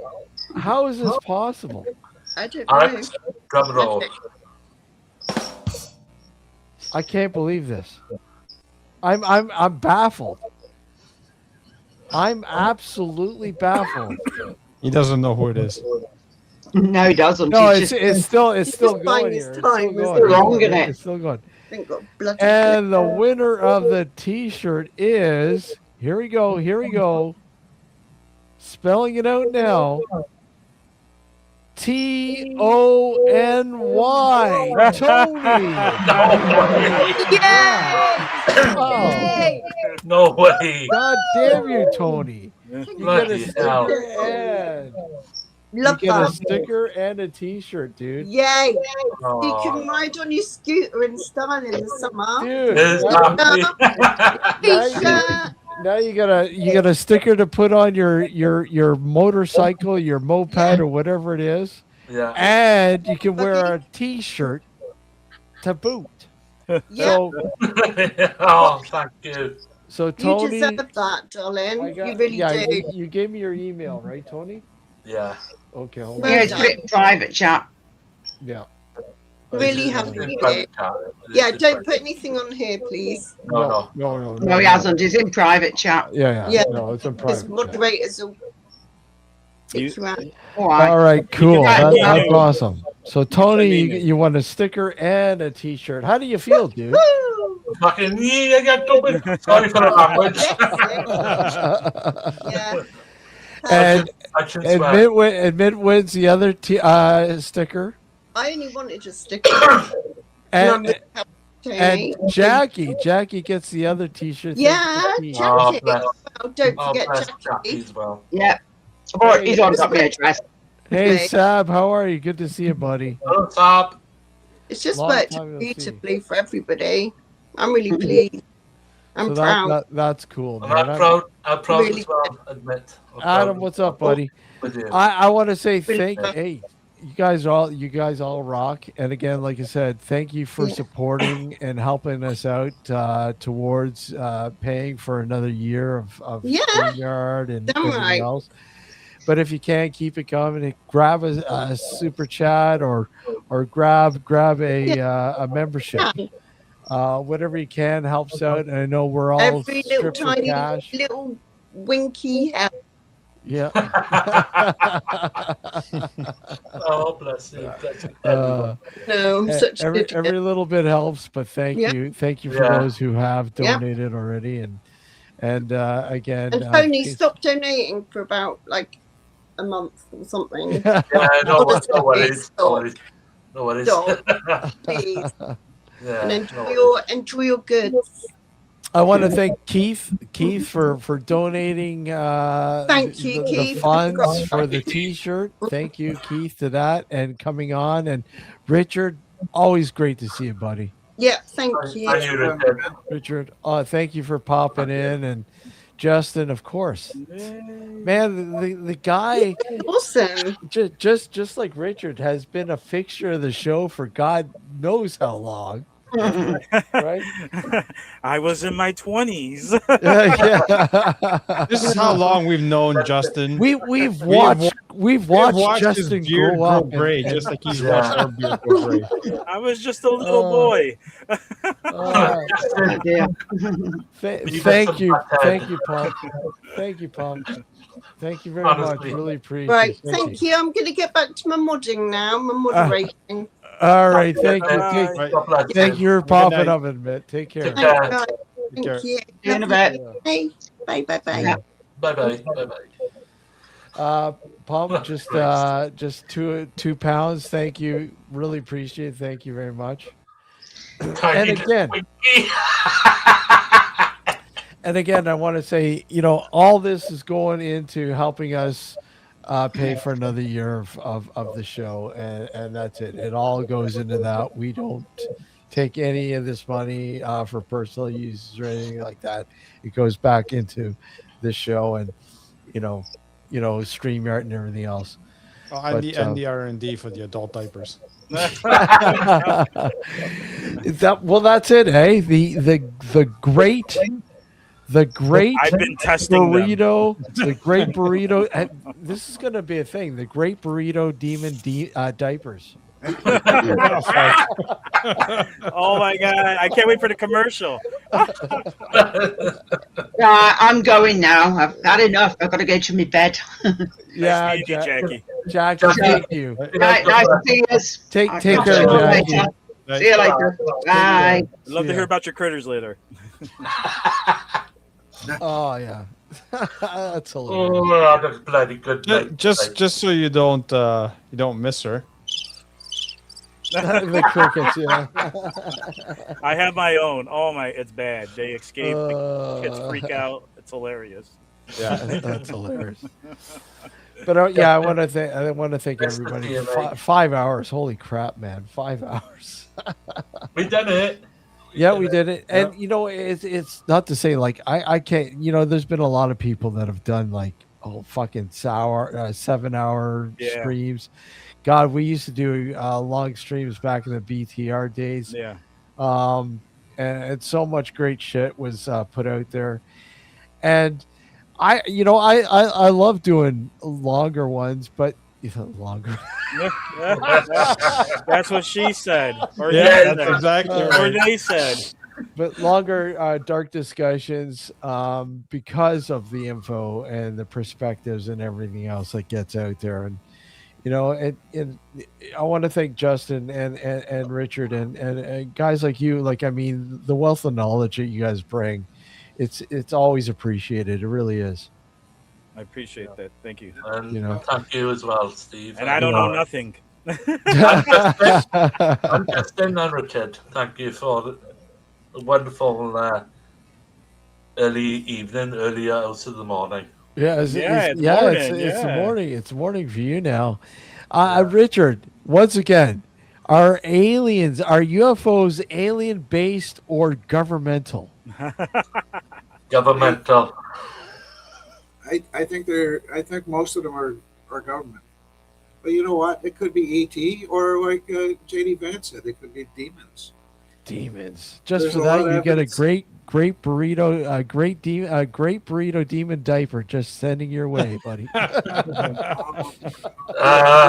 How is this possible? I don't know. Alex, grab it all. I can't believe this. I'm baffled. I'm absolutely baffled. He doesn't know who it is. No, he doesn't. No, He's it's still going here. It's still going. wrong, isn't it? It's still going. Ain't got bloody And the winner of the T-shirt is, here we go. Spelling it out now. Tony. Tony. Yay! No way. God damn you, Tony. You get a Bloody hell. sticker and Love you get a that. sticker and a T-shirt, dude. Yay! Oh. You can ride on your scooter in style in the summer. Dude, T-shirt. now you got a sticker to put on your motorcycle, your moped, or whatever it is. Yeah. And you can wear a T-shirt to boot. So, oh, thank you. so You Tony, deserve that, darling. You really do. you gave me your email, right, Tony? Yeah. Okay. Hold on. Yeah, it's a bit private chat. Yeah. Really happy with it. Yeah, don't put anything on here, please. No. No, he hasn't. He's in private chat. Yeah. No, it's in Because private. moderators will kick you out. All right, cool. can- That's awesome. So Tony, you won a sticker and a T-shirt. How do you feel, dude? Fucking yeah, I got going. Sorry for the language. Yeah. And I should swear. admit wins the other sticker. I only wanted a sticker. And Tony. Jackie gets the other T-shirt. Yeah, Thank you. Jackie. bless. Oh, don't Oh, forget bless Jackie. Jackie as well. Yeah. Oh, he's already got my address. Hey Okay. Sab, how are you? Good to see you, buddy. Hello, Top. It's just Long worked time no see. beautifully for everybody. I'm really pleased. I'm So proud. that's cool, man. I'm proud. I'm proud Really as well. Admit. I'm Adam, proud. what's up, buddy? With you. I want to say hey, you guys all rock. And again, like I said, thank you for supporting and helping us out towards paying for another year of Yeah. StreamYard and Damn everything right. else. But if you can, keep it coming. Grab a super chat or grab a membership. Whatever you can helps out. And I know we're all Every little stripped for tiny cash. little winky help. Yeah. Oh, bless you. Bless you. No, such every good. little bit helps, but thank Yeah. you for Yeah. those who have Yeah. donated already, and again, And Tony it's- stopped donating for about like a month or something. Yeah, no worries. No worries. No Stop. worries. No worries. Stop, please. Yeah, And no worries. enjoy your goods. I want to thank Keith for donating. Thank you, the Keith. funds for the T-shirt. Thank you, Keith, to that and coming on. And Richard, always great to see you, buddy. Yeah, thank you. I knew it did. Richard, thank you for popping in, and Justin, of course. Man, the guy, Awesome. just like Richard, has been a fixture of the show for God knows how long. Right? I was in my 20s. Yeah. This is how long we've known Justin. We've watched his Justin beard grow grow up gray, just like he's watched our beard grow gray. I was just a little boy. Thank you, Pump. Thank you, Pump. Thank you very much. Really appreciate Right, it. thank you. I'm going to get back to my modding now, my moderating. All right, thank you. Bye. Thank you for popping up in a bit. Take care. Thank you. care. Thank you. See you in a bit. Bye. Bye. Bye. Bye. Yeah. Bye-bye. Bye-bye. Pump, just £2. Thank you. Really appreciate it. Thank you very much. And again, I want to say, all this is going into helping us pay for another year of the show, and that's it. It all goes into that. We don't take any of this money for personal use or anything like that. It goes back into the show and StreamYard and everything else. And the R&D for the adult diapers. That's it. Hey, the The great I've been testing them. burrito, the great burrito. And this is going to be a thing. The great burrito demon diapers. Oh my god! I can't wait for the commercial. I'm going now. I've had enough. I've got to go to my bed. Yeah, Nice meeting you, Jackie. Jackie, thank you. Nice to see you. Take I'll care, catch you all Jackie. later. See you later. Bye. I'd love to hear about your critters later. Oh yeah, that's Oh, hilarious. that's bloody good. Night. Just so you don't miss her. The crickets, yeah. I have my own. Oh my, it's bad. They escape. The kids freak out. It's hilarious. Yeah, that's hilarious. But yeah, I want to thank everybody. 5 hours. Holy crap, man! 5 hours. We done it. Yeah, we did it. And you know, it's not to say like I can't, you know, there's been a lot of people that have done like fucking 7-hour streams. God, we used to do long streams back in the BTR days. Yeah. And so much great shit was put out there. And I love doing longer ones, but longer. That's what she said. Or Yeah, they that's said. exactly Or right. they said. But longer dark discussions because of the info and the perspectives and everything else that gets out there. And you know, and I want to thank Justin and Richard and guys like you. Like, I mean, the wealth of knowledge that you guys bring, it's always appreciated. It really is. I appreciate that. Thank you. And You know. thank you as well, Steve. And I don't know nothing. I'm Justin and Richard. Thank you for the wonderful early evening, early hours of the morning. Yeah, it's morning, morning. It's morning for you now. Richard, once again, are UFOs alien based or governmental? Governmental. I think most of them are government. But you know what? It could be ET or like JD Vance said, it could be demons. Demons. Just There's for a lot that, of you get a evidence. great burrito, great burrito demon diaper just sending your way, buddy. Let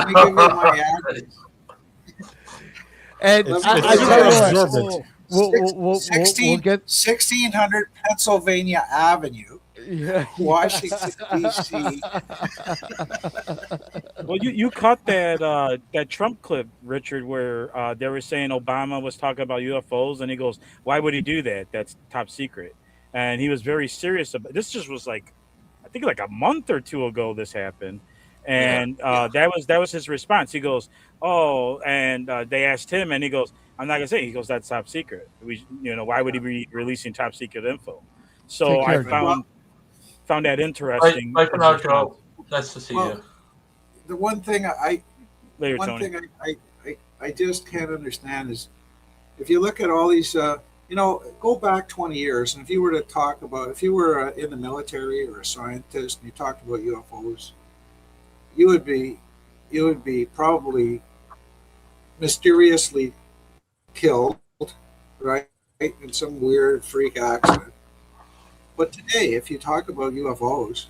me give you my address. And It's- I it's tell you absorbent. what, we'll get 1600 Pennsylvania Avenue, yeah. Washington, D.C. Well, you caught that Trump clip, Richard, where they were saying Obama was talking about UFOs, and he goes, "Why would he do that? That's top secret." And he was very serious about this. Just was like, I think like a month or two ago this happened, and that was his response. He goes, "Oh," and they asked him, and he goes, "I'm not gonna say." He goes, "That's top secret. Why would he be releasing top secret info?" So Take care, I man. found that interesting. Bye for his now, response. Joe. Nice to see you. The one thing Later, Tony. I just can't understand is if you look at all these, go back 20 years, and if you were to talk about, if you were in the military or a scientist and you talked about UFOs, you would be probably mysteriously killed, right, in some weird freak accident. But today, if you talk about UFOs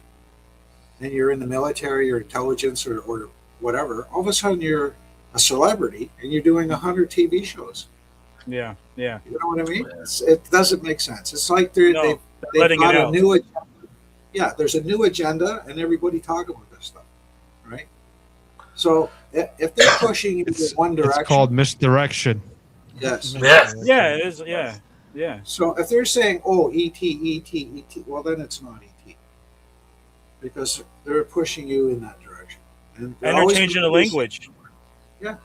and you're in the military or intelligence or whatever, all of a sudden you're a celebrity and you're doing 100 TV shows. Yeah. You know what I mean? It doesn't make sense. It's like they've letting got it a out. new agenda. Yeah, there's a new agenda and everybody talk about this stuff, right? So if they're pushing you in one direction, It's called misdirection. yes. Yeah, it is. Yeah. So if they're saying, "Oh, ET," well, then it's not ET because they're pushing you in that direction, and And they're always changing the gonna be- language. Yeah,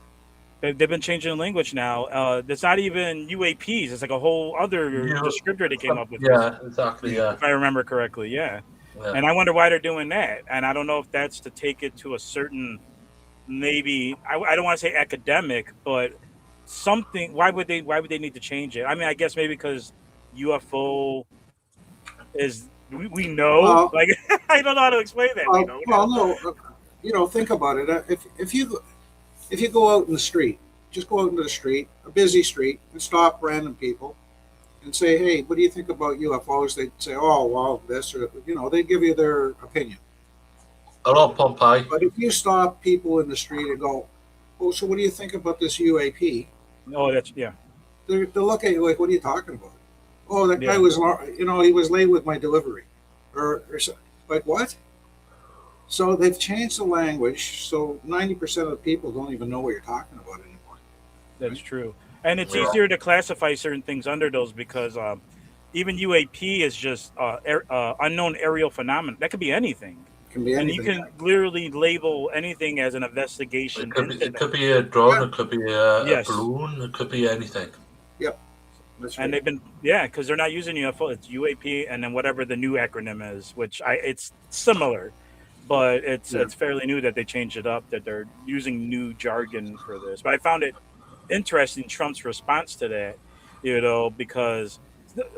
They've been changing the language now. It's not even UAPs. It's like a whole other descriptor they came up with. Yeah, exactly. Yeah. If I remember correctly, yeah. And I wonder why they're doing that. And I don't know if that's to take it to a certain, maybe I don't want to say academic, but something. Why would they need to change it? I mean, I guess maybe because UFO is we know. Well- like I don't know how to explain that. no. Think about it. If you go out in the street, just go out into the street, a busy street, and stop random people, and say, hey, what do you think about UFOs? They'd say, oh, well, this, or, they'd give you their opinion. Hello, Pompeii. But if you stop people in the street and go, oh, so what do you think about this UAP? Oh, that's, yeah. They'll look at you like, what are you talking about? Oh, that guy Yeah. was, he was late with my delivery. Or like, what? So they've changed the language, so 90% of the people don't even know what you're talking about anymore. That's true. And it's easier to classify certain things under those because even UAP is just unknown aerial phenomenon. That could be anything. Can be And anything. you can literally label anything as an investigation. It could be a drone, Yeah. it could be a Yes. balloon, it could be anything. Yep. That's right. And they've been, yeah, because they're not using UFO. It's UAP and then whatever the new acronym is, which it's similar, but it's fairly new that they changed it up, that they're using new jargon for this. But I found it interesting, Trump's response to that, because,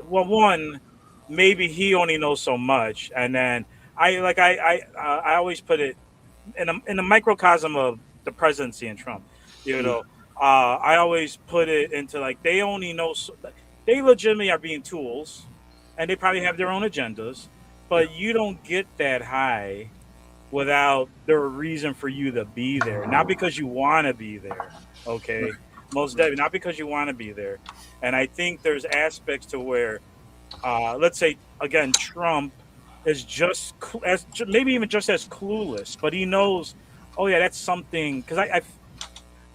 well, one, maybe he only knows so much, and then I always put it in a microcosm of the presidency and Trump, I always put it into like they only know they legitimately are being tools, and they probably have their own agendas, but you don't get that high without the reason for you to be there, not because you want to be there. Okay, most definitely not because you want to be there, and I think there's aspects to where, let's say again, Trump is just as maybe even just as clueless, but he knows, oh yeah, that's something because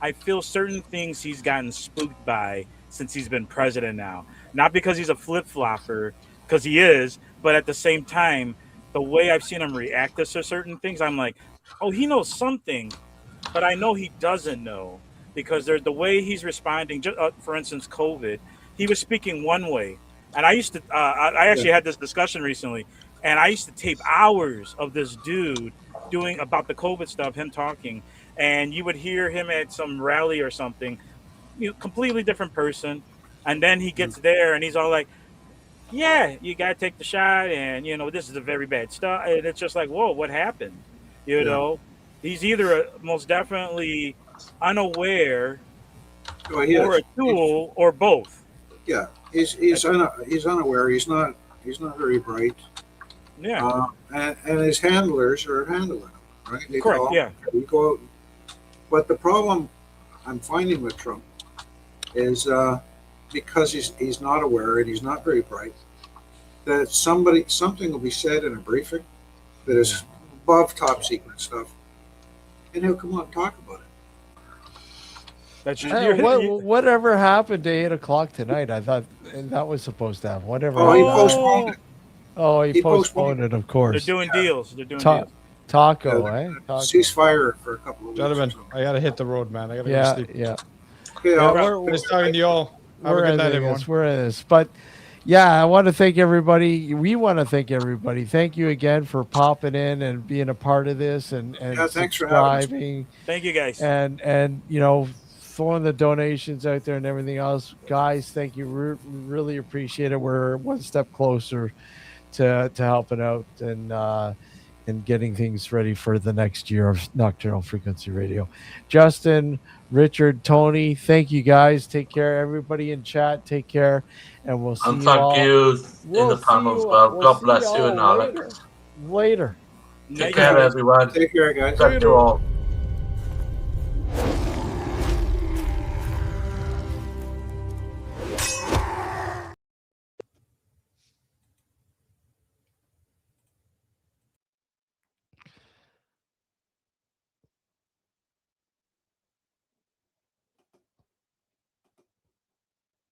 I feel certain things he's gotten spooked by since he's been president now. Not because he's a flip-flopper, because he is, but at the same time, the way I've seen him react to certain things, I'm like, oh, he knows something, but I know he doesn't know because the way he's responding. For instance, COVID, he was speaking one way, and I used to. I actually had this discussion recently, and I used to tape hours of this dude doing about the COVID stuff, him talking. And you would hear him at some rally or something, completely different person. And then he gets there and he's all like, yeah, you got to take the shot. And, this is a very bad stuff. And it's just like, whoa, what happened? He's either most definitely unaware or a tool or both. Yeah, he's unaware. He's not very bright. Yeah. And his handlers are handling him, right? They Correct, yeah. You go out. But the problem I'm finding with Trump is because he's not aware and he's not very bright, that something will be said in a briefing that is above top secret stuff, and he'll come out and talk about it. That's whatever happened to 8 o'clock tonight? I thought that was supposed to happen. Whatever. Oh, he postponed it. Oh, he postponed it, of course. They're doing deals. They're doing deals. Taco, eh? Taco. Ceasefire for a couple of weeks. Gentlemen, I gotta hit the road, man. I gotta go to sleep. Yeah. We're talking to y'all. Have a good night, everyone. We're in this, but yeah, I want to thank everybody. We want to thank everybody. Thank you again for popping in and being a part of this and thanks for having us. subscribing. Thank you, guys. And throwing the donations out there and everything else, guys. Thank you. Really appreciate it. We're one step closer to helping out and getting things ready for the next year of Nocturnal Frequency Radio. Justin, Richard, Tony, thank you guys. Take care. Everybody in chat, take care. And we'll see you all. And thank you in the panel as well. God bless you and Alec. Later. Take care, everyone. Take care, guys. Thank you all.